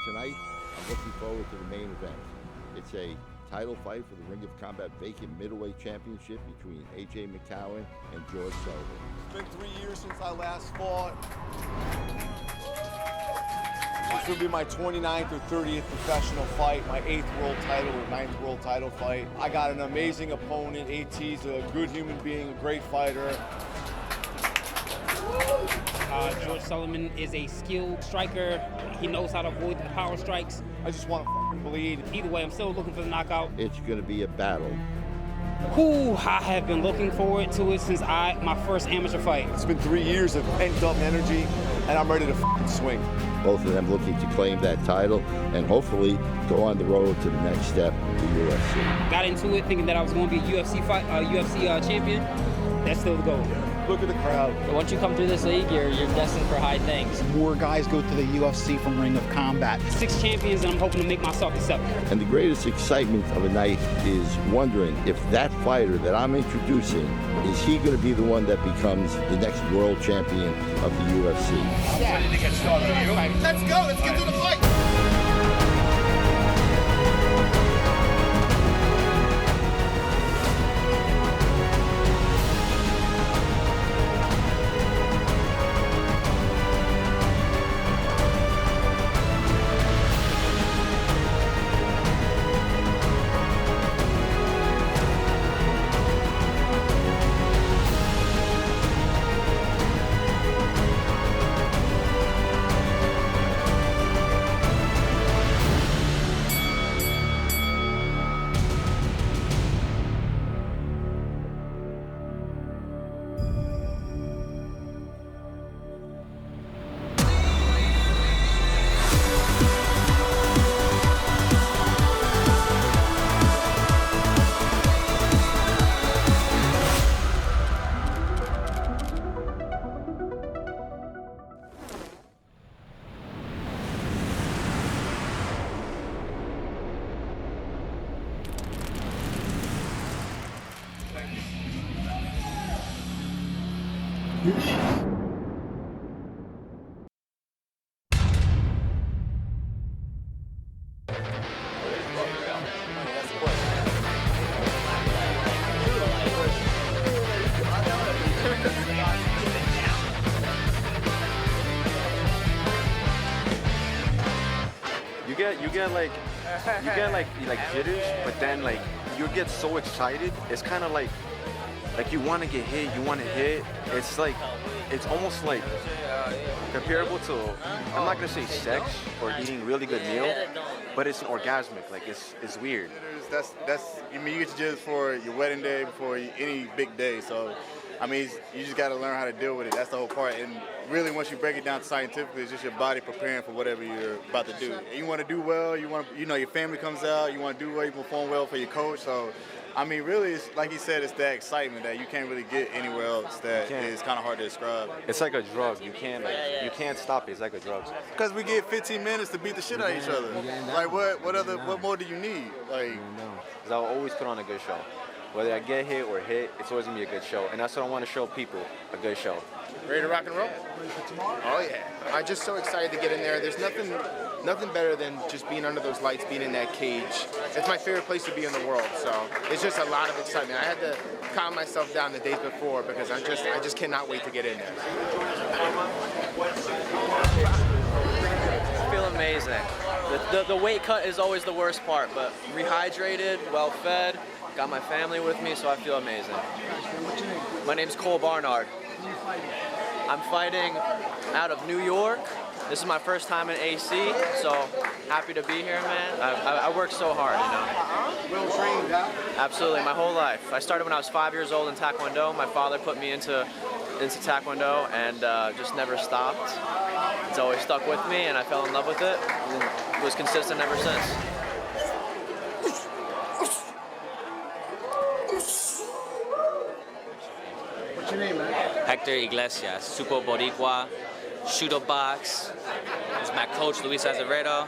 Tonight, I'm looking forward to the main event. It's a title fight for the Ring of Combat Vacant Middleweight Championship between A.J. McCowan and George Sullivan. It's been 3 years since I last fought. This will be my 29th or 30th professional fight, my 8th world title or 9th world title fight. I got an amazing opponent. AT's a good human being, a great fighter. George Sullivan is a skilled striker. He knows how to avoid the power strikes. I just want to fucking bleed. Either way, I'm still looking for the knockout. It's going to be a battle. I have been looking forward to it since my first amateur fight. It's been 3 years of pent-up energy, and I'm ready to fucking swing. Both of them looking to claim that title and hopefully go on the road to the next step, the UFC. Got into it thinking that I was going to be a UFC champion. That's still the goal. Look at the crowd. But once you come through this league, you're destined for high things. More guys go to the UFC from Ring of Combat. 6 champions, and I'm hoping to make myself the 7th. And the greatest excitement of a night is wondering if that fighter that I'm introducing, is he going to be the one that becomes the next world champion of the UFC? I'm ready to get started. Let's go. Let's get to the fight. get like jitters, but then like you get so excited. It's kind of like you want to get hit, you want to hit. It's like it's almost like comparable to, I'm not gonna say sex or eating really good meal, but it's orgasmic. Like it's weird. That's I mean, you get your jitters for your wedding day, before any big day. So I mean, you just got to learn how to deal with it. That's the whole part. And really, once you break it down scientifically, it's just your body preparing for whatever you're about to do. And you want to do well. Your family comes out. You want to do well. You perform well for your coach. So, I mean, really, it's, like he said, it's that excitement that you can't really get anywhere else. That is kind of hard to describe. It's like a drug. You can't stop it. It's like a drug. Because we get 15 minutes to beat the shit out of each other. Like, what more do you need? Like, because I'll always put on a good show. Whether I get hit or hit, it's always gonna be a good show. And that's what I want to show people, a good show. Ready to rock and roll? ready for tomorrow? Oh yeah. I'm just so excited to get in there. There's nothing better than just being under those lights, being in that cage. It's my favorite place to be in the world, so it's just a lot of excitement. I had to calm myself down the days before because I just cannot wait to get in there. I feel amazing. The weight cut is always the worst part, but rehydrated, well fed, got my family with me, so I feel amazing. What's your name? My name's Cole Barnard. Who are you fighting? I'm fighting out of New York. This is my first time in AC, so happy to be here, man. I worked so hard, you know. Well trained, huh? Absolutely, my whole life. I started when I was 5 years old in Taekwondo. My father put me into Taekwondo and just never stopped. It's always stuck with me, and I fell in love with it. And was consistent ever since. What's your name, man? Hector Iglesias, Super Boricua, Shooter Box. It's my coach, Luis Azevedo.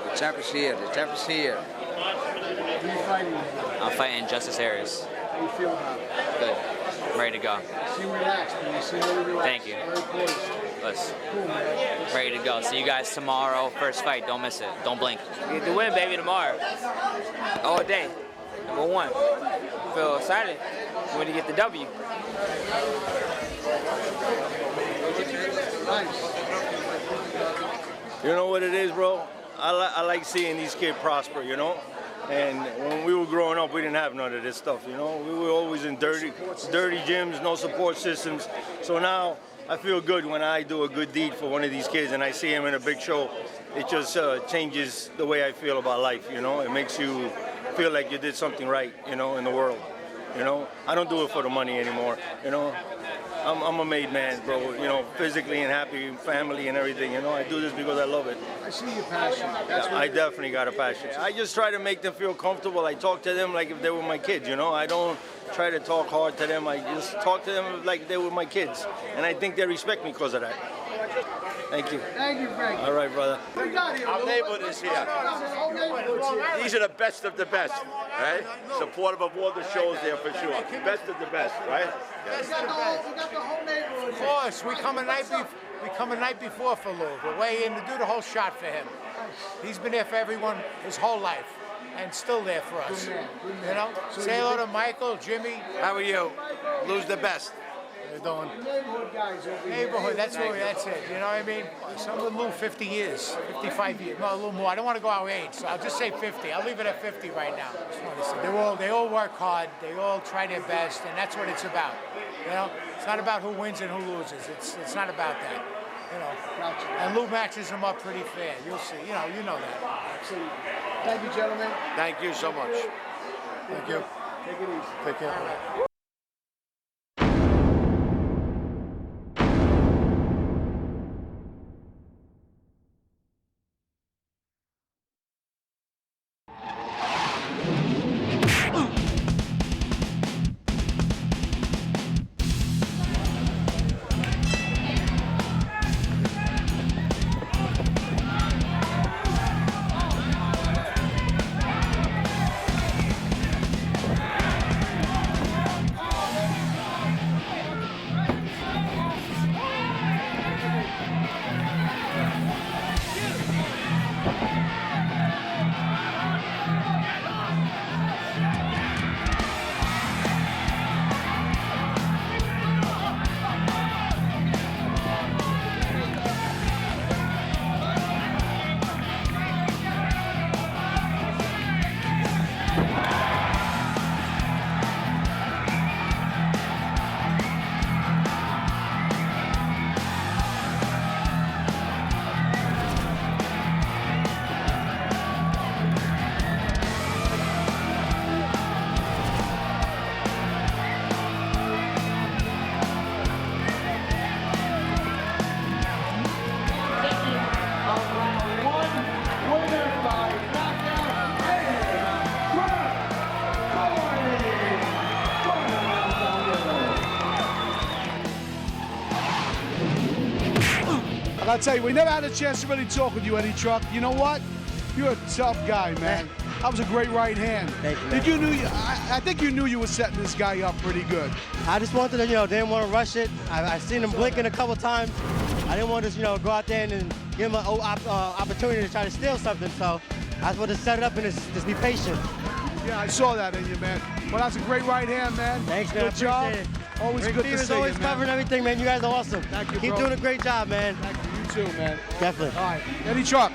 The champ is here. The champ is here. Who are you fighting? I'm fighting Justice Harris. How do you feel about it? Good. I'm ready to go. You seem relaxed, man. You seem really relaxed. Thank you. Very poised. Let's Cool, man. ready to go. See you guys tomorrow. First fight. Don't miss it. Don't blink. We get the win, baby, tomorrow. All day. Number one. Feel excited. When to get the W. You know what it is, bro? I like seeing these kids prosper, you know? And when we were growing up, we didn't have none of this stuff, you know? We were always in dirty gyms, no support systems. So now I feel good when I do a good deed for one of these kids and I see him in a big show. It just changes the way I feel about life, you know? It makes you feel like you did something right, you know, in the world, you know? I don't do it for the money anymore, you know? I'm a made man, bro, you know, physically and happy, family and everything, you know. I do this because I love it. I see your passion. That's what I definitely got a passion. I just try to make them feel comfortable. I talk to them like if they were my kids, you know. I don't try to talk hard to them. I just talk to them like they were my kids. And I think they respect me because of that. Thank you. Thank you, Frank. All right, brother. What we got here? Our neighborhood is here. Whole neighborhood's here. These are the best of the best, right? Supportive of all the shows there for sure. Best of the best, right? We got the whole neighborhood Of here. course, we come a night before for Lou. We're way in to do the whole shot for him. He's been there for everyone his whole life, and still there for us. Good man, good man. You know, So say you hello think- to Michael, Jimmy. How are you? Lou's the best. They're doing Neighborhood guys over here. neighborhood. That's it. You know what I mean? Some with Lou 50 years, 55 years, no, a little more. I don't want to go our age, so I'll just say 50. I'll leave it at 50 right now. Just want to say. They all work hard. They all try their best, and that's what it's about. You know, it's not about who wins and who loses. It's not about that. You know, Gotcha. and Lou matches them up pretty fair. You'll see. You know that. Absolutely. Thank you, gentlemen. Thank you so much. Thank you. Take it easy. Take care. I'll tell you, we never had a chance to really talk with you, Eddie Truck. You know what? You're a tough guy, man. That was a great right hand. Thank you, man. I think you knew you were setting this guy up pretty good. I just wanted to, didn't want to rush it. I've seen him blinking a couple times. I didn't want to, go out there and give him an opportunity to try to steal something. So I just wanted to set it up and just be patient. Yeah, I saw that in you, man. Well, that's a great right hand, man. Thanks, man. Good job. It. Always Rick good Stevens to see always you, man. covering everything, man. You guys are awesome. Thank you, Keep bro. doing a great job, man. Thank you. You too, man. Definitely. All right, Eddie Truck.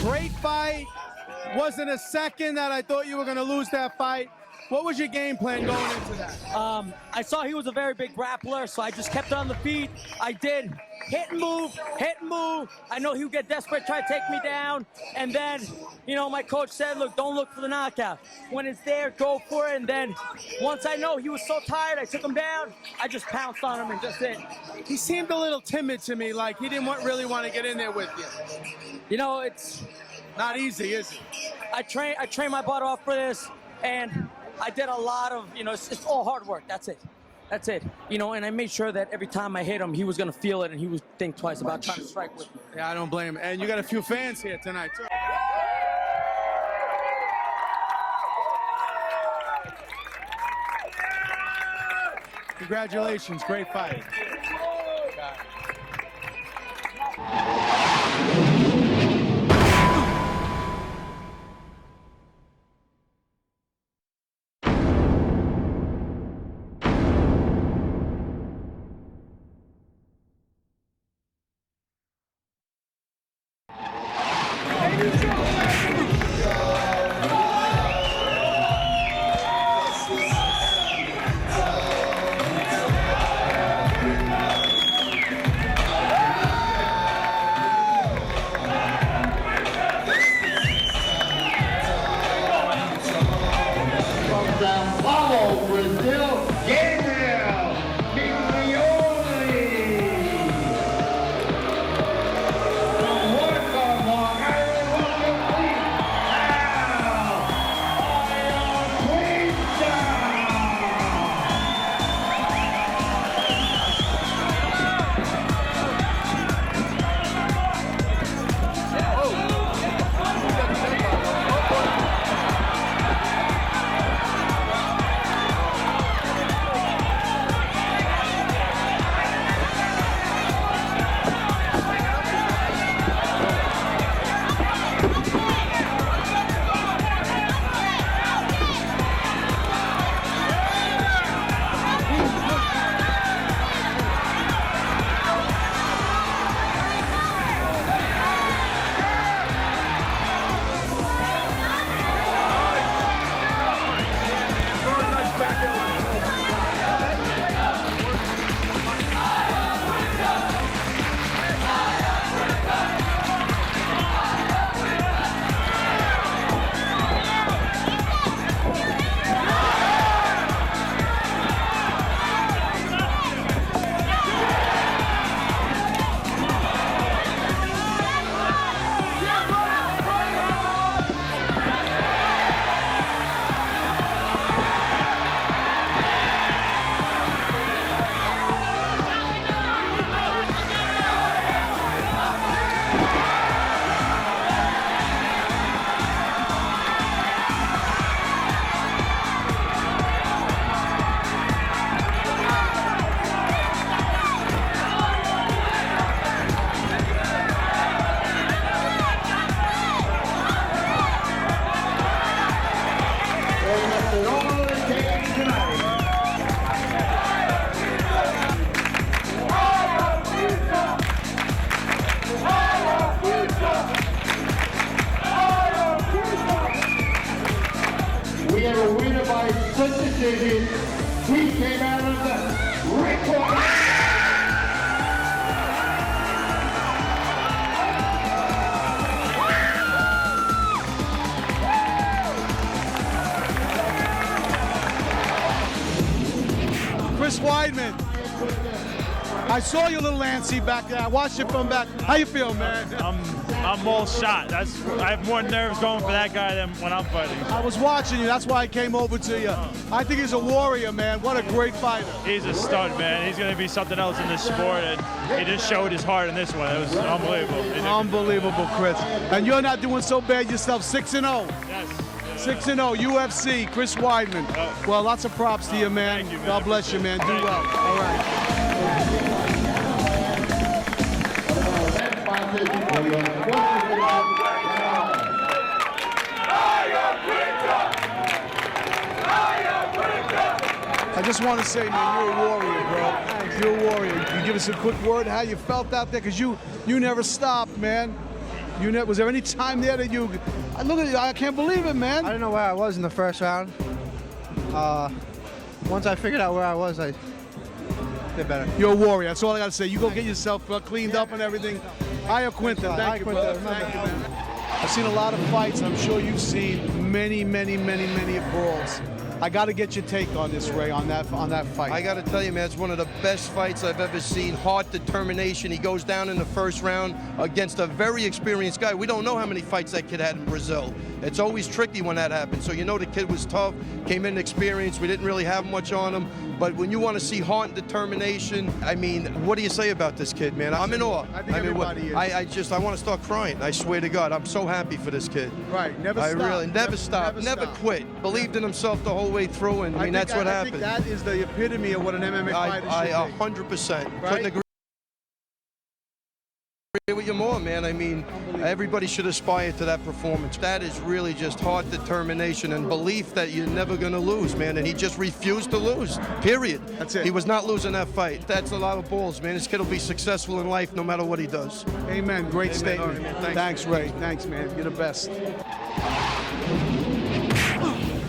Great fight. Wasn't a second that I thought you were going to lose that fight. What was your game plan going into that? I saw he was a very big grappler, so I just kept it on the feet. I did hit and move. I know he would get desperate, try to take me down. And then, my coach said, look, don't look for the knockout. When it's there, go for it. And then once I know he was so tired, I took him down. I just pounced on him and just hit. He seemed a little timid to me, like he didn't really want to get in there with you. It's not easy, is it? I trained my butt off for this, and I did a lot of, it's all hard work. That's it. And I made sure that every time I hit him, he was going to feel it and he would think twice about trying to strike with me. Yeah, I don't blame him. And you got a few fans here tonight, too. Congratulations, great fight. split decision. He came out of the red corner. Chris Weidman. I saw you, little Nancy, back there. I watched you from back. How you feel, man? I'm all shot. I have more nerves going for that guy than when I'm fighting. I was watching you. That's why I came over to you. I think he's a warrior, man. What a great fighter. He's a stud, man. He's going to be something else in this sport, and he just showed his heart in this one. It was unbelievable. Unbelievable, Chris. And you're not doing so bad yourself. 6-0. Yes. 6-0, UFC, Chris Weidman. Well, lots of props to you, man. Thank you, man. God bless you, man. Do well. All right. I just want to say, man, you're a warrior, bro. You're a warrior. Can you give us a quick word how you felt out there? Because you never stopped, man. Was there any time there that you... Look at you, I can't believe it, man. I don't know where I was in the first round. Once I figured out where I was, I did better. You're a warrior. That's all I got to say. You go get yourself cleaned up and everything. Hiya, Quinta. Thank you, brother. Thank you, man. I've seen a lot of fights. I'm sure you've seen many brawls. I got to get your take on this, Ray, on that fight. I got to tell you, man, it's one of the best fights I've ever seen. Heart, determination. He goes down in the first round against a very experienced guy. We don't know how many fights that kid had in Brazil. It's always tricky when that happens. So you know the kid was tough, came in experienced. We didn't really have much on him. But when you want to see heart and determination, I mean, what do you say about this kid, man? I'm in awe. I think everybody is. I want to start crying. I swear to God, I'm so happy for this kid. Right, never I stopped. really never stopped, never quit. Believed in himself the whole way through, and I mean that's what happened. I think that is the epitome of what an MMA fighter should be. 100%. Right? Couldn't agree with you more, man. I mean, everybody should aspire to that performance. That is really just heart, determination, and belief that you're never going to lose, man. And he just refused to lose, period. That's it. He was not losing that fight. That's a lot of balls, man. This kid will be successful in life no matter what he does. Amen. Great statement. All right, man. Thanks, Ray. Thanks, man. You're the best.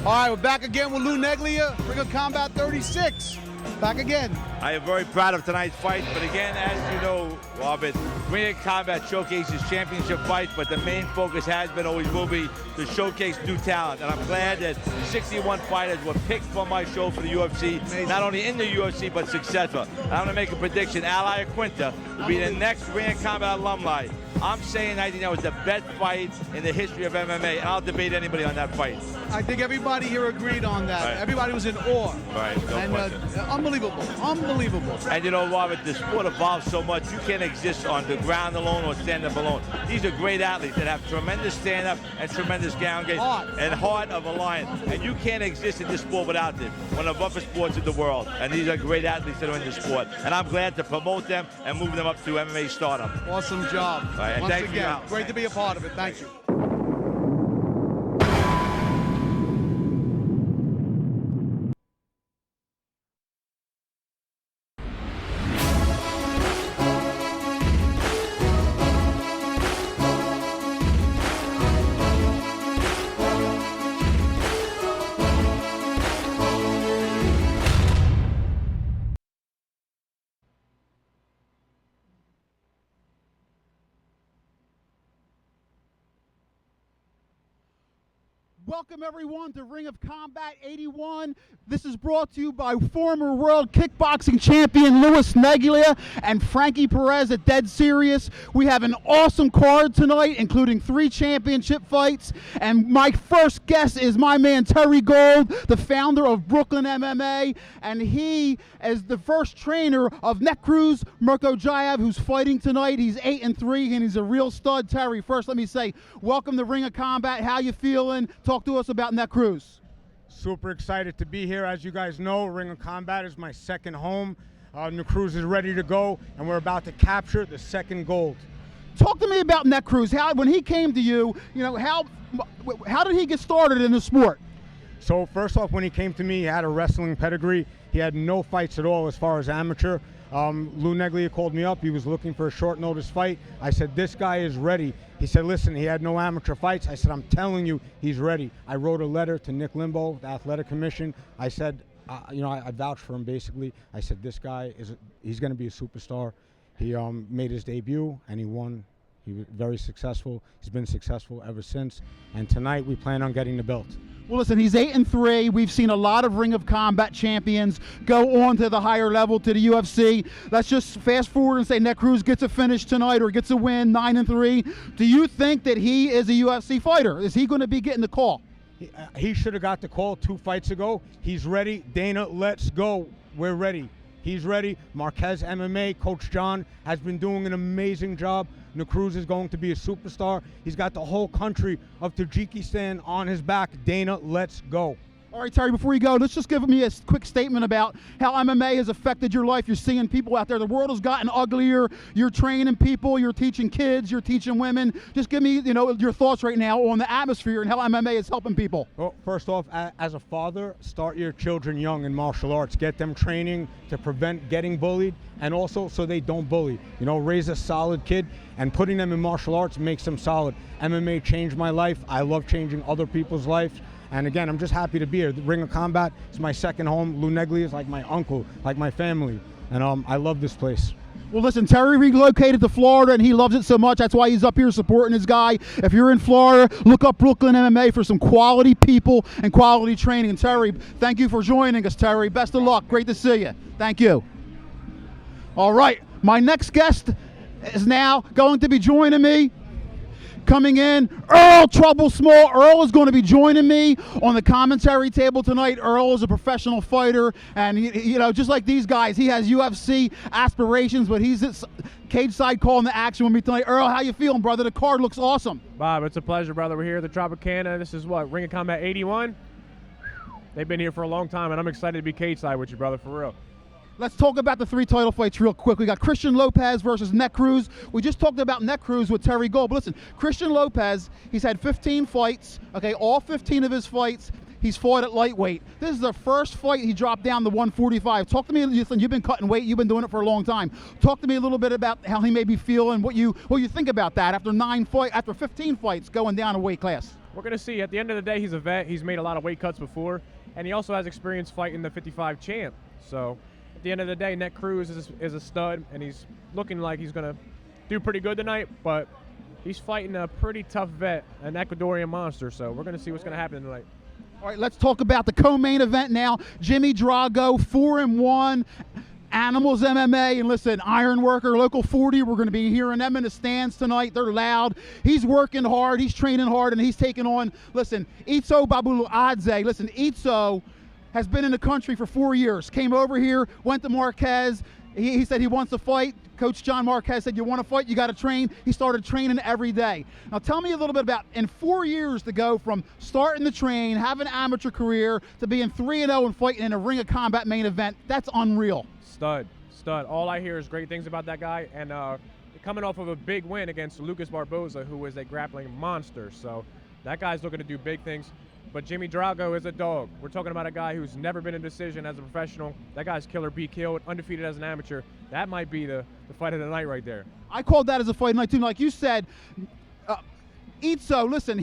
All right, we're back again with Lou Neglia, Ring of Combat 36. Back again. I am very proud of tonight's fight, but again, as you know, Robert, Ring of Combat showcases championship fights, but the main focus has been, always will be, to showcase new talent. And I'm glad that 61 fighters were picked from my show for the UFC, not only in the UFC, but successful. And I'm going to make a prediction. Al Quinta will be the next Ring of Combat alumni. I'm saying I think that was the best fight in the history of MMA, and I'll debate anybody on that fight. I think everybody here agreed on that. Right. Everybody was in awe. Right, no question. Unbelievable, unbelievable. And you know, Robert, the sport evolves so much, you can't exist on the ground alone or stand up alone. These are great athletes that have tremendous stand-up and tremendous ground game and heart of a lion. And you can't exist in this sport without this. One of the roughest sports in the world. And these are great athletes that are in the sport. And I'm glad to promote them and move them up to MMA stardom. Awesome job. Right, and Once thank you, again, Al. great to be a part of it. Thank you. Welcome, everyone, to Ring of Combat 81. This is brought to you by former world kickboxing champion Louis Neglia and Frankie Perez at Dead Serious. We have an awesome card tonight, including 3 championship fights. And my first guest is my man Terry Gold, the founder of Brooklyn MMA. And he is the first trainer of Necruz Murkojayev, who's fighting tonight. He's 8-3, and he's a real stud. Terry, first let me say, welcome to Ring of Combat. How you feeling? Talk to us about Necruz. Super excited to be here. As you guys know, Ring of Combat is my second home. Necruz is ready to go, and we're about to capture the second gold. Talk to me about Necruz. How, when he came to you, how did he get started in the sport? So first off, when he came to me, he had a wrestling pedigree. He had no fights at all as far as amateur. Lou Neglia called me up. He was looking for a short notice fight. I said, this guy is ready. He said, listen, he had no amateur fights. I said, I'm telling you, he's ready. I wrote a letter to Nick Limbo, the athletic commission. I said, I vouched for him basically. I said, this guy, he's going to be a superstar. He made his debut and he won. He was very successful. He's been successful ever since. And tonight we plan on getting the belt. Well, listen, he's 8-3. We've seen a lot of Ring of Combat champions go on to the higher level, to the UFC. Let's just fast forward and say Ned Cruz gets a finish tonight or gets a win, 9-3. Do you think that he is a UFC fighter? Is he going to be getting the call? He should have got the call 2 fights ago. He's ready. Dana, let's go. We're ready. He's ready. Marquez MMA, Coach John, has been doing an amazing job. Cruz is going to be a superstar. He's got the whole country of Tajikistan on his back. Dana, let's go. All right, Terry, before you go, let's just give me a quick statement about how MMA has affected your life. You're seeing people out there. The world has gotten uglier. You're training people. You're teaching kids. You're teaching women. Just give me, your thoughts right now on the atmosphere and how MMA is helping people. Well, first off, as a father, start your children young in martial arts. Get them training to prevent getting bullied and also so they don't bully. Raise a solid kid, and putting them in martial arts makes them solid. MMA changed my life. I love changing other people's lives. And again, I'm just happy to be here. The Ring of Combat is my second home. Lou Neglia is like my uncle, like my family. And I love this place. Well, listen, Terry relocated to Florida, and he loves it so much. That's why he's up here supporting his guy. If you're in Florida, look up Brooklyn MMA for some quality people and quality training. And Terry, thank you for joining us, Terry. Best of luck. Great to see you. Thank you. All right, my next guest is now going to be joining me. Coming in, Earl Trouble Small. Earl is going to be joining me on the commentary table tonight. Earl is a professional fighter, and just like these guys, he has UFC aspirations, but he's at cage side calling the action with me tonight. Earl, how you feeling, brother? The card looks awesome. Bob, it's a pleasure, brother. We're here at the Tropicana. This is what, Ring of Combat 81? They've been here for a long time, and I'm excited to be cage side with you, brother, for real. Let's talk about the 3 title fights real quick. We got Christian Lopez versus Ned Cruz. We just talked about Ned Cruz with Terry Gold. But listen, Christian Lopez, he's had 15 fights. Okay, all 15 of his fights, he's fought at lightweight. This is the first fight he dropped down to 145. Talk to me, listen, you've been cutting weight. You've been doing it for a long time. Talk to me a little bit about how he may be feeling, what you think about that after 15 fights going down a weight class. We're going to see. At the end of the day, he's a vet. He's made a lot of weight cuts before, and he also has experience fighting the 55 champ. So at the end of the day, Ned Cruz is a stud, and he's looking like he's going to do pretty good tonight, but he's fighting a pretty tough vet, an Ecuadorian monster, so we're going to see what's going to happen tonight. All right, let's talk about the co-main event now. Jimmy Drago, 4-1, Animals MMA, and listen, Ironworker, Local 40, we're going to be hearing them in the stands tonight. They're loud. He's working hard, he's training hard, and he's taking on, listen, Itzo Babuladze. Listen, Itzo has been in the country for 4 years. Came over here, went to Marquez. He said he wants to fight. Coach John Marquez said, you want to fight, you got to train. He started training every day. Now tell me a little bit about, in 4 years to go from starting to train, have an amateur career, to being 3-0 and fighting in a Ring of Combat main event. That's unreal. Stud. All I hear is great things about that guy, and coming off of a big win against Lucas Barboza, who is a grappling monster. So that guy's looking to do big things. But Jimmy Drago is a dog. We're talking about a guy who's never been in decision as a professional. That guy's killer, be killed, undefeated as an amateur. That might be the fight of the night right there. I called that as a fight of the night too. Like you said, Itzo, listen,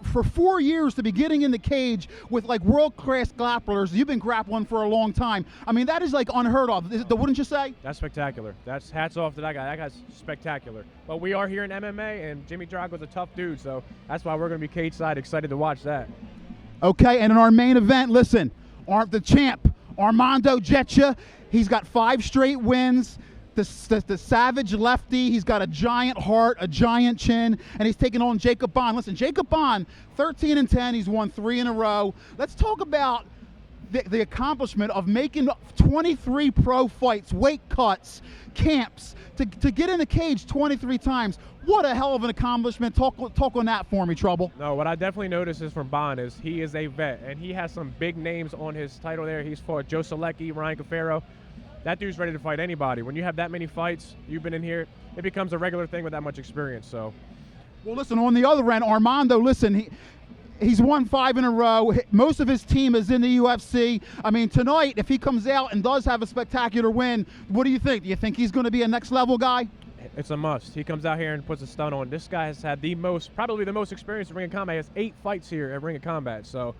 for 4 years to be getting in the cage with like world-class grapplers. You've been grappling for a long time. I mean, that is like unheard of, wouldn't you say? That's spectacular. That's hats off to that guy. That guy's spectacular. But we are here in MMA, and Jimmy Drago's a tough dude, so that's why we're going to be cage side, excited to watch that. Okay, and in our main event, listen, the champ, Armando Jetcha, he's got 5 straight wins. The savage lefty, he's got a giant heart, a giant chin, and he's taking on Jacob Bond. Listen, Jacob Bond, 13-10, he's won 3 in a row. Let's talk about the accomplishment of making 23 pro fights, weight cuts, camps, to get in the cage 23 times. What a hell of an accomplishment. Talk on that for me, Trouble. No, what I definitely noticed is from Bond is he is a vet, and he has some big names on his title there. He's fought Joe Selecki, Ryan Cafaro. That dude's ready to fight anybody. When you have that many fights, you've been in here, it becomes a regular thing with that much experience. So, well, listen, on the other end, Armando, listen, He's won 5 in a row. Most of his team is in the UFC. I mean, tonight, if he comes out and does have a spectacular win, what do you think? Do you think he's going to be a next level guy? It's a must. He comes out here and puts a stun on. This guy has had probably the most experience in Ring of Combat. He has 8 fights here at Ring of Combat. So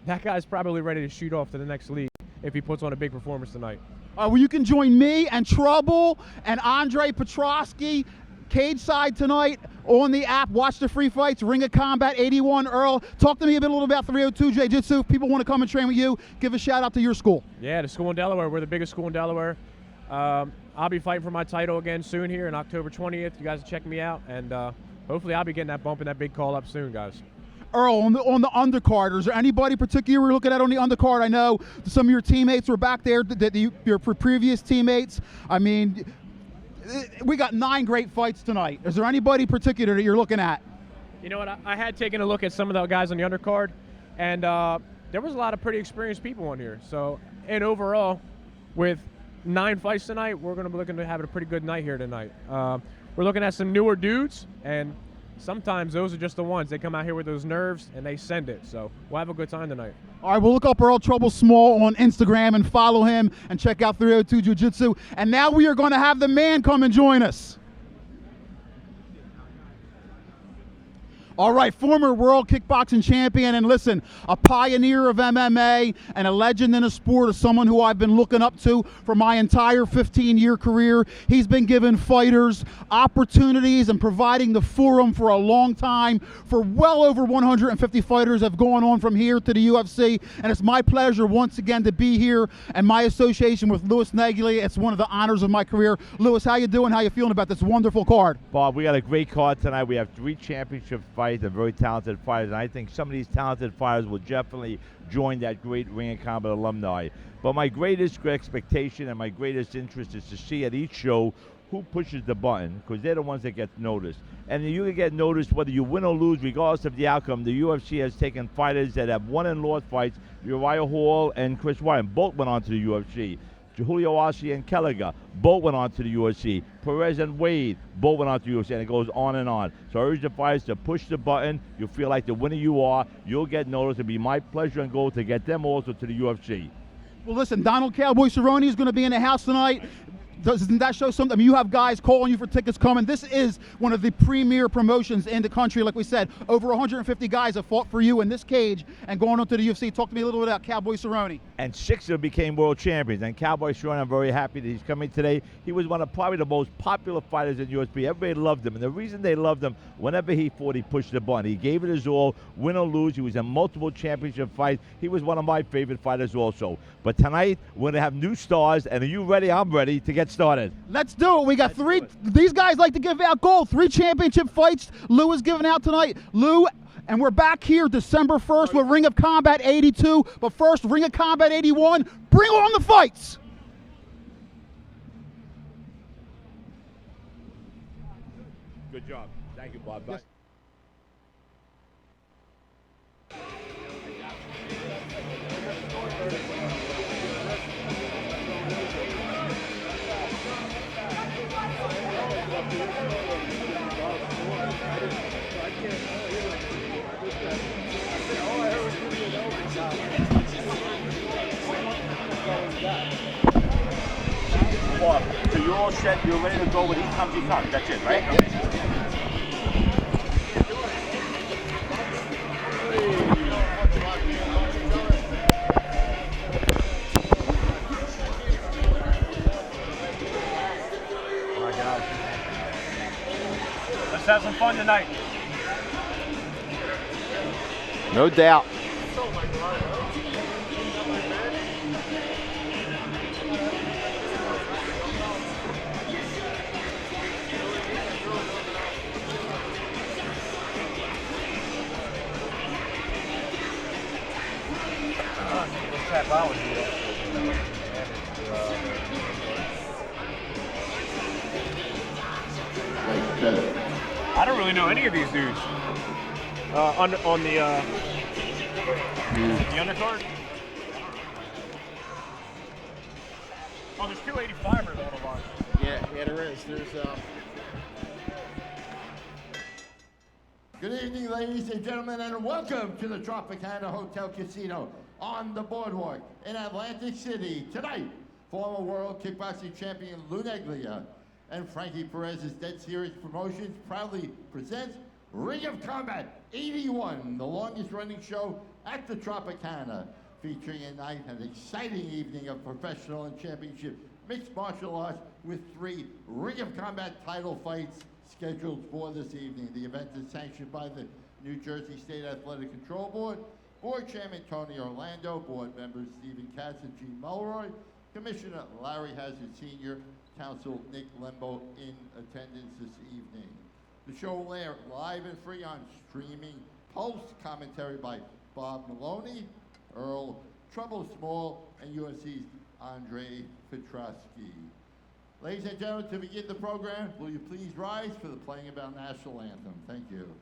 that guy's probably ready to shoot off to the next league if he puts on a big performance tonight. Well, you can join me and Trouble and Andre Petrosky cage side tonight on the app. Watch the free fights. Ring of Combat 81. Earl, talk to me a little about 302 Jiu-Jitsu. If people want to come and train with you, give a shout out to your school. Yeah, the school in Delaware. We're the biggest school in Delaware. I'll be fighting for my title again soon here on October 20th. You guys check me out, and hopefully I'll be getting that bump and that big call up soon, guys. Earl, on the undercard, is there anybody particular we're looking at on the undercard? I know some of your teammates were back there, your previous teammates. I mean, we got 9 great fights tonight. Is there anybody particular that you're looking at? You know what? I had taken a look at some of the guys on the undercard, and there was a lot of pretty experienced people on here. So, and overall, with 9 fights tonight, we're going to be looking to have a pretty good night here tonight. We're looking at some newer dudes, and sometimes those are just the ones. They come out here with those nerves, and they send it. So we'll have a good time tonight. All right, we'll look up Earl Trouble Small on Instagram and follow him and check out 302 Jiu-Jitsu. And now we are going to have the man come and join us. All right, former world kickboxing champion, and listen, a pioneer of MMA and a legend in the sport, is someone who I've been looking up to for my entire 15-year career. He's been giving fighters opportunities and providing the forum for a long time. For well over 150 fighters have gone on from here to the UFC, and it's my pleasure once again to be here and my association with Louis Neglia. It's one of the honors of my career. Louis, how you doing? How you feeling about this wonderful card? Bob, we got a great card tonight. We have 3 championship fights and very talented fighters, and I think some of these talented fighters will definitely join that great Ring of Combat alumni. But my greatest expectation and my greatest interest is to see at each show who pushes the button, because they're the ones that get noticed. And you can get noticed whether you win or lose, regardless of the outcome. The UFC has taken fighters that have won and lost fights. Uriah Hall and Chris Weidman both went on to the UFC. Julio Arce and Kelliger both went on to the UFC. Perez and Wade both went on to the UFC, and it goes on and on. So I urge the fighters to push the button. You feel like the winner you are, you'll get noticed. It'll be my pleasure and goal to get them also to the UFC. Well, listen, Donald Cowboy Cerrone is going to be in the house tonight. Doesn't that show something? I mean, you have guys calling you for tickets coming. This is one of the premier promotions in the country. Like we said, over 150 guys have fought for you in this cage and going on to the UFC. Talk to me a little bit about Cowboy Cerrone. And 6 of them became world champions. And Cowboy Cerrone, I'm very happy that he's coming today. He was one of probably the most popular fighters in UFC. Everybody loved him. And the reason they loved him, whenever he fought, he pushed the button. He gave it his all, win or lose. He was in multiple championship fights. He was one of my favorite fighters also. But tonight, we're going to have new stars. And are you ready? I'm ready to get started. Let's do it. We got 3. These guys like to give out gold. 3 championship fights Lou is giving out tonight. Lou, and we're back here December 1st with Ring of Combat 82. But first, Ring of Combat 81. Bring on the fights. Good job. Thank you, Bob. Yes. Bob, so you're all set, you're ready to go. When he comes, he comes. That's it, right? Okay. Let's have some fun tonight. No doubt. I don't really know any of these dudes. On the undercard. Oh, there's 285ers on the line. Yeah, there is. There's Good evening, ladies and gentlemen, and welcome to the Tropicana Hotel Casino on the boardwalk in Atlantic City. Tonight, former world kickboxing champion Lou Neglia and Frankie Perez's Dead Serious Promotions proudly presents Ring of Combat 81, the longest running show at the Tropicana, featuring an exciting evening of professional and championship mixed martial arts with 3 Ring of Combat title fights scheduled for this evening. The event is sanctioned by the New Jersey State Athletic Control Board, Board Chairman Tony Orlando, Board members Stephen Katz and Gene Mulroy, Commissioner Larry Hazard Sr., Counsel Nick Limbo in attendance this evening. The show will air live and free on streaming Pulse, commentary by Bob Maloney, Earl Trouble Small, and USC's Andre Petrosky. Ladies and gentlemen, to begin the program, will you please rise for the playing of our national anthem? Thank you.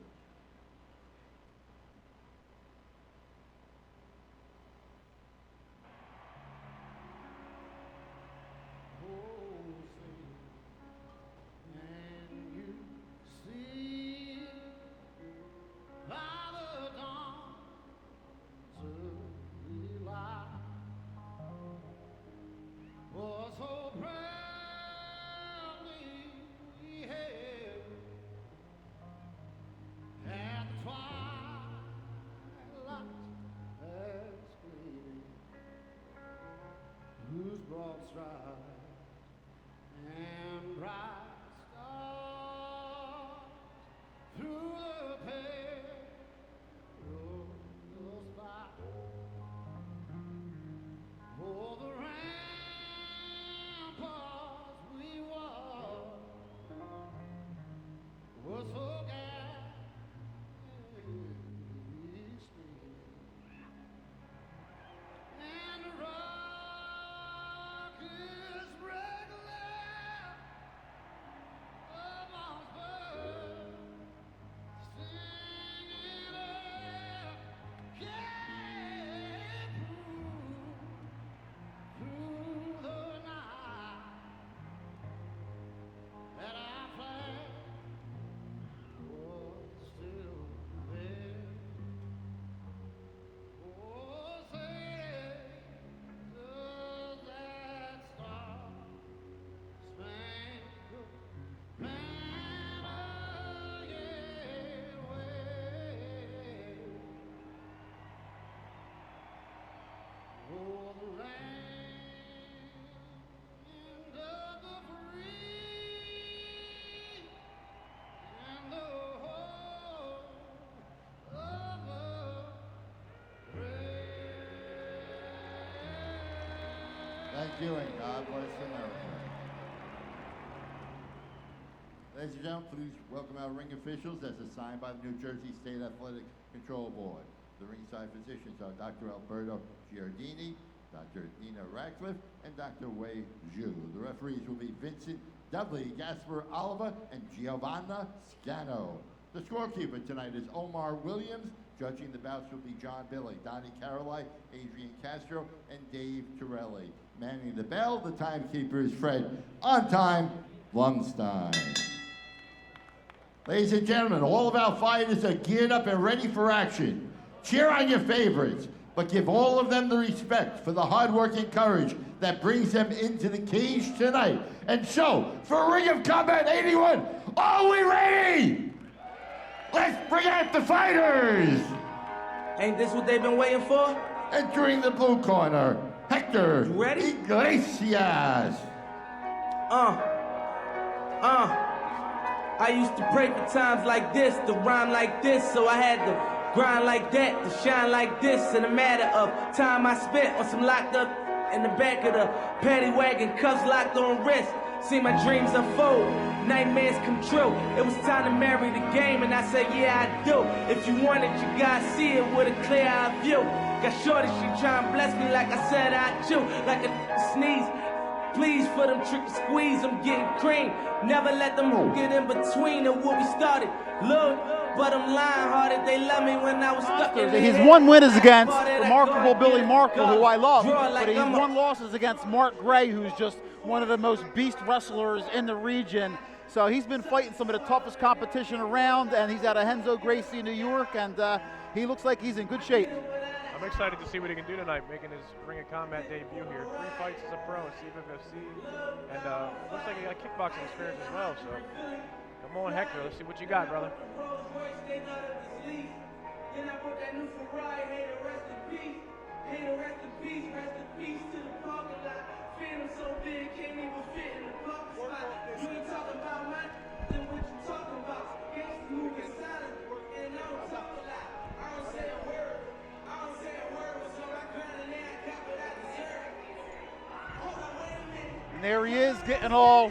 Broad stride and bright stars through the perilous fight. Oh, the ramparts we were so and the rock is regular amongst birds singing up, yeah, through the night that our flag was still there. Oh, say does that star-spangled banner yet wave? Oh, the land of the free and the home of the Thank you, and God bless America. Ladies and gentlemen, please welcome our ring officials as assigned by the New Jersey State Athletic Control Board. The ringside physicians are Dr. Alberto Giardini, Dr. Nina Radcliffe, and Dr. Wei Zhu. The referees will be Vincent Dudley, Gaspar Oliva, and Giovanna Scano. The scorekeeper tonight is Omar Williams. Judging the bouts will be John Billy, Donnie Caroli, Adrian Castro, and Dave Torelli. Manning the bell, the timekeeper is Fred On Time Blumstein. Ladies and gentlemen, all of our fighters are geared up and ready for action. Cheer on your favorites, but give all of them the respect for the hard work and courage that brings them into the cage tonight. And so, for Ring of Combat 81, are we ready? Let's bring out the fighters! Ain't this what they've been waiting for? Entering the blue corner, Hector Iglesias. I used to pray for times like this, to rhyme like this, so I had to grind like that, to shine like this. In a matter of time I spent on some locked up in the back of the paddy wagon, cuffs locked on wrist. See my dreams unfold, nightmares come true. It was time to marry the game, and I said, yeah, I do. If you want it, you gotta see it with a clear eye view. Got shorty, she tryna bless me like I said I do. Like a sneeze, please for them trick squeeze, I'm getting cream. Never let them get in between of what we started. Look, but I'm lying-hearted, they love me when I was stuck in the His head. one win is against remarkable Billy Markle, who I love, but his one loss is against Mark Gray, who's just one of the most beast wrestlers in the region. So he's been fighting some of the toughest competition around, and he's out of Renzo Gracie, New York, and he looks like he's in good shape. I'm excited to see what he can do tonight, making his Ring of Combat debut here. 3 fights as a pro, CFFC, and looks like he got kickboxing experience as well. So come on, Hector, let's see what you got, brother. And there he is, getting all,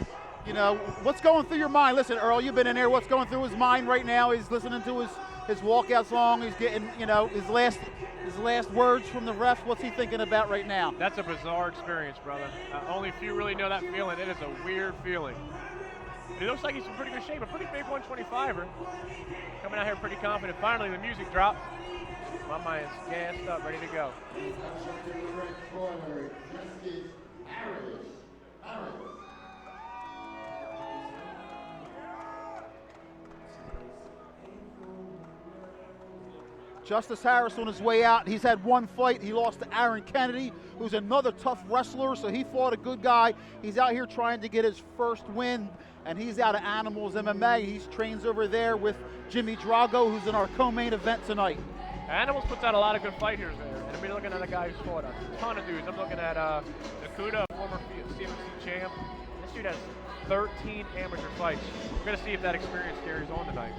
what's going through your mind? Listen, Earl, you've been in there. What's going through his mind right now? He's listening to his walkout song. He's getting, his last words from the ref. What's he thinking about right now? That's a bizarre experience, brother. Only few really know that feeling. It is a weird feeling. It looks like he's in pretty good shape. A pretty big 125er. Coming out here pretty confident. Finally, the music dropped. My mind's gassed up, ready to go. Justice Harris on his way out. He's had one fight. He lost to Aaron Kennedy, who's another tough wrestler, so he fought a good guy. He's out here trying to get his first win, and he's out of Animals MMA. He trains over there with Jimmy Drago, who's in our co-main event tonight. Animals puts out a lot of good fighters there, and I've been looking at a guy who's fought a ton of dudes. I'm looking at Nakuda, former CMC champ. This dude has 13 amateur fights. We're going to see if that experience carries on tonight.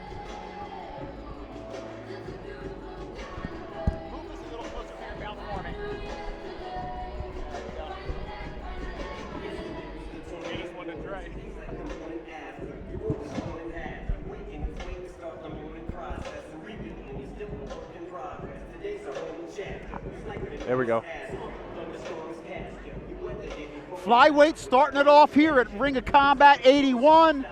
There we go. Flyweight starting it off here at Ring of Combat 81.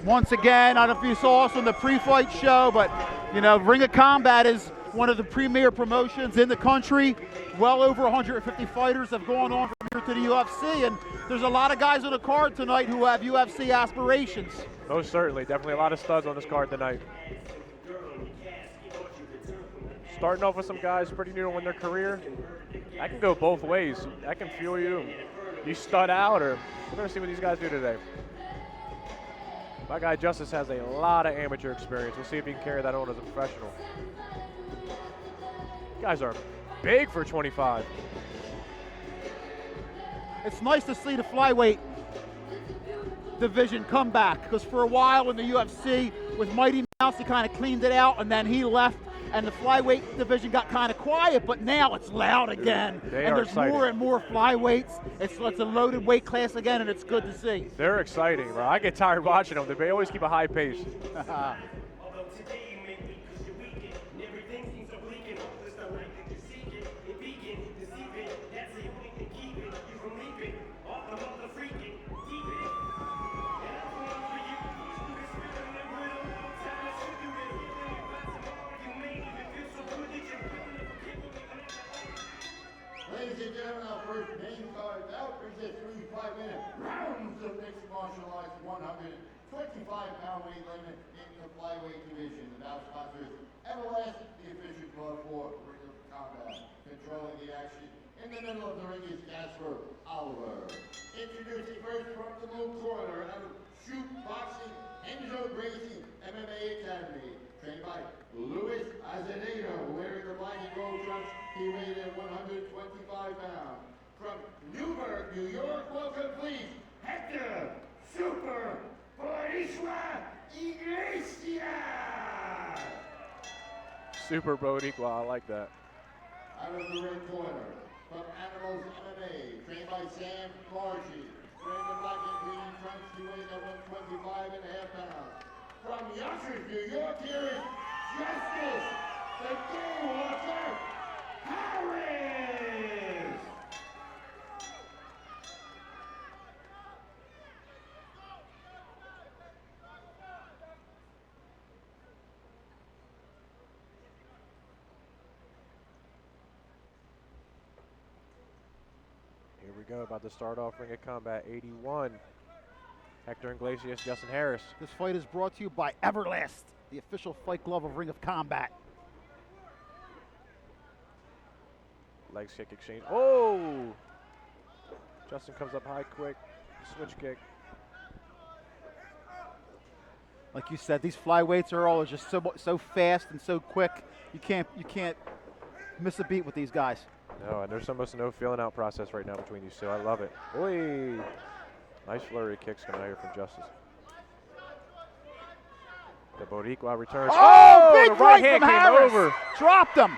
Once again, I don't know if you saw us on the pre-fight show, but Ring of Combat is one of the premier promotions in the country. Well over 150 fighters have gone on from here to the UFC, and there's a lot of guys on the card tonight who have UFC aspirations. Most certainly, definitely a lot of studs on this card tonight. Starting off with some guys pretty new in their career. I can go both ways. I can feel you. You stud out, or we're going to see what these guys do today. My guy Justice has a lot of amateur experience. We'll see if he can carry that on as a professional. You guys are big for 25. It's nice to see the flyweight division come back, because for a while in the UFC with Mighty Mouse, he kind of cleaned it out, and then he left, and the flyweight division got kind of quiet, but now it's loud again. And there's more and more flyweights. It's a loaded weight class again, and it's good to see. They're exciting, bro. I get tired watching them. They always keep a high pace. Ladies and gentlemen, our first main card out presents 3 5-minute rounds of mixed martial arts, 125-pound weight limit in the flyweight division. The bout sponsors Everlast, the official club for Ring of Combat. Controlling the action in the middle of the ring is Casper Oliver. Introducing first from the blue corner out of Shoot Boxing, Enzo Gracie MMA Academy. Trained by Luis Azevedo, wearing the black and gold trunks. He weighed in 125 pounds. From Newburgh, New York, welcome please, Hector Super Boricua Iglesias. Super Boricua, I like that. Out of the red corner, from Animals MMA, trained by Sam Marshy. Wearing the black and green trunks, he weighed in 125.5 pounds. From Yonkers, New York, here is Justice, the Daywalker, Harris! Here we go, about to start off Ring of Combat 81. Hector Iglesias, Justin Harris. This fight is brought to you by Everlast, the official fight glove of Ring of Combat. Legs kick exchange. Oh! Justin comes up high quick. Switch kick. Like you said, these flyweights are all just so fast and so quick. You can't miss a beat with these guys. No, and there's almost no feeling out process right now between these two. I love it. Oy! Nice flurry of kicks coming out here from Justice. The Boricua returns. Oh, big the right right hand from came Harris. over. Dropped him.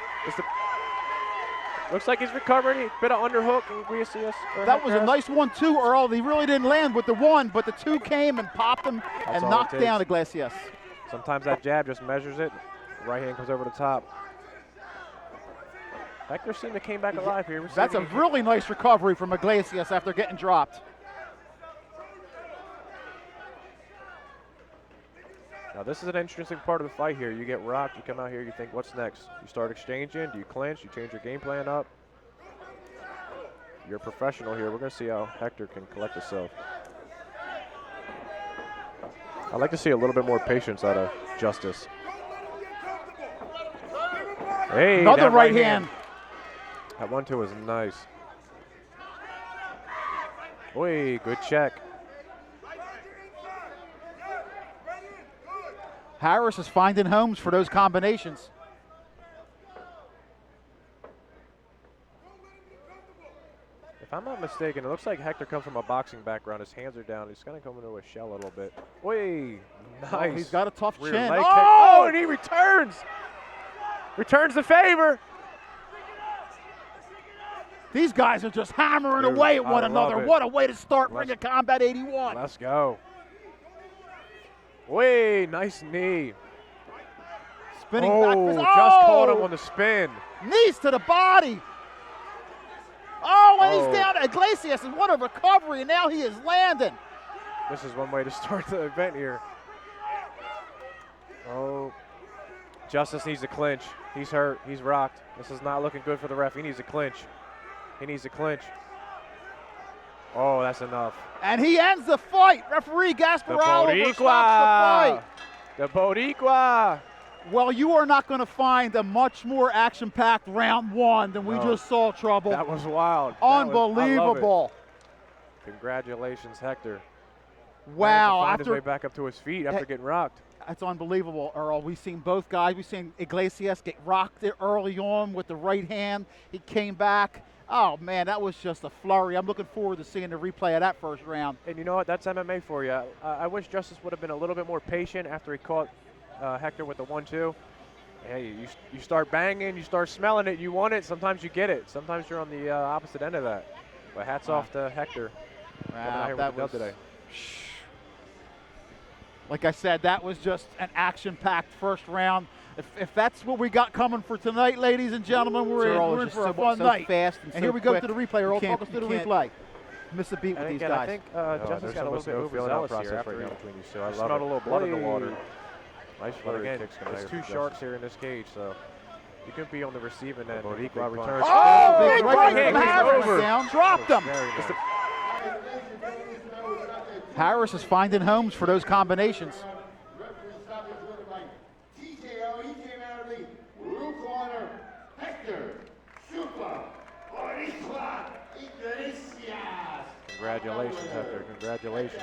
Looks like he's recovering. Bit of underhook. Iglesias. That was a nice 1-2, Earl. He really didn't land with the one, but the two came and popped him and knocked down Iglesias. Sometimes that jab just measures it. Right hand comes over the top. Hector seemed to came back alive here. That's a really nice recovery from Iglesias after getting dropped. Now this is an interesting part of the fight here. You get rocked, you come out here, you think, what's next? You start exchanging, do you clinch, you change your game plan up? You're a professional here. We're going to see how Hector can collect himself. I'd like to see a little bit more patience out of Justice. Hey, another right hand. That 1-2 was nice. Oi, good check. Harris is finding homes for those combinations. If I'm not mistaken, it looks like Hector comes from a boxing background. His hands are down. He's kind of coming into a shell a little bit. Oi, nice. Oh, he's got a tough Rear chin. leg kick. Oh! And he returns. Returns the favor. These guys are just hammering Dude, away at I one love another. it. What a way to start Ring of Combat 81. Let's go. Oi, nice knee. Spinning back fist. Just caught him on the spin. Knees to the body. Oh, and he's down. Iglesias, and what a recovery, and now he is landing. This is one way to start the event here. Oh, Justice needs to clinch. He's hurt. He's rocked. This is not looking good for the ref. He needs to clinch. He needs to clinch. Oh, that's enough. And he ends the fight. Referee Gasparello stops the fight. The Boricua. Well, you are not going to find a much more action-packed round one than we just saw, Trouble. That was wild. Unbelievable. Congratulations, Hector. Wow. Find his way back up to his feet after getting rocked. That's unbelievable, Earl. We've seen both guys. We've seen Iglesias get rocked there early on with the right hand. He came back. Oh, man, that was just a flurry. I'm looking forward to seeing the replay of that first round. And you know what? That's MMA for you. I wish Justice would have been a little bit more patient after he caught Hector with the 1-2. Hey, you start banging, you start smelling it, you want it, sometimes you get it. Sometimes you're on the opposite end of that. But hats off to Hector. Wow, that was today. Like I said, that was just an action-packed first round. If that's what we got coming for tonight, ladies and gentlemen, we're in for a fun night. Fast and here we go to the replay. Earl, talk us through the replay. Miss a beat with these guys. I think Justice got a little bit overzealous here after between these two. I love it. A little blood in the water. Nice flurry kicks. There's two sharks here in this cage, so you could be on the receiving end. Boricua returns. Oh, big right from Harris down. Dropped him. Harris is finding homes for those combinations. Congratulations, Hector. Congratulations.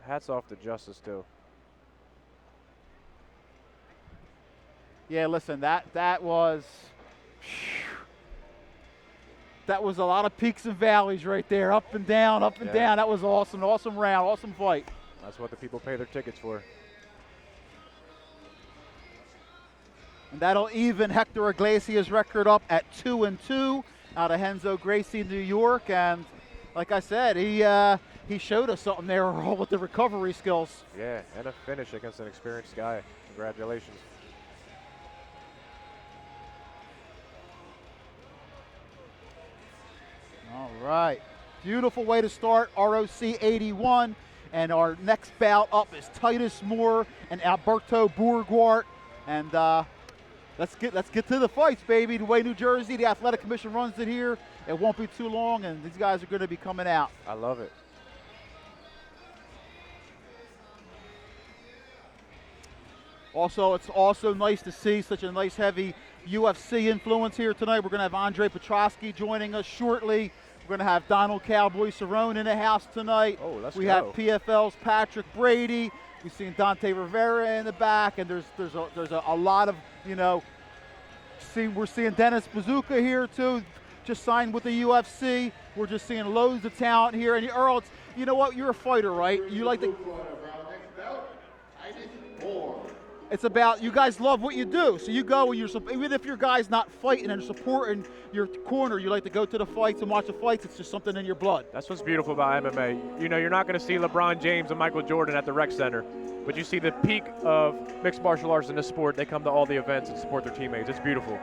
Hats off to Justice, too. Yeah, listen, that was a lot of peaks and valleys right there, up and down, up and down. That was awesome, awesome round, awesome fight. That's what the people pay their tickets for. And that'll even Hector Iglesias' record up at 2-2 out of Renzo Gracie, New York. And like I said, he showed us something there with the recovery skills. Yeah, and a finish against an experienced guy. Congratulations. All right. Beautiful way to start ROC 81. And our next bout up is Titus Moore and Alberto Bourguart. And Let's get to the fights, baby. The way New Jersey, the Athletic Commission runs it here, it won't be too long, and these guys are going to be coming out. I love it. Also, it's also nice to see such a nice heavy UFC influence here tonight. We're going to have Andre Petrosky joining us shortly. We're going to have Donald Cowboy Cerrone in the house tonight. Oh, let's we go. have PFL's Patrick Brady. We've seen Dante Rivera in the back, and there's a lot of, you know, we're seeing Dennis Bazooka here too, just signed with the UFC. We're just seeing loads of talent here. And Earl, you know what? You're a fighter, right? You like to. It's about, you guys love what you do. So you go and even if your guy's not fighting and supporting your corner, you like to go to the fights and watch the fights. It's just something in your blood. That's what's beautiful about MMA. You know, you're not going to see LeBron James and Michael Jordan at the rec center, but you see the peak of mixed martial arts in this sport. They come to all the events and support their teammates. It's beautiful.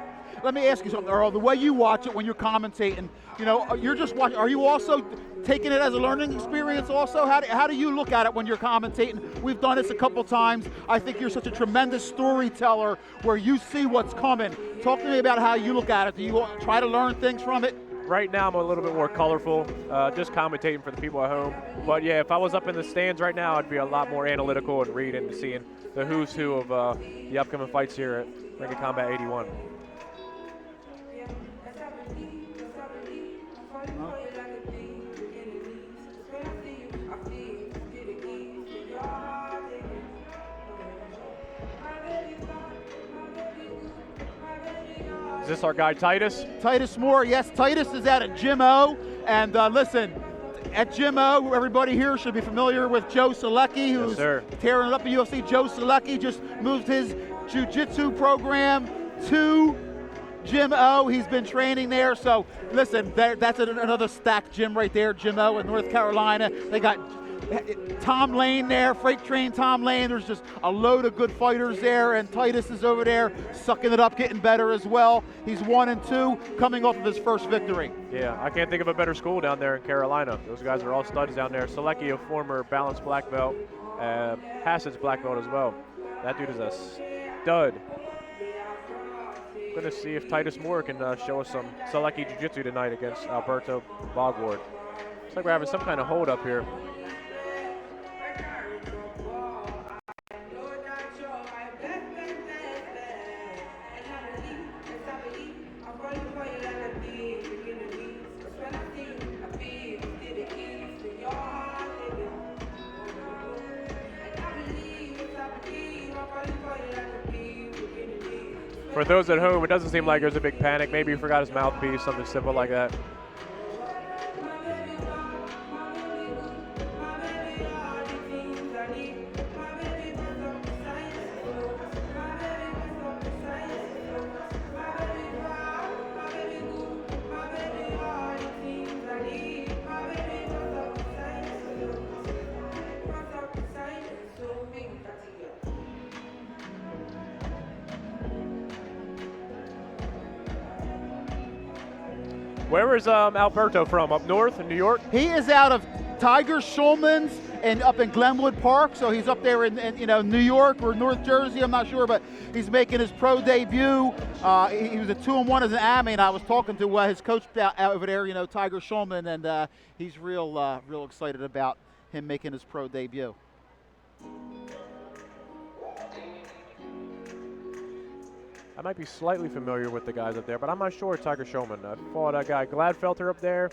Let me ask you something, Earl. The way you watch it when you're commentating, you know, you're just watching. Are you also taking it as a learning experience also? How do you look at it when you're commentating? We've done this a couple times. I think you're such a tremendous storyteller where you see what's coming. Talk to me about how you look at it. Do you try to learn things from it? Right now I'm a little bit more colorful, just commentating for the people at home. But yeah, if I was up in the stands right now, I'd be a lot more analytical and reading and seeing the who's who of the upcoming fights here at Ring of Combat 81. Is this our guy Titus? Titus Moore, yes. Titus is out at Gym O. And listen, at Gym O, everybody here should be familiar with Joe Selecki, who's tearing it up in UFC. Joe Selecki just moved his jiu-jitsu program to Gym O. He's been training there. So listen, that's another stacked gym right there, Gym O in North Carolina. They got Tom Lane there, Freight Train Tom Lane. There's just a load of good fighters there, and Titus is over there sucking it up, getting better as well. He's 1-2, coming off of his first victory. Yeah, I can't think of a better school down there in Carolina. Those guys are all studs down there. Selecki, a former balanced black belt, Hassett's black belt as well. That dude is a stud. I'm going to see if Titus Moore can show us some Selecki Jiu-Jitsu tonight against Alberto Bogward. Looks like we're having some kind of hold up here. For those at home, it doesn't seem like there's a big panic. Maybe he forgot his mouthpiece, something simple like that. Where is Alberto from? Up north in New York? He is out of Tiger Schulman's and up in Glenwood Park. So he's up there in New York or North Jersey, I'm not sure, but he's making his pro debut. He was a 2-1 as an AMI, and I was talking to his coach over there, Tiger Schulman, and he's real excited about him making his pro debut. I might be slightly familiar with the guys up there, but I'm not sure Tiger Schulman. I fought a guy, Gladfelter, up there.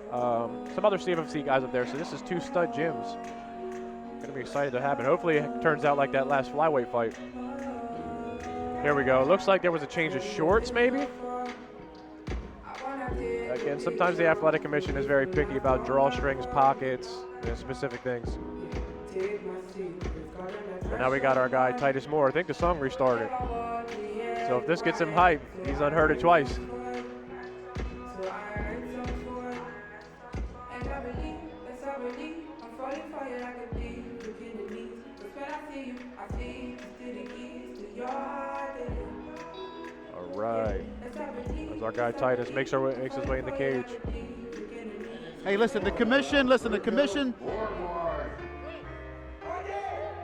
Some other CFFC guys up there, so this is 2 stud gyms. Gonna be excited to happen. Hopefully it turns out like that last flyweight fight. Here we go. Looks like there was a change of shorts, maybe? Again, sometimes the Athletic Commission is very picky about drawstrings, pockets, specific things. And now we got our guy, Titus Moore. I think the song restarted. So if this gets him hyped, he's unheard it twice. All right. As our guy Titus makes his way in the cage. Hey, listen, the commission.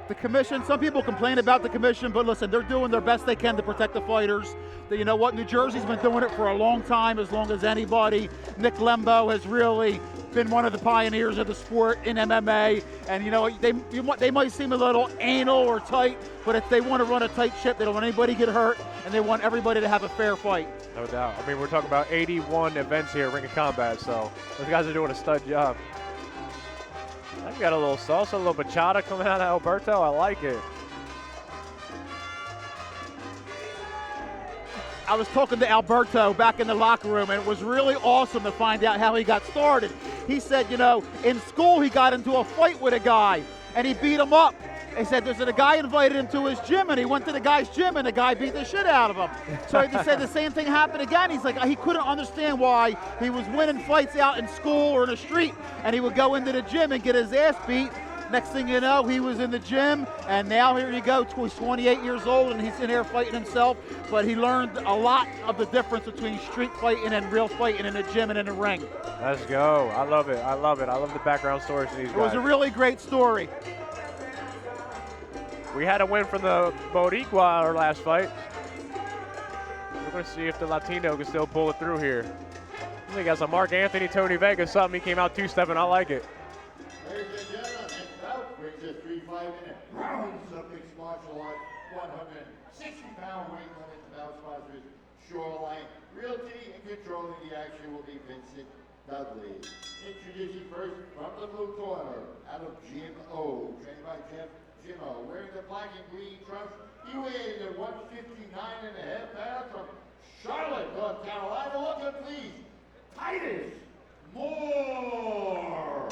The commission, some people complain about the commission, but listen, they're doing their best they can to protect the fighters. You know what, New Jersey's been doing it for a long time, as long as anybody. Nick Lembo has really been one of the pioneers of the sport in MMA, and you know, they might seem a little anal or tight, but if they want to run a tight ship, they don't want anybody to get hurt, and they want everybody to have a fair fight. No doubt. I mean, we're talking about 81 events here at Ring of Combat, so those guys are doing a stud job. I got a little salsa, a little bachata coming out of Alberto. I like it. I was talking to Alberto back in the locker room, and it was really awesome to find out how he got started. He said, you know, in school he got into a fight with a guy, and he beat him up. He said there's a guy invited him to his gym, and he went to the guy's gym, and the guy beat the shit out of him. So he said the same thing happened again. He's like, he couldn't understand why he was winning fights out in school or in the street, and he would go into the gym and get his ass beat. Next thing you know, he was in the gym, and now here you go, he's 28 years old, and he's in here fighting himself, but he learned a lot of the difference between street fighting and real fighting in the gym and in the ring. Let's go. I love it. I love it. I love the background stories of these guys. It was a really great story. We had a win from the Boricua our last fight. We're going to see if the Latino can still pull it through here. I think that's a Mark Anthony, Tony Vega, something. He came out two-stepping. I like it. Ladies and gentlemen, next bout brings us 3 5-minute rounds of mixed martial art, 160-pound weight limit. Bout sponsors Shoreline Realty, and controlling the action will be Vincent Dudley. Introducing first from the blue corner, out of Jim O, trained by Jim O, wearing the black and green trunks. He weighed at 159.5 pounds from Charlotte, North Carolina. Welcome, please, Titus Moore.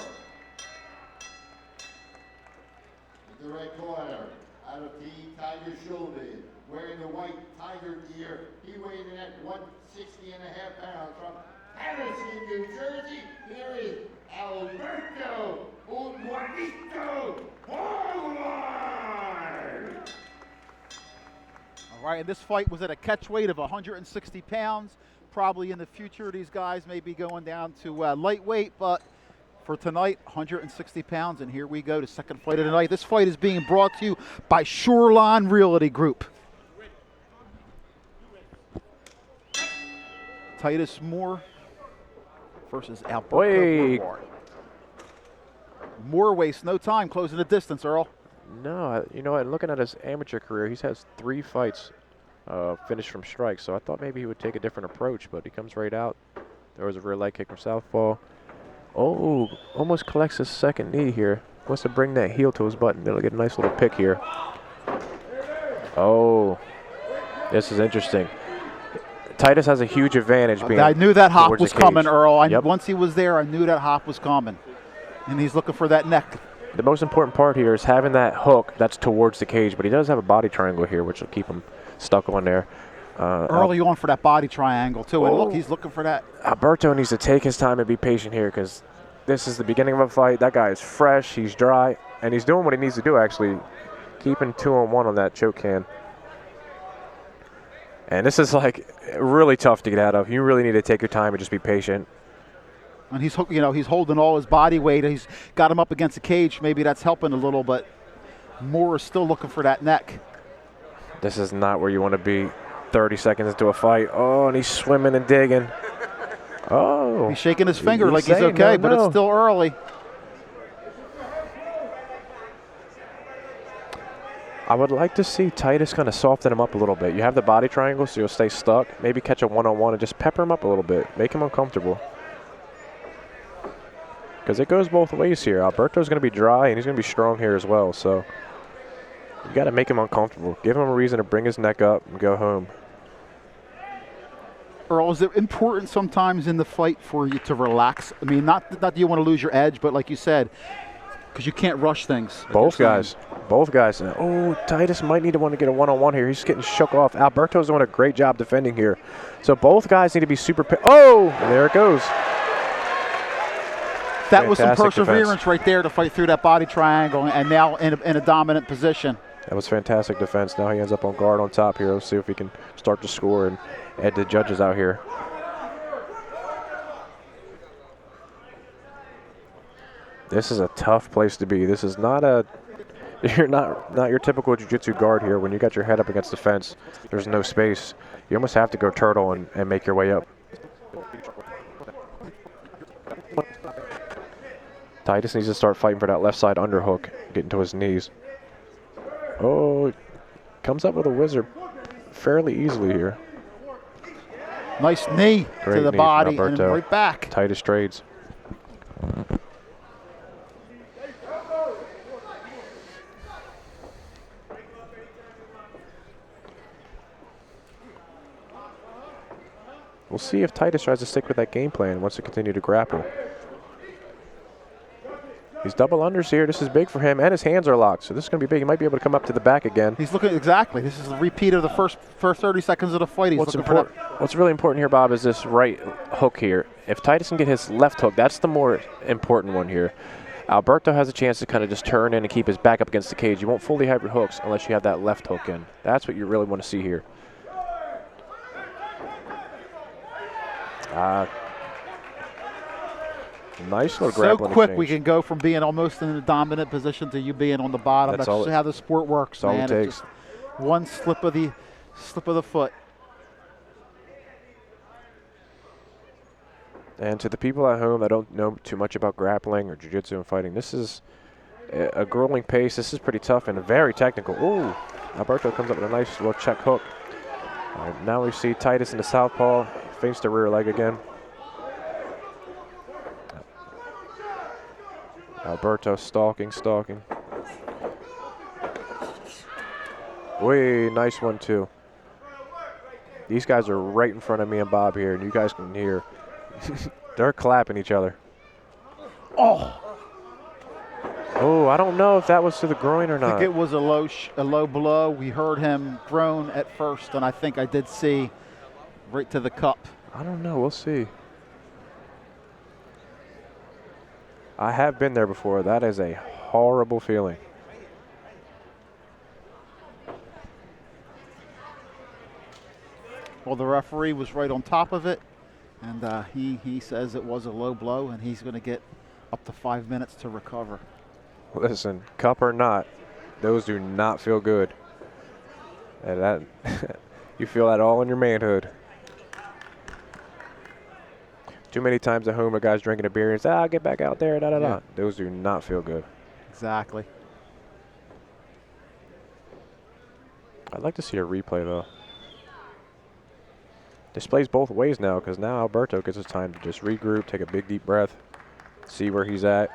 In the red corner, out of Team Tiger Shoulders, wearing the white tiger gear. He weighed in at 160.5 pounds from Patterson, New Jersey. Here is Alberto Juanito Forward. All right, and this fight was at a catch weight of 160 pounds. Probably in the future, these guys may be going down to lightweight, but for tonight, 160 pounds, and here we go, the second fight of the night. This fight is being brought to you by Shoreline Realty Group. Titus Moore versus Alberto Forward. Moore wastes no time closing the distance, Earl. No, you know what? Looking at his amateur career, he has 3 fights finished from strikes, so I thought maybe he would take a different approach, but he comes right out. There was a rear leg kick from southpaw. Oh, almost collects his second knee here. Wants to bring that heel to his butt, and it'll get a nice little pick here. Oh, this is interesting. Titus has a huge advantage. I knew that hop was coming, Earl. Yep. Once he was there, I knew that hop was coming. And he's looking for that neck. The most important part here is having that hook that's towards the cage, but he does have a body triangle here, which will keep him stuck on there. Early on for that body triangle, too. And look, he's looking for that. Alberto needs to take his time and be patient here, because this is the beginning of a fight. That guy is fresh, he's dry, and he's doing what he needs to do, actually. Keeping 2-on-1 on that choke can. And this is like really tough to get out of. You really need to take your time and just be patient. And he's holding all his body weight. He's got him up against the cage. Maybe that's helping a little, but Moore is still looking for that neck. This is not where you want to be 30 seconds into a fight. Oh, and he's swimming and digging. Oh. He's shaking his finger like he's okay, but it's still early. I would like to see Titus kind of soften him up a little bit. You have the body triangle, so you'll stay stuck. Maybe catch a one-on-one and just pepper him up a little bit. Make him uncomfortable. Because it goes both ways here. Alberto's going to be dry, and he's going to be strong here as well. So you got to make him uncomfortable. Give him a reason to bring his neck up and go home. Earl, is it important sometimes in the fight for you to relax? I mean, not that you want to lose your edge, but like you said, because you can't rush things. Both guys. Oh, Titus might need to want to get a one-on-one here. He's getting shook off. Alberto's doing a great job defending here. So both guys need to be super. Oh, and there it goes. That was some perseverance right there to fight through that body triangle, and now in a dominant position. That was fantastic defense. Now he ends up on guard on top here. Let's see if he can start to score and add the judges out here. This is a tough place to be. This is not a You're not your typical jiu-jitsu guard here. When you got your head up against the fence, there's no space. You almost have to go turtle and make your way up. Titus needs to start fighting for that left side underhook, getting to his knees. Oh, comes up with a wizard fairly easily here. Nice knee Great to the knee from body and Alberto. right back. Titus trades. We'll see if Titus tries to stick with that game plan and wants to continue to grapple. He's double unders here. This is big for him, and his hands are locked, so this is going to be big. He might be able to come up to the back again. He's looking exactly. This is a repeat of the first 30 seconds of the fight. He's looking for that. What's really important here, Bob, is this right hook here. If Titus can get his left hook, that's the more important one here. Alberto has a chance to kind of just turn in and keep his back up against the cage. You won't fully have your hooks unless you have that left hook in. That's what you really want to see here. Nice little grappling So quick exchange. we can go from being almost in a dominant position to you being on the bottom. That's all just how the sport works, that's all man. it It's takes. just one slip of the foot. And to the people at home that don't know too much about grappling or jiu-jitsu and fighting, this is a grueling pace. This is pretty tough and very technical. Ooh, Alberto comes up with a nice little check hook. All right, now we see Titus in the southpaw, feints the rear leg again. Alberto stalking. Way nice one too. These guys are right in front of me and Bob here, and you guys can hear they're clapping each other. Oh, I don't know if that was to the groin or I not. think it was a low blow. We heard him groan at first, and I think I did see right to the cup. I don't know. We'll see. I have been there before. That is a horrible feeling. Well, the referee was right on top of it, and he says it was a low blow, and he's going to get up to 5 minutes to recover. Listen, cup or not, those do not feel good. And that you feel that all in your manhood. Too many times at home, a guy's drinking a beer and says, I'll get back out there, Yeah. Those do not feel good. Exactly. I'd like to see a replay, though. This plays both ways now, because now Alberto gets his time to just regroup, take a big, deep breath, see where he's at.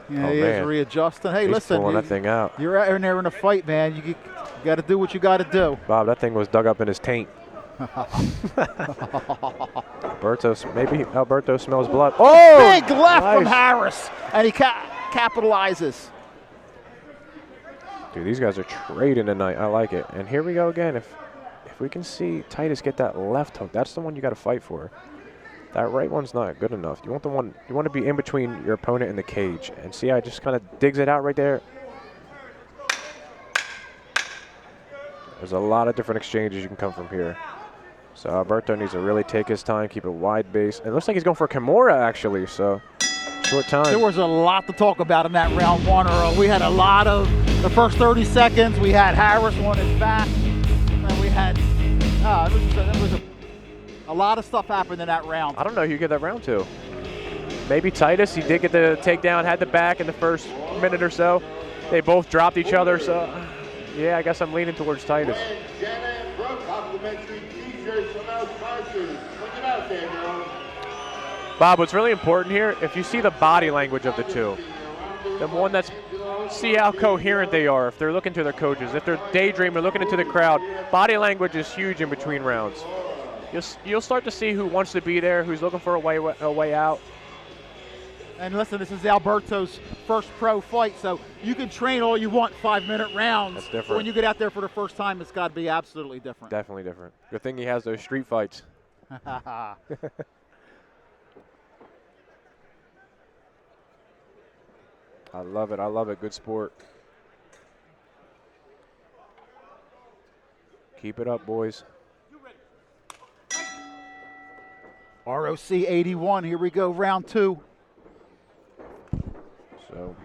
Yeah, Oh, he man. is readjusting. Hey, He's listen, pulling that thing out. you're out in there in a fight, man. You got to do what you got to do. Bob, that thing was dug up in his taint. Maybe Alberto smells blood. Oh! Big left from nice. Harris, and he capitalizes. Dude, these guys are trading tonight. I like it. And here we go again. If we can see Titus get that left hook, that's the one you got to fight for. That right one's not good enough. You want the one. You want to be in between your opponent and the cage. And see how he just kind of digs it out right there. There's a lot of different exchanges you can come from here. So Alberto needs to really take his time, keep a wide base. And it looks like he's going for Kimura, actually. So short time. There was a lot to talk about in that round one, Earl. We had a lot of the first 30 seconds. We had Harris on his back, and we had a lot of stuff happened in that round. I don't know who you get that round to. Maybe Titus. He did get the takedown, had the back in the first minute or so. They both dropped each other. So, yeah, I guess I'm leaning towards Titus. Bob, what's really important here, if you see the body language of the two, the one that's, see how coherent they are, if they're looking to their coaches, if they're daydreaming, looking into the crowd, body language is huge in between rounds. You'll start to see who wants to be there, who's looking for a way out. And listen, this is Alberto's first pro fight, so you can train all you want 5-minute rounds. That's different. But when you get out there for the first time, it's got to be absolutely different. Definitely different. Good thing he has those street fights. I love it. I love it. Good sport. Keep it up, boys. ROC 81. Here we go, round two. So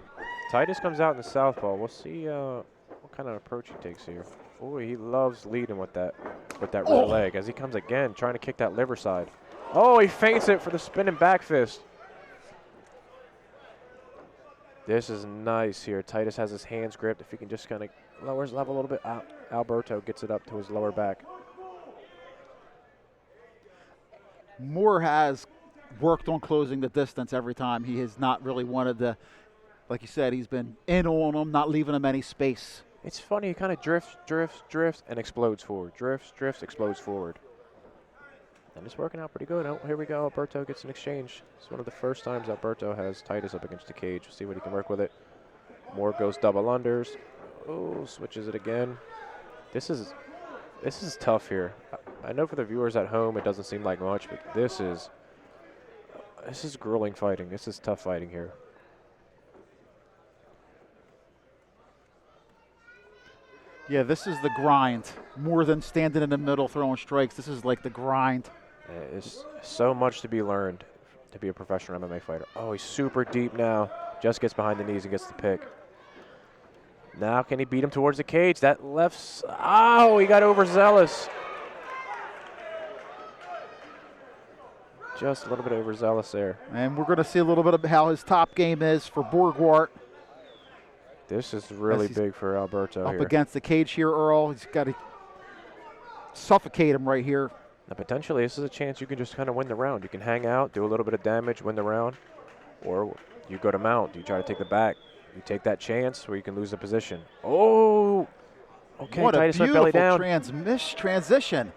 Titus comes out in the southpaw. We'll see what kind of approach he takes here. Oh, he loves leading with that rear leg as he comes again, trying to kick that liver side. Oh, he feints it for the spinning back fist. This is nice here. Titus has his hands gripped. If he can just kind of lower his level a little bit, Alberto gets it up to his lower back. Moore has worked on closing the distance every time. He has not really wanted to, like you said, he's been in on him, not leaving him any space. It's funny, he kind of drifts, and explodes forward. Drifts, explodes forward. And it's working out pretty good. Oh, here we go. Alberto gets an exchange. It's one of the first times Alberto has Titus up against the cage. We'll see what he can work with it. Moore goes double unders. Oh, switches it again. This is tough here. I know for the viewers at home it doesn't seem like much, but this is grueling fighting. This is tough fighting here. Yeah, this is the grind. More than standing in the middle throwing strikes. This is like the grind. It's so much to be learned to be a professional MMA fighter. Oh, he's super deep now. Just gets behind the knees and gets the pick. Now can he beat him towards the cage? That left, oh, he got overzealous. Just a little bit overzealous there. And we're going to see a little bit of how his top game is for Borgwart. This is really big for Alberto up here. Against the cage here, Earl. He's got to suffocate him right here. Now potentially this is a chance you can just kind of win the round. You can hang out, do a little bit of damage, win the round, or you go to mount. You try to take the back. You take that chance where you can lose the position. Oh, okay. What Titus a went belly down. beautiful transition.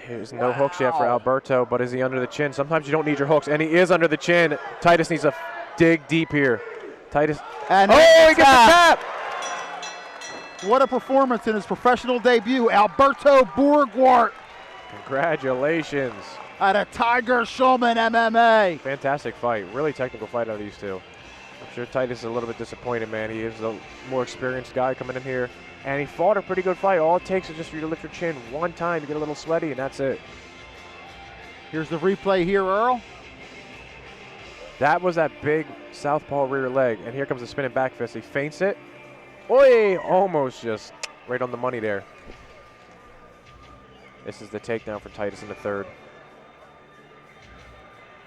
There's no hooks yet for Alberto, but is he under the chin? Sometimes you don't need your hooks, and he is under the chin. Titus needs to dig deep here. Titus. And oh, he gets the tap. What a performance in his professional debut, Alberto Borgwart. Congratulations. At a Tiger Showman MMA. Fantastic fight. Really technical fight out of these two. I'm sure Titus is a little bit disappointed, man. He is a more experienced guy coming in here. And he fought a pretty good fight. All it takes is just for you to lift your chin one time, you get a little sweaty, and that's it. Here's the replay here, Earl. That was that big southpaw rear leg. And here comes the spinning back fist. He feints it. Oi! Almost just right on the money there. This is the takedown for Titus in the third.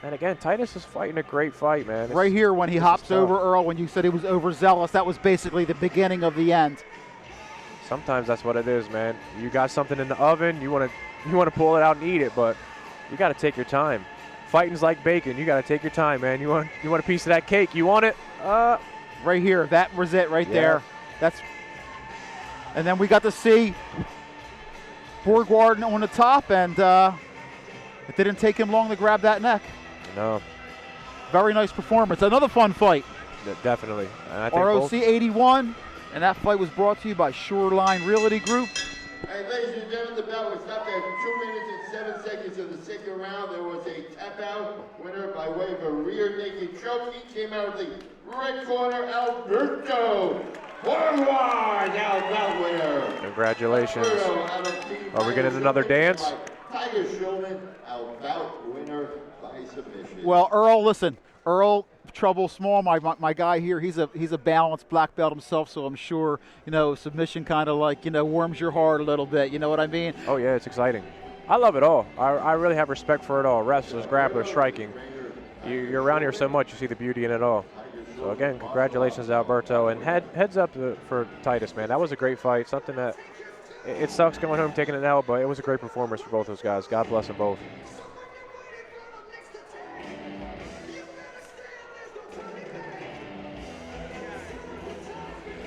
And again, Titus is fighting a great fight, man. Right here when he hops over, Earl, when you said he was overzealous, that was basically the beginning of the end. Sometimes that's what it is, man. You got something in the oven, you want to pull it out and eat it, but you got to take your time. Fighting's like bacon. You got to take your time, man. You want a piece of that cake. You want it? Right here. That was it right there. And then we got to see Borgward on the top, and it didn't take him long to grab that neck. No. Very nice performance. Another fun fight. Definitely. And I think ROC 81, and that fight was brought to you by Shoreline Realty Group. Hey, ladies and gentlemen, the bell was stopped at 2 minutes and 7 seconds of the second round. There was a tap-out winner by way of a rear naked choke. He came out of the red corner, Alberto Borgward, now winner. Congratulations. Are we getting another dance? Tiger Shulman, out winner by submission. Well, Earl, listen. Earl, trouble small, my guy here, he's a balanced black belt himself, so I'm sure, submission kind of like, warms your heart a little bit. You know what I mean? Oh, yeah, it's exciting. I love it all. I really have respect for it all. Wrestlers, grapplers, striking. You're around here so much, you see the beauty in it all. So, again, congratulations, Alberto. And heads up for Titus, man. That was a great fight. Something that it sucks going home taking an L, but it was a great performance for both those guys. God bless them both.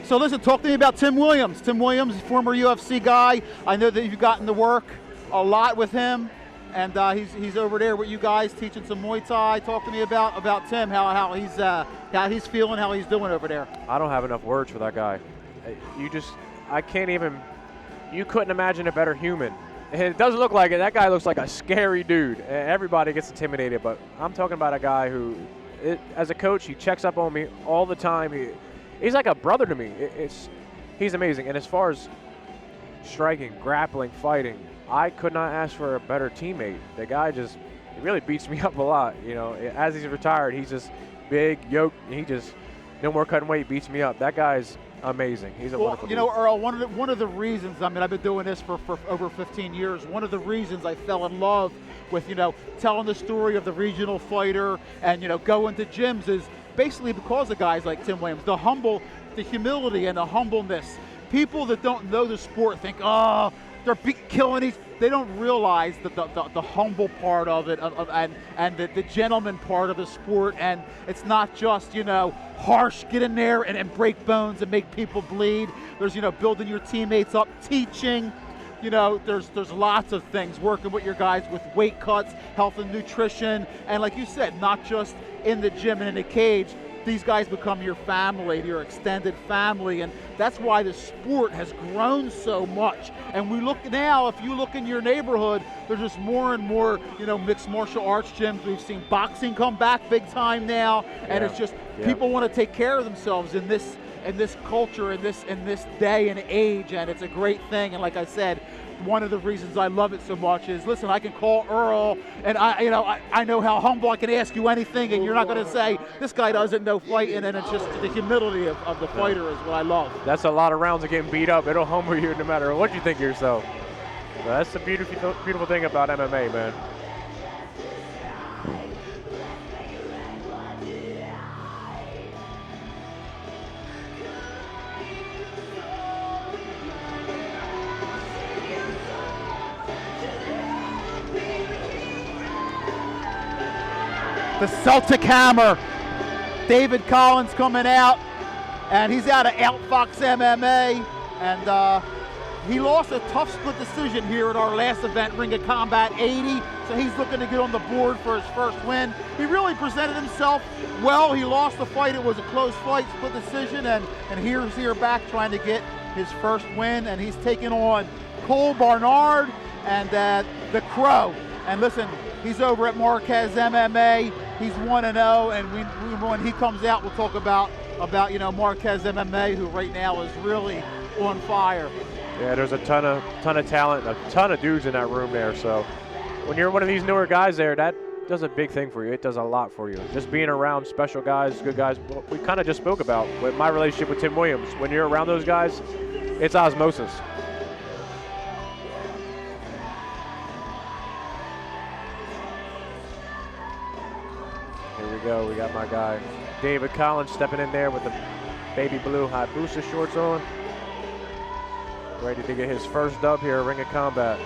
So listen, talk to me about Tim Williams. Tim Williams, former UFC guy. I know that you've gotten to work a lot with him, and he's over there with you guys teaching some Muay Thai. Talk to me about Tim, how he's feeling, how he's doing over there. I don't have enough words for that guy. You couldn't imagine a better human. It doesn't look like it. That guy looks like a scary dude. Everybody gets intimidated, but I'm talking about a guy who, as a coach, he checks up on me all the time. He's like a brother to me. He's amazing. And as far as striking, grappling, fighting, I could not ask for a better teammate. The guy he really beats me up a lot. As he's retired, he's just big, yoked, and no more cutting weight, beats me up. That guy's amazing. He's a wonderful You dude. know, Earl, one of the reasons, I mean, I've been doing this for over 15 years. One of the reasons I fell in love with, telling the story of the regional fighter and, going to gyms is basically because of guys like Tim Williams. The humility and the humbleness. People that don't know the sport think, oh, they're killing each. They don't realize that the humble part of it and the gentleman part of the sport, and it's not just harsh, get in there and break bones and make people bleed. There's building your teammates up, teaching. There's lots of things, working with your guys with weight cuts, health and nutrition, and like you said, not just in the gym and in the cage. These guys become your family, your extended family, and that's why the sport has grown so much. And we look now, if you look in your neighborhood, there's just more and more, mixed martial arts gyms. We've seen boxing come back big time now, and it's just people want to take care of themselves in this culture, in this day and age, and it's a great thing. And like I said, one of the reasons I love it so much is, listen, I can call Earl, and I know how humble I can ask you anything, and you're not going to say this guy doesn't know fighting, and it's just the humility of the fighter is what I love. That's a lot of rounds of getting beat up. It'll humble you no matter what you think of yourself. So that's the beautiful thing about MMA, man. The Celtic Hammer, David Collins coming out, and he's out of Outfox MMA, and he lost a tough split decision here at our last event, Ring of Combat 80, so he's looking to get on the board for his first win. He really presented himself well. He lost the fight. It was a close fight, split decision, and here's back trying to get his first win, and he's taking on Cole Barnard and the Crow. And listen, he's over at Marquez MMA. He's 1-0, and when he comes out, we'll talk about Marquez MMA, who right now is really on fire. Yeah, there's a ton of talent, a ton of dudes in that room there. So when you're one of these newer guys there, that does a big thing for you. It does a lot for you. Just being around special guys, good guys. We kind of just spoke about with my relationship with Tim Williams. When you're around those guys, it's osmosis. Here we go. We got my guy David Collins stepping in there with the baby blue Hayabusa shorts on. Ready to get his first dub here at Ring of Combat.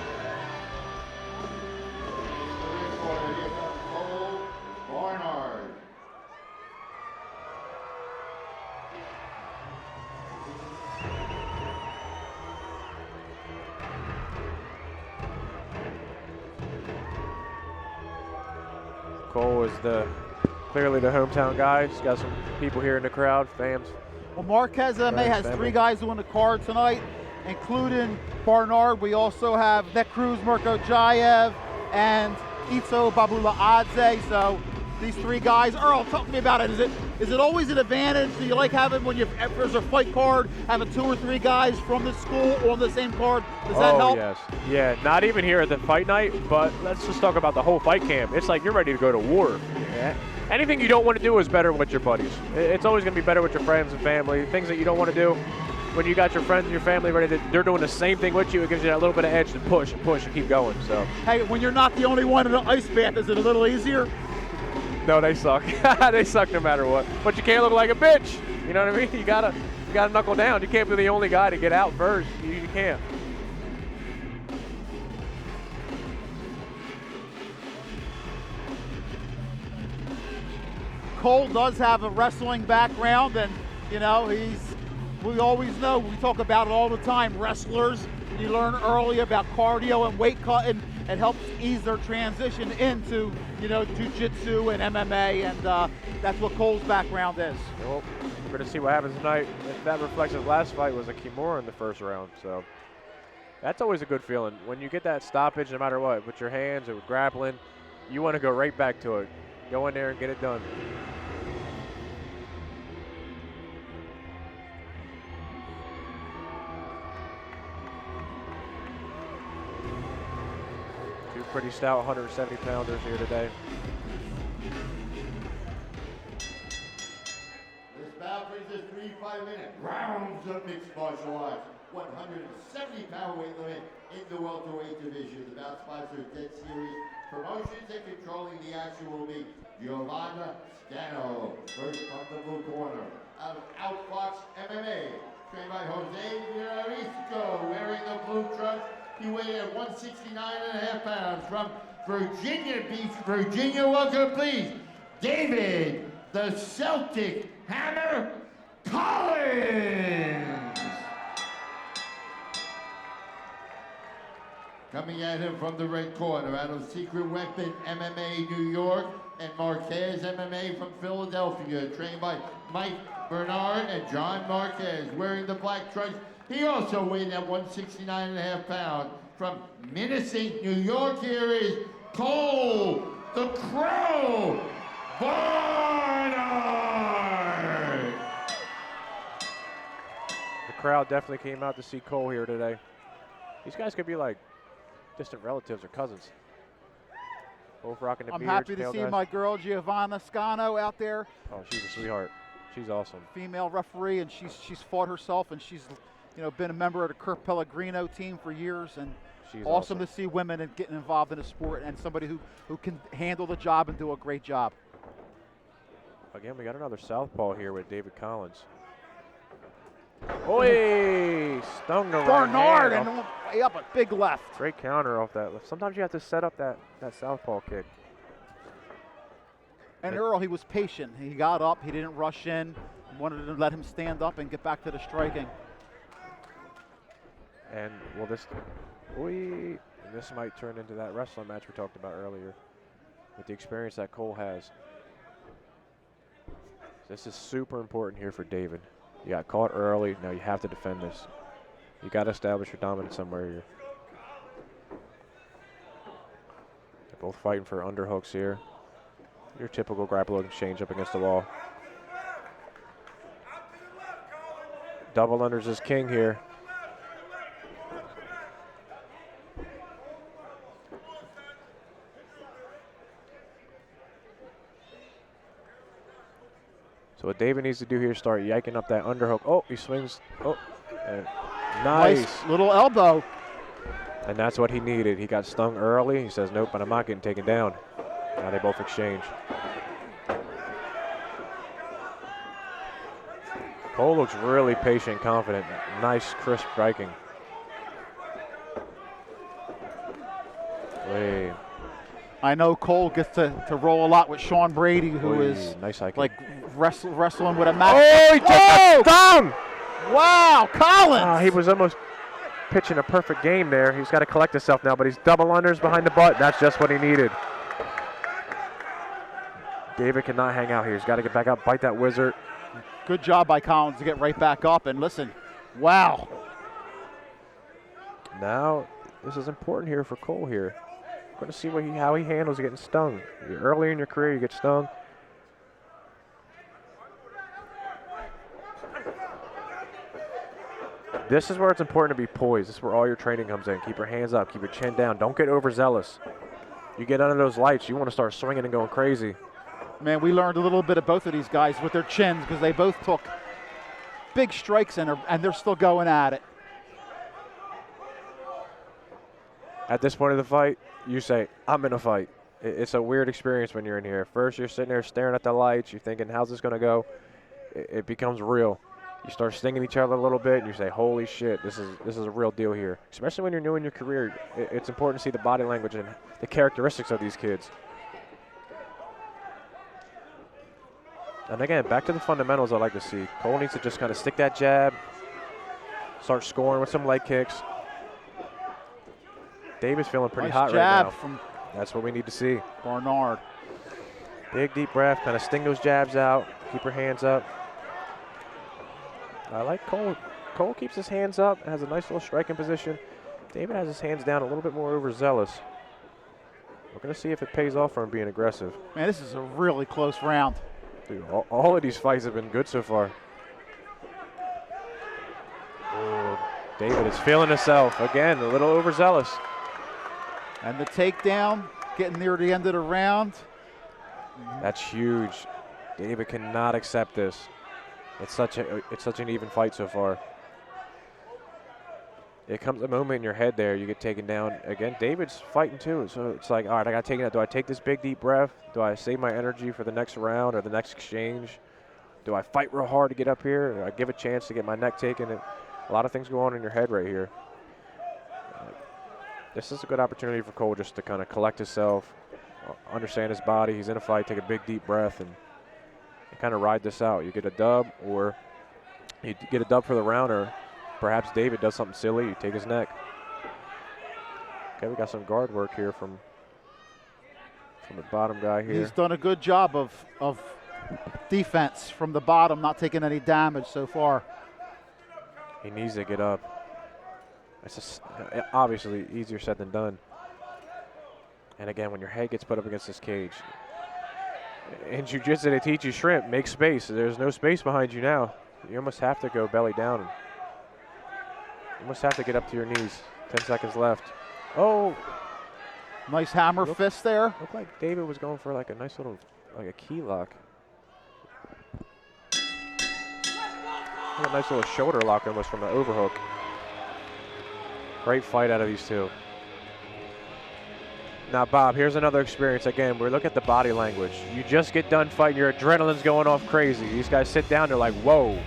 Cole is clearly the hometown guy. He's got some people here in the crowd, fans. Well, Marquez MMA has three guys on the card tonight, including Barnard. We also have Nekruz Murkojayev and Itzo Babula Adze. So these three guys. Earl, talk to me about it. Is it always an advantage? Do you like having, when there's a fight card, having 2 or 3 guys from the school on the same card? Does that help? Yes. Yeah, not even here at the fight night, but let's just talk about the whole fight camp. It's like you're ready to go to war. Yeah. Anything you don't want to do is better with your buddies. It's always going to be better with your friends and family. Things that you don't want to do, when you got your friends and your family ready they're doing the same thing with you, it gives you that little bit of edge to push and keep going. So. Hey, when you're not the only one in an ice bath, is it a little easier? No, they suck. They suck no matter what. But you can't look like a bitch. You know what I mean? You gotta knuckle down. You can't be the only guy to get out first. You can't. Cole does have a wrestling background, and we always know, we talk about it all the time, wrestlers, you learn early about cardio and weight cutting. It helps ease their transition into, jiu-jitsu and MMA, and that's what Cole's background is. Well, we're going to see what happens tonight. If that reflects his last fight was a Kimura in the first round, so that's always a good feeling. When you get that stoppage, no matter what, with your hands or with grappling, you want to go right back to it. Go in there and get it done. Pretty stout 170-pounders here today. This bout 3 5-minute rounds of mixed martial arts. 170-pound weight limit in the welterweight division. The bout sponsor Dead Series Promotions, and controlling the action will be Giovanna Scano. First from the blue corner, out of Outfox MMA, trained by Jose Virarisco, wearing the blue trunks. He weighed at 169.5 pounds. From Virginia Beach, Virginia, welcome please, David the Celtic Hammer Collins. Coming at him from the red corner, out of Secret Weapon MMA New York and Marquez MMA from Philadelphia, trained by Mike Bernard and John Marquez, wearing the black trunks. He also weighed at 169.5 pounds. From Minnesota, New York, here is Cole the Crow Barnard. The crowd definitely came out to see Cole here today. These guys could be like distant relatives or cousins. Both rocking the I'm beards, happy to pale see guys. my girl Giovanna Scano out there. Oh, she's a sweetheart. She's awesome. Female referee, and she's fought herself, and she's been a member of the Kurt Pellegrino team for years, and she's awesome to see women and getting involved in the sport, and somebody who can handle the job and do a great job. Again, we got another southpaw here with David Collins. Oi! Stung the Bernard right hand and off. way up a big left. Great counter off that left. Sometimes you have to set up that southpaw kick. And Earl, he was patient. He got up. He didn't rush in. Wanted to let him stand up and get back to the striking. And well, this might turn into that wrestling match we talked about earlier with the experience that Cole has. This is super important here for David. You got caught early. Now you have to defend this. You got to establish your dominance somewhere here. They're both fighting for underhooks here. Your typical grappler exchange up against the wall. Double unders is king here. So what David needs to do here is start yanking up that underhook. Oh, he swings. Oh, and nice little elbow. And that's what he needed. He got stung early. He says, nope, but I'm not getting taken down. Now they both exchange. Cole looks really patient, confident. Nice, crisp striking. Wait. I know Cole gets to roll a lot with Sean Brady, who Oy, is nice hiking. like wrestling with a match. Oh, he just got stung! Wow, Collins! He was almost pitching a perfect game there. He's got to collect himself now, but he's double unders behind the butt. That's just what he needed. David cannot hang out here. He's got to get back up, bite that wizard. Good job by Collins to get right back up. And listen, wow. Now, this is important here for Cole here. We're going to see how he handles getting stung. Early in your career, you get stung. This is where it's important to be poised. This is where all your training comes in. Keep your hands up. Keep your chin down. Don't get overzealous. You get under those lights, you want to start swinging and going crazy. Man, we learned a little bit of both of these guys with their chins because they both took big strikes and they're still going at it. At this point of the fight, you say, I'm in a fight. It's a weird experience when you're in here. First, you're sitting there staring at the lights. You're thinking, how's this going to go? It becomes real. You start stinging each other a little bit, and you say, holy shit, this is a real deal here. Especially when you're new in your career, it's important to see the body language and the characteristics of these kids. And again, back to the fundamentals I like to see. Cole needs to just kind of stick that jab, start scoring with some leg kicks. David's feeling pretty Nice hot jab right now. from That's what we need to see. Barnard. Big deep breath, kind of sting those jabs out, keep your hands up. I like Cole. Cole keeps his hands up, has a nice little striking position. David has his hands down, a little bit more overzealous. We're going to see if it pays off for him being aggressive. Man, this is a really close round. Dude, all of these fights have been good so far. Ooh, David is feeling himself. Again, a little overzealous. And the takedown, getting near the end of the round. That's huge. David cannot accept this. It's such an even fight so far. It comes a moment in your head there, you get taken down. Again, David's fighting too, so it's like, all right, I got taken out. Do I take this big deep breath? Do I save my energy for the next round or the next exchange? Do I fight real hard to get up here? Or I give a chance to get my neck taken? A lot of things go on in your head right here. This is a good opportunity for Cole just to kind of collect himself, understand his body. He's in a fight, take a big deep breath, and kind of ride this out. You get a dub, or you get a dub for the round, or perhaps David does something silly, you take his neck. Okay, we got some guard work here from the bottom guy here. He's done a good job of defense from the bottom, not taking any damage so far. He needs to get up. It's just, obviously easier said than done. And again, when your head gets put up against this cage, in jiu-jitsu they teach you shrimp, make space. There's no space behind you now. You almost have to go belly down. You almost have to get up to your knees. 10 seconds left. Oh! Nice hammer fist there. Looked like David was going for like a nice little, like a key lock. A nice little shoulder lock almost from the overhook. Great fight out of these two. Now, Bob, here's another experience. Again, we look at the body language. You just get done fighting, your adrenaline's going off crazy. These guys sit down, they're like, whoa,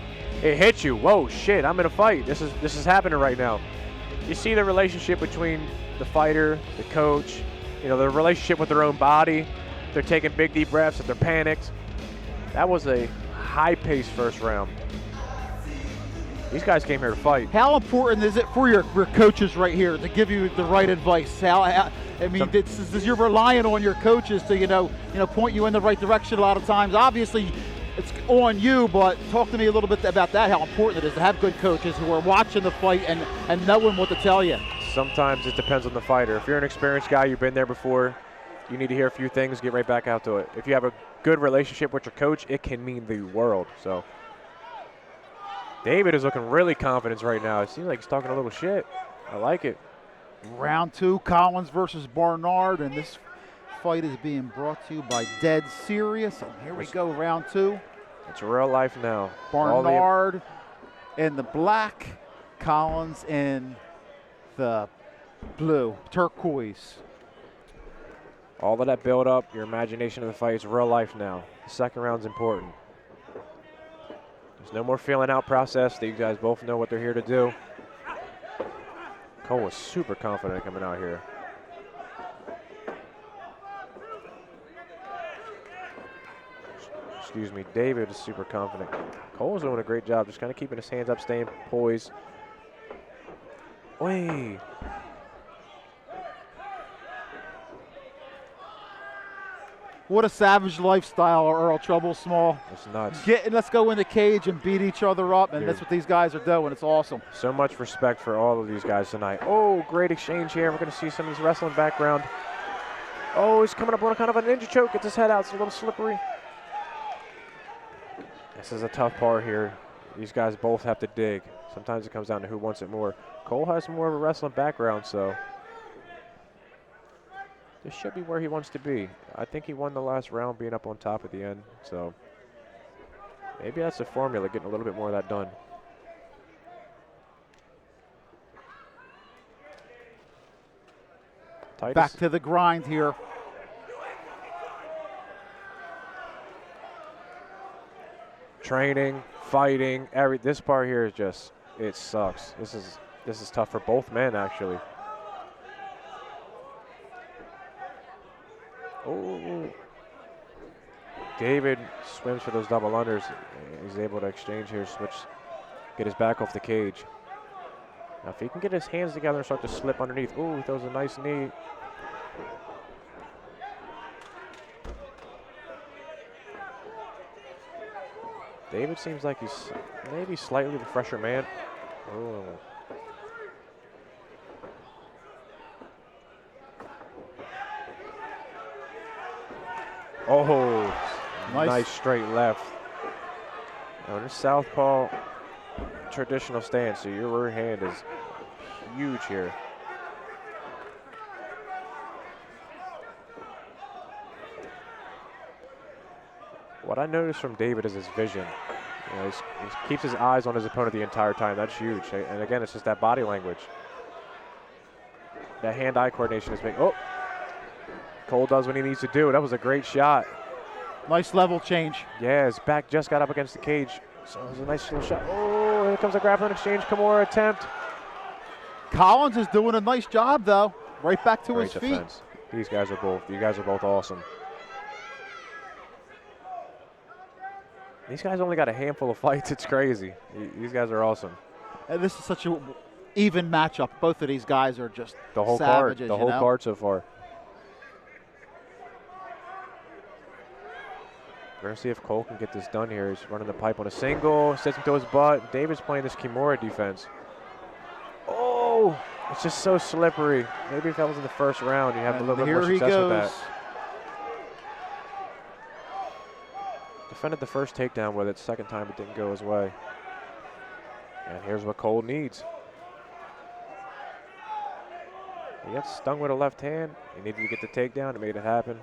it hit you. Whoa, shit, I'm in a fight. This is happening right now. You see the relationship between the fighter, the coach, you know, the relationship with their own body. They're taking big, deep breaths, if they're panicked. That was a high-paced first round. These guys came here to fight. How important is it for your coaches right here to give you the right advice? I mean, you're relying on your coaches to, you know, point you in the right direction a lot of times. Obviously, it's on you, but talk to me a little bit about that, how important it is to have good coaches who are watching the fight and knowing what to tell you. Sometimes it depends on the fighter. If you're an experienced guy, you've been there before, you need to hear a few things, get right back out to it. If you have a good relationship with your coach, it can mean the world. So David is looking really confident right now. It seems like he's talking a little shit. I like it. Round 2, Collins versus Barnard, and this fight is being brought to you by Dead Serious. And here we go, round 2. It's real life now. Barnard in the black, Collins in the blue, turquoise. All of that build up, your imagination of the fight is real life now. The second round's important. There's no more feeling out process. These guys both know what they're here to do. Cole was super confident coming out here. Excuse me, David is super confident. Cole's doing a great job, just kind of keeping his hands up, staying poised. Wait. What a savage lifestyle, Earl Trouble Small. It's nuts. Let's go in the cage and beat each other up, and Dude. that's what these guys are doing. It's awesome. So much respect for all of these guys tonight. Oh, great exchange here. We're going to see some of his wrestling background. Oh, he's coming up on a kind of a ninja choke. Gets his head out. It's a little slippery. This is a tough part here. These guys both have to dig. Sometimes it comes down to who wants it more. Cole has more of a wrestling background, so this should be where he wants to be. I think he won the last round being up on top at the end, so maybe that's the formula, getting a little bit more of that done. Titus. Back to the grind here. Training, fighting, this part here is just, it sucks. This is tough for both men, actually. Oh, David swims for those double unders. He's able to exchange here, switch, get his back off the cage. Now, if he can get his hands together and start to slip underneath, ooh, he throws a nice knee. David seems like he's maybe slightly the fresher man. Ooh. Oh, nice straight left. Now this southpaw traditional stance, so your rear hand is huge here. What I noticed from David is his vision. You know, he keeps his eyes on his opponent the entire time. That's huge. And again, it's just that body language. That hand-eye coordination is big. Oh, Cole does what he needs to do. That was a great shot. Nice level change. Yeah, his back just got up against the cage. So it was a nice little shot. Oh, here comes a grappling exchange. Kimura attempt. Collins is doing a nice job, though. Right back to Great his defense. feet. You guys are both awesome. These guys only got a handful of fights. It's crazy. These guys are awesome. And this is such an even matchup. Both of these guys are just the whole savages, card. The whole card so far. We're going to see if Cole can get this done here. He's running the pipe on a single, sits him to his butt. David's playing this Kimura defense. Oh, it's just so slippery. Maybe if that was in the first round, you'd have a little bit more success with that. Defended the first takedown with it. Second time it didn't go his way. And here's what Cole needs. He got stung with a left hand. He needed to get the takedown. It made it happen.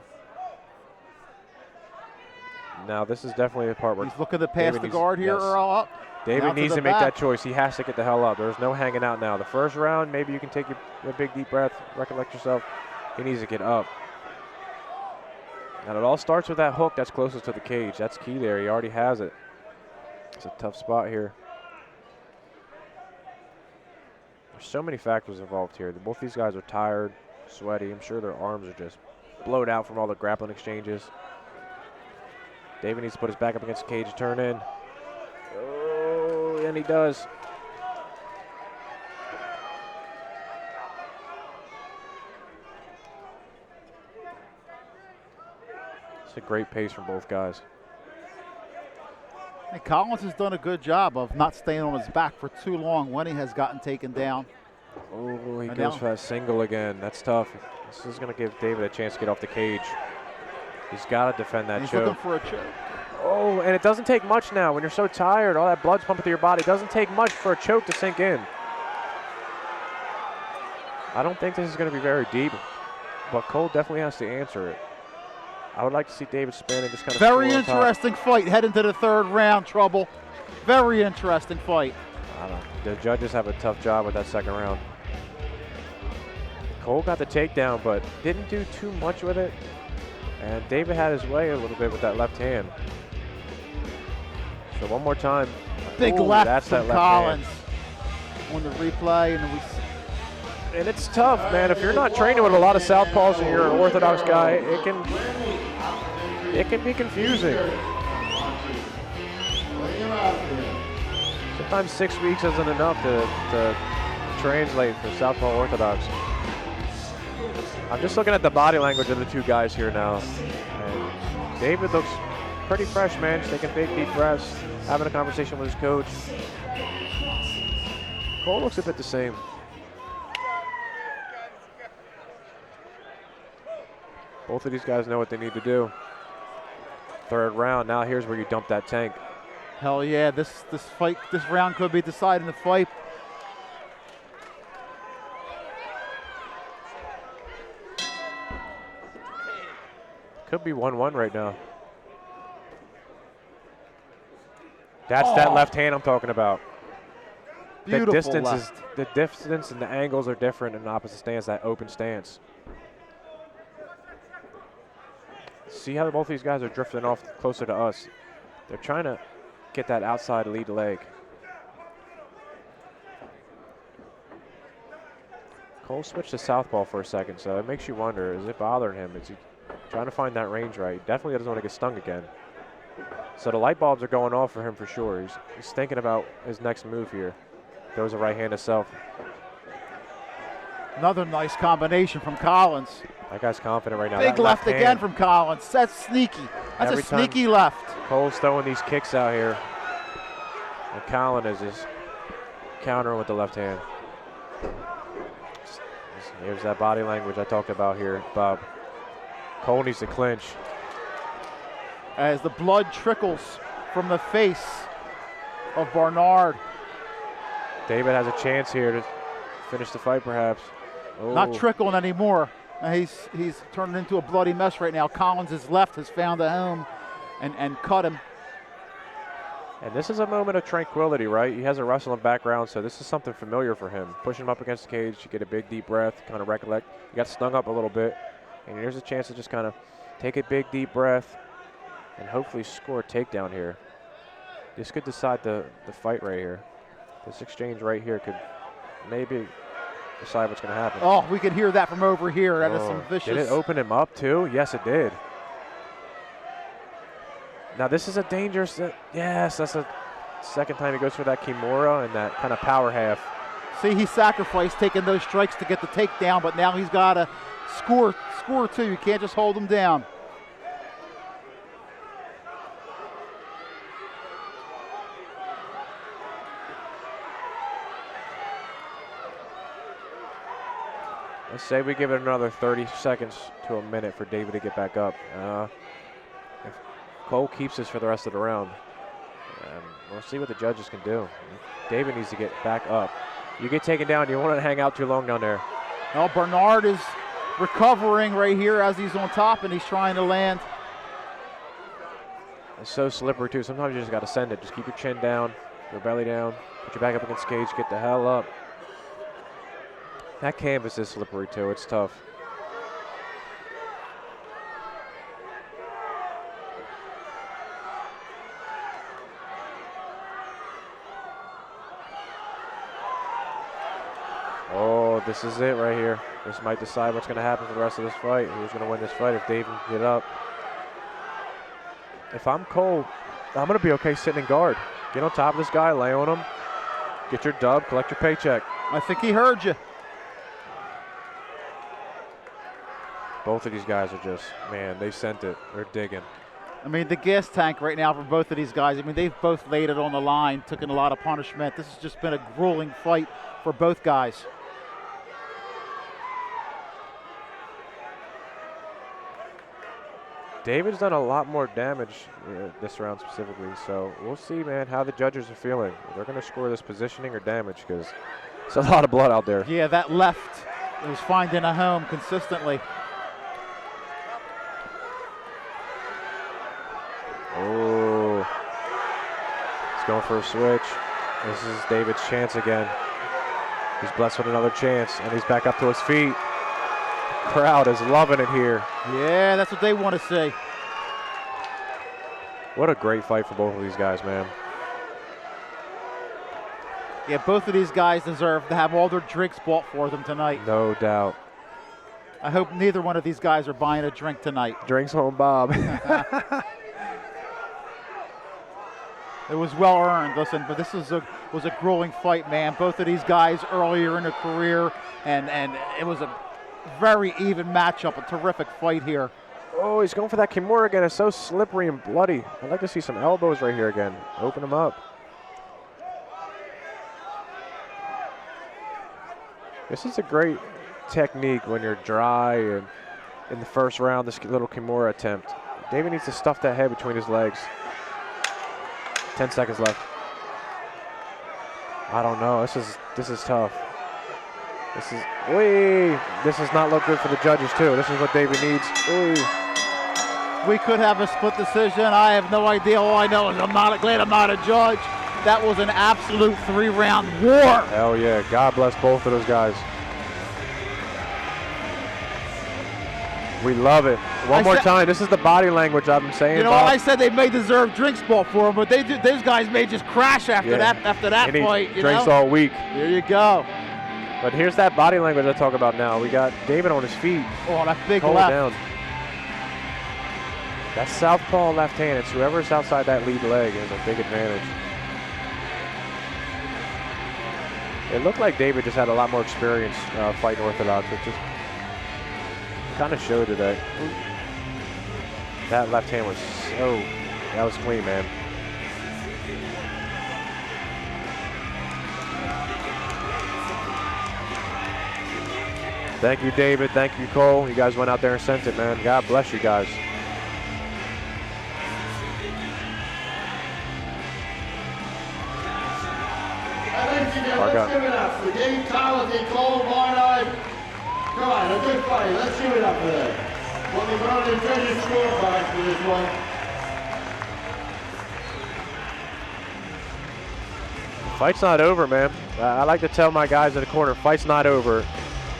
Now this is definitely a part where he's looking to pass the guard here or up. David needs to make that choice. He has to get the hell up. There's no hanging out now. The first round, maybe you can take your big deep breath, recollect yourself. He needs to get up. And it all starts with that hook that's closest to the cage. That's key there. He already has it. It's a tough spot here. There's so many factors involved here. Both these guys are tired, sweaty. I'm sure their arms are just blowed out from all the grappling exchanges. David needs to put his back up against the cage, turn in. Oh, and he does. It's a great pace from both guys. And Collins has done a good job of not staying on his back for too long when he has gotten taken down. Oh, he goes for that single again. That's tough. This is going to give David a chance to get off the cage. He's got to defend that choke. He's looking for a choke. Oh, and it doesn't take much now. When you're so tired, all that blood's pumping through your body. It doesn't take much for a choke to sink in. I don't think this is going to be very deep, but Cole definitely has to answer it. I would like to see David Spann just kind of very interesting fight heading to the third round, Trouble. Very interesting fight. I don't know. The judges have a tough job with that second round. Cole got the takedown, but didn't do too much with it. And David had his way a little bit with that left hand. So one more time. Big left from Collins on the replay. And it's tough, man. If you're not training with a lot of southpaws and you're an orthodox guy, it can be confusing. Sometimes 6 weeks isn't enough to translate for southpaw orthodox. I'm just looking at the body language of the two guys here now. And David looks pretty fresh, man. He's taking big, deep breaths, having a conversation with his coach. Cole looks a bit the same. Both of these guys know what they need to do. Third round, now here's where you dump that tank. Hell yeah, this round could be deciding the fight. Could be 1-1 right now. That's that left hand I'm talking about. Beautiful the distance and the angles are different in the opposite stance, that open stance. See how both these guys are drifting off closer to us. They're trying to get that outside lead leg. Cole switched to southpaw for a second, so it makes you wonder, is it bothering him? Is he trying to find that range right? He definitely doesn't want to get stung again. So the light bulbs are going off for him for sure. He's thinking about his next move here. Throws a right hand himself. Another nice combination from Collins. That guy's confident right now. Big left again from Collins. That's sneaky. That's a sneaky left. Cole's throwing these kicks out here. And Collins is just countering with the left hand. Here's that body language I talked about here, Bob. Cole needs to clinch. As the blood trickles from the face of Barnard. David has a chance here to finish the fight, perhaps. Oh. Not trickling anymore. He's turned into a bloody mess right now. Collins' left has found a home and cut him. And this is a moment of tranquility, right? He has a wrestling background, so this is something familiar for him. Pushing him up against the cage, you get a big deep breath, kind of recollect. You got stung up a little bit, and here's a chance to just kind of take a big deep breath and hopefully score a takedown here. This could decide the fight right here. This exchange right here could maybe decide what's going to happen. Oh, we could hear that from over here. That is some vicious. Did it open him up too? Yes, it did. Now this is a dangerous, yes, that's a second time he goes for that Kimura and that kind of power half. See, he sacrificed taking those strikes to get the takedown, but now he's got to score too. You can't just hold him down. Let's say we give it another 30 seconds to a minute for David to get back up. If Cole keeps this for the rest of the round, we'll see what the judges can do. David needs to get back up. You get taken down, you won't hang out too long down there. Well, Bernard is recovering right here as he's on top, and he's trying to land. It's so slippery too. Sometimes you just got to send it. Just keep your chin down, your belly down, put your back up against the cage, get the hell up. That canvas is slippery too. It's tough. Oh, this is it right here. This might decide what's going to happen for the rest of this fight. Who's going to win this fight if Dave can get up. If I'm Cole, I'm going to be okay sitting in guard. Get on top of this guy, lay on him, get your dub, collect your paycheck. I think he heard you. Both of these guys are just, man, they sent it. They're digging. I mean, the gas tank right now for both of these guys, I mean, they've both laid it on the line, taken a lot of punishment. This has just been a grueling fight for both guys. David's done a lot more damage this round specifically, so we'll see, man, how the judges are feeling. They're going to score this positioning or damage because it's a lot of blood out there. Yeah, that left is finding a home consistently. Oh, he's going for a switch. This is David's chance again. He's blessed with another chance, and he's back up to his feet. Crowd is loving it here. Yeah, that's what they want to see. What a great fight for both of these guys, man. Yeah, both of these guys deserve to have all their drinks bought for them tonight. No doubt. I hope neither one of these guys are buying a drink tonight. Drinks home, Bob. It was well earned. Listen, but this was a grueling fight, man. Both of these guys earlier in their career, and it was a very even matchup, a terrific fight here. Oh, he's going for that Kimura again. It's so slippery and bloody. I'd like to see some elbows right here again. Open him up. This is a great technique when you're dry and in the first round, this little Kimura attempt. David needs to stuff that head between his legs. 10 seconds left. I don't know. This is tough. This does not look good for the judges too. This is what David needs. We could have a split decision. I have no idea. All I know is I'm glad I'm not a judge. That was an absolute 3-round war. Hell yeah. God bless both of those guys. We love it. One more time. This is the body language I've been saying. You know, Bob. I said they may deserve drinks bought for them, but those guys may just crash after that fight. Drinks all week. There you go. But here's that body language I talk about now. We got David on his feet. Oh, that big Hold left. it down. That southpaw left hand, it's whoever's outside that lead leg has a big advantage. It looked like David just had a lot more experience fighting orthodox, which just kind of showed today. That left hand was that was clean, man. Thank you, David. Thank you, Cole. You guys went out there and sent it, man. God bless you guys. Let's give it up for Dave Collins and Cole Barnard. Come on, a good fight. Let's give it up for them. We'll be going to the judges' scorecards for this one. Fight's not over, man. I like to tell my guys in the corner, fight's not over.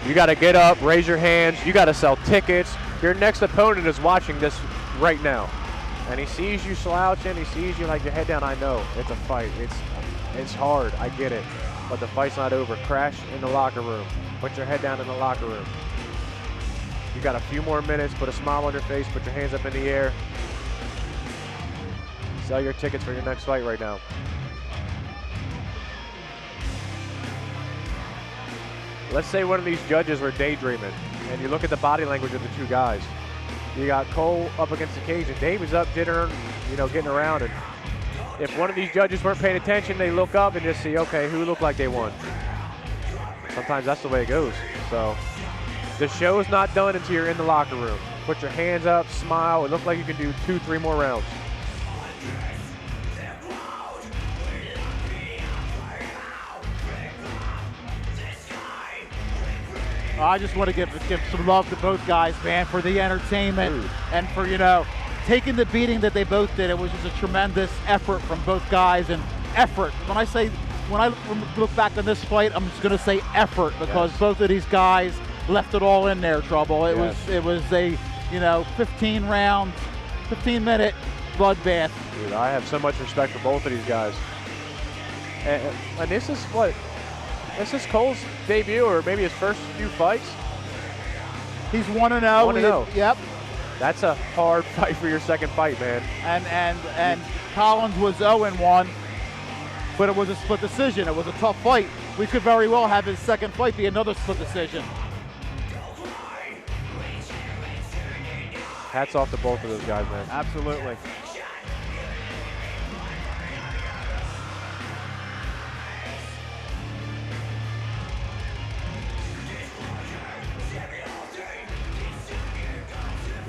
You got to get up, raise your hands. You got to sell tickets. Your next opponent is watching this right now. And he sees you slouching. He sees you like your head down. I know. It's a fight. It's hard. I get it. But the fight's not over. Crash in the locker room. Put your head down in the locker room. You got a few more minutes. Put a smile on your face. Put your hands up in the air. Sell your tickets for your next fight right now. Let's say one of these judges were daydreaming, and you look at the body language of the two guys. You got Cole up against the cage, and David's up jittering, getting around. And if one of these judges weren't paying attention, they look up and just see, okay, who looked like they won? Sometimes that's the way it goes. So the show is not done until you're in the locker room. Put your hands up, smile. It looks like you can do 2-3 more rounds. I just want to give some love to both guys, man, for the entertainment and for, taking the beating that they both did. It was just a tremendous effort from both guys, and effort. When I look back on this fight, I'm just going to say effort, because both of these guys left it all in there, Trouble. It was a 15-minute bloodbath. Dude, I have so much respect for both of these guys. And this is what? This is Cole's debut, or maybe his first few fights. He's 1-0. 1-0. Yep. That's a hard fight for your second fight, man. And Collins was 0-1, but it was a split decision. It was a tough fight. We could very well have his second fight be another split decision. Hats off to both of those guys, man. Absolutely.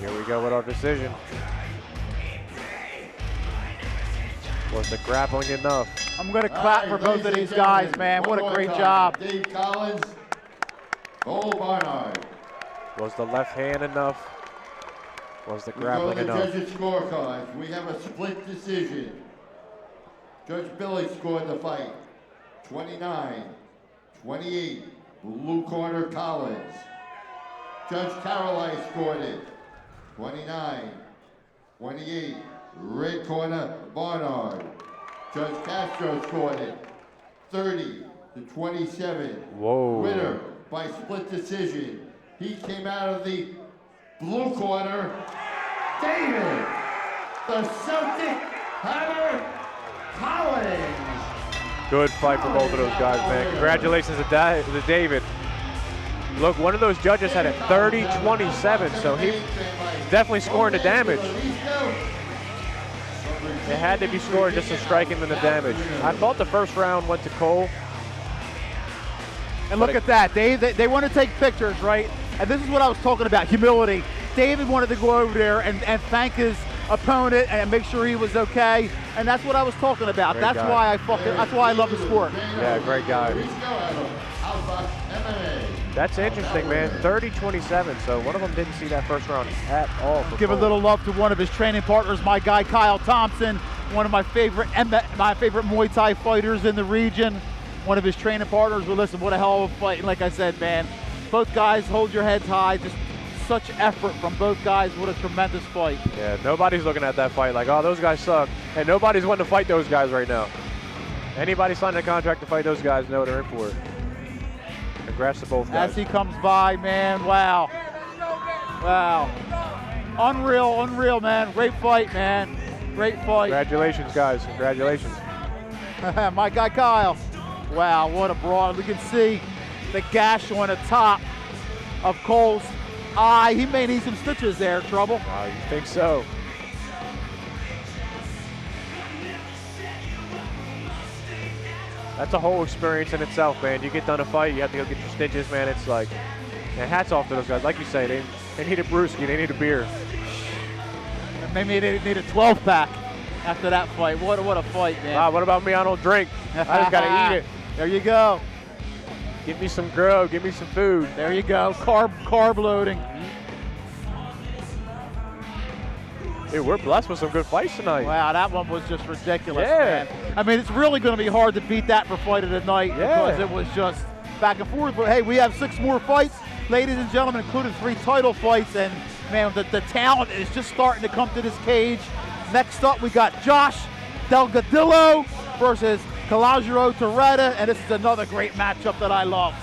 Here we go with our decision. Was the grappling enough? I'm going to clap for both of these guys, man. What a great job. Dave Collins, Cole Barnard. Was the left hand enough? Was the grappling We go enough? to the judges' scorecards. We have a split decision. Judge Billy scored the fight. 29-28, blue corner Collins. Judge Caroline scored it. 29-28, red corner Barnard. Judge Castro scored it. 30-27. Whoa. Winner by split decision. He came out of the blue corner, David, the Celtic Hammer Collins. Good fight for both of those guys, man. Congratulations to David. Look, one of those judges had it 30-27, so he's definitely scoring the damage. It had to be scored just to strike him in the damage. I thought the first round went to Cole. And look at that. They want to take pictures, right? And this is what I was talking about, humility. David wanted to go over there and thank his opponent and make sure he was okay. And that's what I was talking about. That's why I love the sport. Yeah, great guy. That's interesting, man. 30-27. So one of them didn't see that first round at all. Give a little love to one of his training partners, my guy Kyle Thompson, one of my favorite Muay Thai fighters in the region. One of his training partners. But listen, what a hell of a fight. And like I said, man, both guys hold your heads high. Just such effort from both guys. What a tremendous fight. Yeah, nobody's looking at that fight like, oh, those guys suck. And nobody's wanting to fight those guys right now. Anybody signing a contract to fight those guys know they're in for it. Congrats to both guys. As he comes by, man, wow. Wow. Unreal, man. Great fight, man. Great fight. Congratulations, guys. Congratulations. My guy Kyle. Wow, what a brawl. We can see the gash on the top of Cole's eye. He may need some stitches there, Trouble. You think so? That's a whole experience in itself, man. You get done a fight, you have to go get your stitches, man. It's like, and hats off to those guys. Like you say, they need a brewski, they need a beer. Maybe they need a 12-pack after that fight. What a fight, man. Wow, what about me? I don't drink. I just got to eat it. There you go. Give me some grub, give me some food. There you go, carb loading. Dude, we're blessed with some good fights tonight. Wow, that one was just ridiculous, Yeah. man. I mean, it's really going to be hard to beat that for fight of the night because it was just back and forth. But hey, we have 6 more fights, ladies and gentlemen, including 3 title fights. And man, the talent is just starting to come to this cage. Next up, we got Josh Delgadillo versus Calogero Torretta, and this is another great matchup that I love.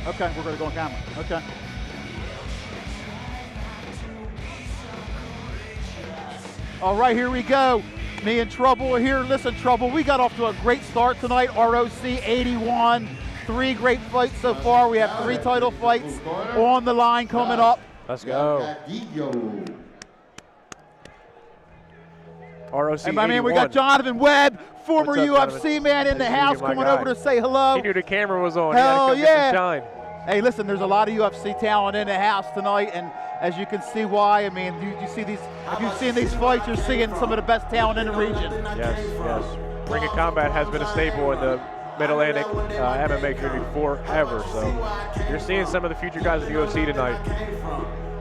Okay, we're going to go on camera. Okay. All right, here we go. Me and Trouble here. Listen, Trouble, we got off to a great start tonight. ROC 81. 3 great fights so far. We have 3 title fights on the line coming up. Let's go. ROC And I mean, we got Jonathan Webb, former What's up, UFC Jonathan? man in the Nice to house, meet you, my coming guy. over to say hello. He knew the camera was on. Hell he had to come yeah. get some shine. Hey, listen, there's a lot of UFC talent in the house tonight, and as you can see why, I mean, you see these, if you've seen these fights, you're seeing some of the best talent in the region. Yes, yes. Ring of Combat has been a staple in the Mid-Atlantic MMA community forever, so you're seeing some of the future guys in the UFC tonight.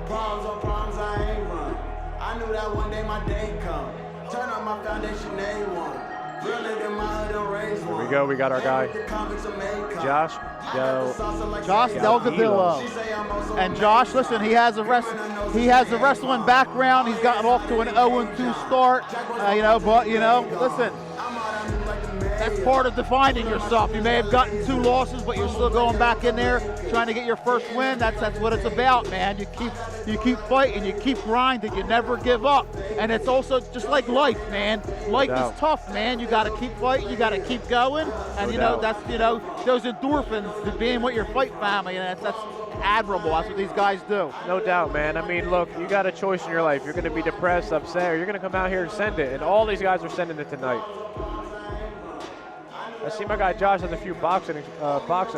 Problems on problems, I ain't run. I knew that one day my day come. Turn on my foundation, they won. Real nigga, my hood don't raise one. Here we go, we got our guy, Josh Delgadillo. And Josh, listen, he has a wrestling background. He's gotten off to an 0-2 start, listen, that's part of defining yourself. You may have gotten 2 losses, but you're still going back in there trying to get your first win. That's what it's about, man. You keep fighting, you keep grinding, you never give up. And it's also just like life, man. Life is tough, man. You got to keep fighting, you got to keep going, and that's those endorphins, being with your fight family, and that's admirable. That's what these guys do. No doubt, man. I mean, look, you got a choice in your life. You're going to be depressed, upset, or you're going to come out here and send it. And all these guys are sending it tonight. I see my guy Josh has a few boxing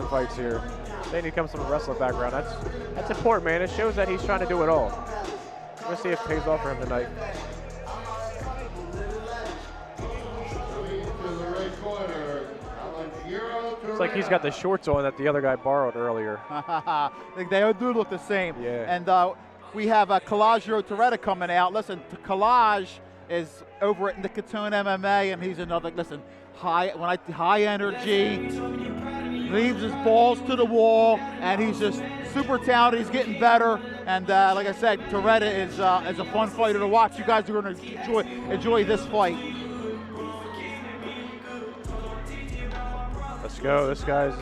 fights here. Then he comes from a wrestling background. That's important, man. It shows that he's trying to do it all. Let's see if it pays off for him tonight. It's like he's got the shorts on that the other guy borrowed earlier. They do look the same. Yeah. And we have Calogero Torretta coming out. Listen, Calage is over at Nicotone MMA, and he's another, listen, high energy, leaves his balls to the wall, and he's just super talented. He's getting better, and like I said, Torretta is a fun fighter to watch. You guys are going to enjoy this fight. Let's go. This guy's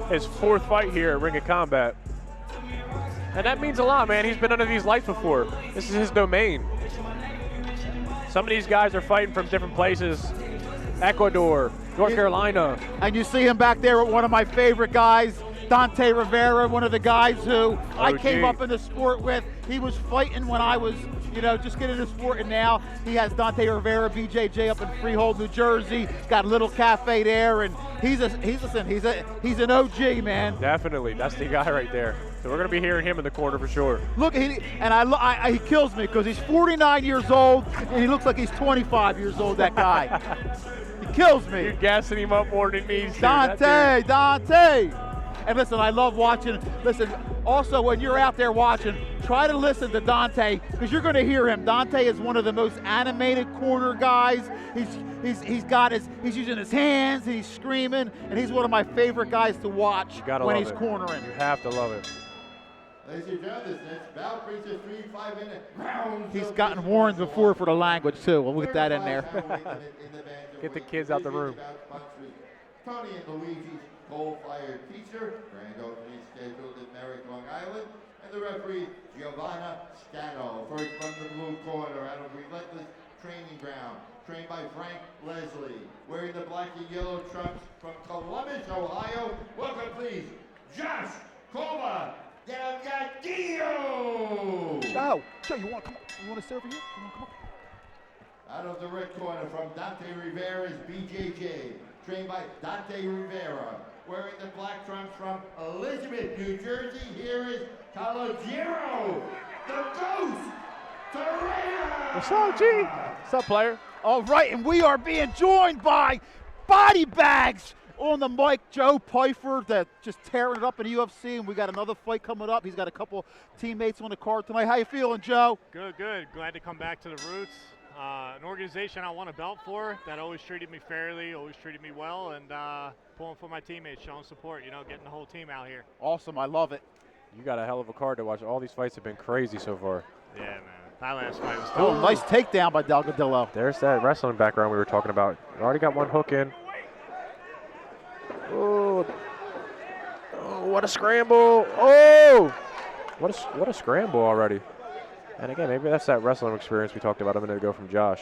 his 4th fight here at Ring of Combat, and that means a lot, man. He's been under these lights before. This is his domain. Some of these guys are fighting from different places. Ecuador, North Carolina. And you see him back there with one of my favorite guys, Dante Rivera, one of the guys who I came up in the sport with. He was fighting when I was, just getting into sport, and now he has Dante Rivera, BJJ, up in Freehold, New Jersey. Got a little cafe there, and he's an OG, man. Definitely, that's the guy right there. So we're gonna be hearing him in the corner for sure. Look, he kills me because he's 49 years old and he looks like he's 25 years old. That guy, he kills me. You're gassing him up more than me. Dante. And listen, I love watching. Listen, also when you're out there watching, try to listen to Dante because you're going to hear him. Dante is one of the most animated corner guys. He's using his hands, he's screaming, and he's one of my favorite guys to watch when he's cornering. You have to love it. Ladies and gentlemen, this next bout brings us 3 5-minute rounds. He's gotten warned before for the language too. We'll get that in there. Get the kids out the room. Tony and Luigi's coal-fired teacher. Grand opening scheduled in Merrick, Long Island. And the referee, Giovanna Scano. First from the blue corner out of Relentless Training Ground. trained by Frank Leslie. Wearing the black and yellow trunks from Columbus, Ohio. Welcome, please, Josh Coma Delgadillo. Joe, you want to come on? You want to sit over here? Come on. Out of the red corner from Dante Rivera's BJJ, trained by Dante Rivera. Wearing the black trunks from Elizabeth, New Jersey, here is Calogero, the Ghost, Torreira. What's up, G? What's up, player? All right, and we are being joined by Body Bags on the mic. Joe Pfeiffer, that just tearing it up in the UFC, and we got another fight coming up. He's got a couple teammates on the card tonight. How you feeling, Joe? Good. Glad to come back to the roots. An organization I won a belt for that always treated me fairly, always treated me well, and pulling for my teammates, showing support, getting the whole team out here. Awesome, I love it. You got a hell of a card to watch. All these fights have been crazy so far. Yeah, man. That last fight was tough. Oh, nice takedown by Delgadillo. There's that wrestling background we were talking about. Already got one hook in. Oh, what a scramble. Oh, what a scramble already. And again, maybe that's that wrestling experience we talked about a minute ago from Josh.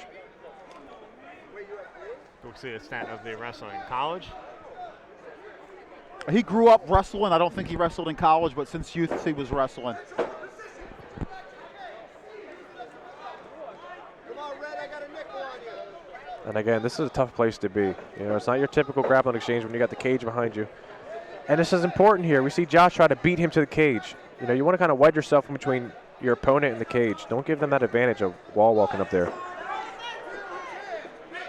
We'll see a stat of the wrestling in college. He grew up wrestling. I don't think he wrestled in college, but since youth he was wrestling. And again, this is a tough place to be. It's not your typical grappling exchange when you got the cage behind you. And this is important here. We see Josh try to beat him to the cage. You want to kind of wedge yourself in between your opponent and the cage. Don't give them that advantage of wall walking up there.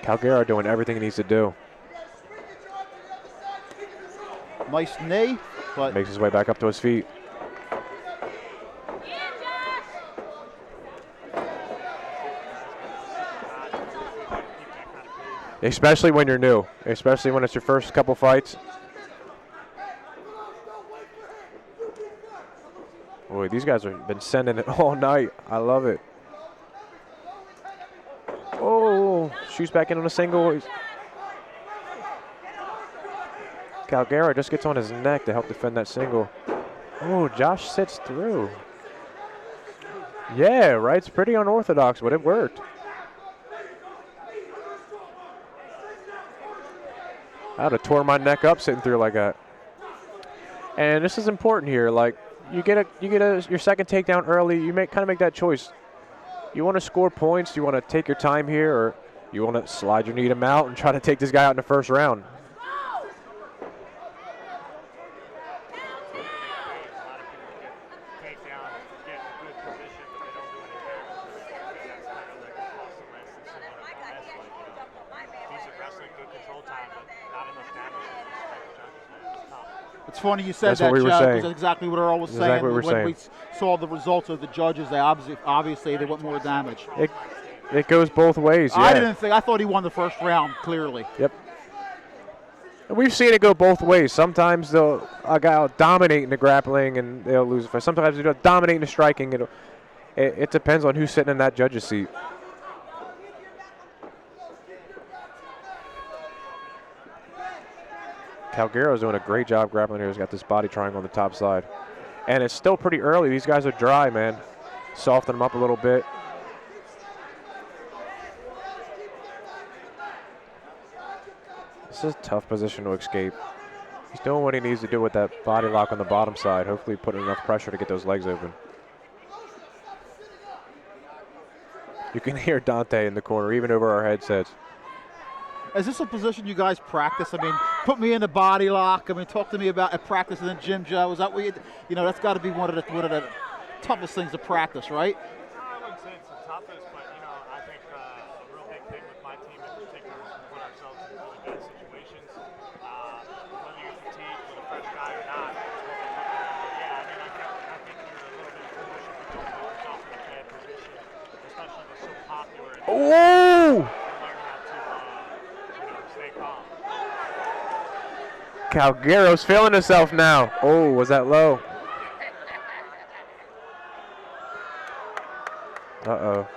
Calgaro doing everything he needs to do. Nice knee, but makes his way back up to his feet. Especially when you're new, especially when it's your first couple fights. Boy, these guys have been sending it all night. I love it. Oh, shoots back in on a single. Calgaro just gets on his neck to help defend that single. Oh, Josh sits through. Yeah, right. It's pretty unorthodox, but it worked. I would have tore my neck up sitting through like that. And this is important here. Like, you get your second takedown early. You kind of make that choice. You want to score points. You want to take your time here, or you want to slide your knee to him out and try to take this guy out in the first round. it's funny you said That's that, what we were Joe, saying. because that's exactly what Earl was saying. Exactly what we were when saying. we saw the results of the judges, they obviously they want more damage. It goes both ways, yeah. I thought he won the first round, clearly. Yep. And we've seen it go both ways. Sometimes a guy will dominate in the grappling and they'll lose a fight. Sometimes they'll dominate in the striking. It depends on who's sitting in that judge's seat. Calgaro's doing a great job grappling here. He's got this body triangle on the top side. And it's still pretty early. These guys are dry, man. Soften them up a little bit. This is a tough position to escape. He's doing what he needs to do with that body lock on the bottom side. Hopefully putting enough pressure to get those legs open. You can hear Dante in the corner, even over our headsets. Is this a position you guys practice? I mean, put me in the body lock. I mean, talk to me about a practice in the gym, Joe. Is that what that's got to be one of the toughest things to practice, right? I wouldn't say it's the toughest, but I think a real big thing with my team in particular is we put ourselves in really bad situations. Whether you're fatigued with a fresh guy or not, I think you're a little bit foolish if you don't put yourself in a bad position, especially if it's so popular. Oh! Calgaro's feeling himself now. Oh, was that low? Uh-oh.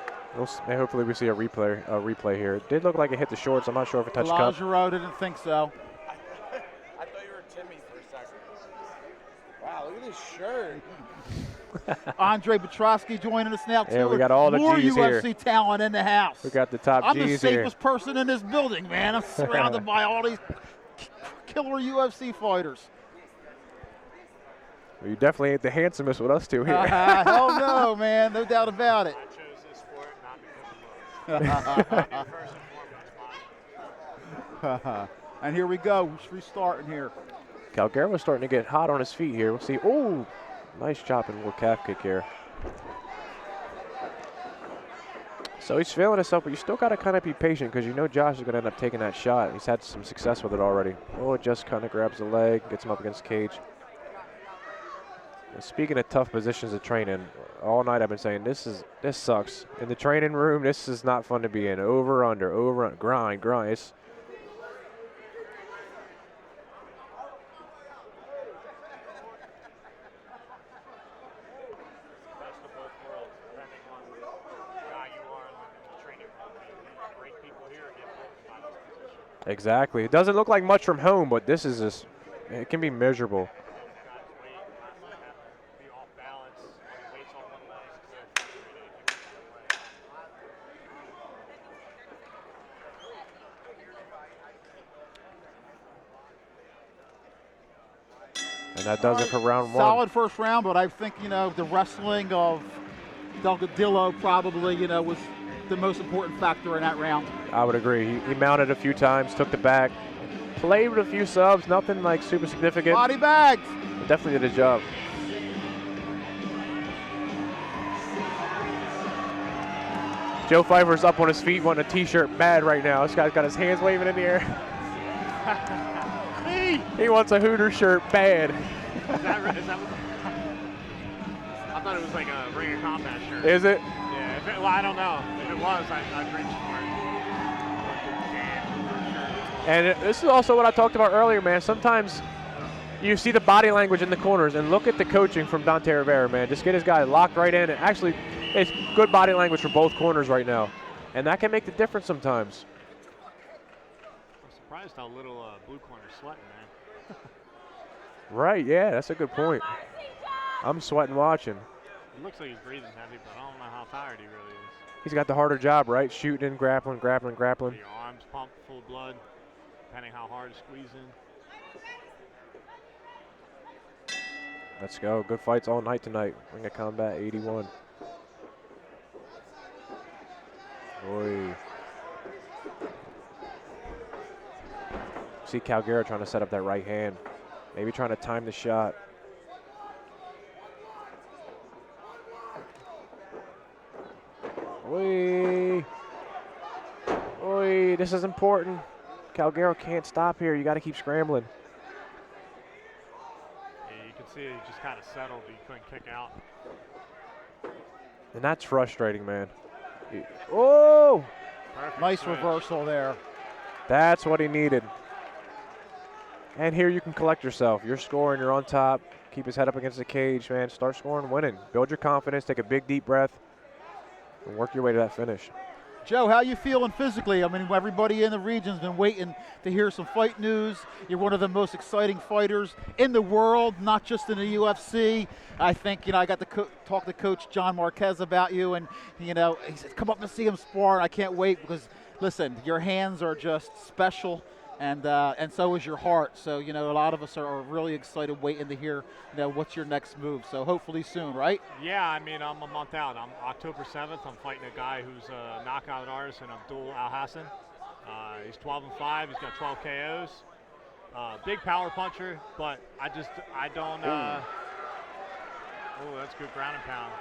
Hopefully we see a replay here. It did look like it hit the shorts. I'm not sure if it touched cup. Calgaro didn't think so. I thought you were Timmy for a second. Wow, look at this shirt. Andre Petrosky joining us now, too. Yeah, we got all the More G's UFC here. talent in the house. We got the top I'm the G's here. safest person in this building, man. I'm surrounded by all these killer UFC fighters. Well, you definitely ain't the handsomest with us two here. Hell no, man. No doubt about it. I chose this sport not because of looks. And here we go. We're restarting here. Calgaro's starting to get hot on his feet here. We'll see. Oh, nice chopping little calf kick here. So he's feeling himself, but you still got to kind of be patient because you know Josh is going to end up taking that shot. He's had some success with it already. Oh, it just kind of grabs the leg, gets him up against the cage. And speaking of tough positions to train in, all night I've been saying this sucks. In the training room, this is not fun to be in. Over, under, grind. It's Best of both worlds, depending on the guy you are in the training room. Great people here get broken by this position. exactly. It doesn't look like much from home, but this is just, it can be miserable. Be off balance, weights on one leg, And that does it for round one. Solid first round, but I think, the wrestling of Delgadillo probably, was the most important factor in that round. I would agree. He mounted a few times, took the back, played with a few subs, nothing like super significant. Body bags. Definitely did his job. Joe Pfeiffer's up on his feet wanting a t-shirt bad right now. This guy's got his hands waving in the air. He wants a Hooter shirt bad. is that what, I thought it was like a Ring of Combat shirt. Is it? Yeah, well, I don't know. If it was, I'd reach for it. And this is also what I talked about earlier, man. Sometimes you see the body language in the corners, and look at the coaching from Dante Rivera, man. Just get his guy locked right in. And actually, it's good body language for both corners right now. And that can make the difference sometimes. I'm surprised how little blue corner's sweating, man. Right, yeah, that's a good point. I'm sweating watching. It looks like he's breathing heavy, but I don't know how tired he really is. He's got the harder job, right? Shooting, grappling. Your arms pumped full of blood, depending how hard he's squeezing. Let's go. Good fights all night tonight. Ring of Combat 81. Boy. See Calgaro trying to set up that right hand. Maybe trying to time the shot. Oi. Oi, this is important. Calgaro can't stop here. You got to keep scrambling. Yeah, you can see he just kind of settled. He couldn't kick out. And that's frustrating, man. Oh! Perfect nice switch. reversal there. That's what he needed. And here you can collect yourself. You're scoring, you're on top. Keep his head up against the cage, man. Start scoring, winning. Build your confidence, take a big, deep breath, and work your way to that finish. Joe, how you feeling physically? I mean, everybody in the region's been waiting to hear some fight news. You're one of the most exciting fighters in the world, not just in the UFC. I think, I got to talk to Coach John Marquez about you, and, he said, come up and see him spar. I can't wait because, listen, your hands are just special. And so is your heart. So, a lot of us are really excited waiting to hear, what's your next move. So hopefully soon, right? Yeah, I mean, I'm a month out. I'm October 7th. I'm fighting a guy who's a knockout artist, and Abdul Al-Hassan. He's 12-5. He's got 12 KOs. Big power puncher, but I don't. Oh, that's good ground and pound.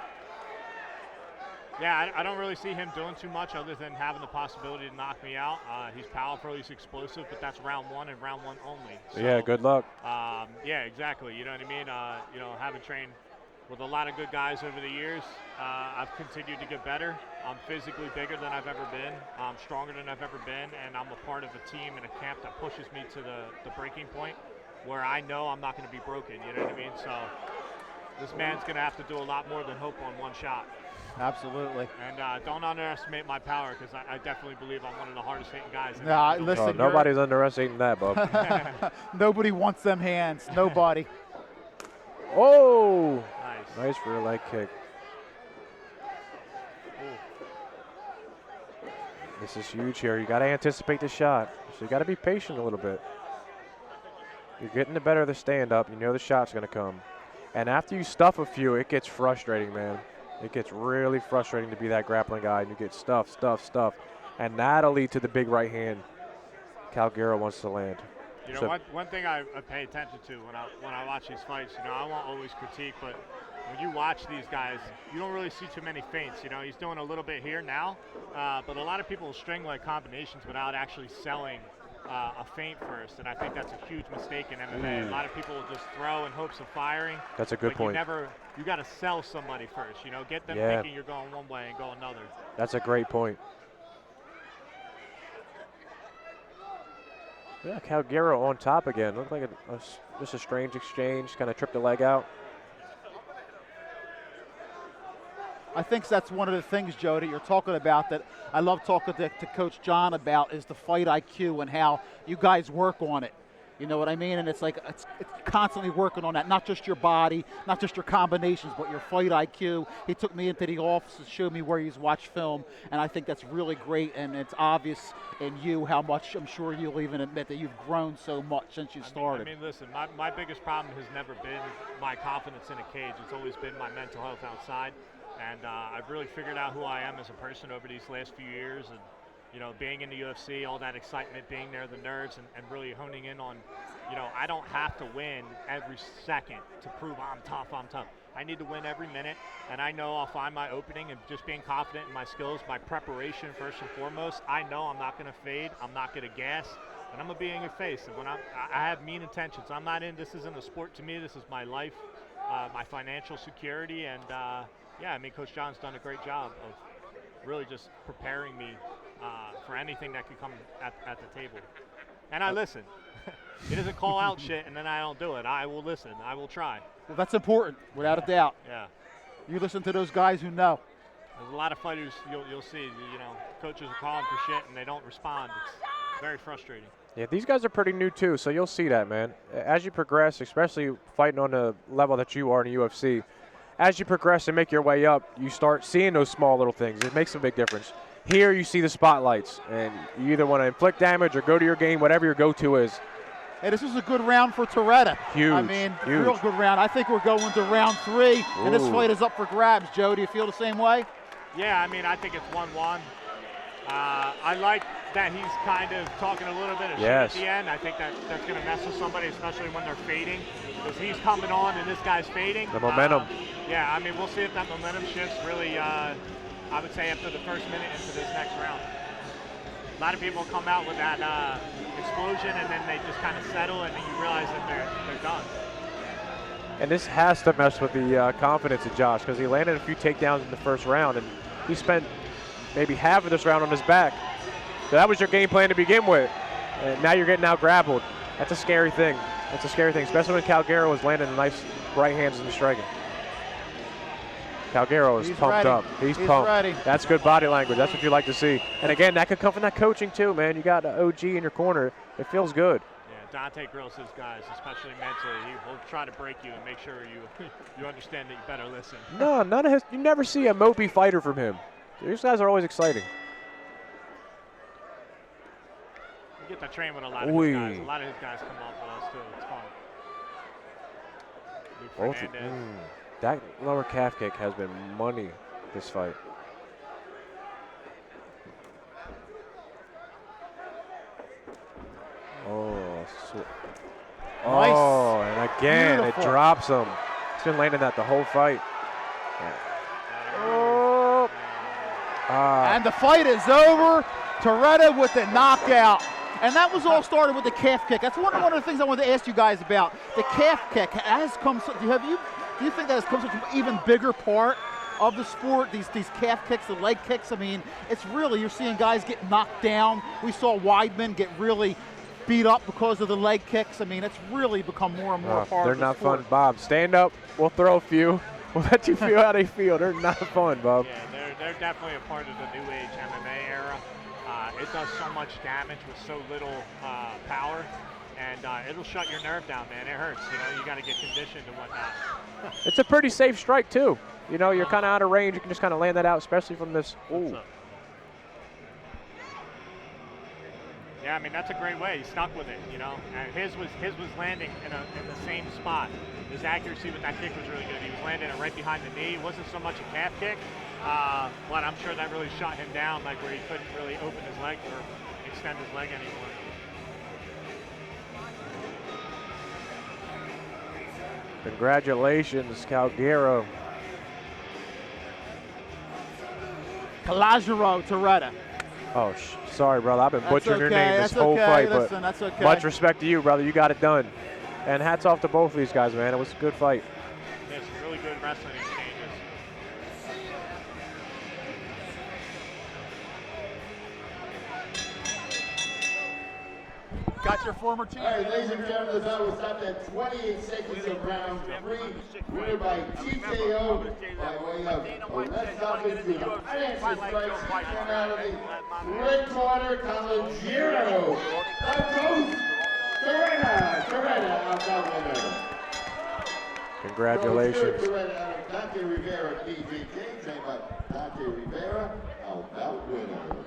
Yeah, I don't really see him doing too much other than having the possibility to knock me out. He's powerful, he's explosive, but that's round one and round one only. So, yeah, good luck. Yeah, exactly. You know what I mean? Having trained with a lot of good guys over the years, I've continued to get better. I'm physically bigger than I've ever been. I'm stronger than I've ever been, and I'm a part of a team and a camp that pushes me to the breaking point where I know I'm not going to be broken. You know what I mean? So this man's going to have to do a lot more than hope on one shot. Absolutely. And don't underestimate my power because I definitely believe I'm one of the hardest hitting guys. Nah, listen, nobody's underestimating that, Bob. Nobody wants them hands. Nobody. Oh! Nice. Nice rear leg kick. This is huge here. You got to anticipate the shot. So you got to be patient a little bit. You're getting the better of the stand-up. You know the shot's going to come. And after you stuff a few, it gets frustrating, man. It gets really frustrating to be that grappling guy, and you get stuff. And that'll lead to the big right hand Calgero wants to land. You know, one thing I pay attention to when I watch these fights, you know, I won't always critique, but when you watch these guys, you don't really see too many feints. You know, he's doing a little bit here now, but a lot of people string like combinations without actually selling a feint first, and I think that's a huge mistake in MMA. A lot of people will just throw in hopes of firing. That's a good point. You got to sell somebody first. You know, get them thinking you're going one way and go another. That's a great point. Yeah, Calgero on top again. Looked like just a strange exchange. Kind of tripped the leg out. I think that's one of the things, Joe, that you're talking about that I love talking to Coach John about is the fight IQ and how you guys work on it. You know what I mean? And it's like it's constantly working on that, not just your body, not just your combinations, but your fight IQ. He took me into the office and showed me where he's watched film, and I think that's really great, and it's obvious in you how much, I'm sure you'll even admit, that you've grown so much since you started. I mean, listen, my biggest problem has never been my confidence in a cage. It's always been my mental health outside. And I've really figured out who I am as a person over these last few years. And, you know, being in the UFC, all that excitement, being there, the nerves, and really honing in on, you know, I don't have to win every second to prove I'm tough. I need to win every minute, and I know I'll find my opening, and just being confident in my skills, my preparation first and foremost. I know I'm not going to fade. I'm not going to gas. And I'm going to be in your face. And when I have mean intentions. I'm not in, this isn't a sport to me. This is my life, my financial security, and yeah, I mean, Coach John's done a great job of really just preparing me for anything that could come at the table. And I listen. He doesn't call out shit and then I don't do it. I will listen. I will try. Well, that's important, without a doubt. Yeah. You listen to those guys who know. There's a lot of fighters you'll see, you know, coaches are calling for shit and they don't respond. It's very frustrating. Yeah, these guys are pretty new too, so you'll see that, man. As you progress, especially fighting on the level that you are in the UFC, as you progress and make your way up, you start seeing those small little things. It makes a big difference. Here you see the spotlights, and you either want to inflict damage or go to your game, whatever your go-to is. Hey, this was a good round for Toretta. Huge. I mean, huge. Real good round. I think we're going to round 3, and this fight is up for grabs. Joe, do you feel the same way? Yeah, I mean, I think it's 1-1. I like that he's kind of talking a little bit of shit at the end. I think that's going to mess with somebody, especially when they're fading, because he's coming on and this guy's fading. The momentum. Yeah, I mean, we'll see if that momentum shifts really, I would say, after the first minute into this next round. A lot of people come out with that explosion, and then they just kind of settle, and then you realize that they're done. And this has to mess with the confidence of Josh, because he landed a few takedowns in the first round, and he spent maybe half of this round on his back. So that was your game plan to begin with. And now you're getting out grappled. That's a scary thing. That's a scary thing, especially when Calgero is landing nice right hands and striking. Calgero is pumped up. He's pumped. Ready. That's good body language. That's what you like to see. And again, that could come from that coaching too, man. You got an OG in your corner. It feels good. Yeah, Dante grills his guys, especially mentally. He will try to break you and make sure you understand that you better listen. No, none of his. You never see a mopey fighter from him. These guys are always exciting. You get to train with a lot of his guys. A lot of his guys come up with us too. It's fun. Luke Fernandez. That lower calf kick has been money this fight. Oh, and again, it drops him. He's been landing that the whole fight. And the fight is over. Toretta with the knockout. And that was all started with the calf kick. That's one of the things I wanted to ask you guys about. The calf kick has come. Do you think that has come such an even bigger part of the sport? These calf kicks, the leg kicks. I mean, it's really, you're seeing guys get knocked down. We saw Weidman get really beat up because of the leg kicks. I mean, it's really become more and more part of the sport. They're not fun, Bob. Stand up. We'll throw a few. We'll let you feel how they feel. They're not fun, Bob. Yeah, they're definitely a part of the new age MMA era. It does so much damage with so little power. and it'll shut your nerve down, man. It hurts. You know, you got to get conditioned and whatnot. It's a pretty safe strike too. You know, you're kind of out of range. You can just kind of land that out, especially from this. Ooh. Yeah, I mean, that's a great way. He stuck with it, you know. And his was landing in the same spot. His accuracy with that kick was really good. He was landing it right behind the knee. It wasn't so much a calf kick, but I'm sure that really shot him down, like where he couldn't really open his leg or extend his leg anymore. Congratulations, Calgero. Calogero Toretta. Oh, sorry, brother. I've been That's butchering your okay, name this that's whole okay, fight, listen, but that's okay. much respect to you, brother. You got it done. And hats off to both of these guys, man. It was a good fight. There's some really good wrestling exchanges. Got your former team. All right, ladies and gentlemen, the bell was stopped at 28 seconds of round 3, winner by TKO by way of arrest stoppage to the Francis Price nationality, red corner, Calogero. Up goes Toretta out that winner. Congratulations. Toretta out of Dante Rivera, PJ James, trained by Dante Rivera, out that winner.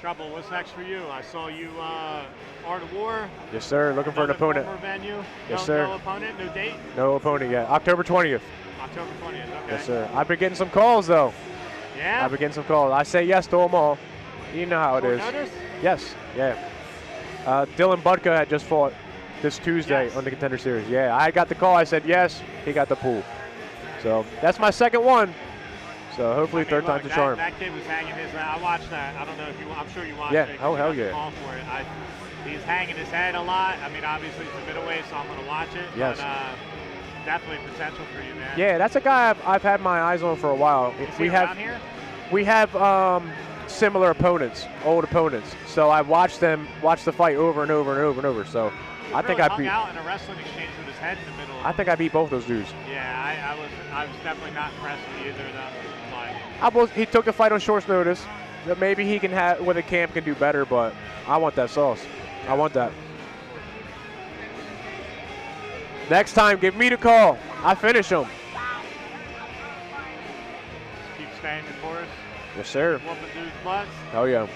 Trouble, what's next for you? I saw you Art of War. Yes, sir. Looking for an opponent. Former venue. Yes, sir. No opponent, no date? No opponent yet. October 20th. October 20th, okay. Yes, sir. I've been getting some calls, though. Yeah? I've been getting some calls. I say yes to them all. You know how it Short is. notice? Yes, yeah. Dylan Budka had just fought this Tuesday on the Contender Series. Yeah, I got the call. I said yes. He got the pool. So that's my second one. So hopefully third time's a charm. That kid was hanging his. I watched that. I don't know if you. I'm sure you watched Yeah. it. Oh, hell yeah. Call for it. He's hanging his head a lot. I mean, obviously it's a middleweight, so I'm gonna watch it. Yes. But definitely potential for you, man. Yeah, that's a guy I've had my eyes on for a while. Is he around here? We have similar opponents, old opponents. So I watched the fight over and over and over and over. So I think I hung beat. out in a wrestling exchange with his head in the middle. I think I beat both those dudes. Yeah, I was definitely not impressed with either of them. He took the fight on short notice. Maybe he can have with a camp can do better, but I want that sauce. I want that. Next time, give me the call. I finish him. Keep staying the course. Yes, sir. Whooping dudes' butts. Hell yeah.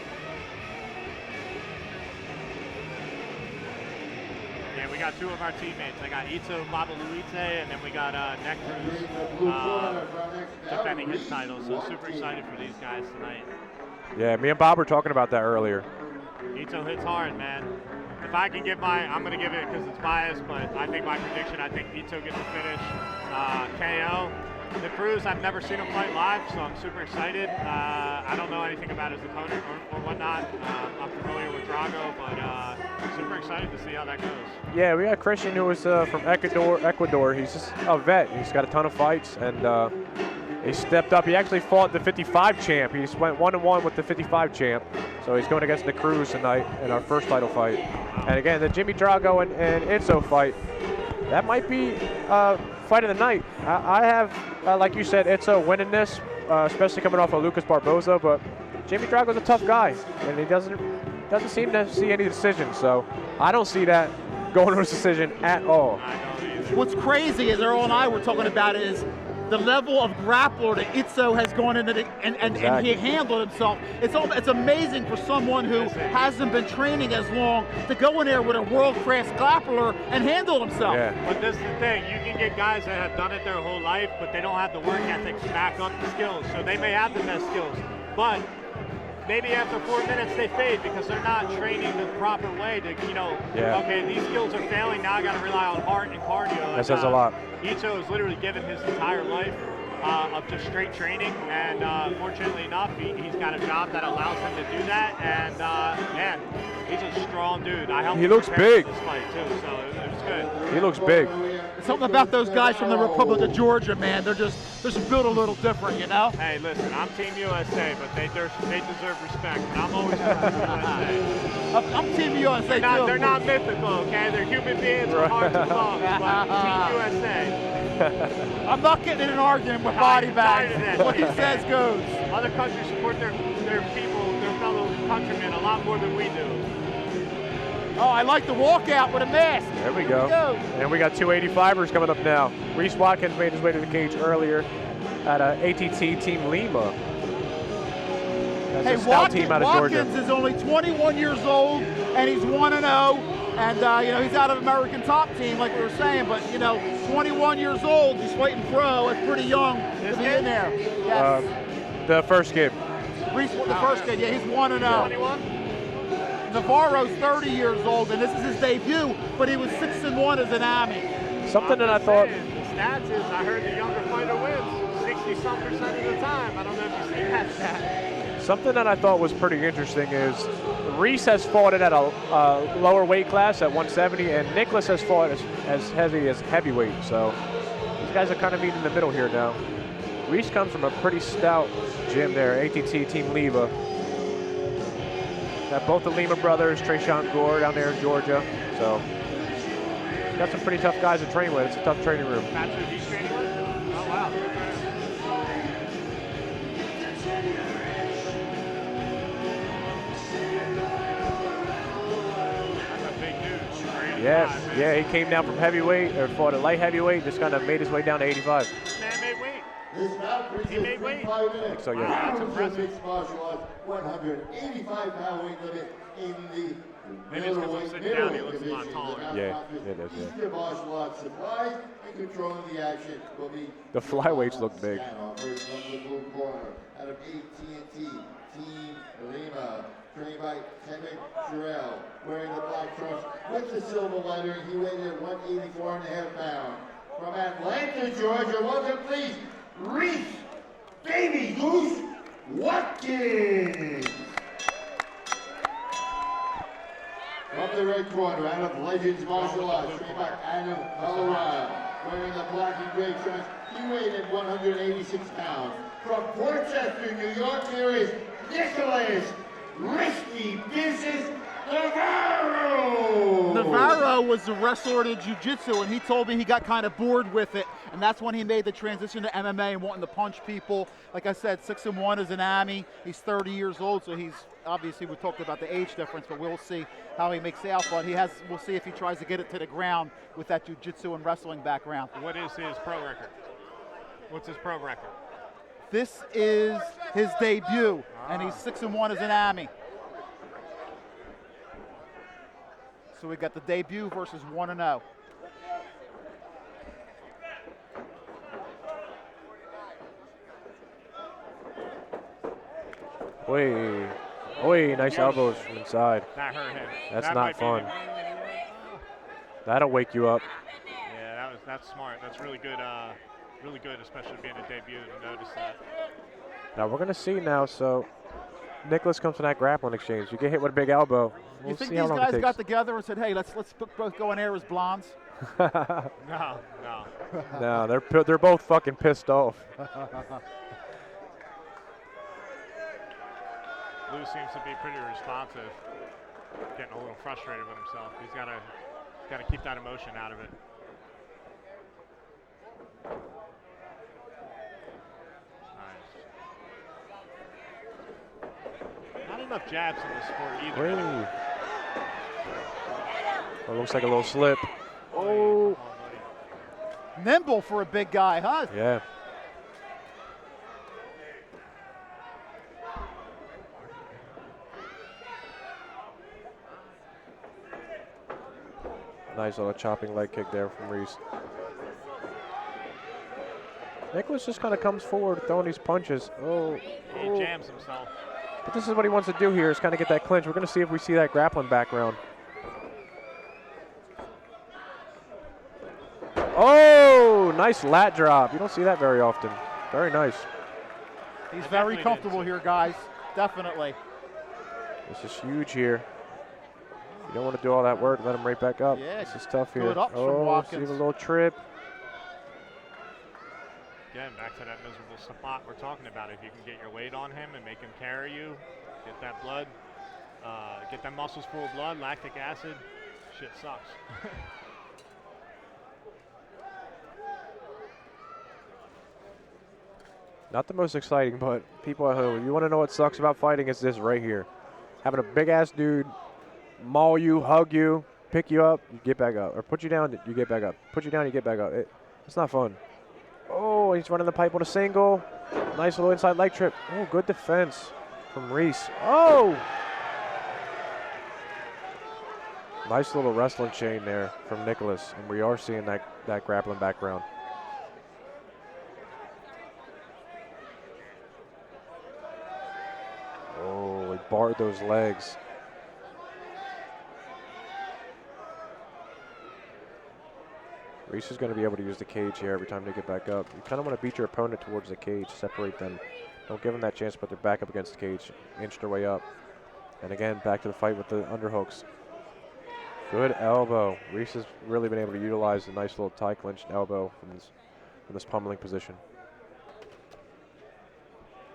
Yeah, we got two of our teammates. I got Ito Babaluite, and then we got Neck Cruz defending his title. So super excited for these guys tonight. Yeah, me and Bob were talking about that earlier. Ito hits hard, man. If I can give I'm going to give it because it's biased, but I think my prediction, I think Ito gets the finish. KO. The Cruz, I've never seen him fight live, so I'm super excited. I don't know anything about his opponent or whatnot. I'm familiar with Drago, but super excited to see how that goes. Yeah, we got Christian, who was from Ecuador. He's just a vet. He's got a ton of fights, and he stepped up. He actually fought the 55 champ. He went 1-1 with the 55 champ. So he's going against the Cruz tonight in our first title fight. And again, the Jimmy Drago and Itzo fight, that might be fight of the night. I have, like you said, Itzo winning this, especially coming off of Lucas Barboza, but Jimmy Drago's a tough guy, and he doesn't seem to see any decisions. So I don't see that going to a decision at all. What's crazy is Earl and I were talking about is the level of grappler that Itzo has gone into and he handled himself. It's amazing for someone who hasn't been training as long to go in there with a world-class grappler and handle himself. Yeah. But this is the thing, you can get guys that have done it their whole life, but they don't have the work ethic to back up the skills. So they may have the best skills, but maybe after 4 minutes they fade because they're not training the proper way to, okay, these skills are failing, now I got to rely on heart and cardio. That says a lot. Ito has literally given his entire life of just straight training, and fortunately enough, he's got a job that allows him to do that, and man, he's a strong dude. I helped He him looks prepare big. for this fight too, so it was good. He looks big. Something about those guys from the Republic of Georgia, man. They're just built a little different, you know? Hey, listen, I'm Team USA, but they deserve respect, and I'm always Team USA. I'm Team USA too. They're not mythical, okay? They're human beings with hearts and lungs, but Team USA. I'm not getting in an argument with body bags. What he says goes. Other countries support their people, their fellow countrymen a lot more than we do. Oh, I like the walkout with a mask. There we go. And we got 285ers coming up now. Reese Watkins made his way to the cage earlier at ATT Team Lima. That's a scout team out of Georgia. Watkins is only 21 years old, and he's 1-0. And, he's out of American top team, like we were saying. But, 21 years old, he's fighting pro. That's pretty young to be in there. Yes. The first kid. Reese, the first kid, yeah, he's 1-0. 21? Navarro's 30 years old, and this is his debut, but he was 6-1 as an Army. Something that I thought... The stats is I heard the younger fighter wins 60-some% of the time. I don't know if you've seen that stat. Something that I thought was pretty interesting is Reese has fought it at a lower weight class at 170, and Nicholas has fought as heavy as heavyweight. So these guys are kind of meeting in the middle here now. Reese comes from a pretty stout gym there, ATT Team Lima. Got both the Lima brothers, Trayshawn Gore down there in Georgia. So got some pretty tough guys to train with. It's a tough training room. That's who he's training with? Oh, wow. That's a big dude. Yeah, he came down from heavyweight, or fought at light heavyweight, just kind of made his way down to 85. Man made weight. He made weight? I think so, yeah. That's impressive. Mixed martial arts, 185-pound weight limit in the Maybe it's because I'm sitting down, he looks a lot taller. Yeah, it is, yeah. Eastern martial arts supplies and controlling the action will be The flyweights look big. First one to the blue corner out of AT&T Team Lima, trained by Kevin Jarrell, wearing the black trunks with the silver lettering. He weighed at 184.5 pounds. From Atlanta, Georgia, welcome please, Reese Baby Goose Watkins. From the red corner, out of Legends Martial Arts, trained by Adam Colorado, wearing the black and gray trunks. He weighed at 186 pounds. From Portchester, New York, there is Nicholas Risky Business Navarro. Navarro was a wrestler in jiu-jitsu, and he told me he got kind of bored with it, and that's when he made the transition to MMA and wanting to punch people. Like I said, 6-1 as an Army. He's 30 years old, so he's obviously, we talked about the age difference, but we'll see how he makes out. But we'll see if he tries to get it to the ground with that jiu-jitsu and wrestling background. What is his pro record? What's his pro record? This is his debut, and he's 6-1 as an Army. So we got the debut versus 1-0. Oi, nice elbows from inside. That hurt him. That's not fun. That'll wake you up. Yeah, that's smart. That's really good, especially being a debut to notice that. Now we're gonna see now. So Nicholas comes from that grappling exchange. You get hit with a big elbow. We'll You think see these how long guys it got takes. together and said, "Hey, let's both go in air as blondes"? No. No, they're both fucking pissed off. Lou seems to be pretty responsive, getting a little frustrated with himself. He's got to keep that emotion out of it. Nice. Not enough jabs in this sport either. It looks like a little slip. Oh. Nimble for a big guy, huh? Yeah. Nice little chopping leg kick there from Reese. Nicholas just kind of comes forward throwing these punches. He jams himself. But this is what he wants to do here, is kind of get that clinch. We're going to see if we see that grappling background. Oh, nice lat drop. You don't see that very often. Very nice. He's very comfortable here, guys. Definitely. This is huge here. You don't want to do all that work. Let him right back up. Yeah, this is tough here. good ups from See Watkins. the little trip. Again, back to that miserable spot we're talking about. If you can get your weight on him and make him carry you, get that blood, get them muscles full of blood, lactic acid, shit sucks. Not the most exciting, but people at home, you want to know what sucks about fighting, it's this right here. Having a big-ass dude maul you, hug you, pick you up, you get back up. Or put you down, you get back up. Put you down, you get back up. It's not fun. Oh, he's running the pipe with a single. Nice little inside leg trip. Oh, good defense from Reese. Oh! Nice little wrestling chain there from Nicholas. And we are seeing that grappling background. Oh, he barred those legs. Reese is going to be able to use the cage here every time they get back up. You kind of want to beat your opponent towards the cage, separate them. Don't give them that chance to put their back up against the cage, inch their way up. And again, back to the fight with the underhooks. Good elbow. Reese has really been able to utilize the nice little tie clinched elbow from this pummeling position.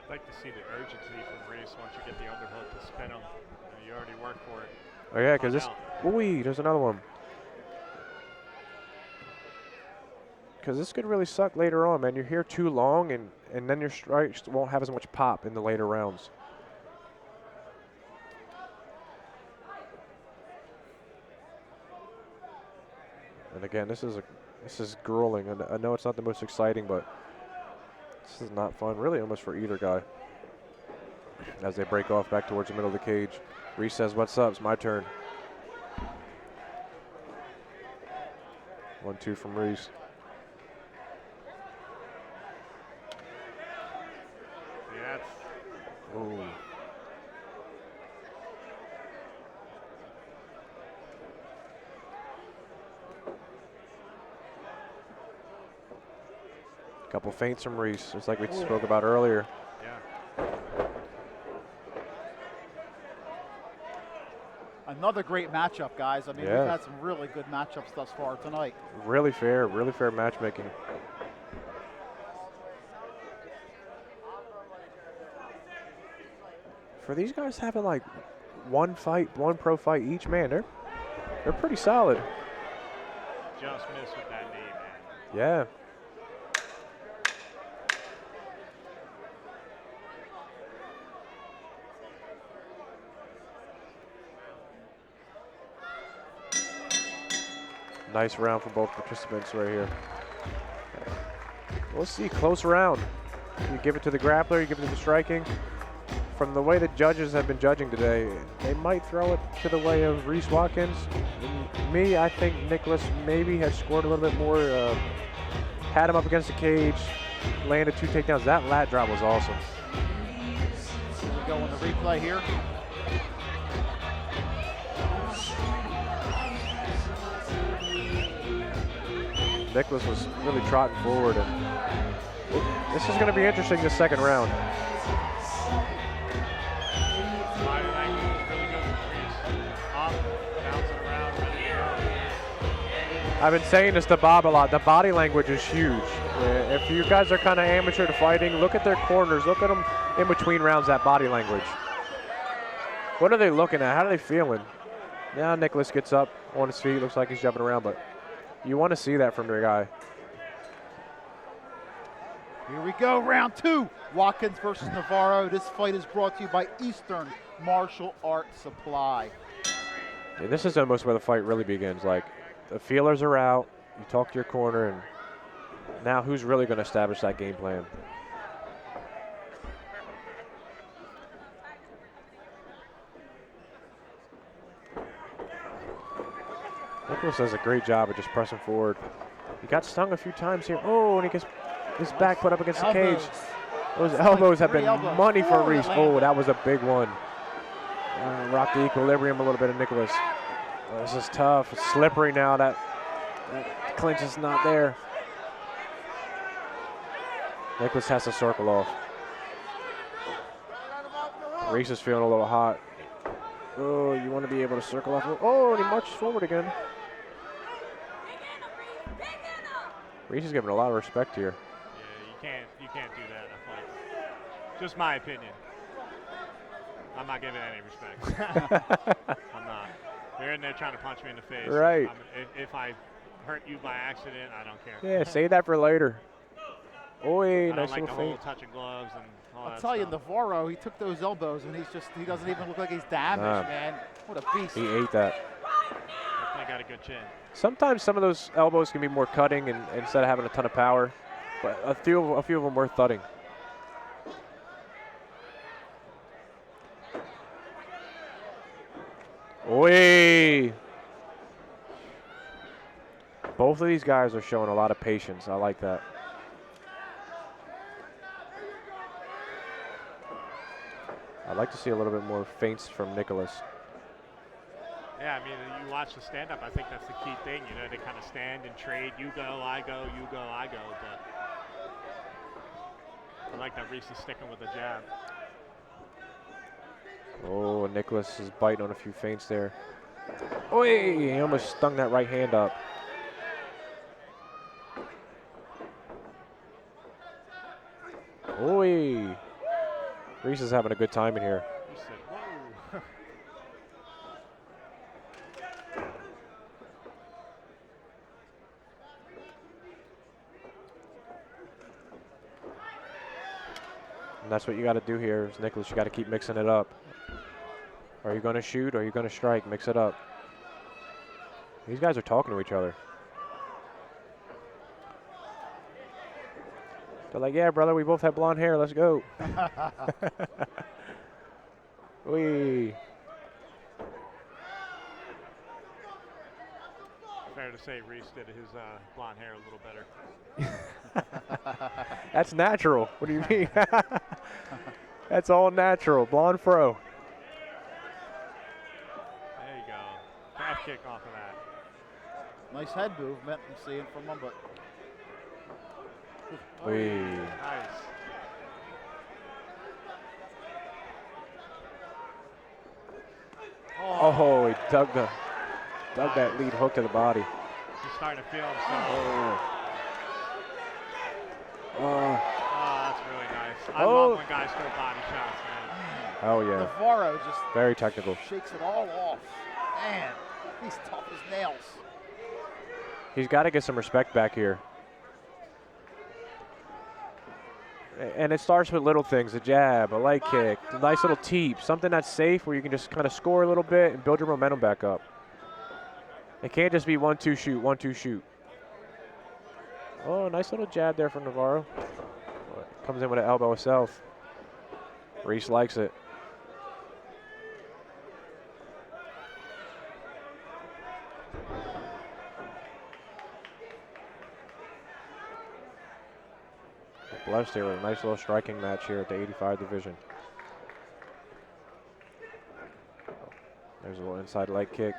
I'd like to see the urgency from Reese once you get the underhook to spin him. You already worked for it. Oh yeah, because this, ooh, there's another one. Because this could really suck later on, man. You're here too long, and then your strikes won't have as much pop in the later rounds. And again, this is grueling. And I know it's not the most exciting, but this is not fun, really, almost for either guy. As they break off back towards the middle of the cage, Reese says, "What's up? It's my turn." 1-2 from Reese. Ooh. Couple feints from Reese, just like we spoke about earlier. Yeah. Another great matchup, guys. I mean, Yeah. we've had some really good matchups thus far tonight. Really fair matchmaking. For these guys having like one pro fight each, man, they're pretty solid. Just missed with that knee, man. Yeah. Nice round for both participants right here. We'll see, close round. You give it to the grappler, you give it to the striking. From the way the judges have been judging today, they might throw it to the way of Reese Watkins. Me, I think Nicholas maybe has scored a little bit more, had him up against the cage, landed 2 takedowns. That lat drop was awesome. Here we go on the replay here. Nicholas was really trotting forward, and this is going to be interesting this second round. Body language is really good for Reese. Up, bouncing around, ready to go. I've been saying this to Bob a lot. The body language is huge. If you guys are kind of amateur to fighting, look at their corners. Look at them in between rounds, that body language. What are they looking at? How are they feeling? Now Nicholas gets up on his feet. Looks like he's jumping around, but you want to see that from your guy. Here we go, round 2. Watkins versus Navarro. This fight is brought to you by Eastern Martial Arts Supply. Yeah, this is almost where the fight really begins. Like, the feelers are out. You talk to your corner, and now who's really going to establish that game plan? Nicholas does a great job of just pressing forward. He got stung a few times here. Oh, and he gets his back put up against the cage. Those elbows have been money for Reese. Oh, that was a big one. Rocked the equilibrium a little bit of Nicholas. Oh, this is tough. It's slippery now. That clinch is not there. Nicholas has to circle off. Reese is feeling a little hot. Oh, you want to be able to circle off. Oh, and he marches forward again. Reese is giving a lot of respect here. Yeah, you can't do that in a fight. Just my opinion. I'm not giving any respect. I'm not. They're in there trying to punch me in the face. Right. If I hurt you by accident, I don't care. Yeah, say that for later. Oi, I nice don't like little the whole feint. touching gloves and all I'll that tell you, stuff. Navarro, he took those elbows and he doesn't even look like he's damaged, Nah. man. What a beast. He ate that. Definitely got a good chin. Sometimes some of those elbows can be more cutting and instead of having a ton of power, but a few of them were thudding. Oi! Both of these guys are showing a lot of patience. I like that. I'd like to see a little bit more feints from Nicholas. Yeah, I mean, you watch the stand-up, I think that's the key thing. You know, they kind of stand and trade. You go, I go, you go, I go. But I like that Reese is sticking with the jab. Oh, Nicholas is biting on a few feints there. Oi! He almost stung that right hand up. Oi! Reese is having a good time in here. He said, whoa. And that's what you got to do here, is Nicholas. You got to keep mixing it up. Are you going to shoot? Or are you going to strike? Mix it up. These guys are talking to each other. They're like, yeah, brother, we both have blonde hair. Let's go. Wee. Fair to say Reese did his blonde hair a little better. That's natural. What do you mean? That's all natural. Blonde fro. There you go. Calf kick off of that. Nice head movement I'm seeing from him, but. Wee. Nice. Oh, he dug that lead hook to the body. He's starting to feel himself. Oh. That's really nice. I Oh. love when guys throw body shots, man. Oh, yeah. Navarro just Very technical. shakes it all off. Man, he's tough as nails. He's got to get some respect back here. And it starts with little things, a jab, a leg kick, a nice little teep, something that's safe where you can just kind of score a little bit and build your momentum back up. It can't just be 1-2 shoot, 1-2 shoot. Oh, nice little jab there from Navarro. Comes in with an elbow itself. Reese likes it. Blessed here with a nice little striking match here at the 85 division. There's a little inside leg kick.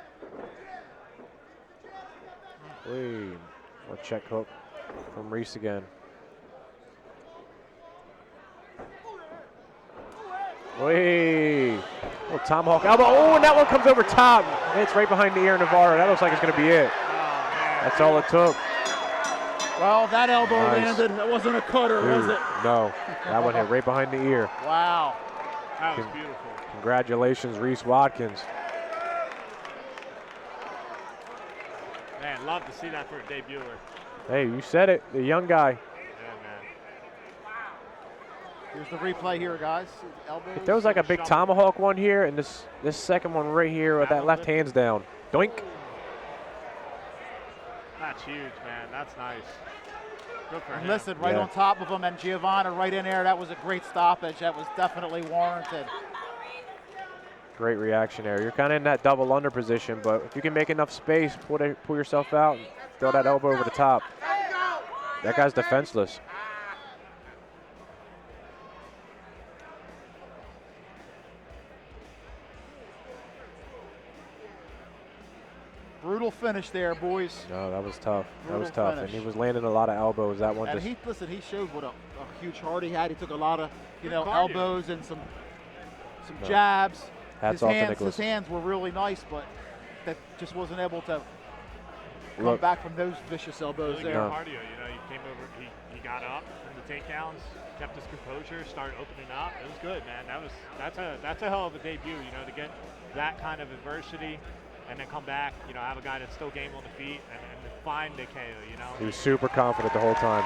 Wait, a check hook from Reese again. Wait, little tomahawk elbow. Oh, and that one comes over top. It's right behind the ear of Navarro. That looks like it's going to be it. That's all it took. Well, that elbow Nice. landed. That wasn't a cutter, was Dude, it? no, that one hit right behind the ear. Wow. That was beautiful. Congratulations, Reese Watkins. Man, love to see that for a debuter. Hey, you said it, the young guy. Yeah, man. Here's the replay here, guys. Elbows. If there was like a big tomahawk one here, and this second one right here with that left hand's down. Doink. That's huge, man. That's nice. Good for And him. listen, right Yeah. on top of him, and Giovanna right in there. That was a great stoppage. That was definitely warranted. Great reaction there. You're kind of in that double under position, but if you can make enough space, pull yourself out, and throw that elbow over the top. That guy's defenseless. Brutal finish there, boys. No, that was tough. That was Brutal tough, and finish. he was landing a lot of elbows. That one And just he showed what a huge heart he had. He took a lot of, cardio. elbows and some No. jabs. Hats off to Nicholas. His hands were really nice, but that just wasn't able to come Look. back from those vicious elbows Really there. good cardio. You know, he came over, he got up from the takedowns, kept his composure, started opening up. It was good, man. That's a hell of a debut. You know, to get that kind of adversity and then come back. You know, have a guy that's still game on the feet and find the KO. You know. he was super confident the whole time.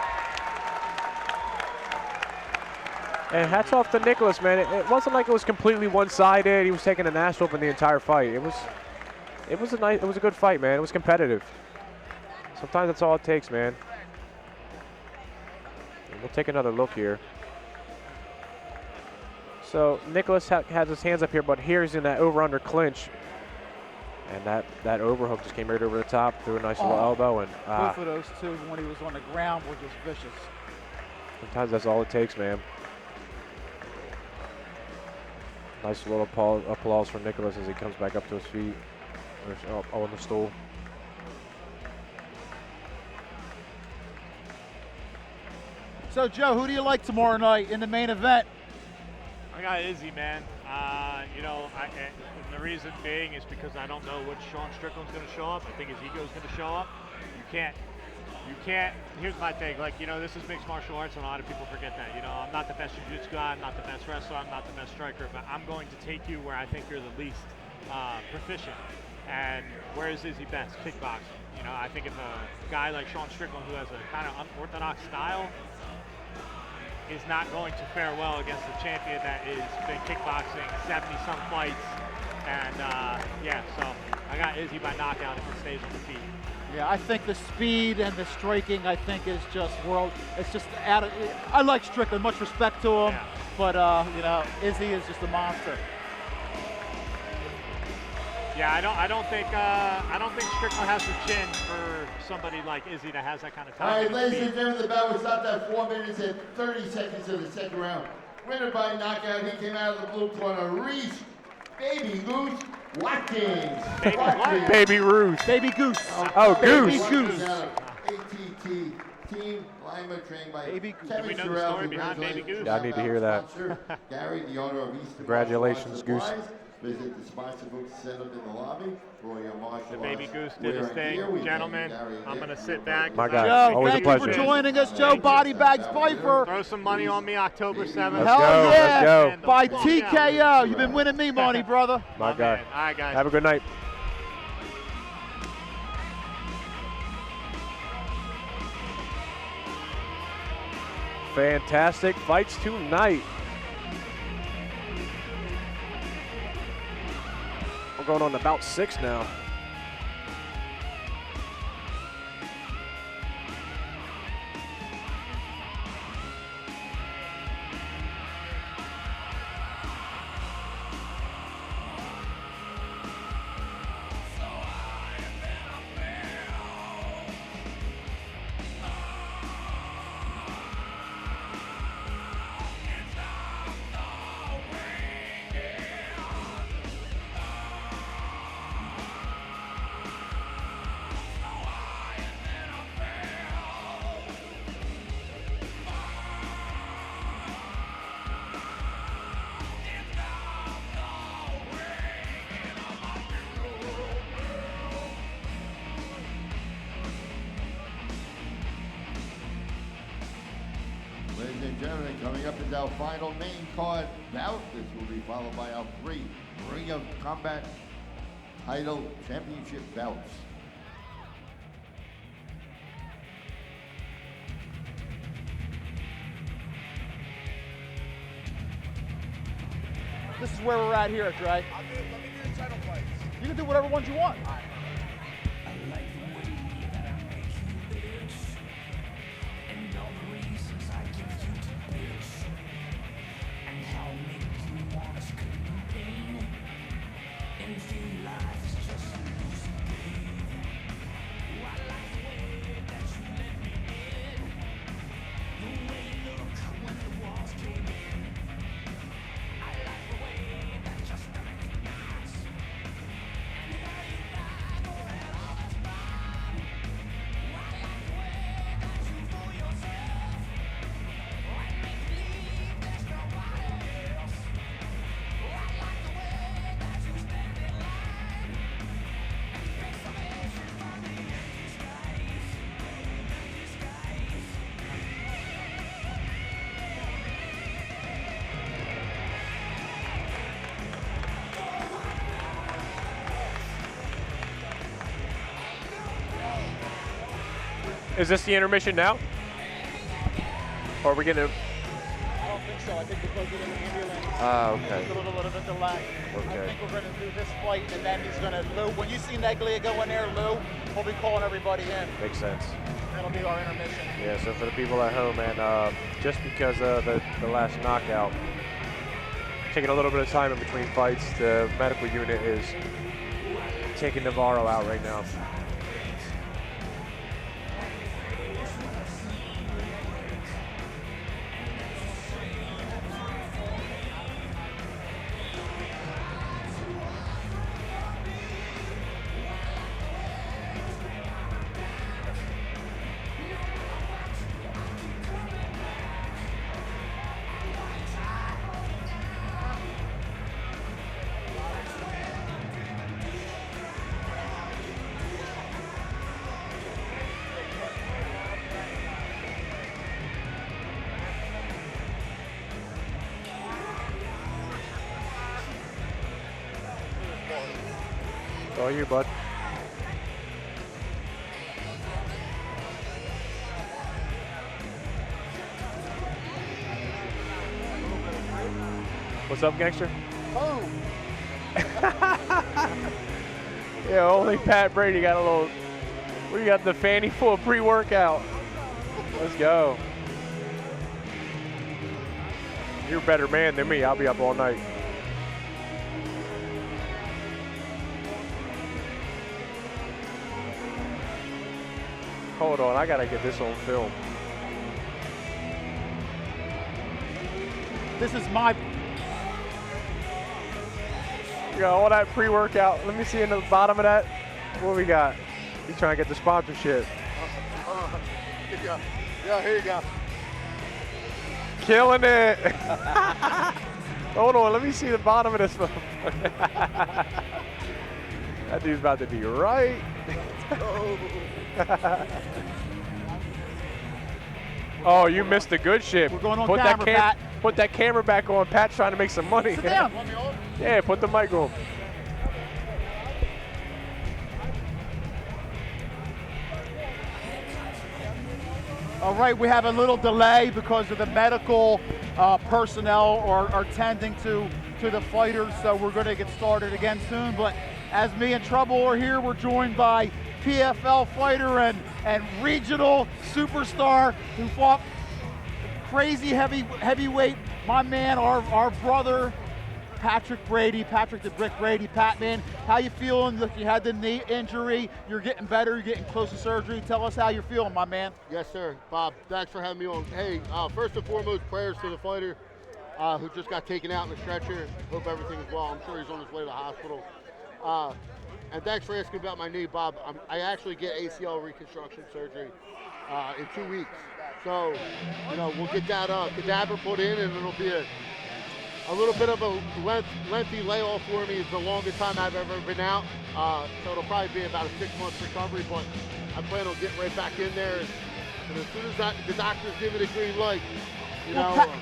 And hats off to Nicholas, man. It wasn't like it was completely one-sided. He was taking an ass whooping the entire fight. It was a good fight, man. It was competitive. Sometimes that's all it takes, man. And we'll take another look here. So Nicholas has his hands up here, but here he's in that over-under clinch. And that overhook just came right over the top, threw a nice little elbow. And both of those two, when he was on the ground, were just vicious. Sometimes that's all it takes, man. Nice little applause for Nicholas as he comes back up to his feet. On the stool. So, Joe, who do you like tomorrow night in the main event? I got Izzy, man. You know, and the reason being is because I don't know what Sean Strickland's going to show up. I think his ego's going to show up. You can't. Here's my thing. Like, you know, this is mixed martial arts, and a lot of people forget that. You know, I'm not the best jiu-jitsu guy. I'm not the best wrestler. I'm not the best striker. But I'm going to take you where I think you're the least proficient. And where is Izzy best? Kickboxing. You know, I think if a guy like Sean Strickland, who has a kind of unorthodox style, is not going to fare well against a champion that has been kickboxing 70-some fights. And yeah, so I got Izzy by knockout if he stays on the feet. Yeah, I think the speed and the striking, I think, is just it's just I like Strickland, much respect to him, but you know, Izzy is just a monster. Yeah, I don't think Strickland has the chin for somebody like Izzy that has that kind of time. All right, ladies and gentlemen, the battle was stopped at 4 minutes and 30 seconds of the second round. Winner by knockout, he came out of the blue corner, Reese Baby Goose Watkins. Baby Ruth. Baby Goose. Goose. Baby Goose. ATT Team Lima, trained by Kevin Sherrill. behind Baby Goose? Yeah, I need to hear that. Gary, the owner of Eastern Congratulations, Martial Goose. Arts Supplies. Visit the sponsor book set up in the lobby for your martial The Baby arts Goose did his wear and thing. gear. We Gentlemen, thank you, Gary, I'm Nick, going to for sit your back. My guy, Joe, always a thank you pleasure. for joining us, Joe. Body Bags Piper. Throw some money on me October 7th. Hell yeah. Let's go. By TKO. You've been winning me money, brother. My guy. All right, guys. Have a good night. Fantastic fights tonight. We're going on about 6 now. Ladies and gentlemen, coming up is our final main card bout. This will be followed by our 3 Ring of Combat title championship bouts. This is where we're at here, Dre. Let me do the title fights. You can do whatever ones you want. Is this the intermission now? Or are we getting think so. I think because of the ambulance. Okay. There's a little bit of a delay. Okay. I think we're going to do this fight, and then he's going to, Lou, when you see Neglia go in there, Lou, he'll be calling everybody in. Makes sense. That'll be our intermission. Yeah, so for the people at home, and just because of the last knockout, taking a little bit of time in between fights, the medical unit is taking Navarro out right now. All you, bud. What's up, gangster? Oh. Yeah, only Pat Brady got a little. We got the fanny full of pre-workout. Let's go. You're a better man than me. I'll be up all night. Hold on, I gotta get this on film. This is my. You got all that pre-workout. Let me see in the bottom of that. What we got? He's trying to get the sponsorship. Yeah, here you go. Killing it. Hold on, let me see the bottom of this. That dude's about to be right. Oh, you missed the good shit. We're going on camera, Pat. Put that camera back on. Pat's trying to make some money. Sit down. Yeah, put the mic on. All right, we have a little delay because of the medical personnel are tending to the fighters, so we're going to get started again soon. But as me and Trouble are here, we're joined by PFL fighter and regional superstar who fought crazy heavyweight, my man, our brother, Patrick Brady, Patrick the Brick Brady. Pat, man, how you feeling? Look, you had the knee injury. You're getting better. You're getting close to surgery. Tell us how you're feeling, my man. Yes, sir. Bob, thanks for having me on. Hey, first and foremost, prayers to the fighter who just got taken out in the stretcher. Hope everything is well. I'm sure he's on his way to the hospital. And thanks for asking about my knee, Bob. I actually get ACL reconstruction surgery in 2 weeks. So, we'll get that cadaver put in, and it'll be a little bit of a lengthy layoff for me. It's the longest time I've ever been out. So it'll probably be about a 6-month recovery, but I plan on getting right back in there. And as soon as the doctors give me the green light,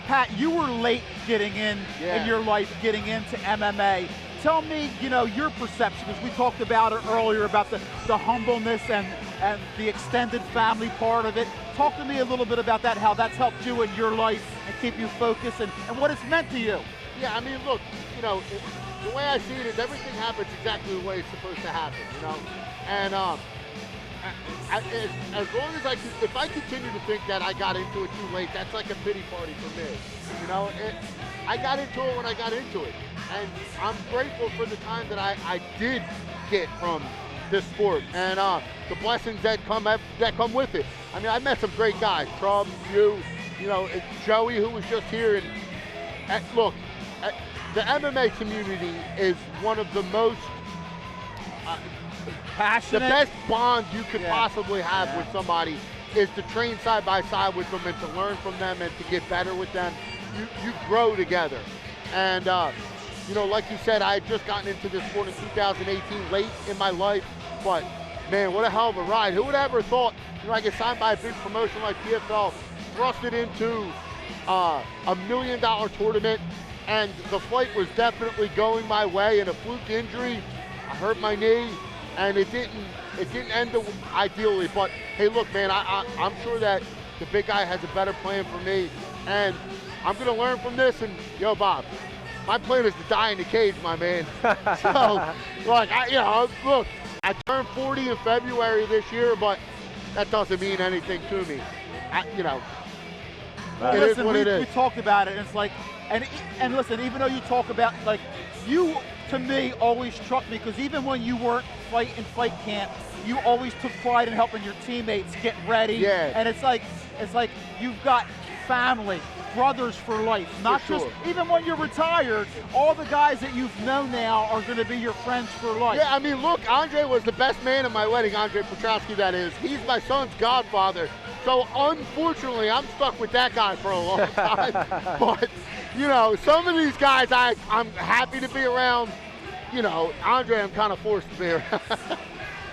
Pat, you were late getting in your life, getting into MMA. Tell me, your perception, because we talked about it earlier about the humbleness and the extended family part of it. Talk to me a little bit about that, how that's helped you in your life and keep you focused and what it's meant to you. Yeah, I mean, look, the way I see it is everything happens exactly the way it's supposed to happen, And as long as if I continue to think that I got into it too late, that's like a pity party for me. I got into it when I got into it. And I'm grateful for the time that I did get from this sport and the blessings that come with it. I mean, I met some great guys, Trump, Joey, who was just here. And look, the MMA community is one of the most passionate. The best bond you could possibly have with somebody is to train side by side with them and to learn from them and to get better with them. You grow together. And like you said, I had just gotten into this sport in 2018, late in my life, but man, what a hell of a ride. Who would ever thought, I get signed by a big promotion like PFL, thrusted into a $1 million tournament, and the fight was definitely going my way. In a fluke injury, I hurt my knee, and it didn't end ideally. But hey, look, man, I'm sure that the big guy has a better plan for me, and I'm going to learn from this. And, yo, Bob, my plan is to die in the cage, my man. So, like, look, I turned 40 in February this year, but that doesn't mean anything to me. It is what it is. We talked about it, and it's like, and listen, even though you talk about, like, you, to me, always struck me, because even when you weren't in fight camp, you always took pride in helping your teammates get ready. Yeah. And it's like you've got family, brothers for life. Not For sure. just, even when you're retired, all the guys that you've known now are going to be your friends for life. Yeah, I mean, look, Andre was the best man at my wedding, Andre Petrosky, that is. He's my son's godfather. So, unfortunately, I'm stuck with that guy for a long time. But, some of these guys I'm happy to be around. Andre, I'm kind of forced to be around.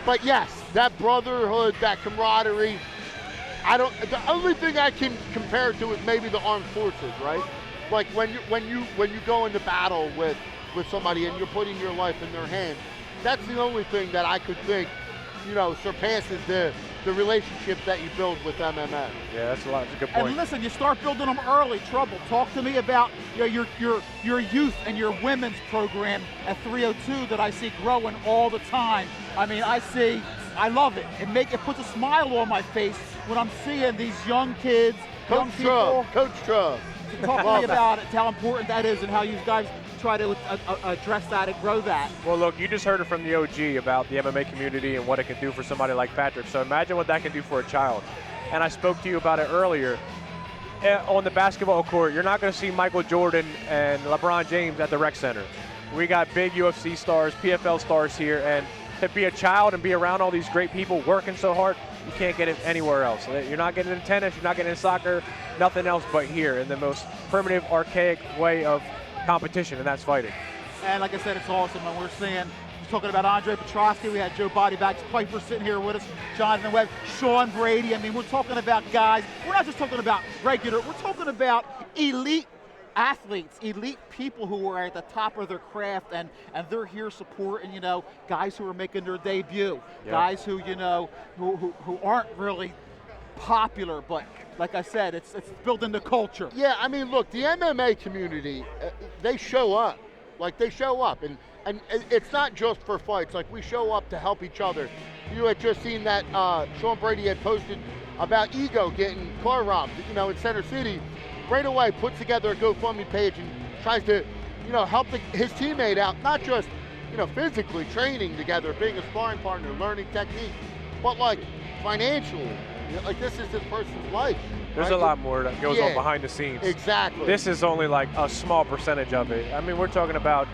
But yes, that brotherhood, that camaraderie, the only thing I can compare it to is maybe the armed forces, right? Like when you go into battle with somebody and you're putting your life in their hands, that's the only thing that I could think, surpasses the relationships that you build with MMA. Yeah, that's a good point. And listen, you start building them early. Trouble. Talk to me about your youth and your women's program at 302 that I see growing all the time. I mean, I love it. It puts a smile on my face when I'm seeing these young kids, young people. Coach Trubb. Talk to me about it, how important that is, and how you guys try to address that and grow that. Well, look, you just heard it from the OG about the MMA community and what it can do for somebody like Patrick. So imagine what that can do for a child. And I spoke to you about it earlier. On the basketball court, you're not going to see Michael Jordan and LeBron James at the rec center. We got big UFC stars, PFL stars here, and to be a child and be around all these great people working so hard, you can't get it anywhere else. You're not getting it in tennis, you're not getting it in soccer, nothing else but here in the most primitive, archaic way of competition, and that's fighting. And like I said, it's awesome. And we're talking about Andre Petrosky. We had Joe Bodybags Piper sitting here with us, Jonathan Webb, Sean Brady. I mean, we're talking about guys. We're not just talking about regular. We're talking about elite athletes, elite people who are at the top of their craft, and they're here supporting, guys who are making their debut, guys who, who aren't really popular, but like I said, it's building the culture. Yeah, I mean, look, the MMA community, they show up. Like, they show up, and it's not just for fights. Like, we show up to help each other. You had just seen that Sean Brady had posted about Ego getting car robbed, in Center City. Right away, puts together a GoFundMe page and tries to, help his teammate out, not just, physically training together, being a sparring partner, learning technique, but like financially. Like, this is this person's life. There's a lot more that goes on behind the scenes. Exactly. This is only like a small percentage of it. I mean, we're talking about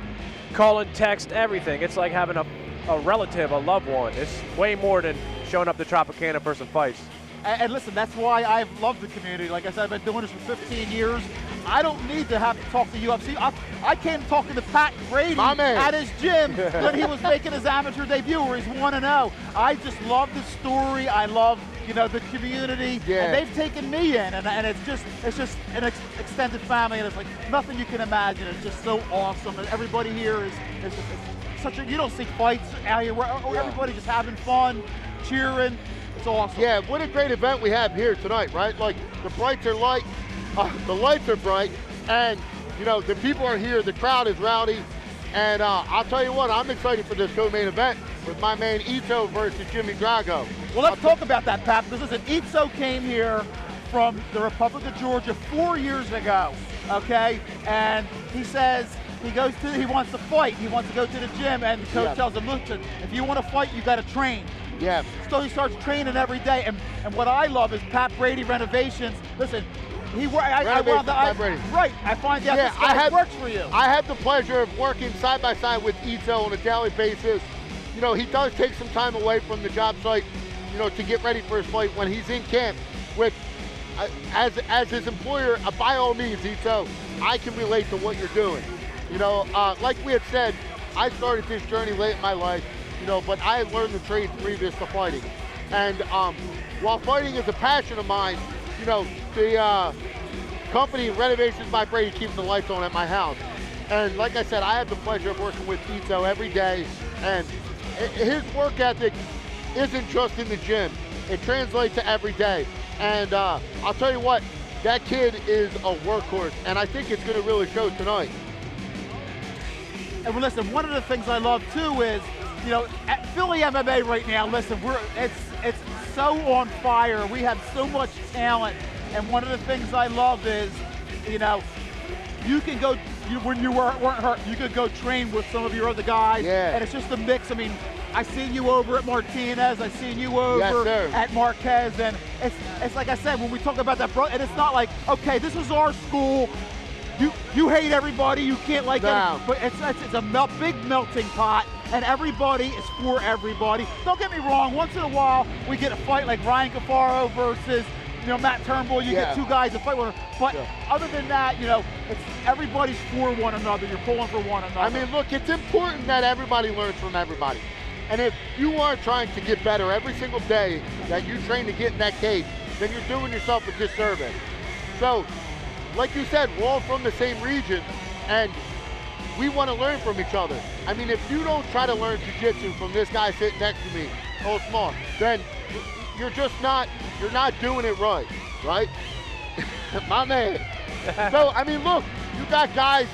call and text, everything. It's like having a relative, a loved one. It's way more than showing up to Tropicana for some fights. And listen, that's why I've loved the community. Like I said, I've been doing this for 15 years. I don't need to have to talk to UFC. I came talking to Pat Brady at his gym when he was making his amateur debut where he's 1-0. I just love the story. I love, the community. Yeah. And they've taken me in, and it's just an extended family, and it's like nothing you can imagine. It's just so awesome. And everybody here is such a, you don't see fights out here where everybody just having fun, cheering. It's awesome. Yeah, what a great event we have here tonight, right? Like, the brights are light, the lights are bright, and, the people are here, the crowd is rowdy, and I'll tell you what, I'm excited for this co-main event with my man Ito versus Jimmy Drago. Well, let's talk about that, Pat, because listen, Ito came here from the Republic of Georgia 4 years ago, okay? And he says he wants to fight, he wants to go to the gym, and the coach tells him, listen, if you want to fight, you got to train. Yeah. So he starts training every day, and what I love is Pat Brady Renovations. Listen, I find out this guy works for you. I have the pleasure of working side by side with Ito on a daily basis. He does take some time away from the job site, to get ready for his fight when he's in camp. With as his employer, by all means, Ito, I can relate to what you're doing. Like we had said, I started this journey late in my life. But I had learned the trade previous to fighting. And while fighting is a passion of mine, the company Renovations by Brady keeps the lights on at my house. And like I said, I have the pleasure of working with Ito every day. And his work ethic isn't just in the gym. It translates to every day. And I'll tell you what, that kid is a workhorse, and I think it's going to really show tonight. And well, listen, one of the things I love too is, you know, at Philly MMA right now, listen, it's so on fire. We have so much talent, and one of the things I love is, you know, you can go, when you weren't hurt, you could go train with some of your other guys, and it's just a mix. I mean, I seen you over at Martinez, I seen you over at Marquez, and it's like I said, when we talk about that, and it's not like, okay, this is our school, you hate everybody, you can't like them, but it's a big melting pot, and everybody is for everybody. Don't get me wrong, once in a while we get a fight like Ryan Cafaro versus, you know, Matt Turnbull, you get two guys to fight with, but other than that, you know, it's everybody's for one another, you're pulling for one another. I mean, look, it's important that everybody learns from everybody. And if you are trying to get better every single day that you train to get in that cage, then you're doing yourself a disservice. So, like you said, we're all from the same region, and we want to learn from each other. I mean, if you don't try to learn jiu-jitsu from this guy sitting next to me, Old Small, then you're not doing it right? My man. So, I mean, look, you got guys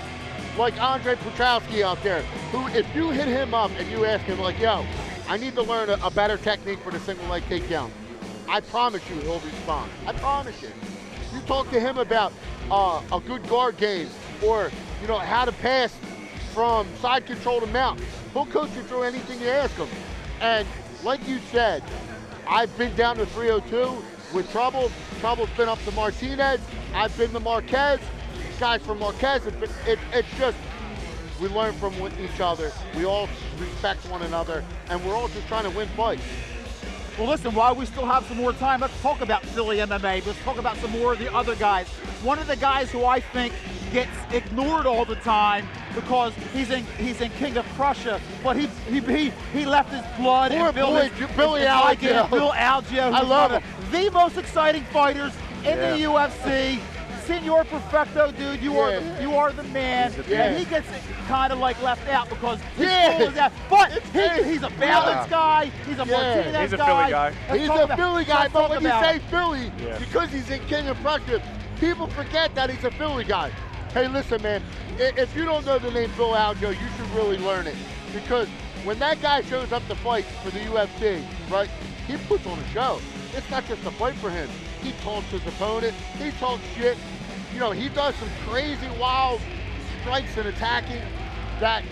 like Andre Petrowski out there, who if you hit him up and you ask him like, yo, I need to learn a better technique for the single leg takedown, I promise you he'll respond. I promise you. You talk to him about a good guard game, or you know, how to pass from side control to mount, he'll coach you through anything you ask him. And like you said, I've been down to 302 with Trouble. Trouble's been up to Martinez. I've been to Marquez. Guys from Marquez, it's just, we learn from each other. We all respect one another, and we're all just trying to win fights. Well, listen, while we still have some more time, let's talk about Philly MMA. Let's talk about some more of the other guys. One of the guys who I think gets ignored all the time because he's in King of Prussia, but he left his blood and Billy Algeo. Bill Algeo. I love him. The most exciting fighters in the UFC. Senor Perfecto, dude, you are the man. And he gets kind of like left out because his goal is that. But he's a balance guy. He's a Martinez guy. He's a Philly guy. He's a Philly guy, but when you say Philly, because he's in King of Prussia, people forget that he's a Philly guy. Hey, listen, man, if you don't know the name Bill Algeo, you should really learn it. Because when that guy shows up to fight for the UFC, right, he puts on a show. It's not just a fight for him. He taunts his opponent. He talks shit. You know, he does some crazy, wild strikes and attacking that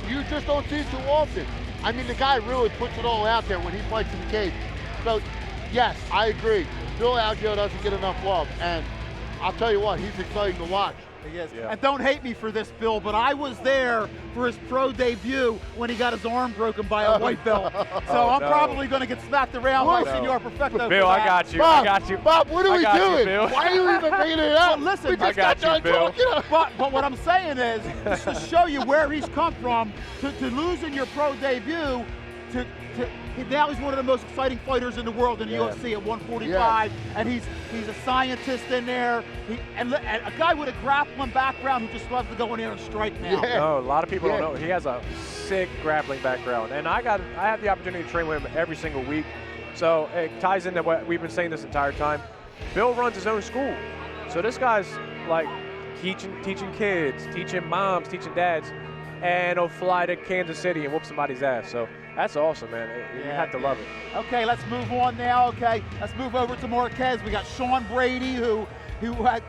you just don't see too often. I mean, the guy really puts it all out there when he fights in the cage. So, yes, I agree. Bill Algeo doesn't get enough love, and I'll tell you what, he's exciting to watch. He is. And don't hate me for this, Bill, but I was there for his pro debut when he got his arm broken by a white belt. So I'm probably going to get smacked around by Senor Perfecto. Bill, I got you. Bob, I got you. Bob, what are we doing? You, Why are you even bringing it up? Well, listen, we just got done talking. But what I'm saying is, just to show you where he's come from, to lose in your pro debut, now he's one of the most exciting fighters in the world in the UFC at 145, and he's a scientist in there. And a guy with a grappling background who just loves to go in there and strike now. No, a lot of people don't know. He has a sick grappling background, and I had the opportunity to train with him every single week. So it ties into what we've been saying this entire time. Bill runs his own school, so this guy's like teaching kids, teaching moms, teaching dads, and he'll fly to Kansas City and whoop somebody's ass. So that's awesome, man. You have to love it. Okay, let's move on now. Okay, let's move over to Marquez. We got Sean Brady, who had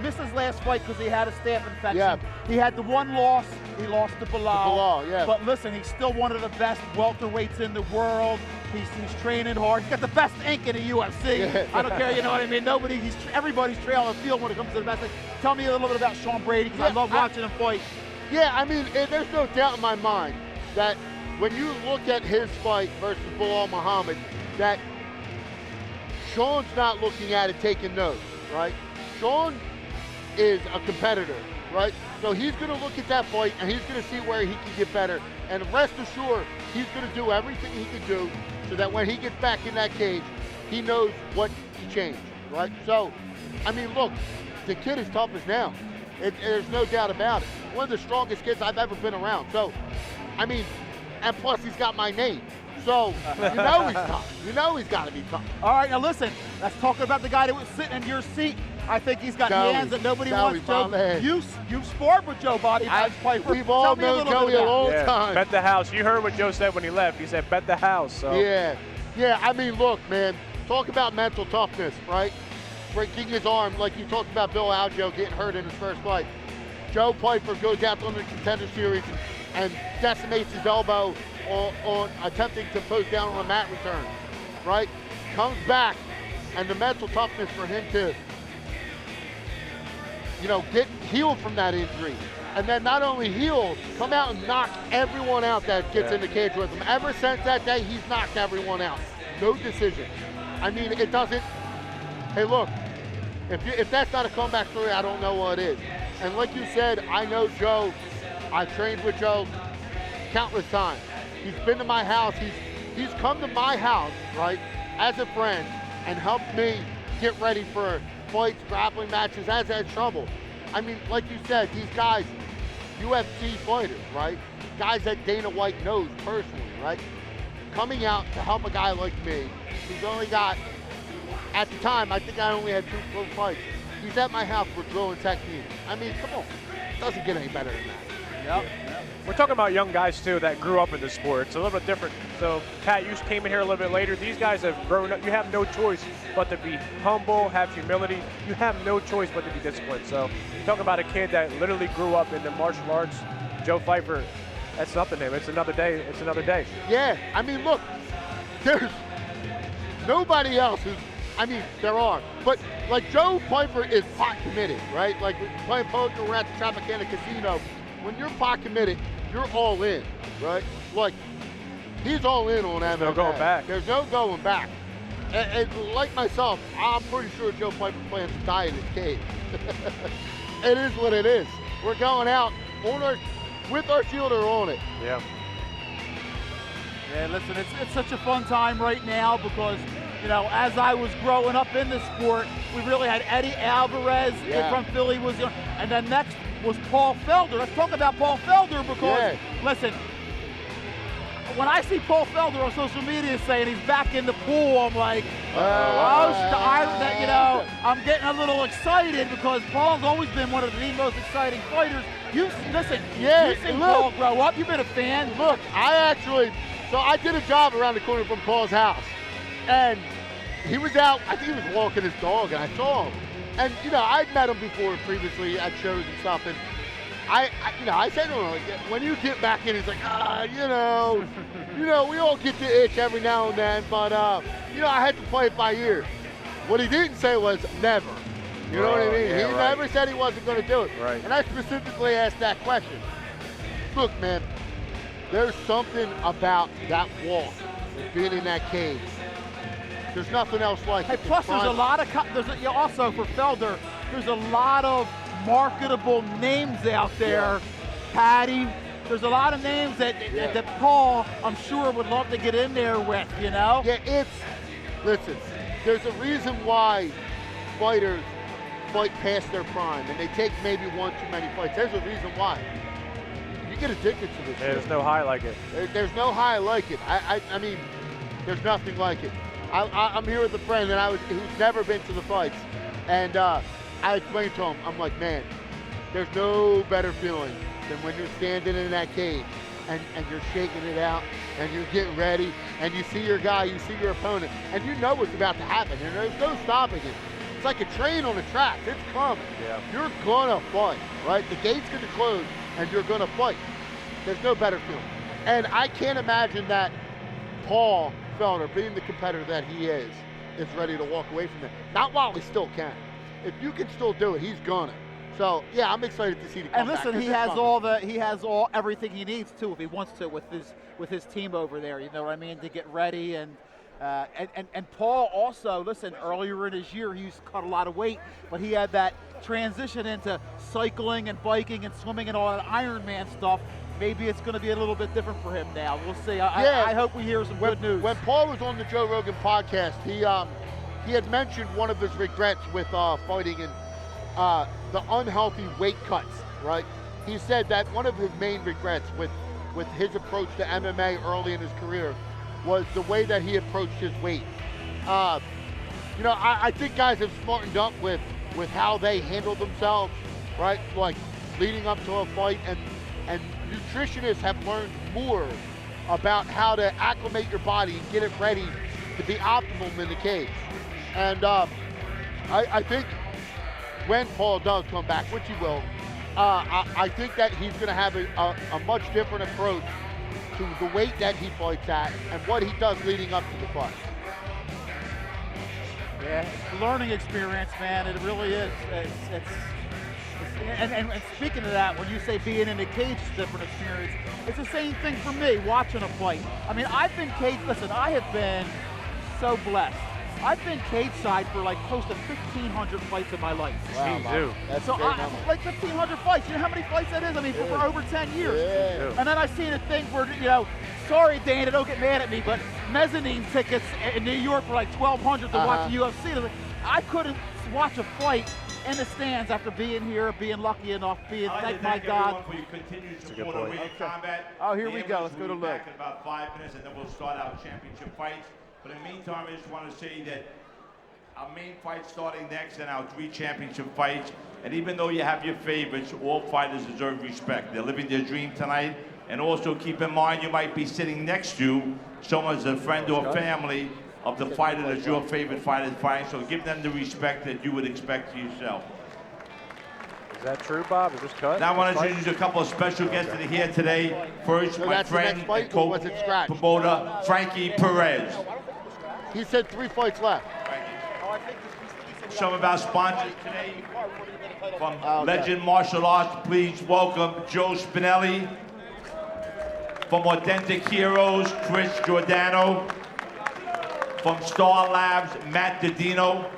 missed his last fight because he had a staph infection. Yeah. He had the one loss. He lost to Bilal. Yeah. But listen, he's still one of the best welterweights in the world. He's training hard. He's got the best ink in the UFC. Yeah. I don't care, you know what I mean? Everybody's trailing the field when it comes to the best thing. Tell me a little bit about Sean Brady, because I love watching him fight. Yeah, I mean, there's no doubt in my mind that when you look at his fight versus Bilal Muhammad, that Sean's not looking at it taking notes, right? Sean is a competitor, right? So he's going to look at that fight and he's going to see where he can get better. And rest assured, he's going to do everything he can do so that when he gets back in that cage, he knows what he changed, right? So, I mean, look, the kid is tough as nails. There's no doubt about it. One of the strongest kids I've ever been around. So, I mean, and plus he's got my name. So, you know he's tough. You know he's got to be tough. All right, now listen, let's talk about the guy that was sitting in your seat. I think he's got hands that nobody wants. Joe, you've sparred with Joe Bobby. We've all known Joey a long time. Bet the house. You heard what Joe said when he left. He said, bet the house. So. Yeah, I mean, look, man, talk about mental toughness, right? Breaking his arm, like you talked about Bill Algeo getting hurt in his first fight. Joe Piper goes out on the Contender Series and decimates his elbow on attempting to post down on a mat return, right? Comes back, and the mental toughness for him to, get healed from that injury. And then not only heal, come out and knock everyone out that gets in the cage with him. Ever since that day, he's knocked everyone out. No decision. I mean, it doesn't, hey look, if that's not a comeback story, I don't know what it is. And like you said, I know Joe. I've trained with Joe countless times. He's been to my house. He's come to my house, right, as a friend and helped me get ready for fights, grappling matches, as I had trouble. I mean, like you said, these guys, UFC fighters, right? Guys that Dana White knows personally, right? Coming out to help a guy like me, who's only got, at the time, I think I only had 2 pro fights. He's at my house for drilling technique. I mean, come on. It doesn't get any better than that. Yep. We're talking about young guys, too, that grew up in the sport. It's a little bit different. So, Pat, you came in here a little bit later. These guys have grown up. You have no choice but to be humble, have humility. You have no choice but to be disciplined. So, talking about a kid that literally grew up in the martial arts, Joe Pfeiffer, that's nothing to him. It's another day. It's another day. Yeah. I mean, look, there's nobody else who's, I mean, there are. But, like, Joe Pfeiffer is pot committed, right? Like, we're playing poker, we're at the Tropicana Casino. When you're pot committed, you're all in, right? Like, he's all in on MMA. There's no going back. There's no going back. And like myself, I'm pretty sure Joe Piper plans to die in his cage. It is what it is. We're going out with our shielder on it. Yeah. Yeah, listen, it's such a fun time right now because, as I was growing up in the sport, we really had Eddie Alvarez from Philly, and then next was Paul Felder. Let's talk about Paul Felder because, listen, when I see Paul Felder on social media saying he's back in the pool, I'm like, I'm getting a little excited because Paul's always been one of the most exciting fighters. You've seen Paul grow up. You've been a fan. Look, so I did a job around the corner from Paul's house, and he was out. I think he was walking his dog, and I saw him. And I'd met him before previously at shows and stuff, and I said to him, like, when you get back in, he's like, we all get the itch every now and then, but I had to play it by ear. What he didn't say was never. You know what I mean? Yeah, he never said he wasn't going to do it. Right. And I specifically asked that question. Look, man, there's something about that walk, being in that cage. There's nothing else like it. Plus, there's a lot of, also for Felder, there's a lot of marketable names out there. Patty, there's a lot of names that Paul, I'm sure, would love to get in there with, Yeah, listen, there's a reason why fighters fight past their prime, and they take maybe one too many fights. There's a reason why. You get addicted to this. There's no high like it. There's no high like it. I mean, there's nothing like it. I'm here with a friend who's never been to the fights, and I explained to him, I'm like, man, there's no better feeling than when you're standing in that cage and you're shaking it out and you're getting ready and you see your guy, you see your opponent, and you know what's about to happen, and there's no stopping it. It's like a train on the tracks. It's coming. Yeah. You're gonna fight, right? The gate's gonna close and you're gonna fight. There's no better feeling. And I can't imagine that Paul Felder, being the competitor that he is ready to walk away from it. Not while he still can. If you can still do it, he's gonna. So yeah, I'm excited to see the comeback. And listen, he has everything he needs too if he wants to with his team over there. You know what I mean? To get ready and Paul also, listen, earlier in his year he used to cut a lot of weight, but he had that transition into cycling and biking and swimming and all that Ironman stuff. Maybe it's going to be a little bit different for him now. We'll see. I hope we hear some good news. When Paul was on the Joe Rogan podcast, he had mentioned one of his regrets with fighting in the unhealthy weight cuts, right? He said that one of his main regrets with his approach to MMA early in his career was the way that he approached his weight. You know, I think guys have smartened up with how they handle themselves, right? Like leading up to a fight, and nutritionists have learned more about how to acclimate your body and get it ready to be optimal in the cage. And I think when Paul does come back, which he will, I think that he's going to have a much different approach to the weight that he fights at and what he does leading up to the fight. Yeah, it's a learning experience, man. It really is. And speaking of that, when you say being in the cage is a different experience, it's the same thing for me watching a fight. I mean, I've been cage. Listen, I have been so blessed. I've been cage side for like close to 1,500 fights in my life. Wow, Me too. That's so a great number. like 1,500 fights. You know how many fights that is? I mean, for over 10 years. Yeah. And then I seen a thing where, you know, sorry, Dana, don't get mad at me, but mezzanine tickets in New York were like 1,200 to watch the UFC. I couldn't watch a fight in the stands after being here, being lucky enough, thank my God. For your continued support of Ring of Combat. Oh, here we go. Let's go to We'll be Luke. back in about 5 minutes, and then we'll start our championship fights. But in the meantime, I just want to say that our main fight starting next and our 3 championship fights. And even though you have your favorites, all fighters deserve respect. They're living their dream tonight. And also keep in mind, you might be sitting next to someone as a friend or family of the fighter that your favorite fighter is fighting. So give them the respect that you would expect to yourself. Is that true, Bob? Is this cut? Now I want to introduce a couple of special guests that are here today. First, So my that's the friend next fight, and or was it scratch? co-promoter, Frankie Perez. He said 3 fights left. Some of our sponsors today from Legend Martial Arts, please welcome Joe Spinelli. From Authentic Heroes, Chris Giordano. From Star Labs, Matt Didino.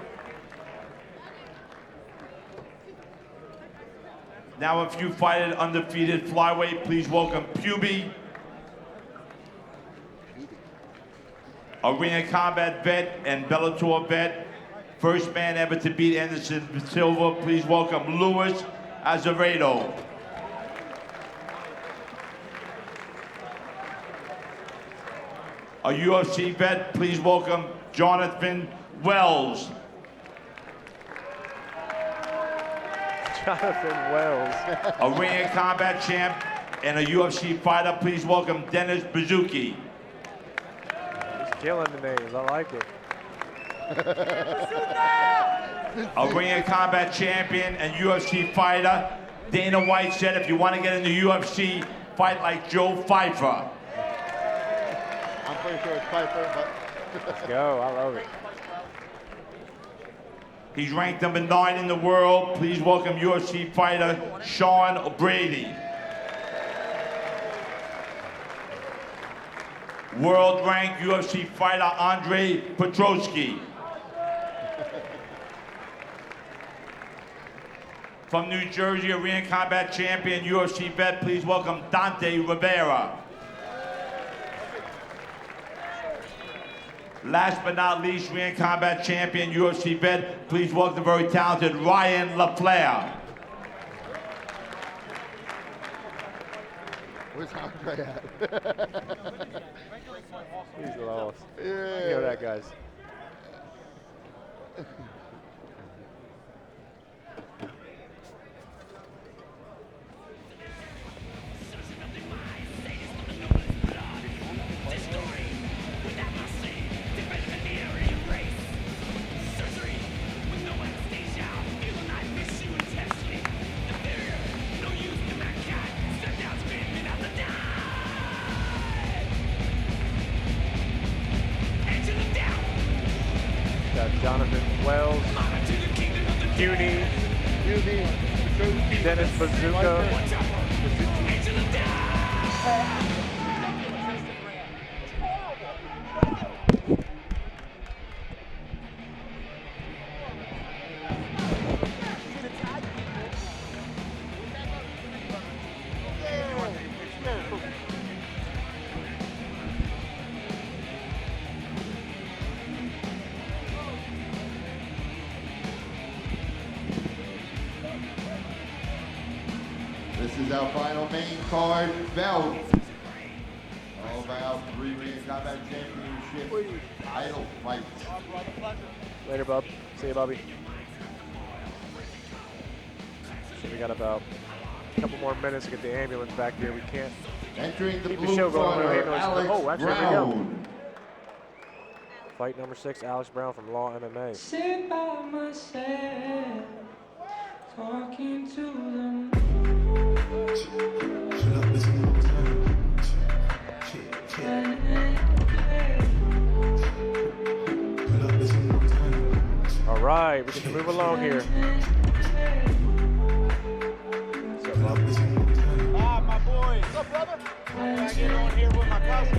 Now a few fighted undefeated flyweight, please welcome Puby. A Ring of Combat vet and Bellator vet. First man ever to beat Anderson Silva, please welcome Luis Azevedo. A UFC vet, please welcome Jonathan Wells. Jonathan Wells. A Ring of Combat champ and a UFC fighter, please welcome Dennis Bazuki. He's killing the names. I like it. A Ring of Combat champion and UFC fighter. Dana White said if you want to get in the UFC, fight like Joe Pfeiffer. I'm pretty sure it's Piper, but... Let's go. I love it. He's ranked number 9 in the world. Please welcome UFC fighter Sean Brady. World ranked UFC fighter Andre Petrosky. From New Jersey, a Ring of Combat champion, UFC vet, please welcome Dante Rivera. Last but not least, Ring of Combat champion, UFC vet, please welcome the very talented Ryan LaFleur. Where's Andre at? He's lost. Yeah. You know that, guys. Got Jonathan Wells, CUNY, Dennis Bazooka. This is our final main card bout of about 3 Ring of Combat Championship title fights. Later, bub. See you, Bobby. So we got about a couple more minutes to get the ambulance back here. We can't Entering the keep blue the show going. corner, Oh, actually, here we go. Brown. Fight number 6, Alex Brown from Law MMA. Sit by myself, talking to them. All right, we get to move along here. What's up, bub? Ah, my boy. What's up, brother? I get on here with my cousin.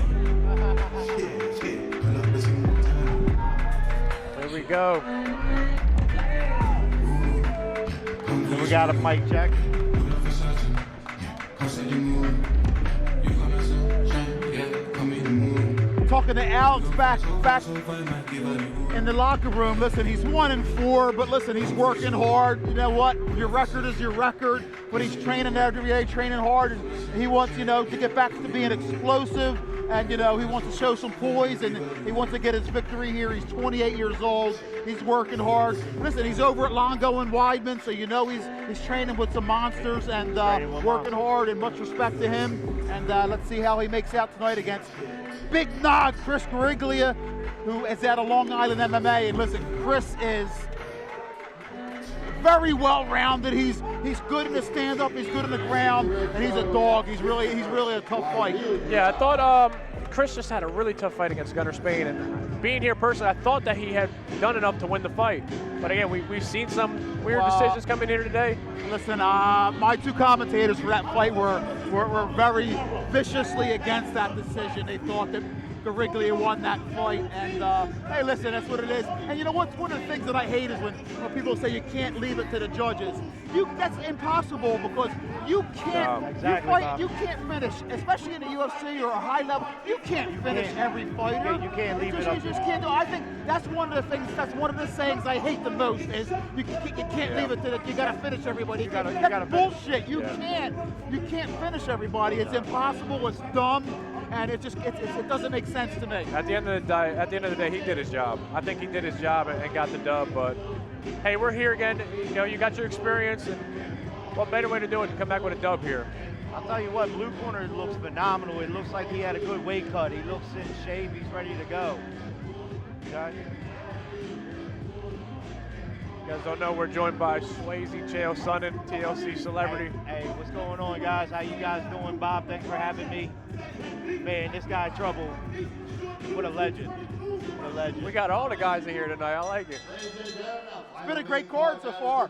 Here we go. We got a mic check. Talking to Alex back in the locker room. Listen, he's 1-4, but listen, he's working hard. You know what? Your record is your record, but he's training every day, training hard, and he wants, to get back to being explosive, and, he wants to show some poise, and he wants to get his victory here. He's 28 years old. He's working hard. Listen, he's over at Longo and Weidman, so he's training with some monsters and working hard, and much respect to him. And let's see how he makes out tonight against Big Nog, Chris Gariglia, who is out of Long Island MMA. And listen, Chris is very well-rounded. He's good in the stand-up. He's good in the ground, and he's a dog. He's really a tough fight. Yeah, I thought Chris just had a really tough fight against Gunnar Spain, and being here personally, I thought that he had done enough to win the fight. But again, we've seen some weird decisions coming here today. Listen, my two commentators for that fight were very viciously against that decision. They thought that Gariglia won that fight, and hey, listen, that's what it is. And you know what's one of the things that I hate is when people say you can't leave it to the judges. That's impossible, because you can't. You can't finish, especially in the UFC or a high level. You can't finish every fighter. You can't leave it up. You just can't do. I think that's one of the things. That's one of the sayings I hate the most is you can't leave it to the. You got to finish everybody. That's bullshit. You can't finish everybody. It's impossible. It's dumb. And it doesn't make sense to me. At the end of the day, he did his job. I think he did his job and got the dub. But hey, we're here again. You got your experience, and what better way to do it than come back with a dub here? I'll tell you what, blue corner looks phenomenal. It looks like he had a good weight cut. He looks in shape. He's ready to go. Okay. You guys don't know, we're joined by Swayze Chael Sonnen, TLC celebrity. Hey, what's going on, guys? How you guys doing? Bob, thanks for having me. Man, this guy Trouble, what a legend. What a legend. We got all the guys in here tonight. I like it. It's been a great card so far.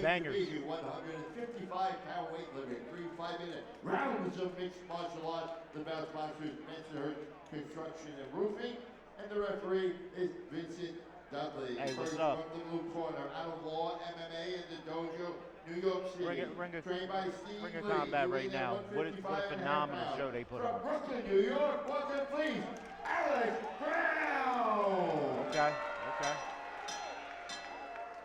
Bangers. 155-pound weightlifting, 3 5-minute rounds of mixed martial arts. The bout sponsors Benson Construction and Roofing, and the referee is Vincent Dudley. Hey, what's First up? From the blue corner, out of Law MMA in the dojo, New York City. Trained by Steve Ring of Lee. Combat You right weigh now. What a 155 phenomenal pounds. show they put From on. Brooklyn, New York, welcome please, Alex Brown. Okay.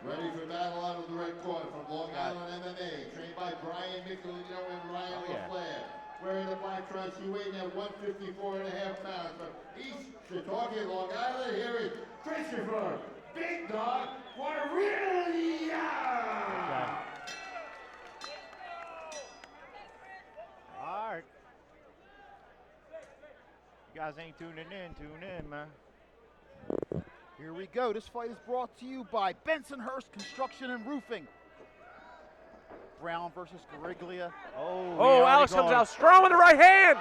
Ready for battle out of the red corner from Long Island MMA, trained by Brian Michelino and Ryan LaFleur. Wearing the black trunks, he weighing at 154.5 pounds. From East Chautauqua, Long Island, here is Christopher Big Dog Guariglia. All right. You guys ain't tuning in, tune in, man. Here we go. This fight is brought to you by Bensonhurst Construction and Roofing. Brown versus Gariglia. Oh, Alex comes out strong with the right hand.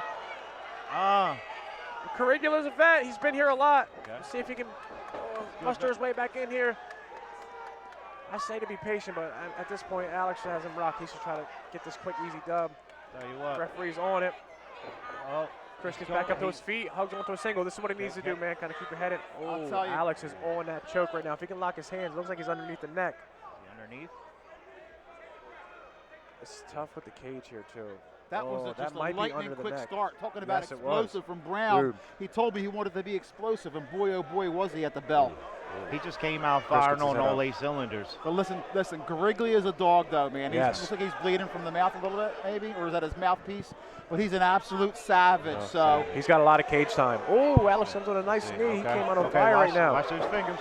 Cariglia's a vet. He's been here a lot. Let's see if he can muster his way back in here. I say to be patient, but at this point, Alex has him rocked. He should try to get this quick, easy dub. Tell you what. Referee's on it. Chris gets back up to his feet, hugs onto a single. This is what he needs to do, man. Kind of keep your head in. Oh, tell you. Alex is on that choke right now. If he can lock his hands, it looks like he's underneath the neck. Underneath? It's tough with the cage here, too. That was just a lightning quick neck. start. Talking about Yes, it explosive was. from Brown. Dude. He told me he wanted to be explosive, and boy, oh boy, was he at the bell. He just came out Chris firing gets his on head all up. 8 cylinders. But listen, Gariglia is a dog, though, man. He Yes. looks like he's bleeding from the mouth a little bit, maybe, or is that his mouthpiece? But he's an absolute savage. Oh, So he's got a lot of cage time. Oh, Alex Sims with a nice knee. He came out on fire right now. Watch those fingers.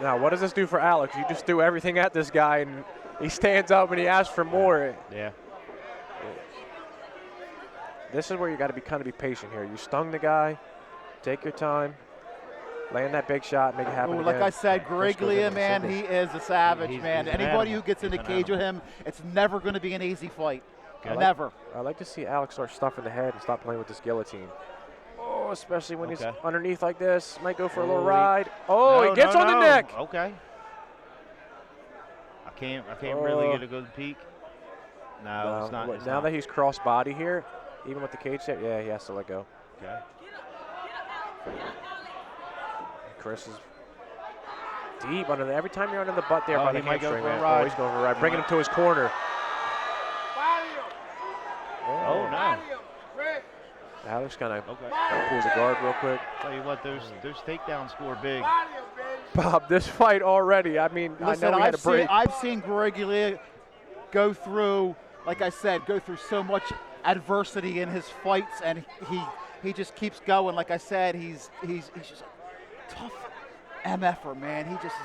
Now, what does this do for Alex? You just threw everything at this guy, and he stands up and he asks for more. Yeah. This is where you got to be patient here. You stung the guy. Take your time. Land that big shot. Make it happen Ooh, again. like I said, Chris goes Gariglia, into man, singles. he is a savage, man. he's an Anybody animal. who gets in the He's an cage with him, it's never going to be an easy fight. Never. I like to see Alex start stuffing the head and stop playing with this guillotine. Oh, especially when he's underneath like this. Might go for a little ride. Oh, No, he gets no, on the no. neck. Okay. I can't really get a good peek. No, it's not. Look, It's now not. that he's cross body here, even with the cage set, yeah, he has to let go. Okay. Chris is deep under the. Every time you're under the butt there Oh, by the he might go hamstring, for a man. ride. Oh, he's going for a ride. Bringing him to his corner. Oh, no. Alex kind of pulls the guard real quick. Tell you what, those takedowns score big. Bob, this fight already, I mean, Listen, I know we had a break. I've seen Gariglia go through, like I said, go through so much adversity in his fights, and he just keeps going. Like I said, he's just a tough MFer, man. He just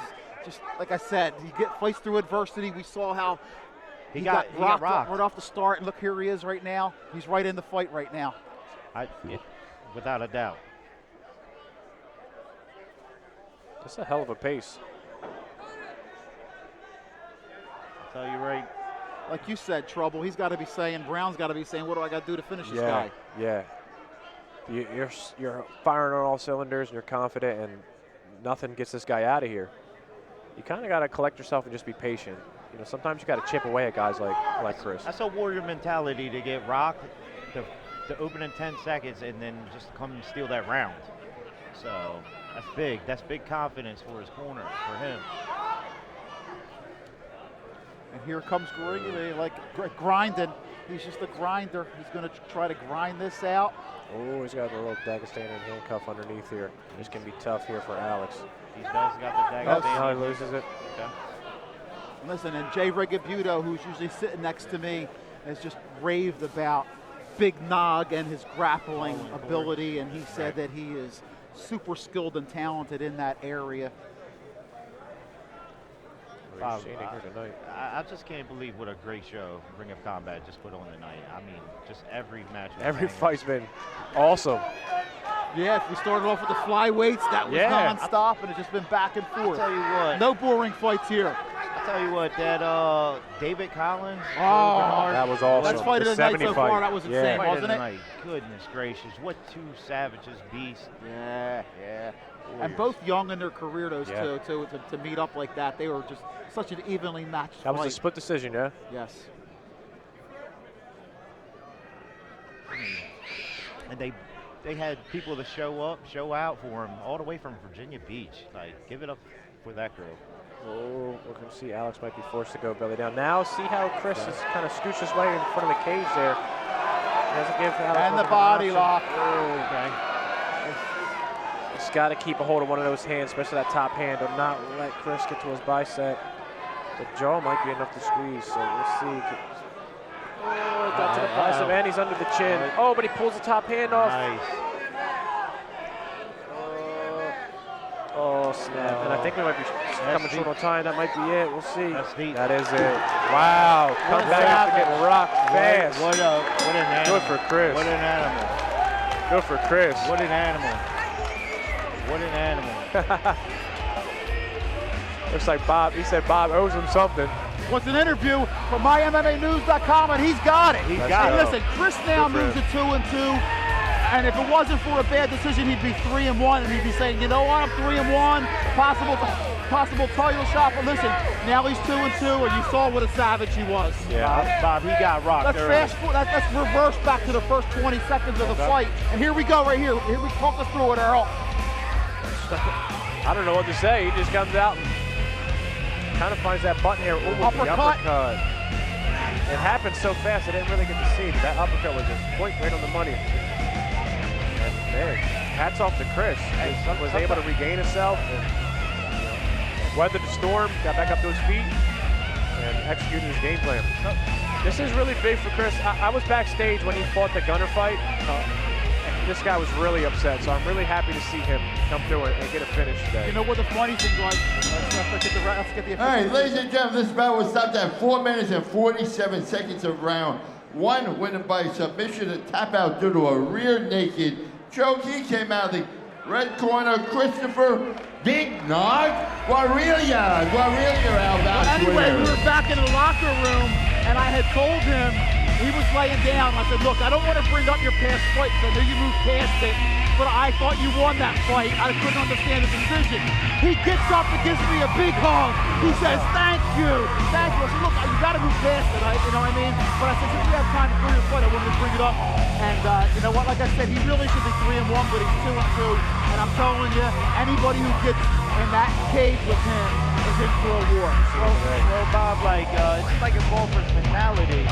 like I said, he fights through adversity. We saw how he got rocked right off the start, and look, here he is right now. He's right in the fight right now. Without a doubt. That's a hell of a pace. I'll tell you right. Like you said, Trouble, he's got to be saying, Brown's got to be saying, what do I got to do to finish this guy? Yeah. You're firing on all cylinders, and you're confident, and nothing gets this guy out of here. You kind of got to collect yourself and just be patient. You know, sometimes you got to chip away at guys like Chris. That's a warrior mentality to get rocked, to open in 10 seconds, and then just come and steal that round. So that's big. That's big confidence for his corner, for him. And here comes Gariglia, like grinding. He's just a grinder. He's going to try to grind this out. Oh, he's got a little Dagestani handcuff underneath here. This can be tough here for Alex. He does got the Dagestani. Now he loses it. Okay. Listen, and Jay Regabuto, who's usually sitting next to me, has just raved about Big Nog and his grappling ability, and he said that he is super skilled and talented in that area. Bob, I just can't believe what a great show Ring of Combat just put on tonight. I mean, just every match. Every fight's been awesome. Yeah, if we started off with the flyweights, that was nonstop, and it's just been back and forth. I'll tell you what. No boring fights here. I'll tell you what, that David Collins. That was awesome. That's fight of the night so far. That was insane, Fight of wasn't the it? night. Goodness gracious, what two savages, beasts. Yeah. And both young in their career, those two, to meet up like that. They were just such an evenly matched That was fight. a split decision, yeah? Yes. And they had people to show out for him, all the way from Virginia Beach. Like, give it up for that girl. Oh, we're going to see Alex might be forced to go belly down. Now see how Chris is kind of scooched his way in front of the cage there. Doesn't give Alex And much the of an body option. lock. Oh, okay. He's got to keep a hold of one of those hands, especially that top hand. Do not let Chris get to his bicep. The jaw might be enough to squeeze, so we'll see. Oh, it got to the bicep, and he's under the chin. Oh, but he pulls the top hand off. Nice. Oh, snap. And I think we might be coming short on time. That might be it. We'll see. That's deep. That is it. Wow. Come back after getting rocked fast. What an animal. Good for Chris. What an animal. Good for Chris. What an animal. What an animal. Looks like Bob, he said Bob owes him something. What's an interview from MyMMAnews.com, and he's got it. He's got it. Listen, Chris now moves to 2-2, and if it wasn't for a bad decision, he'd be 3-1, and he'd be saying, you know what, I'm 3-1, possible title shot, but listen, now he's 2-2, and you saw what a savage he was. Yeah, Bob, he got rocked Let's early. fast forward, let's reverse back to the first 20 seconds of the fight, and here we go right here. Here we talk us through it, Earl. I don't know what to say. He just comes out and kind of finds that button here. Ooh, Uppercut. The uppercut. It happened so fast I didn't really get to see it. That uppercut was just point right on the money. And man, hats off to Chris. He was able to regain himself and weathered the storm, got back up to his feet, and executed his game plan. This is really big for Chris. I was backstage when he fought the Gunner fight. And this guy was really upset, so I'm really happy to see him come through and get a finish today. You know what the funny thing was? Let's get the All right, ladies and gentlemen, this bout was stopped at 4 minutes and 47 seconds of round one, winning by submission and tap out due to a rear naked choke. He came out of the red corner, Christopher Big Nog Guarilla. Well, anyway, we were back in the locker room, and I had told him, he was laying down. I said, look, I don't want to bring up your past fight because I know you moved past it, but I thought you won that fight. I couldn't understand the decision. He gets up and gives me a big hug. He says, thank you. I said, look, you got to move past it, you know what I mean? But I said, since we have time to bring your fight, I wanted to bring it up. And you know what, like I said, he really should be 3-1, but he's 2-2. And I'm telling you, anybody who gets in that cage with him is in for a war. Well, Bob, like, it's like a golfer's mentality.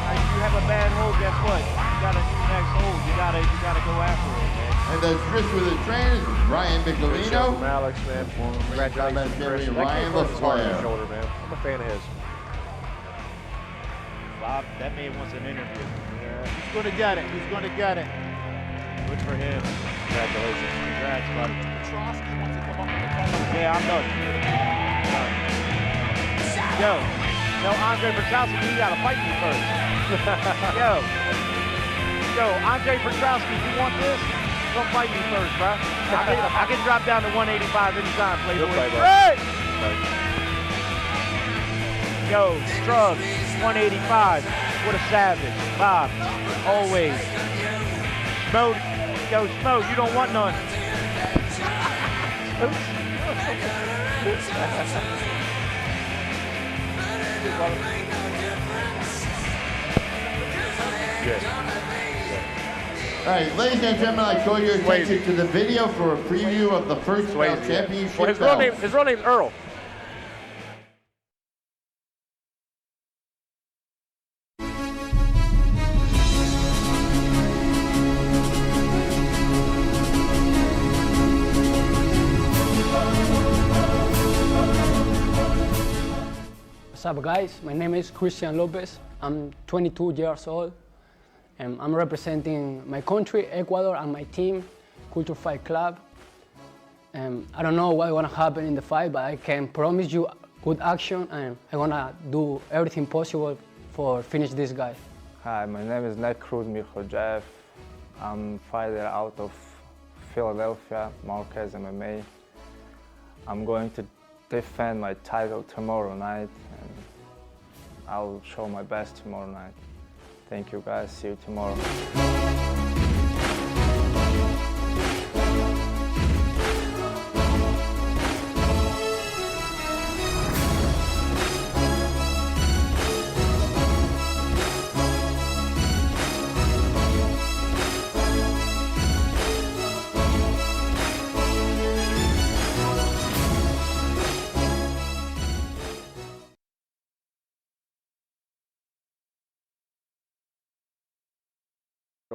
Like, you have a bad hole, guess what? You got a new next hole. You gotta go after it, man. And that's Chris with the trainers, Ryan Michelino. From Alex, man. Congratulations, Chris. Ryan LaFleur. Shoulder, man. I'm a fan of his. Bob, that man wants an interview. Yeah. He's going to get it. He's going to get it. Good for him. Congratulations. Congrats, buddy. Petrosky wants to come up with the ball. Yeah, I'm done. Yo, Andre Petrosky, you gotta fight me first. Yo, Andre Petrosky, you want this? Come fight me first, bro. I can drop down to 185 anytime, Playboy. Hey! Yo, Strug, 185. What a savage. Bob, always. Smo, yo, Smo, you don't want none. All right, ladies and gentlemen, I call your attention to the video for a preview of the first round championship Well, his real name is Earl. What's up, guys? My name is Christian Lopez. I'm 22 years old, and I'm representing my country, Ecuador, and my team, Culture Fight Club. I don't know what's gonna happen in the fight, but I can promise you good action, and I'm gonna do everything possible for finish this guy. Hi, my name is Nekruz Mikhojev. I'm fighter out of Philadelphia, Marquez MMA. I'm going to defend my title tomorrow night, and I'll show my best tomorrow night. Thank you, guys. See you tomorrow.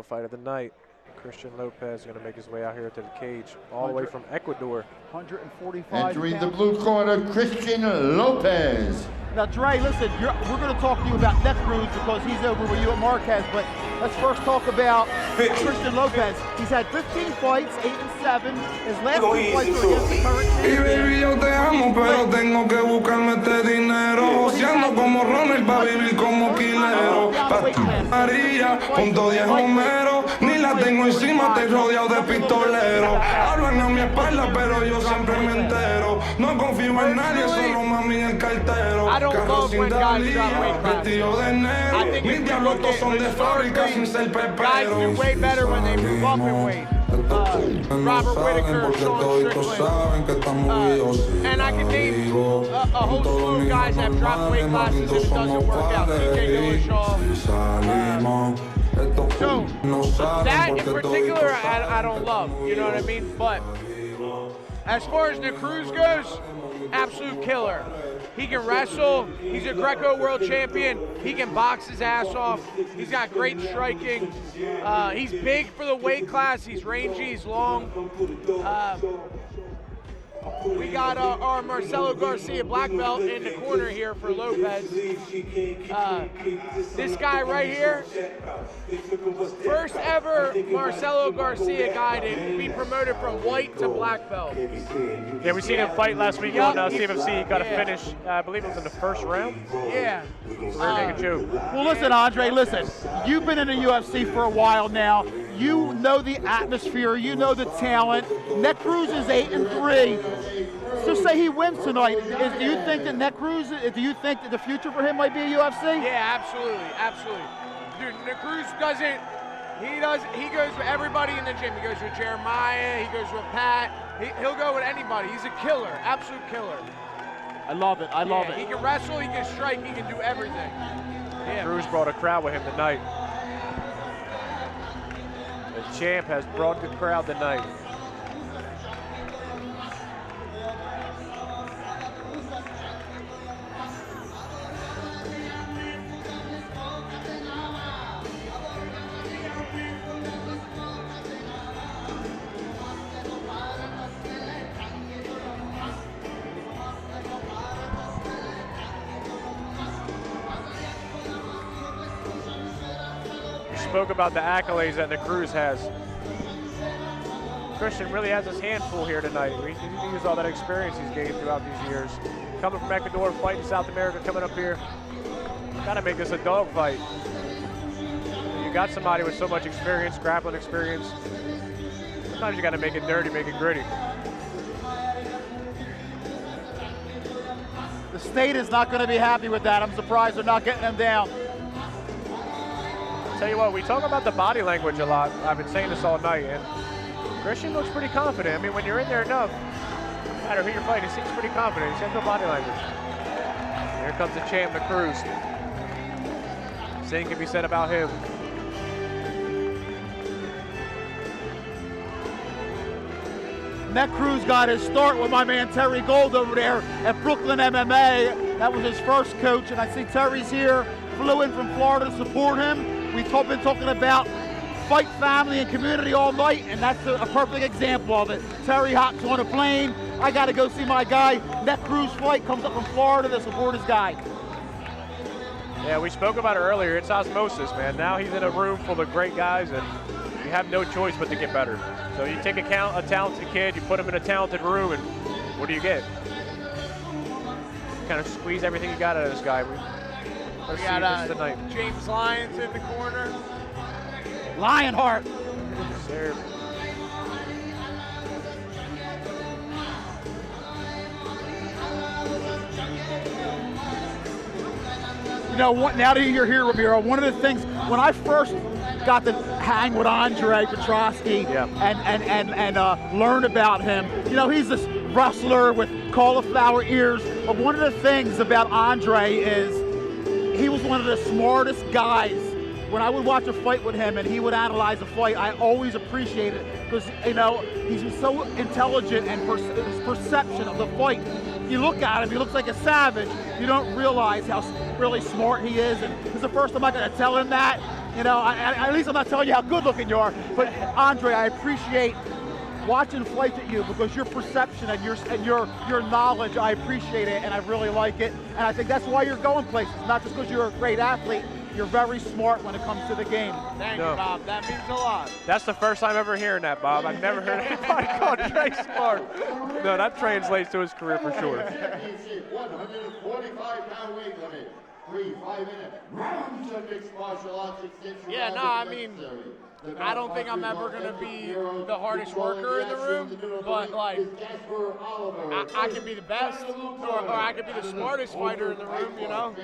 Fight of the night. Christian Lopez going to make his way out here to the cage, all the way from Ecuador. 145 Entering the pounds. blue corner, Christian Lopez. Now, Dre, listen, we're going to talk to you about Nekruz because he's over with you at Marquez, but let's first talk about Christian Lopez. He's had 15 fights, 8-7. His last 2 fights were against the current champion. Baby, yo te amo, pero tengo que buscarme este dinero. Siendo como Ronald pa' vivir como quilero. María, punto 10 Homero. Ni la tengo encima, estoy rodeado de pistoleros. Hablan a mi espalda, pero yo siempre me entero. No confío en nadie, solo mami en el cartero. Carro sin tablilla, vestido de negro. Mis diablos todos son de fábrica sin ser peperos. Do way better when they move up in weight. Robert Whitaker, Sean Strickland. And I can name a whole slew of guys that have dropped weight classes if it doesn't work out. TJ Dillashaw. So, that in particular, I don't love, you know what I mean? But as far as Nekruz goes, absolute killer. He can wrestle. He's a Greco world champion. He can box his ass off. He's got great striking. He's big for the weight class. He's rangy. He's long. We got our Marcelo Garcia black belt in the corner here for Lopez. This guy right here, first ever Marcelo Garcia guy to be promoted from white to black belt. Yeah, we seen him fight last week on CMFC. He got a finish, I believe it was in the first round. Yeah. Rear naked choke. Well, listen, Andre, listen. You've been in the UFC for a while now. You know the atmosphere. You know the talent. Net Cruz is 8-3. So say he wins tonight. Do you think that Net Cruz? Do you think that the future for him might be a UFC? Yeah, absolutely, absolutely. Dude, Net Cruz doesn't. He goes with everybody in the gym. He goes with Jeremiah. He goes with Pat. He'll go with anybody. He's a killer, absolute killer. I love it. I love it. He can wrestle. He can strike. He can do everything. Yeah. Cruz brought a crowd with him tonight. The champ has brought the crowd tonight. Spoke about the accolades that Net Cruz has. Christian really has his hand full here tonight. He needs to use all that experience he's gained throughout these years. Coming from Ecuador, fighting South America, coming up here. Gotta make this a dog fight. You got somebody with so much experience, grappling experience. Sometimes you gotta make it dirty, make it gritty. The state is not going to be happy with that. I'm surprised they're not getting him down. Tell you what, we talk about the body language a lot. I've been saying this all night, and Christian looks pretty confident. I mean, when you're in there enough, no matter who you're fighting, he seems pretty confident. He's got good body language. Here comes the champ, Net Cruz. Same can be said about him. Net Cruz got his start with my man Terry Gold over there at Brooklyn MMA. That was his first coach, and I see Terry's here. Flew in from Florida to support him. We've been talking about fight family and community all night, and that's a perfect example of it. Terry hops on a plane. I got to go see my guy. Net Cruz fight comes up from Florida to support his guy. Yeah, we spoke about it earlier. It's osmosis, man. Now he's in a room full of great guys, and you have no choice but to get better. So you take a talented kid, you put him in a talented room, and what do you get? Kind of squeeze everything you got out of this guy. We got James Lyons in the corner. Lionheart. Sir. You know what? Now that you're here, Ramiro, one of the things when I first got to hang with Andre Petrosky and learn about him, you know, he's this wrestler with cauliflower ears. But one of the things about Andre is he was one of the smartest guys. When I would watch a fight with him and he would analyze a fight, I always appreciated it because, you know, he's so intelligent and his perception of the fight. You look at him, he looks like a savage. You don't realize how really smart he is. And it's the first time I'm going to tell him that. You know, at least I'm not telling you how good looking you are. But Andre, I appreciate watching fights at you because your perception and your knowledge, I appreciate it and I really like it. And I think that's why you're going places, not just because you're a great athlete. You're very smart when it comes to the game. Thank you, Bob. That means a lot. That's the first time ever hearing that, Bob. I've never heard anybody call Trey smart. No, that translates to his career for sure. 145-pound weight limit. 3 5-minute rounds of mixed martial arts extension. Yeah, no, I mean, I don't think I'm ever going to be the hardest worker in the room, but, like, I can be the best, or I can be the smartest fighter in the room, you know?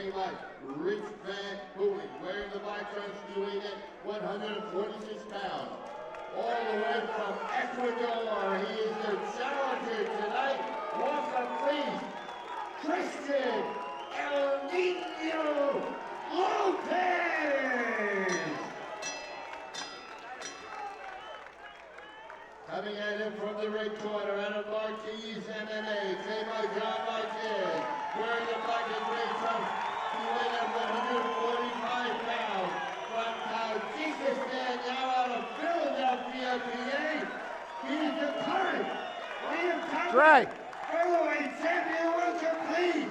Rich Van Hooven, wearing the black trunks, weighing at 146 pounds. All the way from Ecuador, he is the challenger tonight. Welcome, please, Christian El Niño Lopez. Coming at him from the red corner, out of Marquis MMA, trained by John Dre. Heavyweight champion was complete.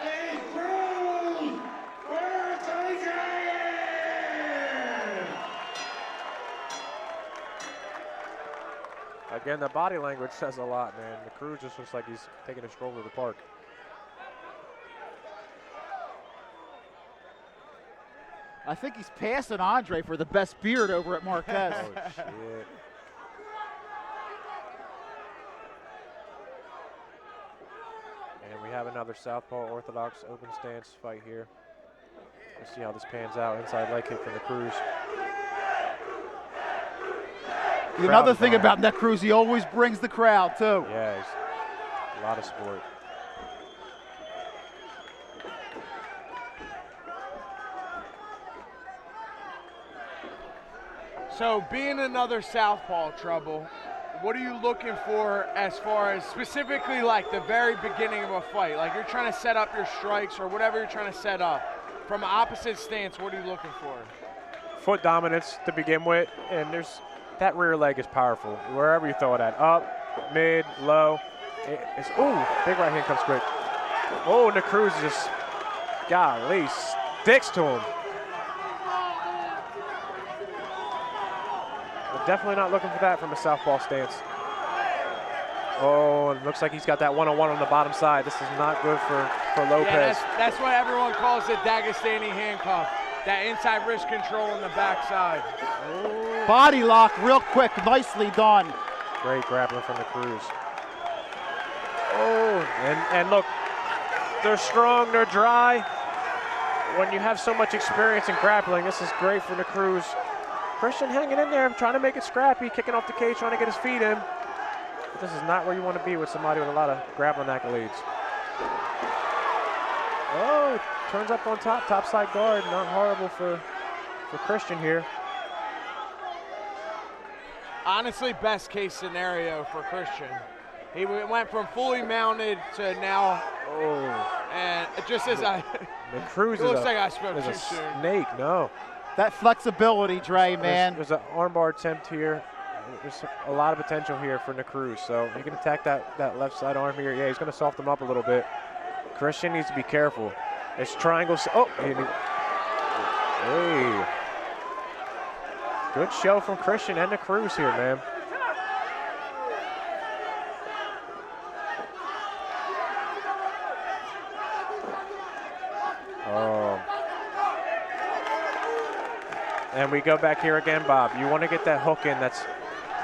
And Cruz for the Again, the body language says a lot, man. The Cruz just looks like he's taking a stroll to the park. I think he's passing Andre for the best beard over at Marquez. Oh, shit. And we have another southpaw orthodox open stance fight here. Let's see how this pans out. Inside leg kick from the Cruz. Another thing about Nick Cruz, he always brings the crowd, too. Yeah, he's a lot of sport. So being another southpaw, Trouble, what are you looking for as far as specifically like the very beginning of a fight? Like you're trying to set up your strikes or whatever you're trying to set up. From an opposite stance, what are you looking for? Foot dominance to begin with, and that rear leg is powerful. Wherever you throw it at, up, mid, low. Ooh, big right hand comes quick. Oh, and the Cruz just, golly, sticks to him. We're definitely not looking for that from a southpaw stance. Oh, it looks like he's got that one-on-one on the bottom side. This is not good for Lopez. Yeah, that's what everyone calls the Dagestani handcuff. That inside wrist control on the backside. Oh. Body lock real quick, nicely done. Great grappling from the Cruz. Oh, and look, they're strong, they're dry. When you have so much experience in grappling, this is great for the Cruz. Christian hanging in there, trying to make it scrappy, kicking off the cage, trying to get his feet in. But this is not where you want to be with somebody with a lot of grappling accolades. Oh, turns up on top, topside guard. Not horrible for Christian here. Honestly, best case scenario for Christian. He went from fully mounted to now. Oh. And just as the Cruz it looks like I spoke is too a soon. snake, no. That flexibility, Dre, man. There's an armbar attempt here. There's a lot of potential here for Cruz. So he can attack that left side arm here. Yeah, he's going to soften him up a little bit. Christian needs to be careful. It's triangle. Oh, hey. Good show from Christian and Cruz here, man. Oh. And we go back here again, Bob. You want to get that hook in that's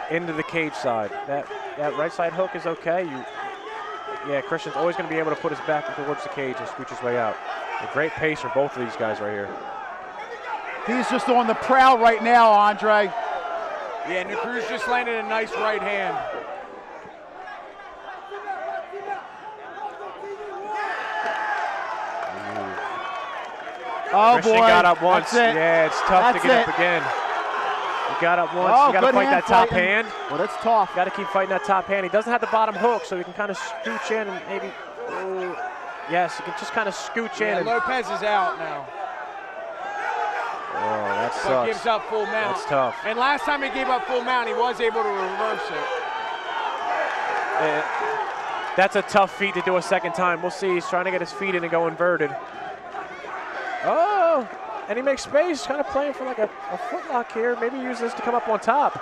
into the cage side. That right side hook is okay. Yeah, Christian's always going to be able to put his back towards the cage and scooch his way out. A great pace from both of these guys right here. He's just on the prowl right now, Andre. Yeah, Cruz just landed a nice right hand. Oh, Christian boy. got up once. That's it. Yeah, it's tough to get up again. You got up once. You got to fight that top hand. Well, that's tough. Got to keep fighting that top hand. He doesn't have the bottom hook, so he can kind of scooch in and maybe. Oh, yes, he can just kind of scooch in. Lopez is out now. Oh, that sucks. But gives up full mount. That's tough. And last time he gave up full mount, he was able to reverse it. That's a tough feat to do a second time. We'll see. He's trying to get his feet in and go inverted. Oh, and he makes space, kind of playing for like a footlock here. Maybe use this to come up on top.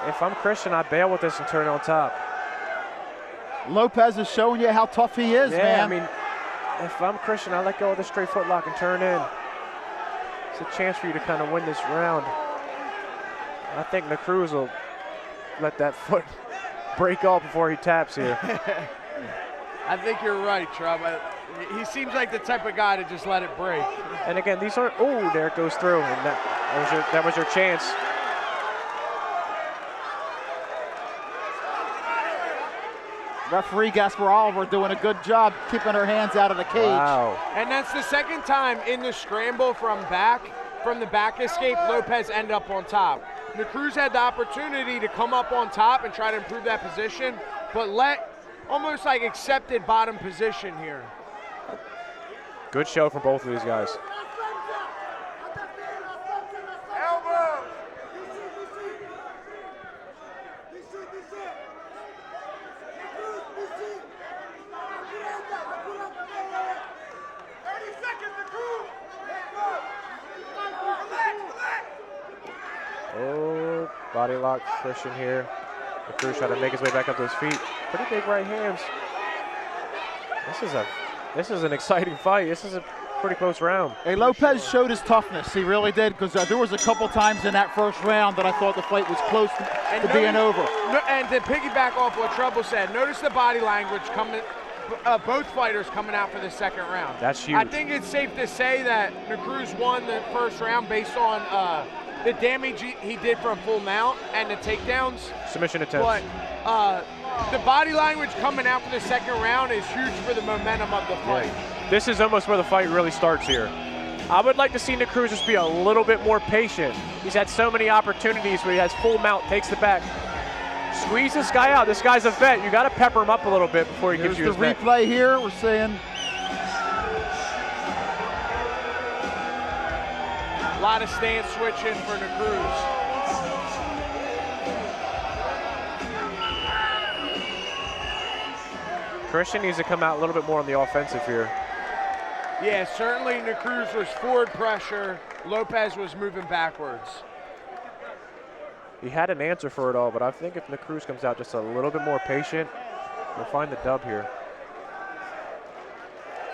If I'm Christian, I bail with this and turn on top. Lopez is showing you how tough he is, man. I mean, if I'm Christian, I let go of the straight footlock and turn in. It's a chance for you to kind of win this round. I think Cruz will let that foot break off before he taps here. I think you're right, Trub. He seems like the type of guy to just let it break. And again, these aren't. Oh, there it goes through, and that was your chance. Referee Gasper Oliver doing a good job keeping her hands out of the cage. Wow. And that's the second time in the scramble from the back escape, Lopez ended up on top. Cruz had the opportunity to come up on top and try to improve that position, but almost like accepted bottom position here. Good show from both of these guys. Body lock, Christian here. Cruz trying to make his way back up to his feet. Pretty big right hands. This is an exciting fight. This is a pretty close round. Hey, Lopez showed his toughness. He really did, because there was a couple times in that first round that I thought the fight was close to being over. And to piggyback off what Trouble said, notice the body language coming. Both fighters coming out for the second round. That's huge. I think it's safe to say that Cruz won the first round based on the damage he did from full mount and the takedowns. Submission attempts. But the body language coming out for the second round is huge for the momentum of the fight. Yeah. This is almost where the fight really starts here. I would like to see Cruz just be a little bit more patient. He's had so many opportunities where he has full mount, takes the back. Squeeze this guy out. This guy's a vet. You got to pepper him up a little bit before he gives you his the replay here. We're seeing a lot of stance switching for Cruz. Christian needs to come out a little bit more on the offensive here. Yeah, certainly Cruz was forward pressure. Lopez was moving backwards. He had an answer for it all, but I think if Cruz comes out just a little bit more patient, we'll find the dub here.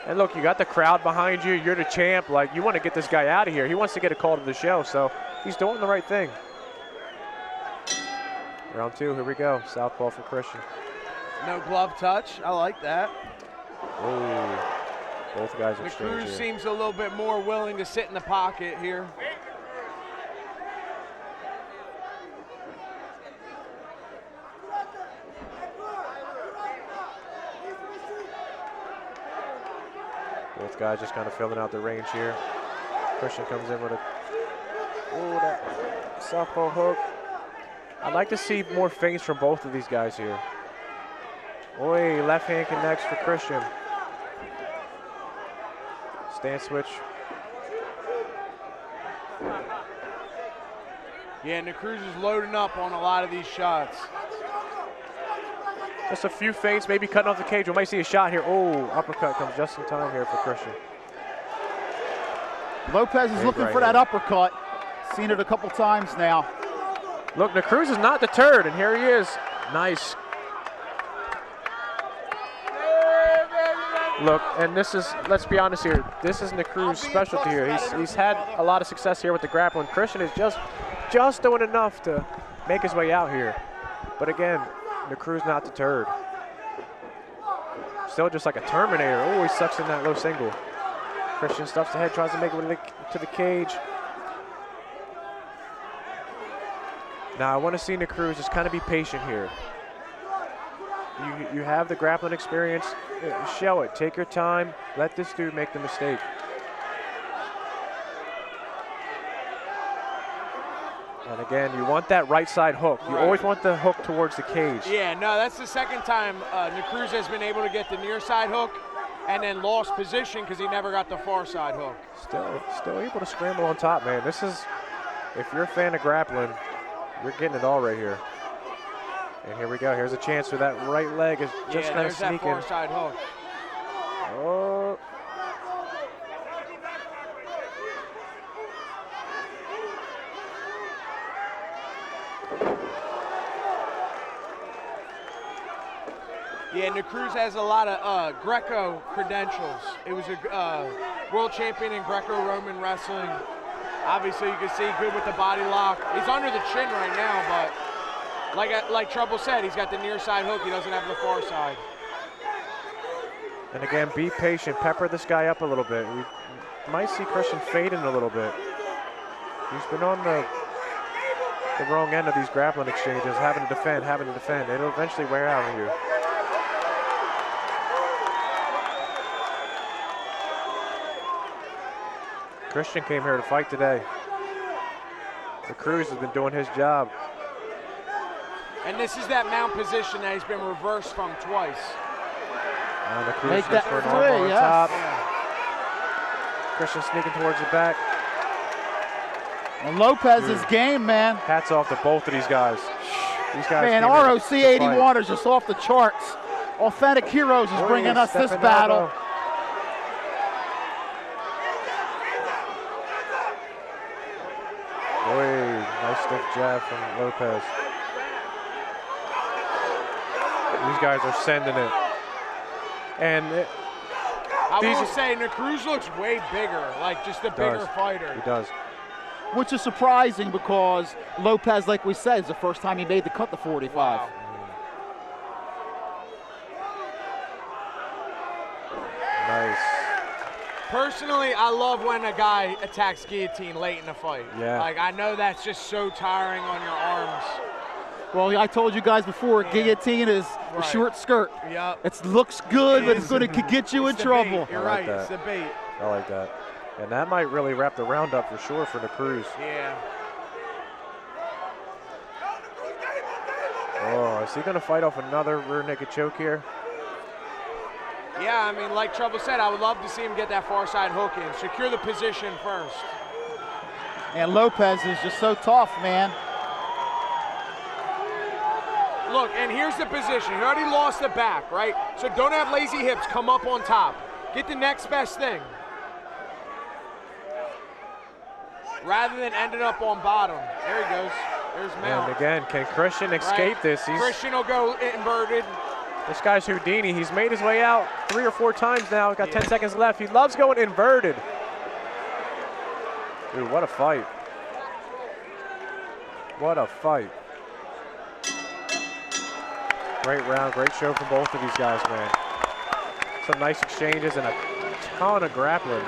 And look, you got the crowd behind you. You're the champ. Like, you want to get this guy out of here. He wants to get a call to the show, so he's doing the right thing. Round 2, here we go. Southpaw for Christian. No glove touch. I like that. Oh, both guys exchange Cruz here. seems a little bit more willing to sit in the pocket here. Both guys just kind of filling out the range here. Christian comes in with that southpaw hook. I'd like to see more feints from both of these guys here. Oi, left hand connects for Christian. Stance switch. Yeah, Cruz is loading up on a lot of these shots. Just a few feints, maybe cutting off the cage. We might see a shot here. Oh, uppercut comes just in time here for Christian. Lopez is looking for that uppercut. Seen it a couple times now. Look, Cruz is not deterred, and here he is. Nice. Look, and this is, let's be honest here, this is Cruz's specialty here. He's had a lot of success here with the grappling. Christian is just doing enough to make his way out here. But again, Cruz not deterred. Still just like a Terminator. Oh, he sucks in that low single. Christian stuffs the head, tries to make it to the cage. Now I want to see Cruz just kind of be patient here. You have the grappling experience. Show it. Take your time. Let this dude make the mistake. And again, you want that right side hook. You always want the hook towards the cage. Yeah, no, that's the second time Cruz has been able to get the near side hook and then lost position because he never got the far side hook. Still able to scramble on top, man. This is, if you're a fan of grappling, you're getting it all right here. And here we go. Here's a chance for that right leg is just kind of sneaking. That far side hook. Oh. Yeah, Cruz has a lot of Greco credentials. It was a world champion in Greco-Roman wrestling. Obviously, you can see good with the body lock. He's under the chin right now, but like Trouble said, he's got the near side hook. He doesn't have the far side. And again, be patient. Pepper this guy up a little bit. We might see Christian fading a little bit. He's been on the wrong end of these grappling exchanges, having to defend. It'll eventually wear out on you. Christian came here to fight today. Cruz has been doing his job. And this is that mount position that he's been reversed from twice. Cruz for an arm on top. Christian sneaking towards the back. And Lopez's game, man. Hats off to both of these guys. These guys. Man, ROC 81 is just off the charts. Authentic Heroes is bringing us this battle. Nice Stiff jab from Lopez. These guys are sending it. And I will say, Cruz looks way bigger, like just a bigger fighter. He does. Which is surprising because Lopez, like we said, is the first time he made the cut to 45. Wow. Nice. Personally, I love when a guy attacks guillotine late in the fight. Yeah. Like, I know that's just so tiring on your arms. Well, I told you guys before, guillotine is a short skirt. Yep. It looks good, but it's going to get you in trouble. You're right, it's the bait. I like that. And that might really wrap the round up for sure for Cruz. Yeah. Oh, is he going to fight off another rear naked choke here? Yeah, I mean, like Trouble said, I would love to see him get that far side hook in, secure the position first. And Lopez is just so tough, man. Look, and here's the position. He already lost the back, right? So don't have lazy hips, come up on top. Get the next best thing. Rather than ending up on bottom. There he goes. There's Mount. And again, can Christian escape this? Christian will go inverted. This guy's Houdini. He's made his way out 3 or 4 times now. Got 10 seconds left. He loves going inverted. Dude, what a fight. What a fight. Great round, great show from both of these guys, man. Some nice exchanges and a ton of grappling.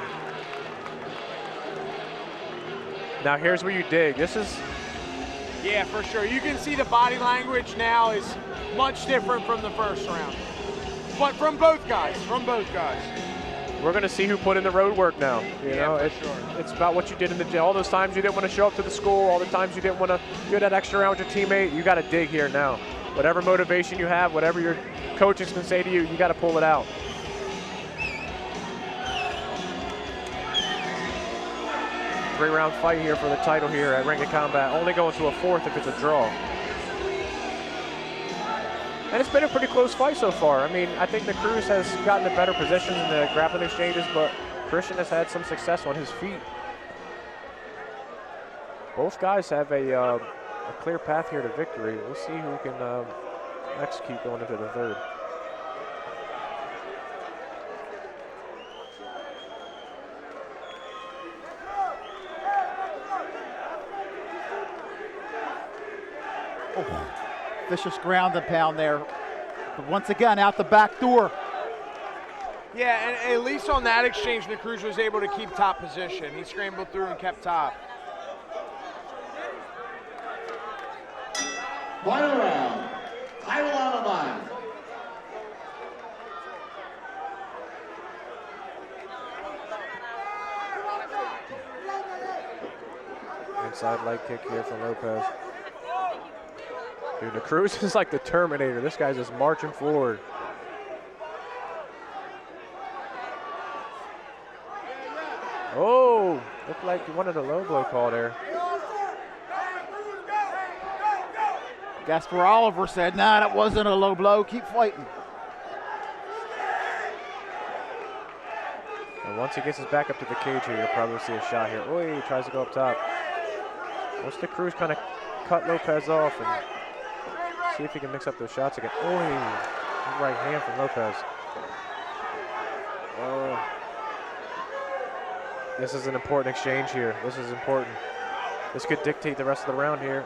Now here's where you dig. This is... Yeah, for sure. You can see the body language now is much different from the first round. But from both guys, We're going to see who put in the road work now. You know, sure. It's about what you did in the gym. All those times you didn't want to show up to the school, all the times you didn't want to do that extra round with your teammate, you got to dig here now. Whatever motivation you have, whatever your coaches can say to you, you got to pull it out. Three-round fight here for the title here at Ring of Combat. Only going to a 4th if it's a draw. And it's been a pretty close fight so far. I mean, I think the Cruz has gotten the better positions in the grappling exchanges, but Christian has had some success on his feet. Both guys have a clear path here to victory. We'll see who can execute going into the third. Oh, vicious ground and pound there. But once again, out the back door. Yeah, and at least on that exchange, the Cruz was able to keep top position. He scrambled through and kept top. Final round. Title on the line. Inside leg kick here from Lopez. Dude, the Cruz is like the Terminator. This guy's just marching forward. Oh, looked like he wanted a low blow call there. Gaspar Oliver said, nah, that wasn't a low blow. Keep fighting. And once he gets his back up to the cage here, you'll probably see a shot here. Oh, he tries to go up top. Once the Cruz kind of cut Lopez off and see if he can mix up those shots again. Oh, right hand from Lopez. Oh. This is an important exchange here. This is important. This could dictate the rest of the round here.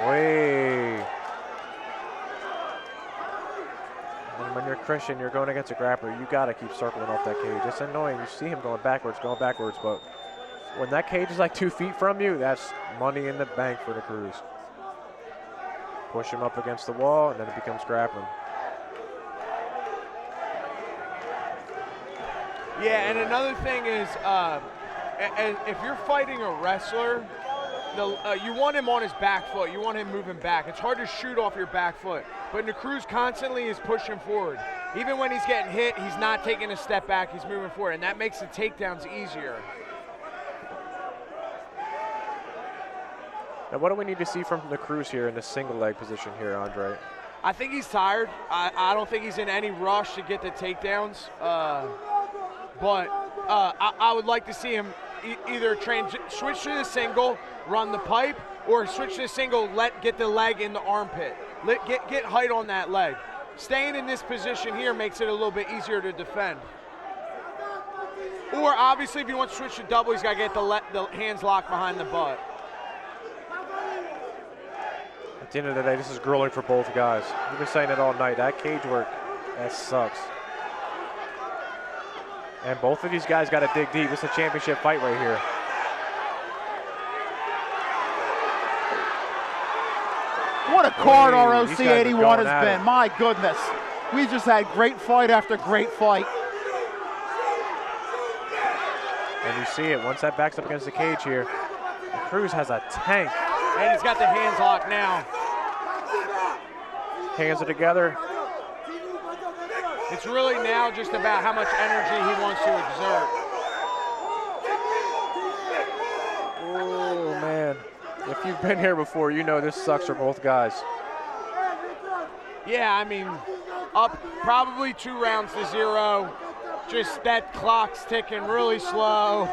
Way. And when you're Christian, you're going against a grappler, you got to keep circling off that cage. It's annoying. You see him going backwards, but when that cage is like 2 feet from you, that's money in the bank for the Cruz. Push him up against the wall, and then it becomes grappling. Yeah, and another thing is, if you're fighting a wrestler, you want him on his back foot. You want him moving back. It's hard to shoot off your back foot. But the Cruz constantly is pushing forward. Even when he's getting hit, he's not taking a step back. He's moving forward, and that makes the takedowns easier. Now, what do we need to see from the Cruz here in the single leg position here, Andre? I think he's tired. I don't think he's in any rush to get the takedowns. but I would like to see him either switch to the single, run the pipe, or switch to the single, get the leg in the armpit. Get height on that leg. Staying in this position here makes it a little bit easier to defend. Or obviously, if he wants to switch to double, he's got to get the hands locked behind the butt. At the end of the day, this is grueling for both guys. We've been saying it all night. That cage work, that sucks. And both of these guys got to dig deep. It's a championship fight right here. What a card ROC these guys are 81 going has at been. it. My goodness. We just had great fight after great fight. And you see it, once that backs up against the cage here, Cruz has a tank. And he's got the hands locked now. Hands are together. It's really now just about how much energy he wants to exert. Oh, man. If you've been here before, you know this sucks for both guys. Yeah, I mean, up probably 2 rounds to 0. Just that clock's ticking really slow.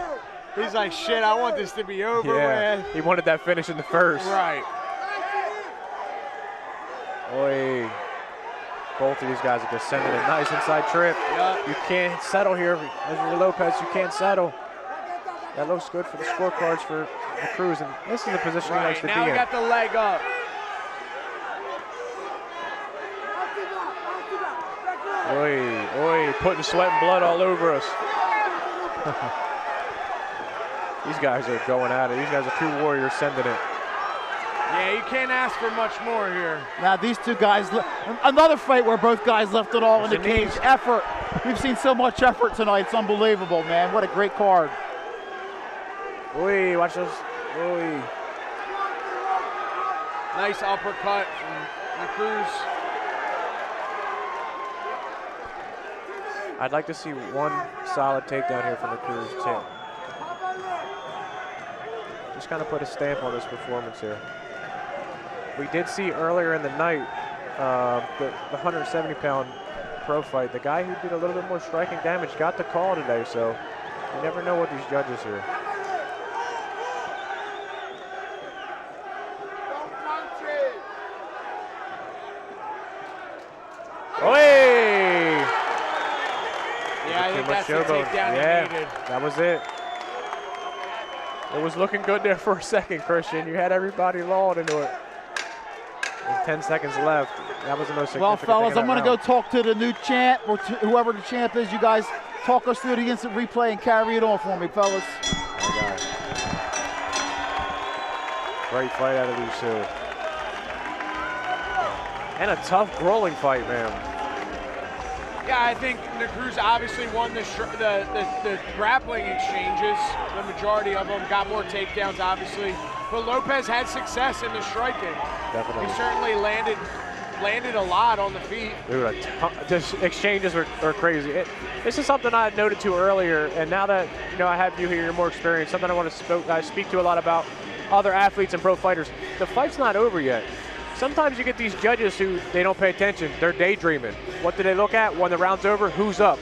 He's like, shit, I want this to be over with. He wanted that finish in the first. Right. Oy. Both of these guys are just sending a nice inside trip. Yep. You can't settle here. As Lopez, you can't settle. That looks good for the scorecards for the Cruz, and this is the position he likes to be in. Now he got the leg up. Oy, putting sweat and blood all over us. These guys are going at it. These guys are true warriors sending it. Yeah, you can't ask for much more here. Now these two guys, another fight where both guys left it all in the cage. Effort. We've seen so much effort tonight. It's unbelievable, man. What a great card. Oy, watch those. Oy. Nice uppercut from the Cruz. I'd like to see one solid takedown here from the Cruz too. Just kind of put a stamp on this performance here. We did see earlier in the night the 170-pound pro fight. The guy who did a little bit more striking damage got the call today, so you never know what these judges here. Oy! Yeah, I think that's the takedown he needed. That was it. It was looking good there for a second, Christian. You had everybody lulled into it. With 10 seconds left. That was the most significant Well, thing fellas, of I'm that going to round. go talk to the new champ, or to whoever the champ is. You guys talk us through the instant replay and carry it on for me, fellas. Great fight out of these two. And a tough, grueling fight, man. Yeah, I think the Cruz obviously won the grappling exchanges. The majority of them got more takedowns, obviously. But Lopez had success in the striking. Definitely. He certainly landed a lot on the feet. Dude, the exchanges are crazy. This is something I had noted to earlier, and now that I have you here, you're more experienced, something I want to speak to a lot about other athletes and pro fighters. The fight's not over yet. Sometimes you get these judges who they don't pay attention. They're daydreaming. What do they look at when the round's over? Who's up?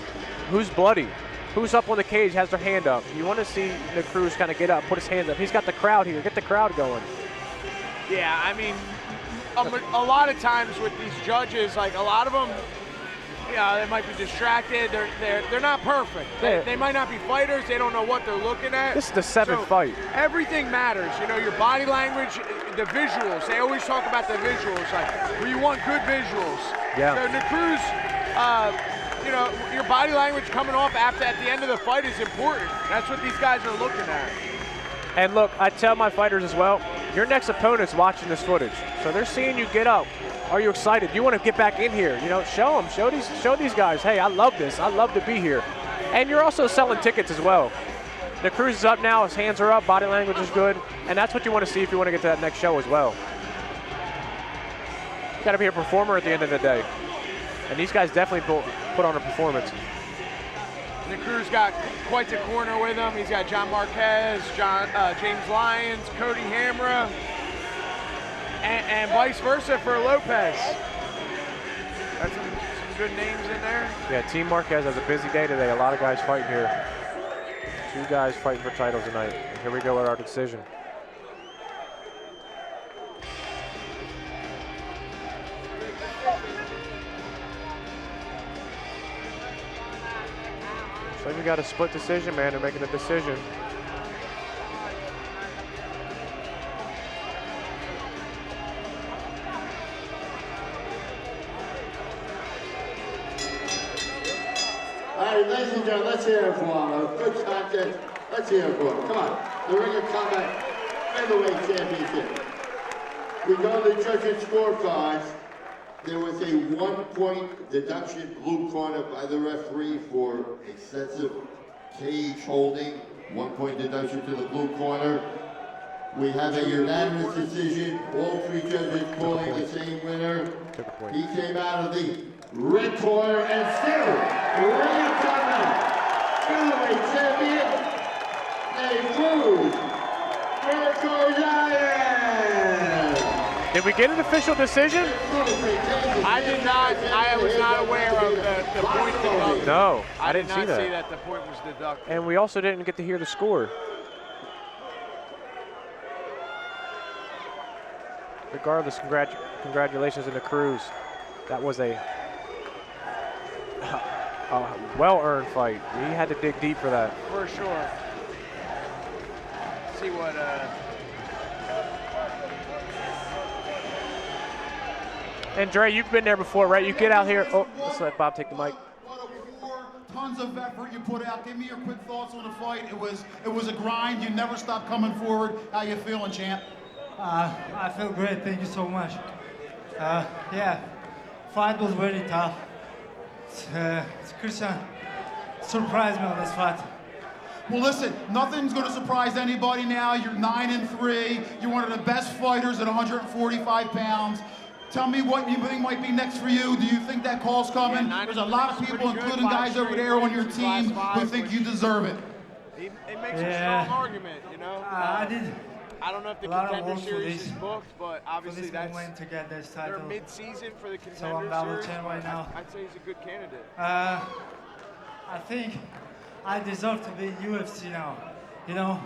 Who's bloody? Who's up on the cage, has their hand up? You want to see the Cruz kind of get up, put his hands up. He's got the crowd here. Get the crowd going. Yeah, I mean, a lot of times with these judges, like a lot of them, they might be distracted. They're not perfect. They might not be fighters. They don't know what they're looking at. This is the 7th fight. Everything matters. Your body language, the visuals. They always talk about the visuals, like where you want good visuals. Yeah. So the Cruz, your body language coming off at the end of the fight is important. That's what these guys are looking at. And look, I tell my fighters as well, your next opponent's watching this footage. So they're seeing you get up. Are you excited? You want to get back in here? Show them. Show these guys, hey, I love this. I love to be here. And you're also selling tickets as well. The Cruz is up now. His hands are up. Body language is good. And that's what you want to see if you want to get to that next show as well. You got to be a performer at the end of the day. And these guys definitely put on a performance. The Cruz got quite the corner with him. He's got John Marquez, James Lyons, Cody Hamra, and vice versa for Lopez. That's good names in there. Yeah, Team Marquez has a busy day today. A lot of guys fighting here. 2 guys fighting for titles tonight. And here we go with our decision. So we got a split decision, man. They're making a decision. All right, ladies and gentlemen, let's hear it for him. Good contest. Let's hear it for him. Come on. The Ring of Combat Featherweight Championship. We go to the judges' scorecards. There was a 1-point deduction, blue corner, by the referee for excessive cage holding. 1-point deduction to the blue corner. We have a unanimous decision. All 3 judges calling the same winner. He came out of the red corner and still Ring of Combat Featherweight Champion, Neglia ROC. Did we get an official decision? I did not. I was not aware of the point deduction. No, I didn't did see not that. see that the point was deducted. And we also didn't get to hear the score. Regardless, congratulations to the Cruz. That was a well-earned fight. He had to dig deep for that. For sure. See what. And Dre, you've been there before, right? You get out here. Oh, let's let Bob take the mic. Tons of effort you put out. Give me your quick thoughts on the fight. It was a grind. You never stopped coming forward. How you feeling, champ? I feel great. Thank you so much. Yeah, fight was very tough. Christian surprised me on this fight. Well, listen, nothing's going to surprise anybody now. You're 9-3. You're one of the best fighters at 145 pounds. Tell me what you think might be next for you. Do you think that call's coming? There's a lot of people, including guys over there on your team, who think you deserve it. It makes a strong argument, you know. I don't know if the Contender Series is booked, but obviously that's to get this title. They're mid-season for the Contender So I'm double Series. champ right now. I'd say he's a good candidate. I think I deserve to be in UFC now. You know,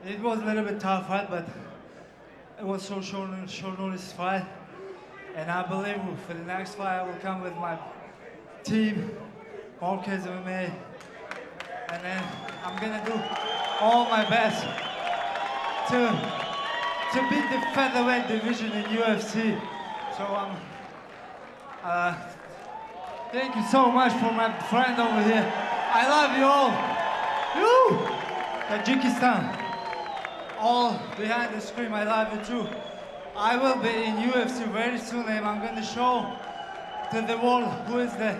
it was a little bit tough fight, but it was so short notice fight. And I believe for the next fight I will come with my team, Marquez MMA, and then I'm gonna do all my best to beat the featherweight division in UFC. So thank you so much for my friend over here. I love you all. Woo! Tajikistan, all behind the screen, I love you too. I will be in UFC very soon, and I'm going to show to the world who is the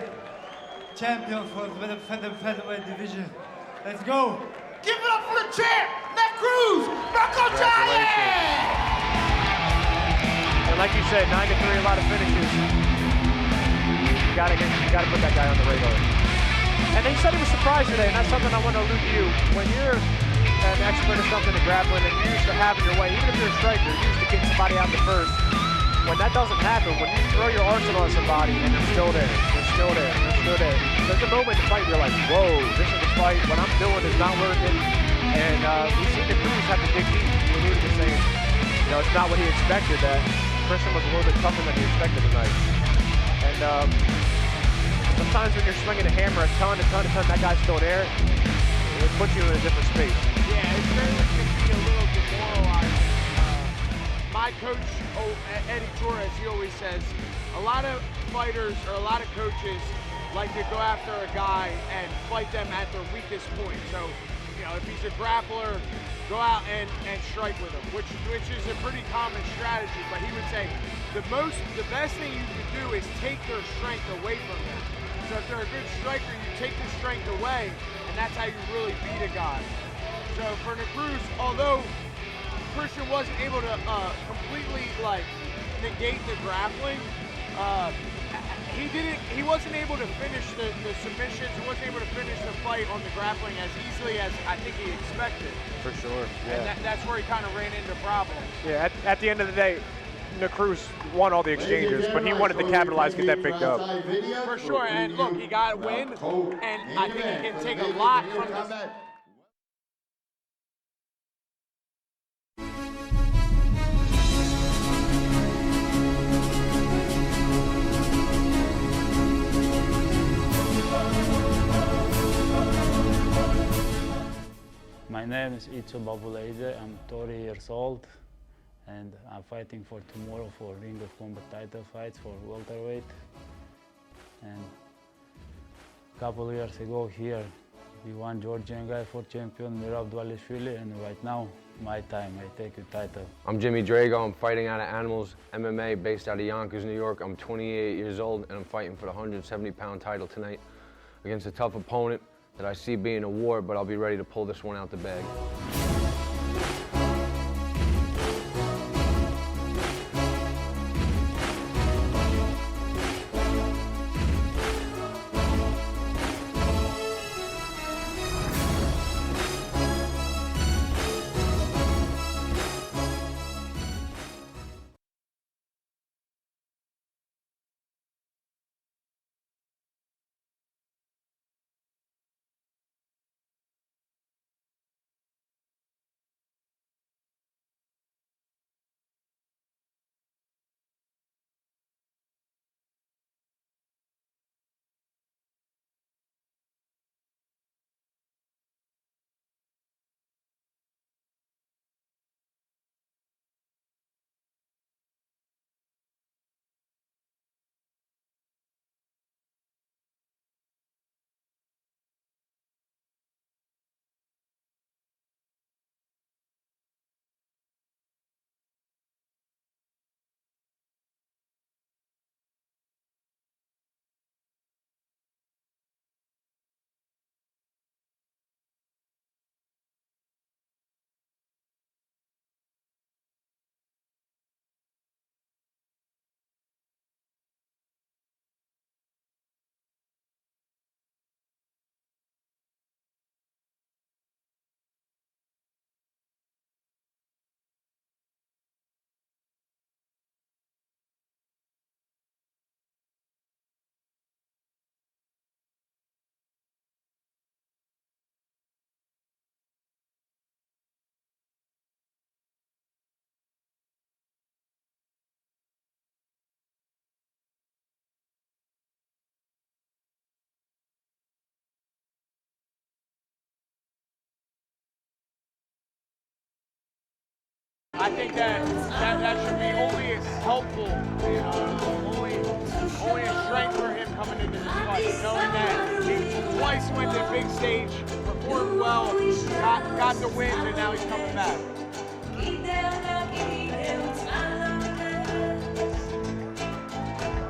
champion for the featherweight division. Let's go. Give it up for the champ, Ned Cruz, Rocco Giant! And like you said, 9-3, a lot of finishes. You gotta put that guy on the radar. And he said he was surprised today, and that's something I want to allude to you. When you're an expert or something in grappling and you're used to having your way, even if you're a striker, you're used to getting somebody out the first. When that doesn't happen, when you throw your arsenal on somebody and they're still there, there's a moment in the fight where you're like, whoa, this is a fight, what I'm doing is not working. And we see the Cruz have to dig deep. We alluded to saying, you know, it's not what he expected, that Christian was a little bit tougher than he expected tonight. And sometimes when you're swinging a hammer a ton, that guy's still there, it puts you in a different space. Yeah, it certainly can be a little demoralizing. My coach, Eddie Torres, he always says, a lot of fighters or a lot of coaches like to go after a guy and fight them at their weakest point. So, you know, if he's a grappler, go out and strike with him, which is a pretty common strategy. But he would say the best thing you can do is take their strength away from them. So if they're a good striker, you take the strength away, and that's how you really beat a guy. So for Cruz, although Christian wasn't able to completely negate the grappling, he wasn't able to finish the submissions. He wasn't able to finish the fight on the grappling as easily as I think he expected. For sure, yeah. And that's where he kind of ran into problems. Yeah, at the end of the day, Cruz won all the exchanges, but he wanted to capitalize, get that big dub. For sure, and look, he got a win, and I think he can take a lot from this. My name is Icho Babuleide. I'm 30 years old, and I'm fighting for tomorrow for Ring of Combat title fights for welterweight. And a couple years ago here, we won Georgian guy for champion Mirab Dvalishvili, and right now, my time, I take the title. I'm Jimmy Drago. I'm fighting out of Animals MMA based out of Yonkers, New York. I'm 28 years old, and I'm fighting for the 170-pound title tonight against a tough opponent that I see being a war, but I'll be ready to pull this one out the bag. I think that should be only as helpful, you know, only a strength for him coming into this fight, knowing that he twice went to a big stage, performed well, got the wins, and now he's coming back.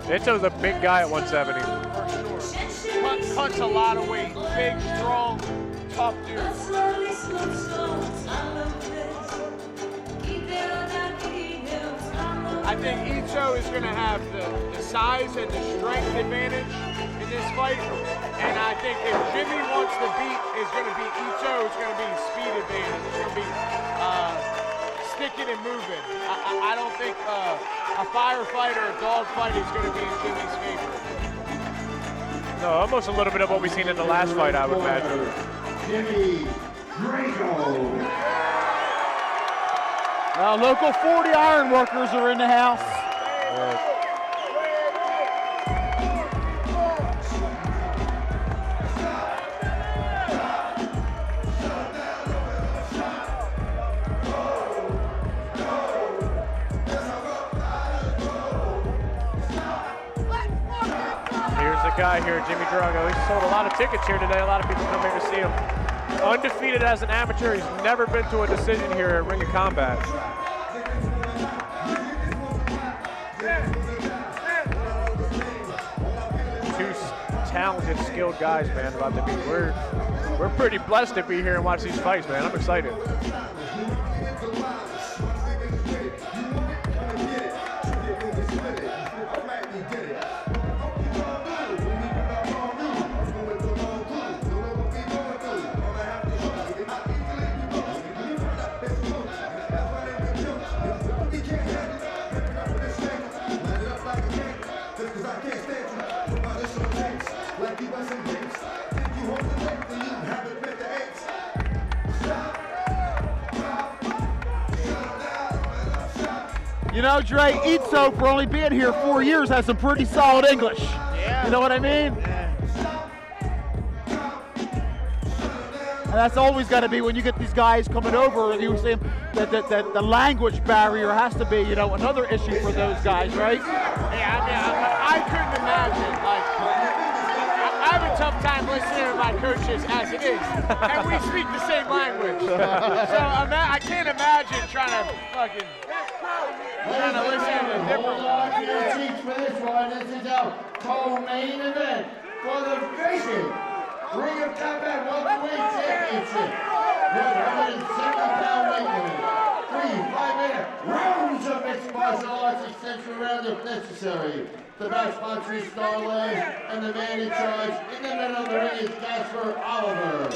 Icho's a big guy at 170. For sure. Cuts a lot of weight. Big, strong, tough dude. I think Icho is going to have the size and the strength advantage in this fight. And I think if Jimmy wants to is going to beat Icho, it's going to be speed advantage. It's going to be sticking and moving. I don't think a firefight or a dogfight is going to be in Jimmy's favor. No, almost a little bit of what we've seen in the last fight, I would imagine. Jimmy Drago. Now, local 40 iron workers are in the house. Here's the guy here, Jimmy Drago. He's sold a lot of tickets here today. A lot of people come here to see him. Undefeated as an amateur. He's never been to a decision here at Ring of Combat. Two talented, skilled guys, man, about to be. We're pretty blessed to be here and watch these fights, man. I'm excited. You know, Dre, Itzo, for only being here 4 years, has some pretty solid English. Yeah. You know what I mean? And that's always got to be when you get these guys coming over, you see that the language barrier has to be, you know, another issue for those guys, right? Yeah, I mean, I couldn't imagine. Like, I have a tough time listening to my coaches as it is, and we speak the same language. So I can't imagine trying to listen to different ones. For this one, this is our co-main event for the vacant Ring of Combat Welterweight Championship. 170-pound weight limit. 3 5-minute rounds of mixed martial arts extension round if necessary. The match sponsor is Starland, and the man in charge in the middle of the ring is Jasper Oliver.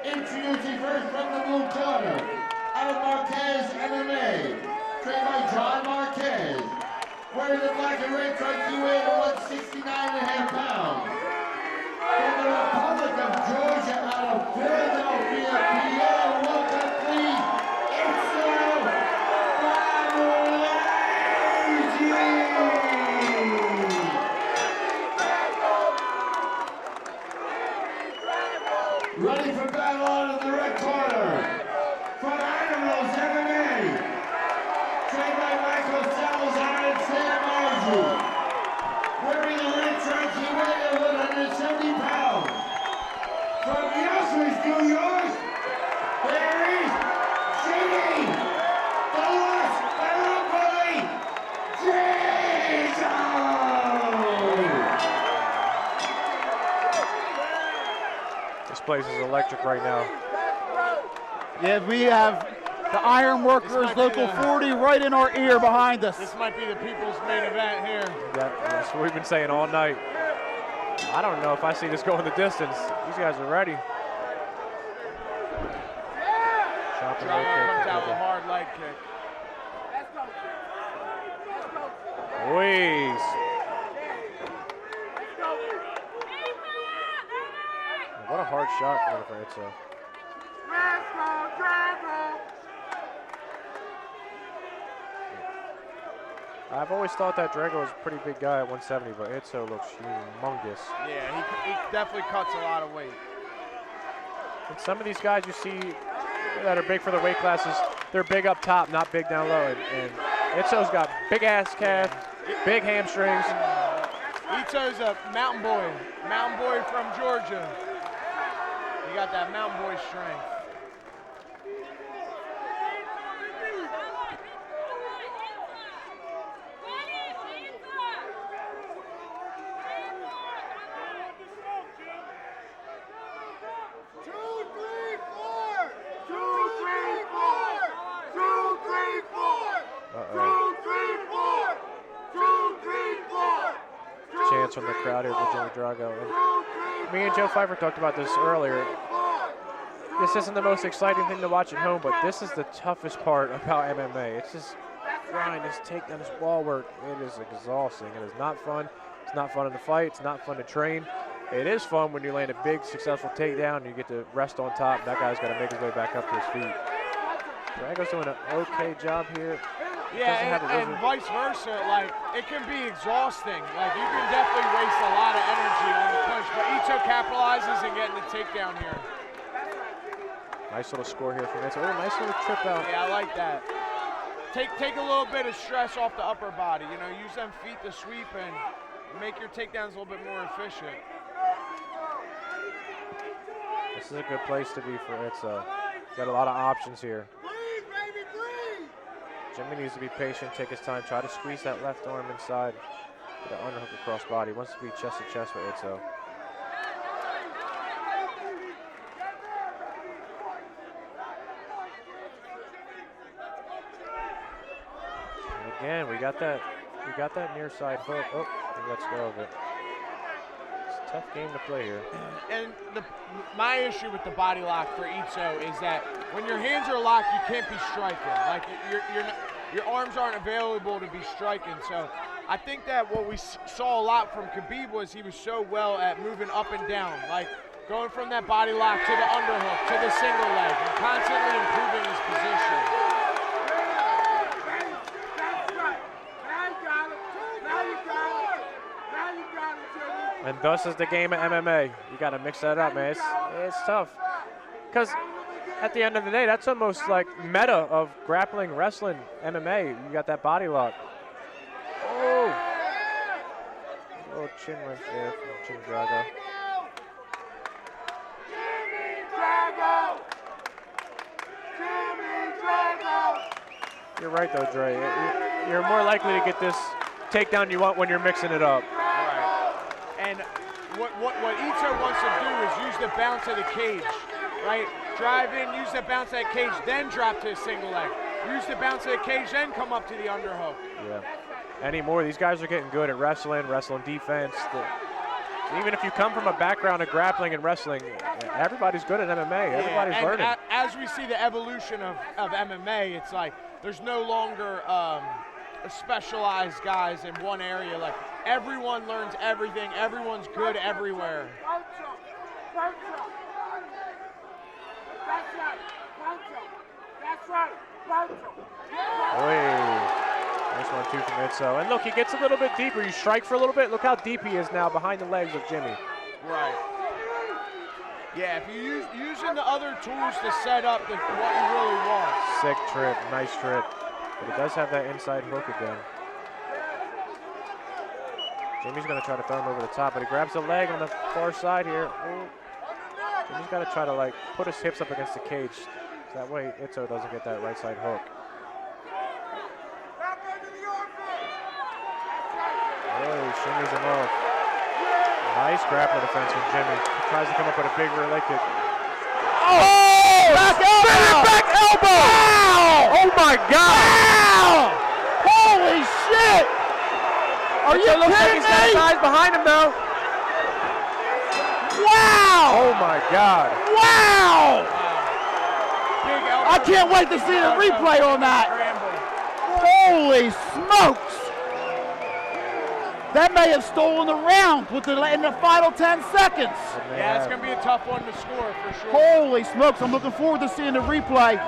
Introducing first from the blue corner, out of Marquez MMA, trained by John Marquez. Wearing the black and red trunks, he weighed 169.5 pounds. From the Republic of Georgia, out of Philadelphia, PA, welcome please, Itzo Ready for battle out of the red corner. From Animals MMA. Trained by Michael Salazar and Sam Marju. Wearing the red trunks, he weighed 170 pounds. From Yonkers, New York, there is Jimmy, the last battle bully, This place is electric right now. Yeah, we have the Iron Workers Local 40 right in our ear behind us. This might be the people's main event here. That's what we've been saying all night. I don't know if I see this going the distance. These guys are ready. Chopping low Drago kick. comes out with a hard leg kick. Whiz. What a hard shot coming for Itzo. I've always thought that Drago was a pretty big guy at 170, but Itzo looks humongous. Yeah, he definitely cuts a lot of weight. And some of these guys you see that are big for the weight classes, they're big up top, not big down low. And Itzo's got big ass calf, big hamstrings. Itzo's a mountain boy from Georgia. He got that mountain boy strength. Chance from the crowd here for Jimmy Drago. And me and Joe Pfeiffer talked about this earlier. This isn't the most exciting thing to watch at home, but this is the toughest part about MMA. It's just grind, this takedown, this wall work. It is exhausting. It is not fun. It's not fun in the fight. It's not fun to train. It is fun when you land a big, successful takedown and you get to rest on top. That guy's got to make his way back up to his feet. Drago's doing an okay job here. Yeah, and vice versa, like, it can be exhausting. Like, you can definitely waste a lot of energy on the punch, but Itzo capitalizes and getting the takedown here. Nice little score here from Itzo. Oh, nice little trip out. Yeah, I like that. Take a little bit of stress off the upper body. You know, use them feet to sweep and make your takedowns a little bit more efficient. This is a good place to be for Itzo. Got a lot of options here. Jimmy needs to be patient, take his time, try to squeeze that left arm inside. Get an underhook across body. Wants to be chest to chest with Itzo. And again, we got that near side hook. Oh, he lets go of it. It's a tough game to play here. And my issue with the body lock for Itzo is that when your hands are locked, you can't be striking. Like your arms aren't available to be striking. So I think that what we saw a lot from Khabib was he was so well at moving up and down, like going from that body lock to the underhook to the single leg, and constantly improving his position. And thus is the game of MMA. You got to mix that up, man. It's tough. Because at the end of the day, that's almost like meta of grappling, wrestling, MMA. You got that body lock. Oh! A little chin wrench there from Jimmy Drago. You're right, though, Dre. You're more likely to get this takedown you want when you're mixing it up. Right. And what Ito wants to do is use the bounce of the cage, right? Drive in, use the bounce of that cage, then drop to a single leg. Use the bounce of the cage, then come up to the underhook. Yeah. Anymore, these guys are getting good at wrestling defense. Even if you come from a background of grappling and wrestling, everybody's good at MMA. Everybody's learning. As we see the evolution of MMA, it's like there's no longer specialized guys in one area. Like everyone learns everything. Everyone's good everywhere. That's right. Nice 1-2 from Itzo. And look, he gets a little bit deeper. You strike for a little bit. Look how deep he is now behind the legs of Jimmy. Right. Yeah, if you're using the other tools to set up what you really want. Sick trip, nice trip. But he does have that inside hook again. Jimmy's going to try to throw him over the top, but he grabs the leg on the far side here. Ooh. Jimmy's got to try to like put his hips up against the cage. So that way Itzo doesn't get that right side hook. Oh, he shimmies him off. Nice grappling defense from Jimmy. He tries to come up with a big rear leg kick. Oh! Back elbow! Back elbow! Wow! Oh my God! Wow! Holy shit! Are you looks like kidding he's got me? guys behind him though. Wow! Oh my God! Wow! Big elbow. I can't wait to see the replay on that. Holy smokes! That may have stolen the round in the final 10 seconds. Yeah, it's going to be a tough one to score for sure. Holy smokes, I'm looking forward to seeing the replay.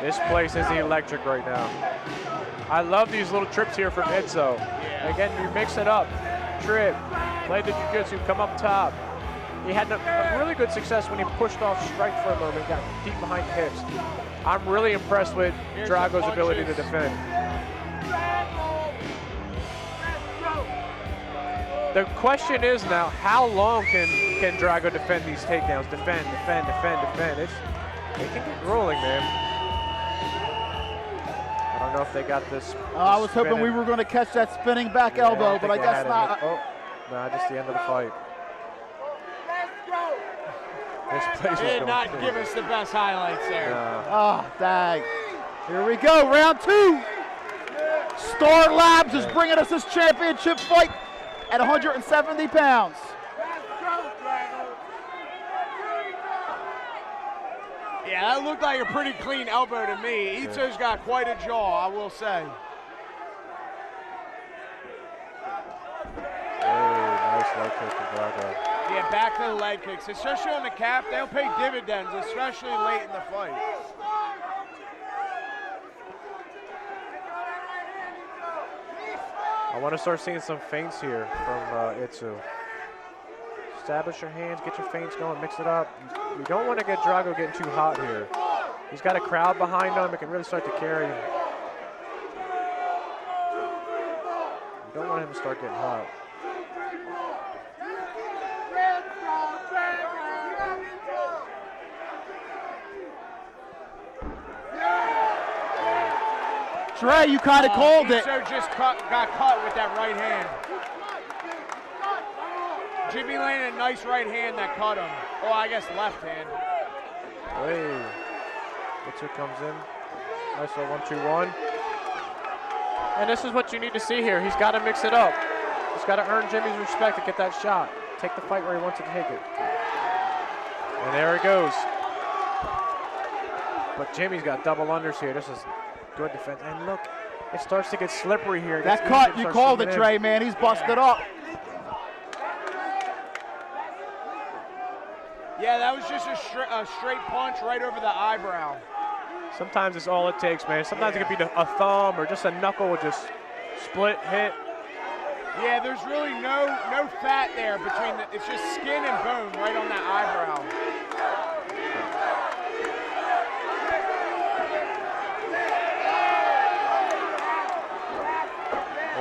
This place is electric right now. I love these little trips here from Itzo. Yeah. Again, you mix it up. Trip, play the jiu-jitsu, come up top. He had a really good success when he pushed off strike for a moment, got deep behind the hips. I'm really impressed with Drago's ability to defend. The question is now, how long can Drago defend these takedowns? Defend. They can get rolling, man. I don't know if they got this. I was hoping we were going to catch that spinning back elbow, but I guess not. Oh, no, just the end of the fight. This place did not give us the best highlights there. Oh, dang. Here we go, round 2. Star Labs is bringing us this championship fight at 170 pounds. Yeah, that looked like a pretty clean elbow to me. Itzo's got quite a jaw, I will say. Nice leg kick from Drago. Yeah, back to the leg kicks, especially on the calf. They'll pay dividends, especially late in the fight. I want to start seeing some feints here from Itzo. Establish your hands, get your feints going, mix it up. You don't want to get Drago getting too hot here. He's got a crowd behind him. It can really start to carry him. You don't want him to start getting hot. Trey, you kind of called it. Itzo just got caught with that right hand. Jimmy landed a nice right hand that caught him. Oh, I guess left hand. Hey, Itzo comes in. Nice little 1-2-1. And this is what you need to see here. He's got to mix it up. He's got to earn Jimmy's respect to get that shot. Take the fight where he wants to take it. And there he goes. But Jimmy's got double unders here. This is good defense. And look, it starts to get slippery here. That cut, you called it, Trey, man. He's busted up. Yeah, that was just a straight punch right over the eyebrow. Sometimes it's all it takes, man. Sometimes it could be a thumb or just a knuckle will just split, hit. Yeah, there's really no fat there between it's just skin and bone right on that eyebrow.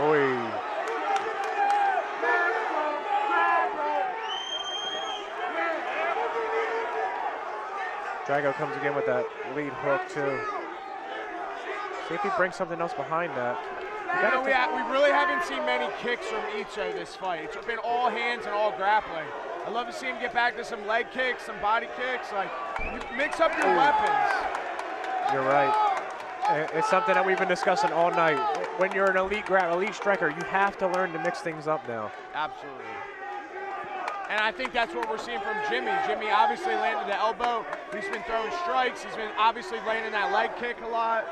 Oi. Drago comes again with that lead hook too. See if he brings something else behind that. You know, we really haven't seen many kicks from Itzo this fight. It's been all hands and all grappling. I'd love to see him get back to some leg kicks, some body kicks. Like, you mix up your weapons. You're right. It's something that we've been discussing all night. When you're an elite striker, you have to learn to mix things up now. Absolutely. And I think that's what we're seeing from Jimmy. Jimmy obviously landed the elbow. He's been throwing strikes. He's been obviously landing that leg kick a lot.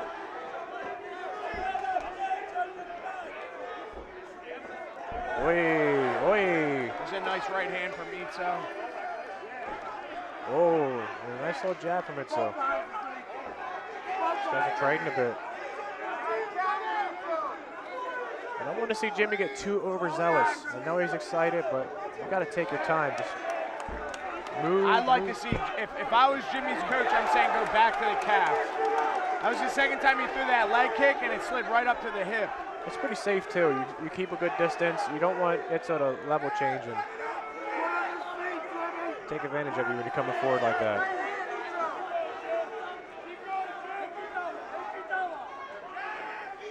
Oi, oi. There's a nice right hand from Itzo. Oh, a nice little jab from Itzo. These guys are trading a bit. I don't want to see Jimmy get too overzealous. I know he's excited, but you got to take your time. Just move. I'd like to see, if I was Jimmy's coach, I'm saying go back to the calf. That was the second time he threw that leg kick, and it slid right up to the hip. It's pretty safe too. You keep a good distance. You don't want Itzo to level change and take advantage of you when you're coming forward like that.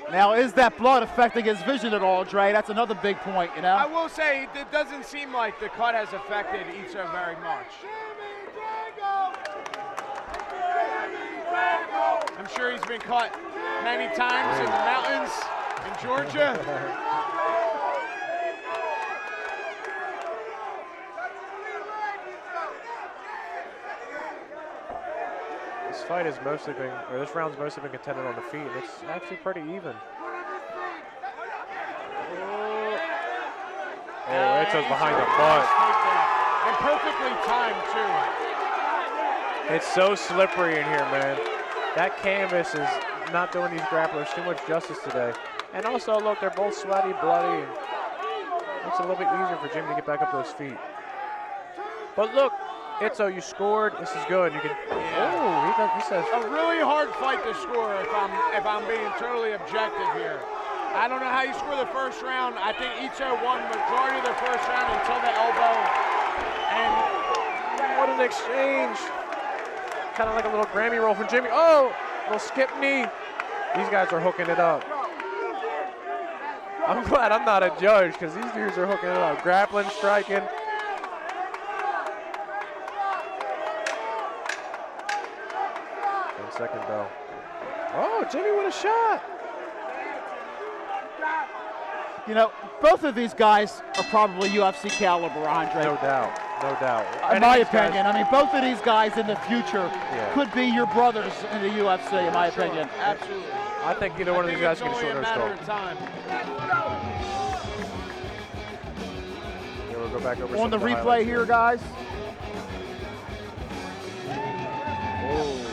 Now, is that blood affecting his vision at all, Dre? That's another big point, you know? I will say, it doesn't seem like the cut has affected Itzo very much. I'm sure he's been cut many times in the mountains in Georgia. This fight has mostly been, or this round's mostly been contended on the feet, and it's actually pretty even. Oh, Itzo's behind the butt. And perfectly timed, too. It's so slippery in here, man. That canvas is not doing these grapplers too much justice today. And also, look, they're both sweaty, bloody. And it's a little bit easier for Jimmy to get back up to his feet. But look, Itzo, you scored. This is good. You can. Oh, he says. A really hard fight to score if I'm being totally objective here. I don't know how you score the first round. I think Itzo won majority of the first round until the elbow. And what an exchange. Kind of like a little Grammy roll from Jimmy. Oh, little skip knee. These guys are hooking it up. I'm glad I'm not a judge because these dudes are hooking it up. Grappling, striking. Second bell. Oh, Jimmy with a shot. You know, both of these guys are probably UFC caliber, Andre. No doubt, no doubt. In my opinion, I mean, both of these guys in the future could be your brothers in the UFC, in my opinion. Absolutely. I think either one of these guys can short nose goal. Yeah, we'll go back over on the replay here, guys. Oh.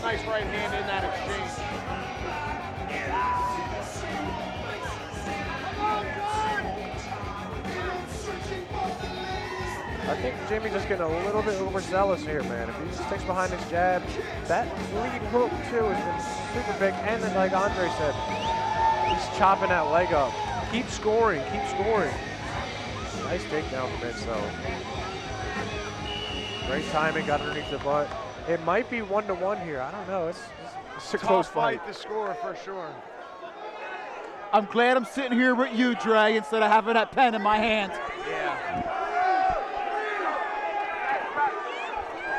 Nice right hand in that exchange. I think Jimmy's just getting a little bit overzealous here, man. If he just sticks behind his jab, that lead hook too has been super big. And then, like Andre said, he's chopping that leg up. Keep scoring, keep scoring. Nice takedown from Itzo. Great timing, got underneath the butt. It might be 1-1 here. I don't know. It's a close fight. To score for sure. I'm glad I'm sitting here with you, Dre, instead of having that pen in my hand. Yeah.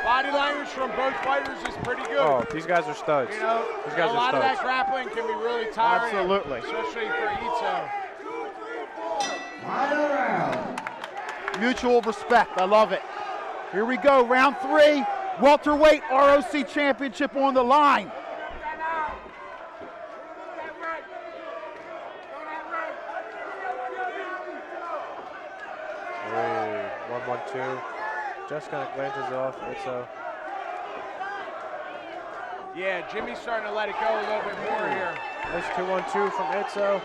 Body language from both fighters is pretty good. Oh, these guys are studs. You know, these guys a lot of that grappling can be really tiring. Absolutely. Especially for Itzo. Final round. Mutual respect. I love it. Here we go, round 3. Welterweight ROC Championship on the line. Hey, 1-1-2. Just kind of glances off. Itzo. Yeah, Jimmy's starting to let it go a little bit more here. Nice 2-1-2 from Itzo.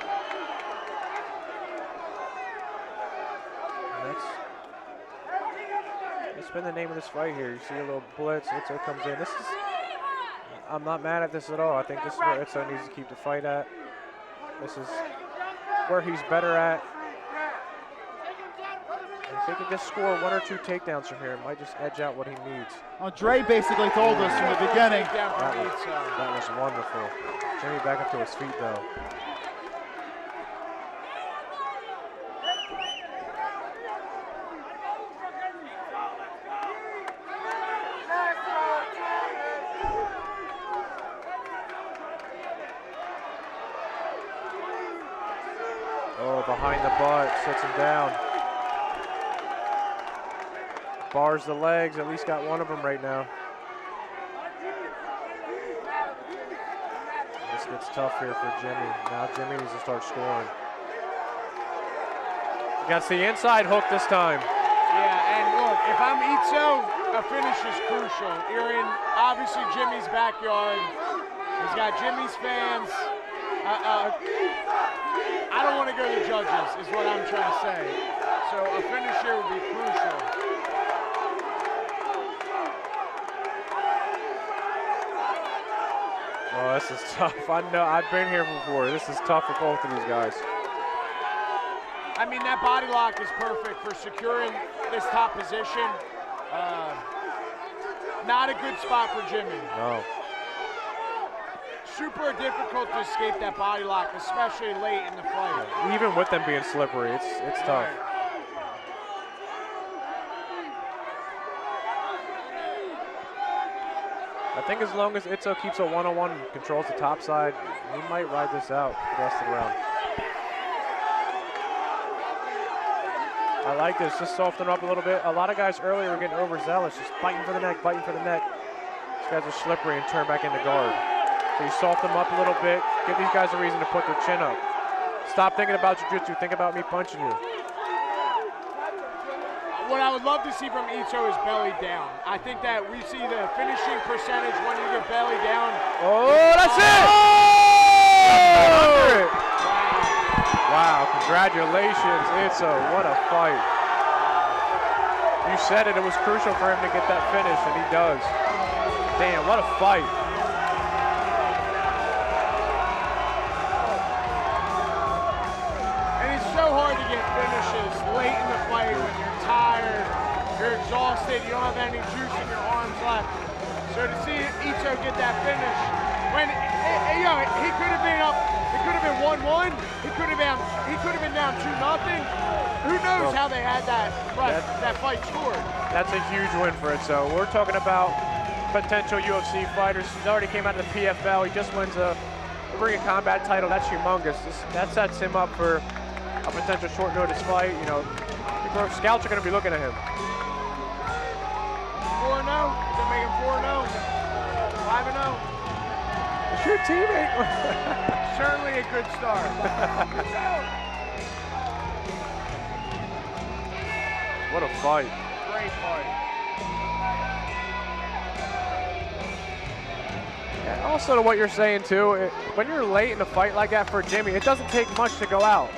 been the name of this fight here. You see a little blitz, Itzo comes in. I'm not mad at this at all. I think this is where Itzo needs to keep the fight at. This is where he's better at. And if he can just score 1 or 2 takedowns from here, it might just edge out what he needs. Dre basically told us from the beginning. That was wonderful. Jimmy back up to his feet though. Behind the butt, sits him down. Bars the legs, at least got one of them right now. This gets tough here for Jimmy. Now Jimmy needs to start scoring. Against the inside hook this time. Yeah, and look, if I'm Itzo, a finish is crucial. You're in, obviously, Jimmy's backyard. He's got Jimmy's fans. I don't want to go to the judges, is what I'm trying to say. So a finish here would be crucial. Oh, this is tough. I know, I've been here before. This is tough for both of these guys. I mean, that body lock is perfect for securing this top position. Not a good spot for Jimmy. No. Super difficult to escape that body lock, especially late in the fight. Even with them being slippery, it's tough. I think as long as Itzo keeps a one-on-one and controls the top side, he might ride this out the rest of the round. I like this, just soften up a little bit. A lot of guys earlier were getting overzealous, just biting for the neck, biting for the neck. These guys are slippery and turn back into guard. So you soften them up a little bit, give these guys a reason to put their chin up. Stop thinking about jiu-jitsu, think about me punching you. What I would love to see from Itzo is belly down. I think that we see the finishing percentage when you get belly down. Oh, that's it! Oh! Wow, congratulations, Itzo, what a fight. You said it was crucial for him to get that finish, and he does. Damn, what a fight. Hard to get finishes late in the fight when you're tired, you're exhausted, you don't have any juice in your arms left. So to see Itzo get that finish, when he could have been up, it could have been 1-1, he could have been down 2-0. Who knows how they had that fight scored? That's a huge win for Itzo. We're talking about potential UFC fighters. He already came out of the PFL. He just wins a Ring of Combat title. That's humongous. That sets him up for a potential short notice fight. You know, scouts are going to be looking at him. 4-0. They're making 4-0. 5-0. It's your teammate. Certainly a good start. What a fight. Great fight. And also to what you're saying too, when you're late in a fight like that for Jimmy, it doesn't take much to go out.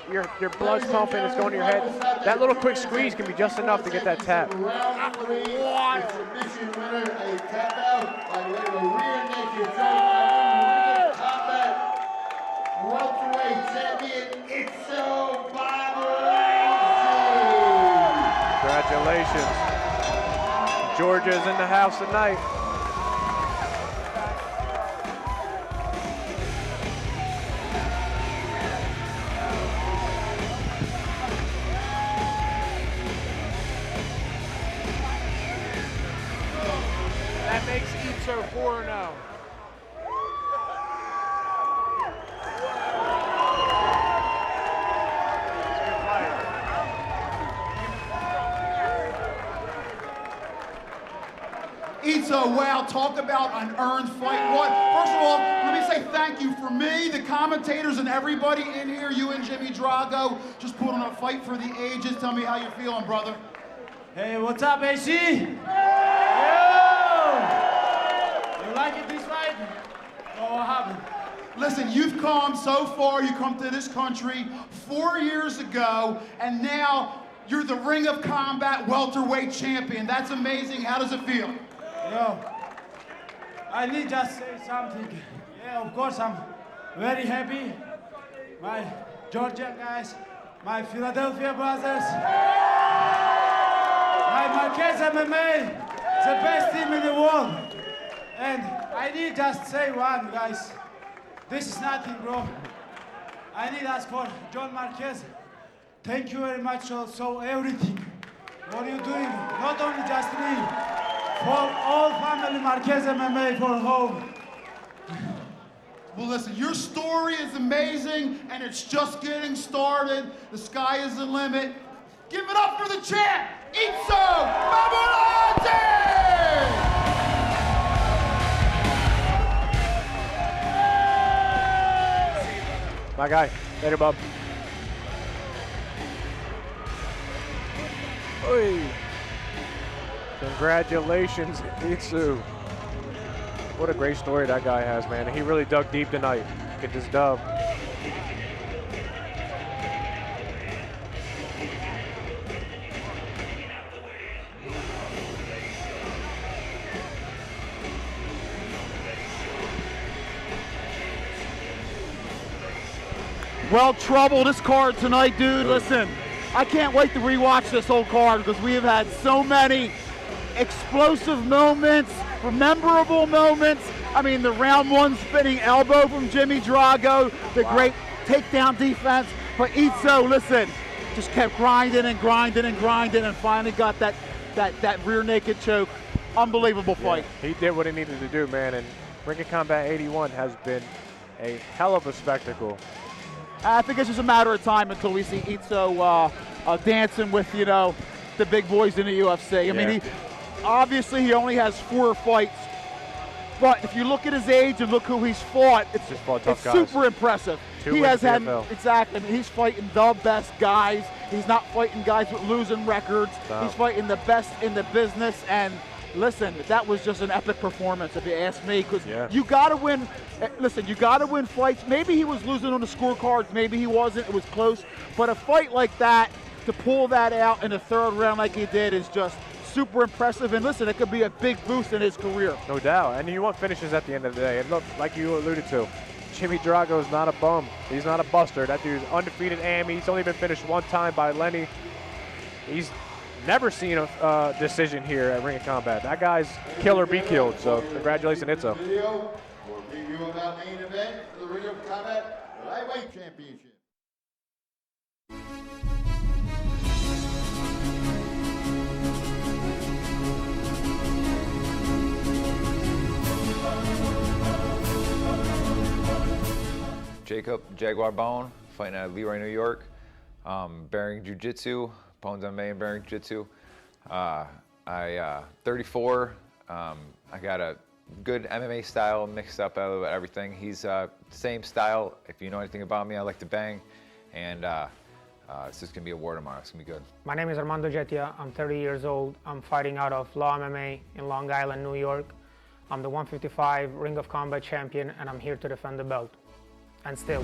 Your blood's pumping, it's going to your head. That little quick squeeze can be just enough to get that tap. Round 3, submission winner, a tap out by way of a rear naked choke. Combat welterweight champion Itzo Barboza. Congratulations. Georgia's in the house tonight. That makes Itzo 4-0. Itzo, wow, talk about an earned fight. First of all, let me say thank you for me, the commentators, and everybody in here, you and Jimmy Drago, just put on a fight for the ages. Tell me how you're feeling, brother. Hey, what's up, AC? Yo! You like it, this fight? Oh, what happened? Listen, you've come so far, you come to this country 4 years ago, and now You're the Ring of Combat welterweight champion. That's amazing. How does it feel? Yo, I need just say something. Yeah, of course, I'm very happy. My Georgian guys, my Philadelphia brothers, my Marquez MMA, the best team in the world. And I need just say one, guys. This is nothing, bro. I need ask for John Marquez. Thank you very much also, everything. What are you doing? Not only just me, for all family Marquez MMA for home. Well, listen, your story is amazing, and it's just getting started. The sky is the limit. Give it up for the champ, Itzo Babulante! My guy. Later, bub. Oy. Congratulations, Itsu. What a great story that guy has, man. He really dug deep tonight. Get this dub. Well, Trouble, this card tonight, dude, listen, I can't wait to rewatch this whole card because we have had so many explosive moments, memorable moments. I mean, the round one spinning elbow from Jimmy Drago, the great takedown defense. But Itzo, listen, just kept grinding and grinding and grinding and finally got that rear naked choke. Unbelievable fight. Yeah, he did what he needed to do, man, and Ring of Combat 81 has been a hell of a spectacle. I think it's just a matter of time until we see Itzo dancing with, you know, the big boys in the UFC. I mean, obviously he only has 4 fights, but if you look at his age and look who he's fought, it's super impressive. He has had, exactly, I mean, he's fighting the best guys. He's not fighting guys with losing records. No. He's fighting the best in the business, and listen, that was just an epic performance if you ask me, because you got to win. Listen, you got to win fights. Maybe he was losing on the scorecards, maybe he wasn't, it was close, but a fight like that, to pull that out in the 3rd round like he did is just super impressive, and listen, it could be a big boost in his career. No doubt, and you want finishes at the end of the day, and look, like you alluded to, Jimmy Drago is not a bum. He's not a buster. That dude's undefeated AMI. He's only been finished 1 time by Lenny. He's never seen a decision here at Ring of Combat. That guy's kill or be killed, so congratulations, Itzo. Video will preview about main event for the Ring of Combat Lightweight Championship. Jacob Jaguar Bone, fighting out of Leroy, New York. Bearing Jiu-Jitsu, Bones MMA and Bearing Jiu-Jitsu. 34. I got a good MMA style mixed up out of everything. He's same style. If you know anything about me, I like to bang. And it's just gonna be a war tomorrow. It's gonna be good. My name is Armando Jetia. I'm 30 years old. I'm fighting out of Law MMA in Long Island, New York. I'm the 155 Ring of Combat champion, and I'm here to defend the belt. And still.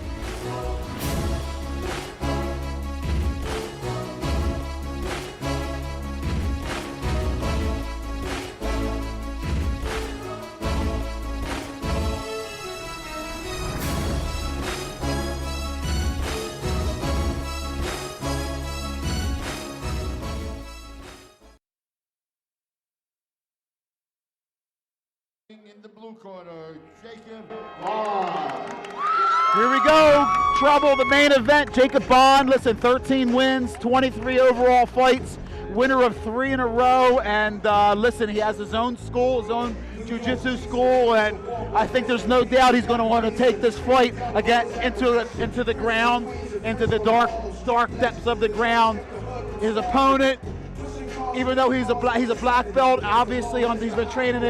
In the blue corner, Jacob Here we go, Trouble, the main event. Jacob Bond, listen, 13 wins, 23 overall fights, winner of 3 in a row, and listen, he has his own school, his own jiu-jitsu school, and I think there's no doubt he's going to want to take this fight again into the ground, into the dark depths of the ground. His opponent, even though he's a black belt, obviously he's been training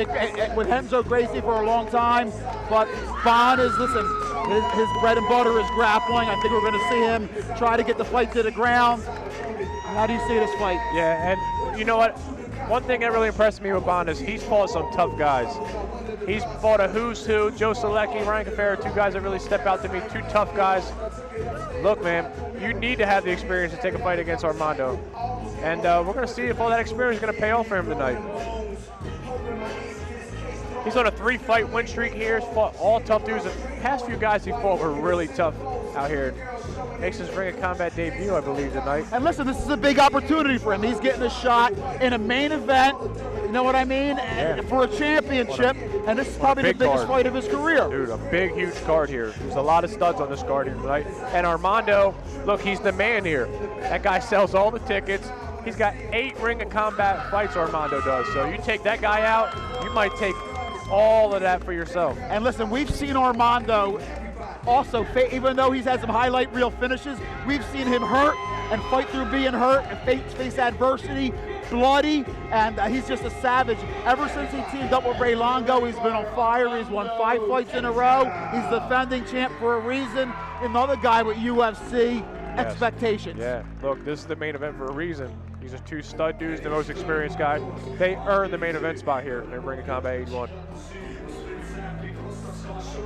with Renzo Gracie for a long time, but Bond is, listen, his bread and butter is grappling. I think we're going to see him try to get the fight to the ground. How do you see this fight? Yeah, and you know what? One thing that really impressed me with Bond is he's fought some tough guys. He's fought a who's who, Joe Selecki, Ryan Cafaro, 2 guys that really step out to me, 2 tough guys. Look, man, you need to have the experience to take a fight against Armando. And we're going to see if all that experience is going to pay off for him tonight. He's on a 3-fight win streak here. He's fought all tough dudes. The past few guys he fought were really tough out here. Makes his Ring of Combat debut, I believe, tonight. And listen, this is a big opportunity for him. He's getting a shot in a main event, you know what I mean, and for a championship, and this is probably the biggest fight of his career. Dude, a big, huge card here. There's a lot of studs on this card here tonight. And Armando, look, he's the man here. That guy sells all the tickets. He's got 8 Ring of Combat fights, Armando does. So you take that guy out, you might take all of that for yourself. And listen, we've seen Armando also, even though he's had some highlight reel finishes, we've seen him hurt and fight through being hurt and face adversity, bloody, and he's just a savage. Ever since he teamed up with Ray Longo, he's been on fire. He's won 5 fights in a row. He's the defending champ for a reason. Another guy with UFC expectations. Yeah, look, this is the main event for a reason. These are 2 stud dudes, the most experienced guy. They earned the main event spot here in Ring of Combat 81.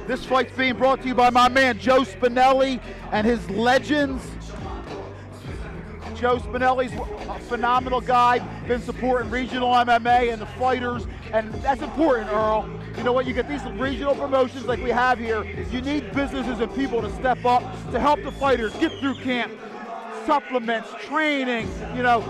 This fight's being brought to you by my man Joe Spinelli and his legends. Joe Spinelli's a phenomenal guy, been supporting regional MMA and the fighters, and that's important, Earl. You know what, you get these regional promotions like we have here, you need businesses and people to step up to help the fighters get through camp. Supplements, training, you know,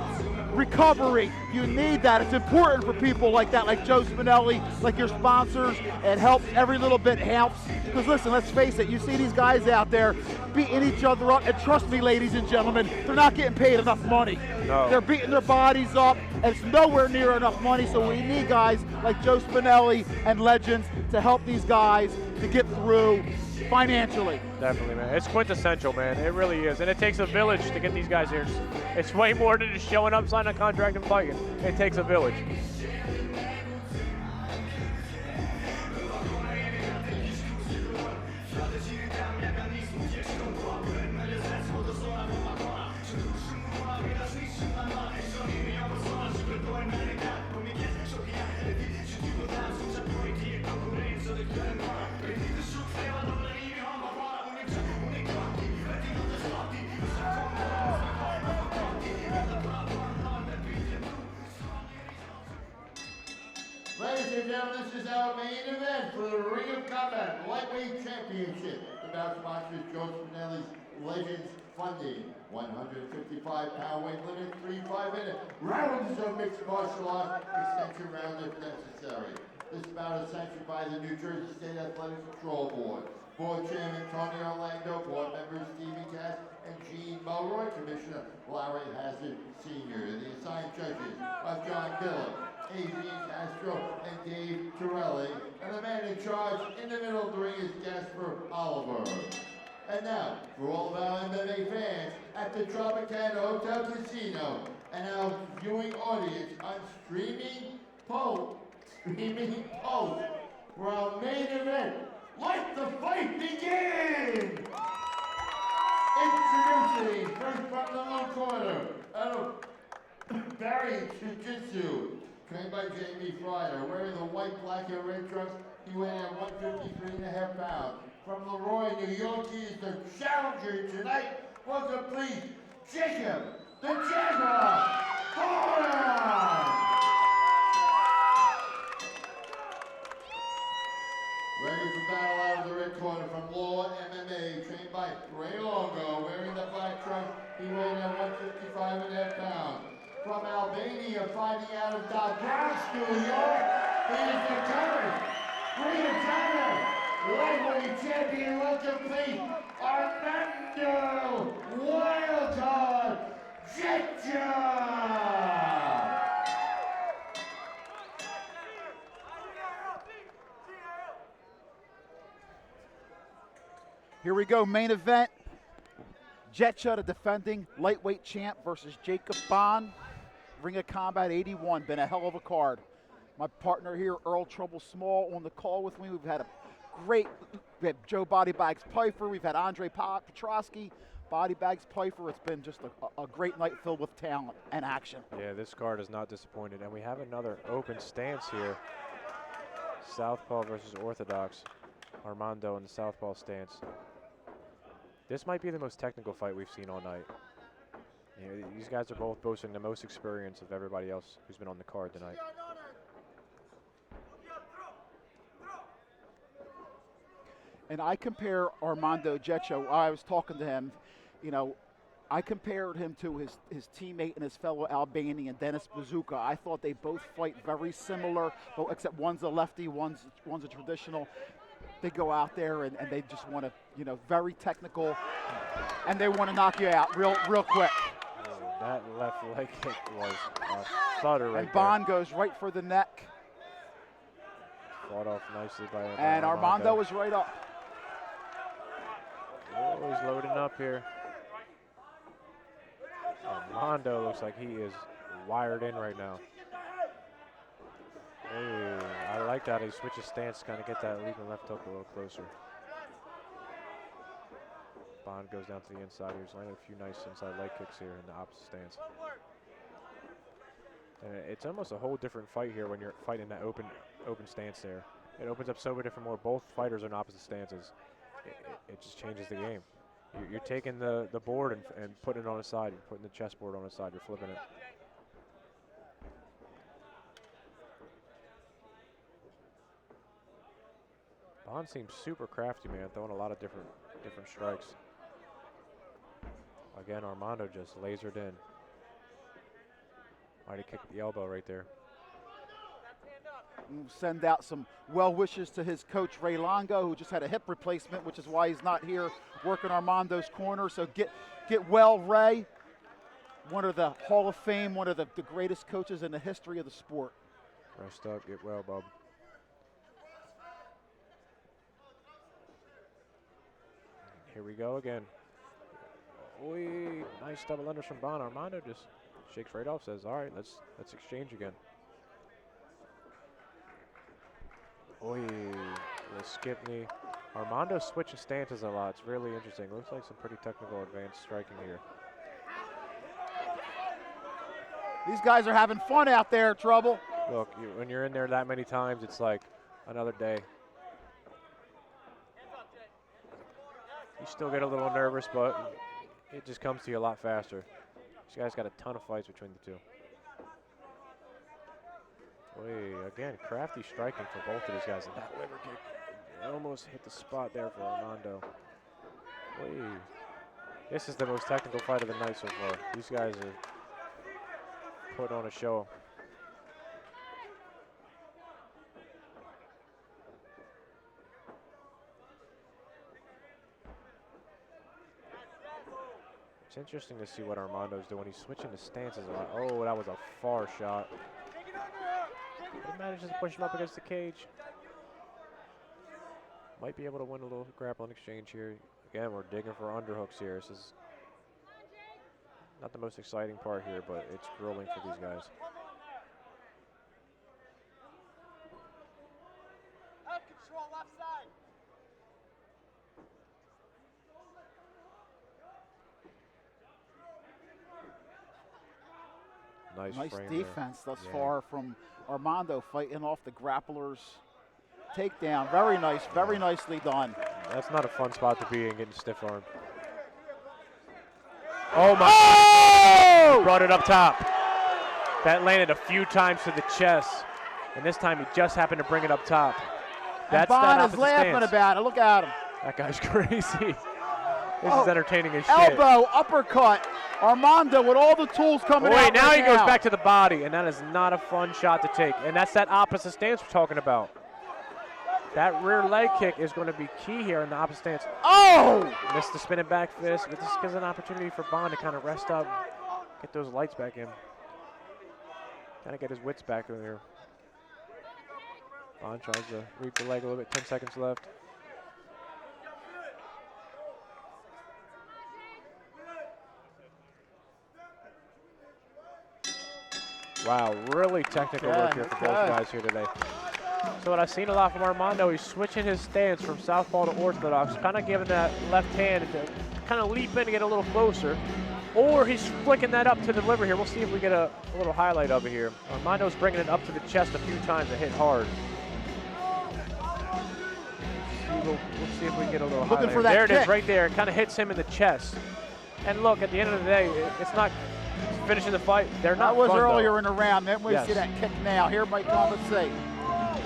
recovery. You need that. It's important for people like that, like Joe Spinelli, like your sponsors. It helps. Every little bit helps. Because listen, let's face it, you see these guys out there beating each other up, and trust me, ladies and gentlemen, they're not getting paid enough money. No. They're beating their bodies up, and it's nowhere near enough money, so we need guys like Joe Spinelli and legends to help these guys to get through financially. Definitely, man. It's quintessential, man. It really is. And it takes a village to get these guys here. It's way more than just showing up, signing a contract, and fighting. It takes a village. Ladies and gentlemen, this is our main event for the Ring of Combat Lightweight Championship. The bout sponsors Joe Spinelli's Legends Funding. 155-pound weight limit, 3 5-minute rounds of mixed martial arts, extension round if necessary. This bout is sanctioned by the New Jersey State Athletic Control Board. Board Chairman Tony Orlando, Board members Stephen Cass and Gene Mulroy, Commissioner Larry Hazard Sr. The assigned judges are John Dillon, Adrian Castro, and Dave Torelli. And the man in charge in the middle of the ring is Jasper Oliver. And now, for all of our MMA fans at the Tropicana Hotel Casino and our viewing audience on Streaming Post, for our main event, let the fight begin! Introducing, first from the low corner, out of Barry Jiu-Jitsu, trained by Jamie Fryer, wearing the white, black, and red trunks, he weighed at 153.5 pounds. From Leroy, New York, he is the challenger tonight. Welcome, please, Jacob, the Jaguar, Horner! Ready for battle out of the red corner from Law MMA, trained by Ray Longo, wearing the black trunks, he weighed at 155.5 pounds. From Albania, fighting out of Bronx, New York, he is the current Ring of Combat Lightweight Champion. Welcome, please, Armando Wildcard Jetja! Here we go, main event. Jetja, the defending lightweight champ, versus Jacob Bond. Ring of Combat 81, been a hell of a card. My partner here, Earl Trouble Small, on the call with me. We've had a great, we had Joe Body Bags Pfeiffer, we've had Andre Petrosky, Body Bags Pfeiffer. It's been just a great night filled with talent and action. Yeah, this card is not disappointed. And we have another open stance here. Southpaw versus Orthodox. Armando in the southpaw stance. This might be the most technical fight we've seen all night. Yeah, these guys are both boasting the most experience of everybody else who's been on the card tonight. And I compare Armando Getcho. I was talking to him, you know, I compared him to his teammate and his fellow Albanian, Dennis Bazooka. I thought they both fight very similar, but except one's a lefty, one's a traditional. They go out there and they just want to, you know, very technical, and they want to knock you out real quick. Oh, that left leg kick was a thudder right And Bond goes right for the neck. Fought off nicely by And Armando was right up. Oh, he's loading up here. Armando looks like he is wired in right now. Hey, I like that. He switches stance to kind of get that leaping left hook a little closer. Bond goes down to the inside. He's landing a few nice inside leg kicks here in the opposite stance. And it's almost a whole different fight here when you're fighting that open stance there. It opens up so many different more. Both fighters are in opposite stances. It just changes the game. You're taking the board and putting it on its side. You're putting the chessboard on its side. You're flipping it. Bond seems super crafty, man, throwing a lot of different strikes. Again, Armando just lasered in. Might have kicked the elbow right there. We'll send out some well wishes to his coach Ray Longo, who just had a hip replacement, which is why he's not here working Armando's corner. So get well, Ray. One of the Hall of Fame, one of the greatest coaches in the history of the sport. Rest up, get well, bub. Here we go again. Oy, nice double unders from Bond. Armando just shakes right off, says, all right, let's exchange again. Oy, the skip knee. Armando switching stances a lot. It's really interesting. Looks like some pretty technical advanced striking here. These guys are having fun out there, Trouble. Look, when you're in there that many times, it's like another day. You still get a little nervous, but it just comes to you a lot faster. This guy's got a ton of fights between the two. Again, crafty striking for both of these guys. And that liver kick almost hit the spot there for Armando. This is the most technical fight of the night so far. These guys are put on a show. It's interesting to see what Armando's doing. He's switching the stances a lot. Oh, that was a far shot. He manages to push him up against the cage. Might be able to win a little grappling exchange here. Again, we're digging for underhooks here. This is not the most exciting part here, but it's grueling for these guys. Nice defense thus far from Armando, fighting off the grappler's takedown. Very nice, very nicely done. That's not a fun spot to be in, getting stiff arm. Oh my! Oh! He brought it up top. That landed a few times to the chest, and this time he just happened to bring it up top. That's Bond is laughing about it. Look at him. That guy's crazy. This is entertaining as shit. Elbow, uppercut. Armando with all the tools coming out. Now he goes back to the body, and that is not a fun shot to take. And that's that opposite stance we're talking about. That rear leg kick is going to be key here in the opposite stance. Oh! Missed the spinning back fist, but this gives an opportunity for Bond to kind of rest up, get those lights back in. Kind of get his wits back in here. Bond tries to reap the leg a little bit, 10 seconds left. Wow, really technical work here for both guys here today. So what I've seen a lot from Armando, he's switching his stance from southpaw to orthodox, kind of giving that left hand to kind of leap in and get a little closer. Or he's flicking that up to the liver here. We'll see if we get a little highlight of it here. Armando's bringing it up to the chest a few times and hit hard. We'll see if we can get a little highlight. For that there kick. It is right there. It kind of hits him in the chest. And look, at the end of the day, it's not finishing the fight. They're not That was fun, earlier though. in the round. Then we Yes. see that kick now. Here might come, let's see.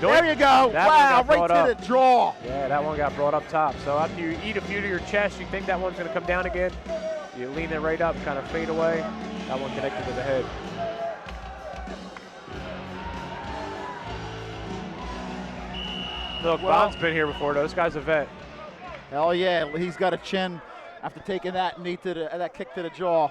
Doink. There you go. That Wow, one got right brought to up. the jaw. Yeah, that one got brought up top. So after you eat a few to your chest, you think that one's going to come down again. You lean it right up, kind of fade away. That one connected to the head. Look, Well- Bond's been here before, though. This guy's a vet. Hell yeah, he's got a chin after taking that knee to that kick to the jaw.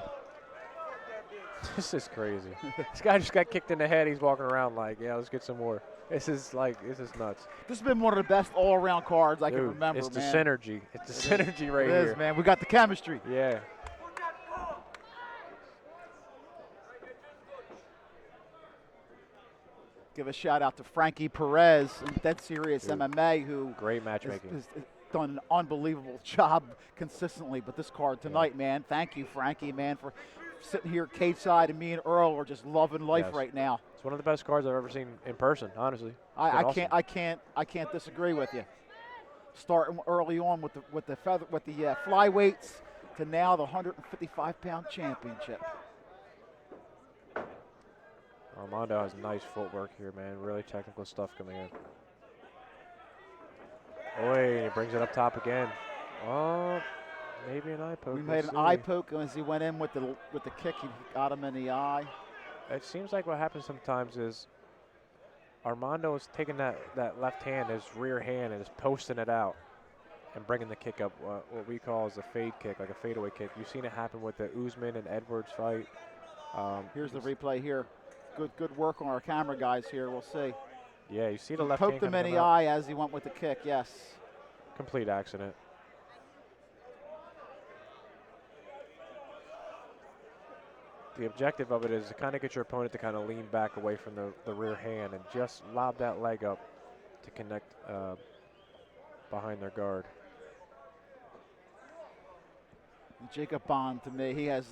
This is crazy. This guy just got kicked in the head. He's walking around like, yeah, let's get some more. This is nuts. This has been one of the best all-around cards I can Dude, remember, it's man. the synergy. It's the synergy right It here. is, man. We got the chemistry. Yeah. Give a shout out to Frankie Perez in Dead Serious Dude, MMA, who great matchmaking. has done an unbelievable job consistently. But this card tonight, man, thank you, Frankie, man, for sitting here cage side, and me and Earl are just loving life Yes. right now. It's one of the best cards I've ever seen in person, honestly. It's I been awesome. can't disagree with you. Starting early on with the flyweights to now the 155-pound championship. Armando has nice footwork here, man. Really technical stuff coming in. Oh, he brings it up top again. Oh, maybe an eye poke. We made an eye poke as he went in with the kick. He got him in the eye. It seems like what happens sometimes is Armando is taking that left hand, his rear hand, and is posting it out and bringing the kick up, what we call as a fade kick, like a fadeaway kick. You've seen it happen with the Usman and Edwards fight. Here's the replay here. Good work on our camera guys here. We'll see. Yeah, you see the He left poked hand him in coming the out. eye as he went with the kick. Yes. Complete accident. The objective of it is to kind of get your opponent to kind of lean back away from the rear hand and just lob that leg up to connect behind their guard. Jacob Bond, to me, he has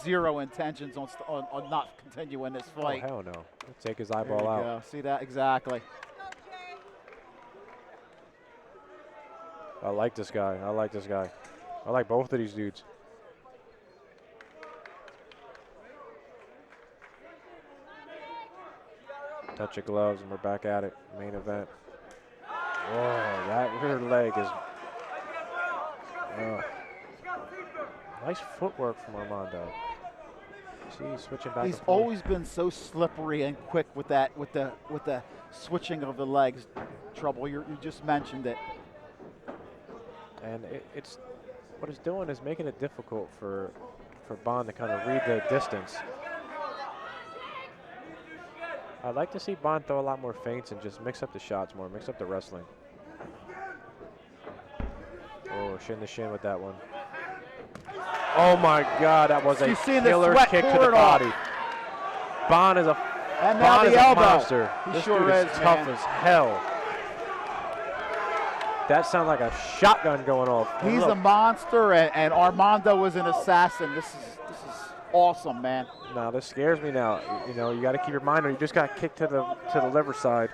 zero intentions on not continuing this fight. Oh, hell no. He'll take his There eyeball you out. go. See that? Exactly. I like this guy. I like this guy. I like both of these dudes. Touch of gloves, and we're back at it. Main event. Oh, that rear leg is. Nice footwork from Armando. See, switching back. He's and forth. always been so slippery and quick with that, with the switching of the legs. Trouble. You just mentioned it. And it's what it's doing is making it difficult for Bond to kind of read the distance. I'd like to see Bond throw a lot more feints and just mix up the shots more, mix up the wrestling. Oh, shin to shin with that one. Oh my God, that was a You see the killer sweat kick to the pouring body. off. Bond is a And now Bond the is a elbow. monster. He This sure dude is is, tough man. as hell. That sounds like a shotgun going off. And He's look, a monster, and Armando was an assassin. This is awesome, man. Now this scares me now. You know, you got to keep your mind on. You just got kicked to the liver side.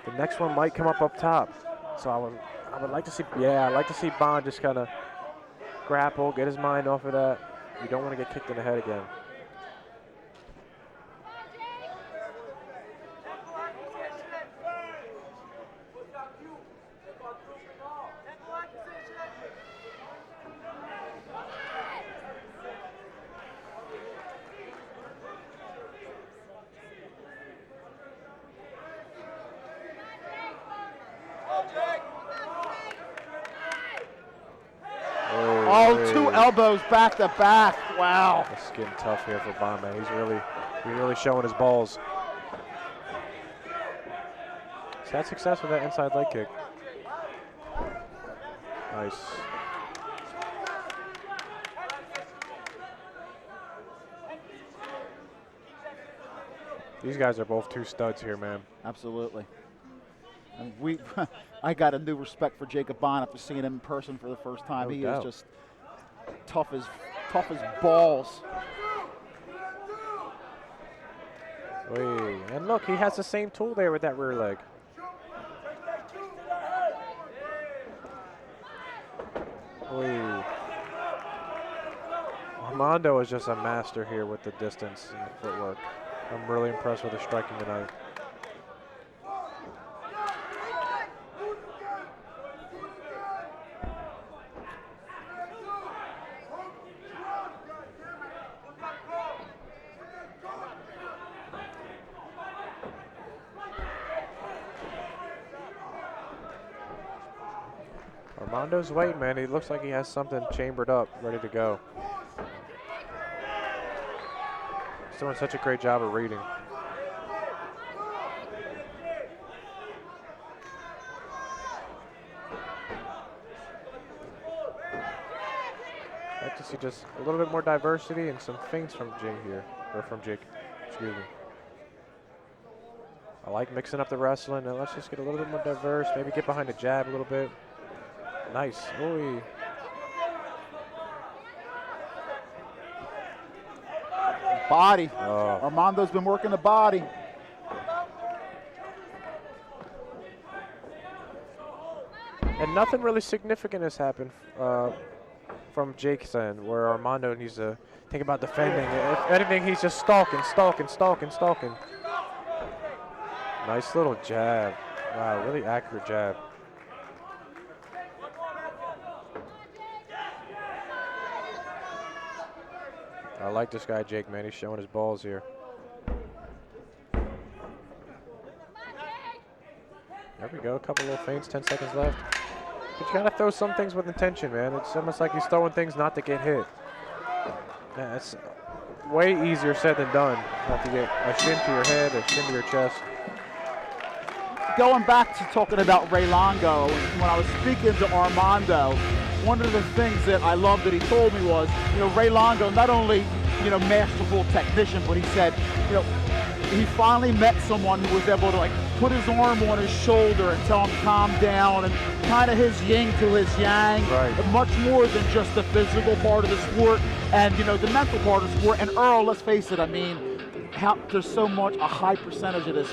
The next one might come up top. So I would like to see. Yeah, I'd like to see Bond just kind of grapple, get his mind off of that. You don't want to get kicked in the head again. Oh, two elbows back to back. Wow. It's getting tough here for Bond, man. He's really showing his balls. He's had success with that inside leg kick. Nice. These guys are both two studs here, man. Absolutely. And I got a new respect for Jacob Bond after seeing him in person for the first time. No He doubt. is just tough as balls. Wait, and look, he has the same tool there with that rear leg. Wait. Armando is just a master here with the distance and the footwork. I'm really impressed with his striking tonight. Armando's waiting, man. He looks like he has something chambered up, ready to go. He's doing such a great job of reading. I like to see just a little bit more diversity and some feints from Jake here, or from Jake, excuse me. I like mixing up the wrestling, and let's just get a little bit more diverse, maybe get behind the jab a little bit. Nice. Ooh. Body. Oh. Armando's been working the body. And nothing really significant has happened from Jake's end, where Armando needs to think about defending. If anything, he's just stalking. Nice little jab. Wow, really accurate jab. I like this guy, Jake, man. He's showing his balls here. There we go. A couple little feints, 10 seconds left. But you gotta throw some things with intention, man. It's almost like he's throwing things not to get hit. Yeah, it's way easier said than done. Not to get a shin to your head, a shin to your chest. Going back to talking about Ray Longo, when I was speaking to Armando, one of the things that I loved that he told me was, Ray Longo, not only, masterful technician, but he said, he finally met someone who was able to put his arm on his shoulder and tell him calm down, and kind of his yin to his yang, right. Much more than just the physical part of the sport and the mental part of the sport. And Earl, let's face it, there's so much, a high percentage of the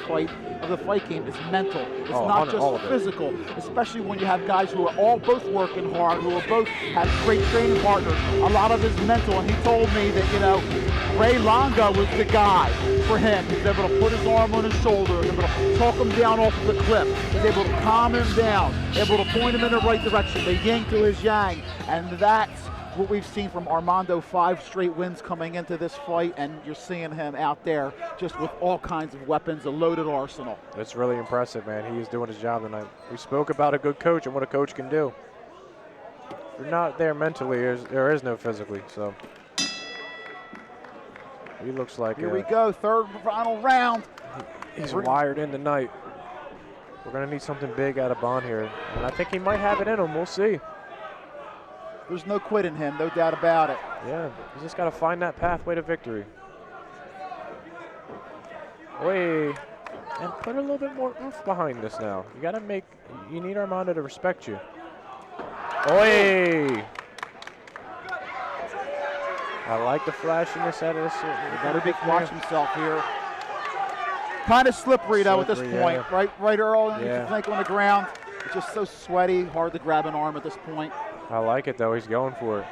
fight game is mental. It's not just physical, especially when you have guys who are both working hard, who are both have great training partners. A lot of it's mental, and he told me that, Ray Longo was the guy for him. He's able to put his arm on his shoulder, he's able to talk him down off of the cliff, he's able to calm him down, able to point him in the right direction, the yin to his yang, and that's what we've seen from Armando. 5 straight wins coming into this fight, and you're seeing him out there just with all kinds of weapons, a loaded arsenal. It's really impressive, man. He is doing his job tonight. We spoke about a good coach and what a coach can do. If you're not there mentally, there is no physically, so. He looks like here we go, third final round. He's wired in tonight. We're gonna need something big out of Bond here, and I think he might have it in him. We'll see. There's no quit in him, no doubt about it. Yeah, he's just got to find that pathway to victory. Wait, and put a little bit more oomph behind this now. You need Armando to respect you. Oi! I like the flashiness out of this. He better watch himself here. Kind of slippery though at this point, yeah. Right, Earl? Yeah. You think on the ground. It's just so sweaty, hard to grab an arm at this point. I like it though, he's going for it.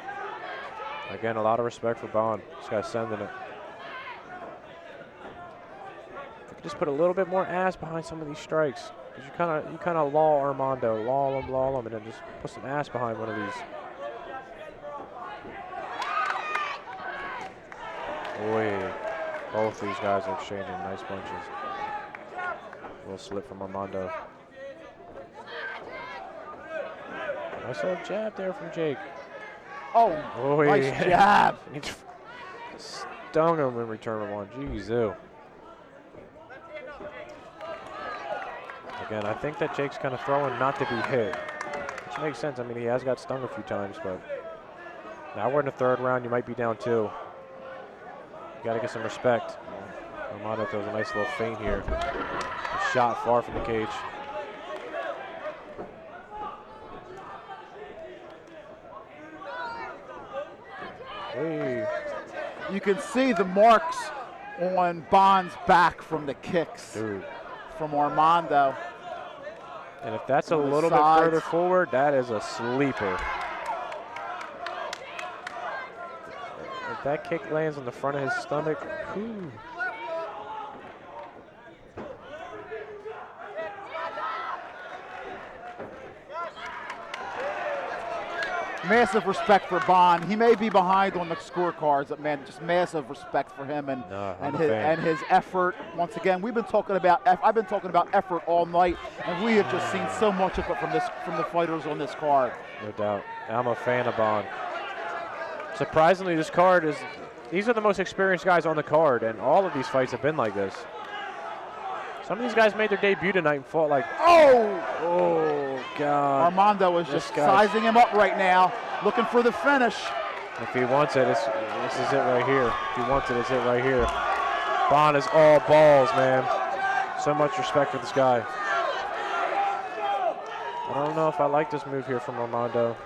Again, a lot of respect for Bond. This guy's sending it. If we could just put a little bit more ass behind some of these strikes. Because you kind of lull Armando, lull him, and then just put some ass behind one of these. Boy, both these guys are exchanging nice punches. A little slip from Armando. Nice little jab there from Jake. Oh, nice jab. He stung him in return of one. Jeez, ew. Again, I think that Jake's kind of throwing not to be hit, which makes sense. I mean, he has got stung a few times, but now we're in the third round. You might be down 2. You got to get some respect. Armando throws a nice little feint here. A shot far from the cage. Hey. You can see the marks on Bond's back from the kicks from Armando. And if that's a little bit further forward, that is a sleeper. If that kick lands on the front of his stomach, whew. Massive respect for Bond. He may be behind on the scorecards, but man, just massive respect for him and his effort. Once again, I've been talking about effort all night, and we have just seen so much of it from the fighters on this card. No doubt. I'm a fan of Bond. Surprisingly, this card these are the most experienced guys on the card, and all of these fights have been like this. Some of these guys made their debut tonight and fought like, oh God. Armando is just sizing him up right now, looking for the finish. If he wants it, this is it right here. If he wants it, it's it right here. Bond is all balls, man. So much respect for this guy. I don't know if I like this move here from Armando.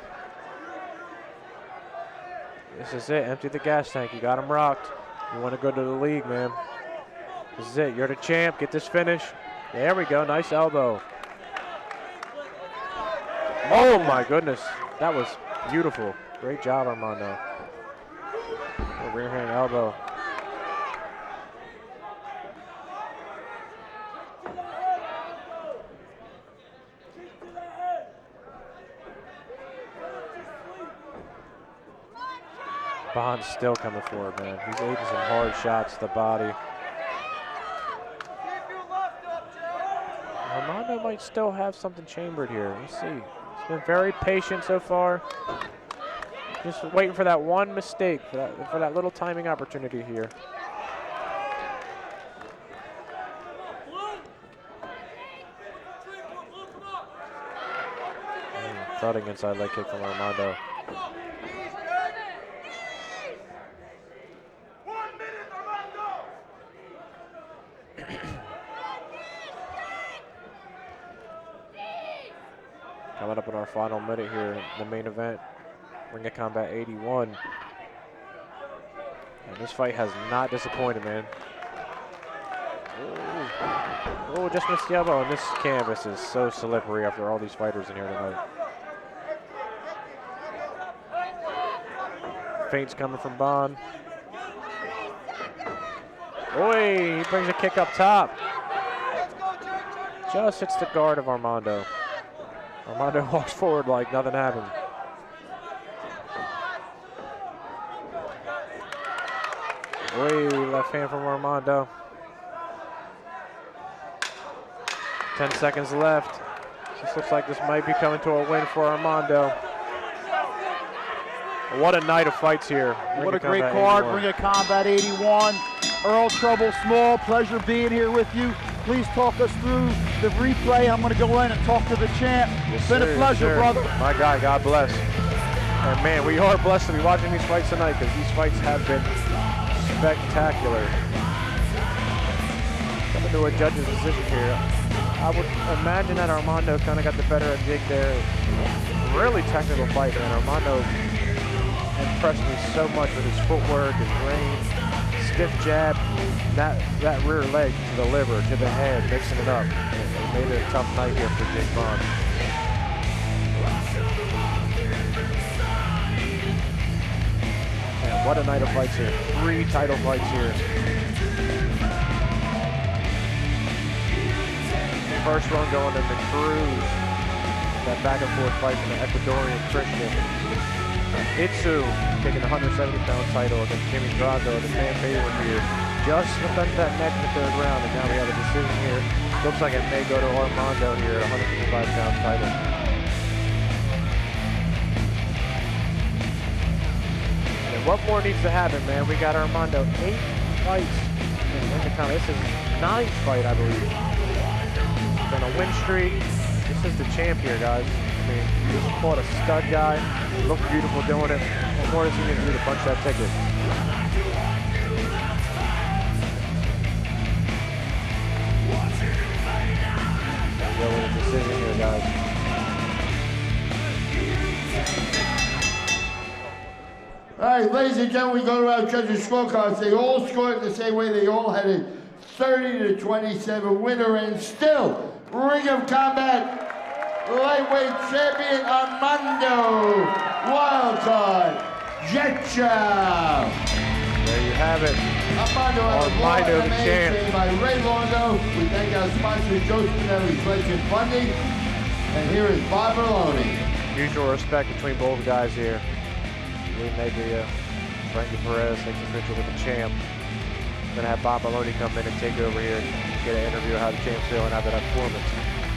This is it. Empty the gas tank. You got him rocked. You want to go to the league, man. This is it. You're the champ. Get this finish. There we go. Nice elbow. Oh, my goodness. That was beautiful. Great job, Armando. A rear hand elbow. Bond's still coming forward, man. He's aiming some hard shots to the body. Armando might still have something chambered here. Let's see. He's been very patient so far. Just waiting for that one mistake, for that little timing opportunity here. Thudding inside leg kick from Armando. Coming up in our final minute here in the main event, Ring of Combat 81. And this fight has not disappointed, man. Oh, just missed the elbow, and this canvas is so slippery after all these fighters in here tonight. Feints coming from Bond. Oi, he brings a kick up top. Just hits the guard of Armando. Armando walks forward like nothing happened. Oi, left hand from Armando. 10 seconds left. This looks like this might be coming to a win for Armando. What a night of fights here. What a great card, Ring of Combat 81. Earl Trouble Small, pleasure being here with you. Please talk us through the replay. I'm going to go in and talk to the champ. It's been a pleasure, brother. My guy, God bless. And man, we are blessed to be watching these fights tonight because these fights have been spectacular. Coming to a judge's decision here. I would imagine that Armando kind of got the better of Jake there. Really technical fight, man. Armando impressed me so much with his footwork, his range, stiff jab, that rear leg to the liver, to the head, mixing it up. It made it a tough night here for Jake Bond. Man, what a night of fights here. 3 title fights here. First one going to McCruz. That back and forth fight from the Ecuadorian Christian. Itsu taking the 170-pound title against Jimmy Drago, the fan favorite here. Just defended that neck in the 3rd round, and now we have a decision here. Looks like it may go to Armando here at 155-pound title. And what more needs to happen, man? We got Armando 8 fights in the count. This is 9th fight, I believe. On a win streak. This is the champ here, guys. I mean, he just fought a stud guy. Looked beautiful doing it. What more is he going to do to punch that ticket? Go with a decision here, guys. All right, ladies and gentlemen, we go to our judges' scorecards. They all scored the same way. They all had a 30-27 winner, and still Ring of Combat lightweight champion Armando Wildcard Jetcha. There you have it. Armando the champ. trained by Ray Longo. We thank our sponsor, Joe Spinelli, Pledge Funding. And here is Bob Maloney. Mutual respect between both guys here. Lou Neglia, Frankie Perez takes a picture with the champ. Gonna have Bob Maloney come in and take over here and get an interview of how the champ's feeling after that performance.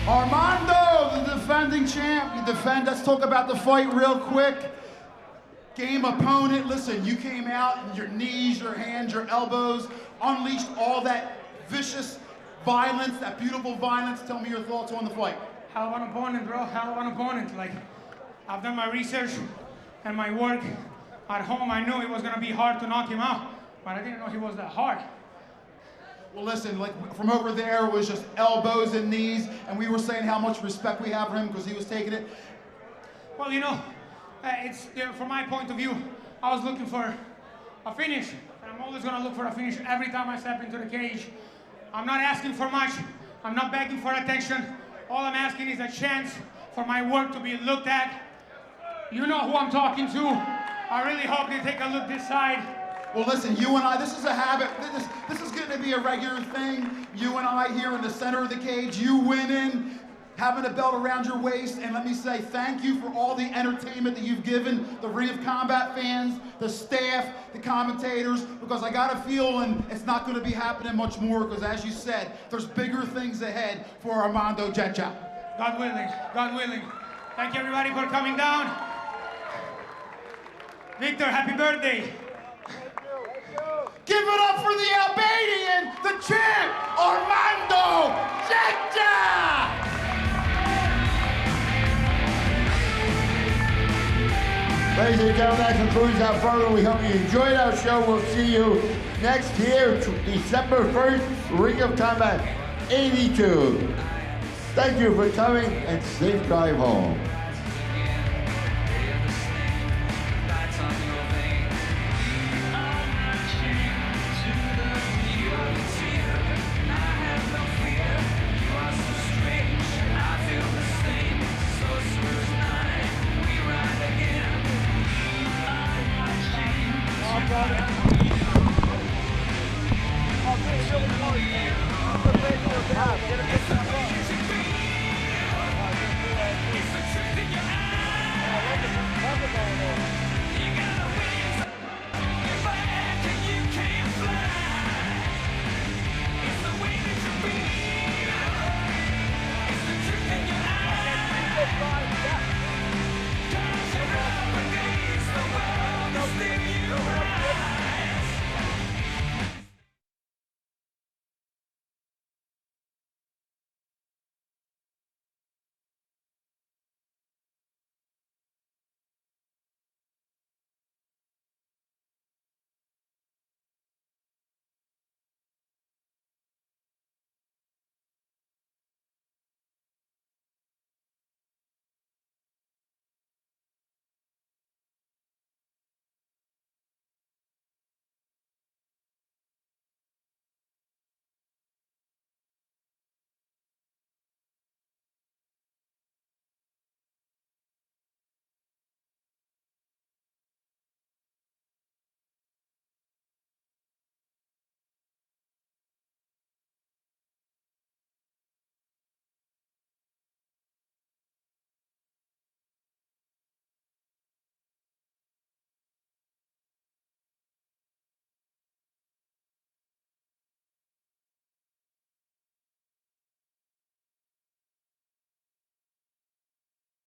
Armando, the defending champ. You defend. Let's talk about the fight real quick. Game opponent. Listen, you came out and your knees, your hands, your elbows, unleashed all that vicious violence, that beautiful violence. Tell me your thoughts on the fight. Hell of an opponent, bro. Hell of an opponent. Like, I've done my research and my work at home. I knew it was gonna be hard to knock him out, but I didn't know he was that hard. Well, listen, like from over there it was just elbows and knees, and we were saying how much respect we have for him because he was taking it. Well, you know, from my point of view, I was looking for a finish, and I'm always gonna look for a finish every time I step into the cage. I'm not asking for much. I'm not begging for attention. All I'm asking is a chance for my work to be looked at. You know who I'm talking to. I really hope they take a look this side. Well, listen, you and I, this is a habit. This is going to be a regular thing. You and I here in the center of the cage, you winning, having a belt around your waist, and let me say thank you for all the entertainment that you've given the Ring of Combat fans, the staff, the commentators, because I got a feeling it's not going to be happening much more, because as you said, there's bigger things ahead for Armando Jetcha. God willing, God willing. Thank you everybody for coming down. Victor, happy birthday. Give it up for the Albanian, the champ, Armando Jetcha! Ladies and gentlemen, that concludes our program. We hope you enjoyed our show. We'll see you next year, December 1st, Ring of Combat 82. Thank you for coming and safe drive home. Get a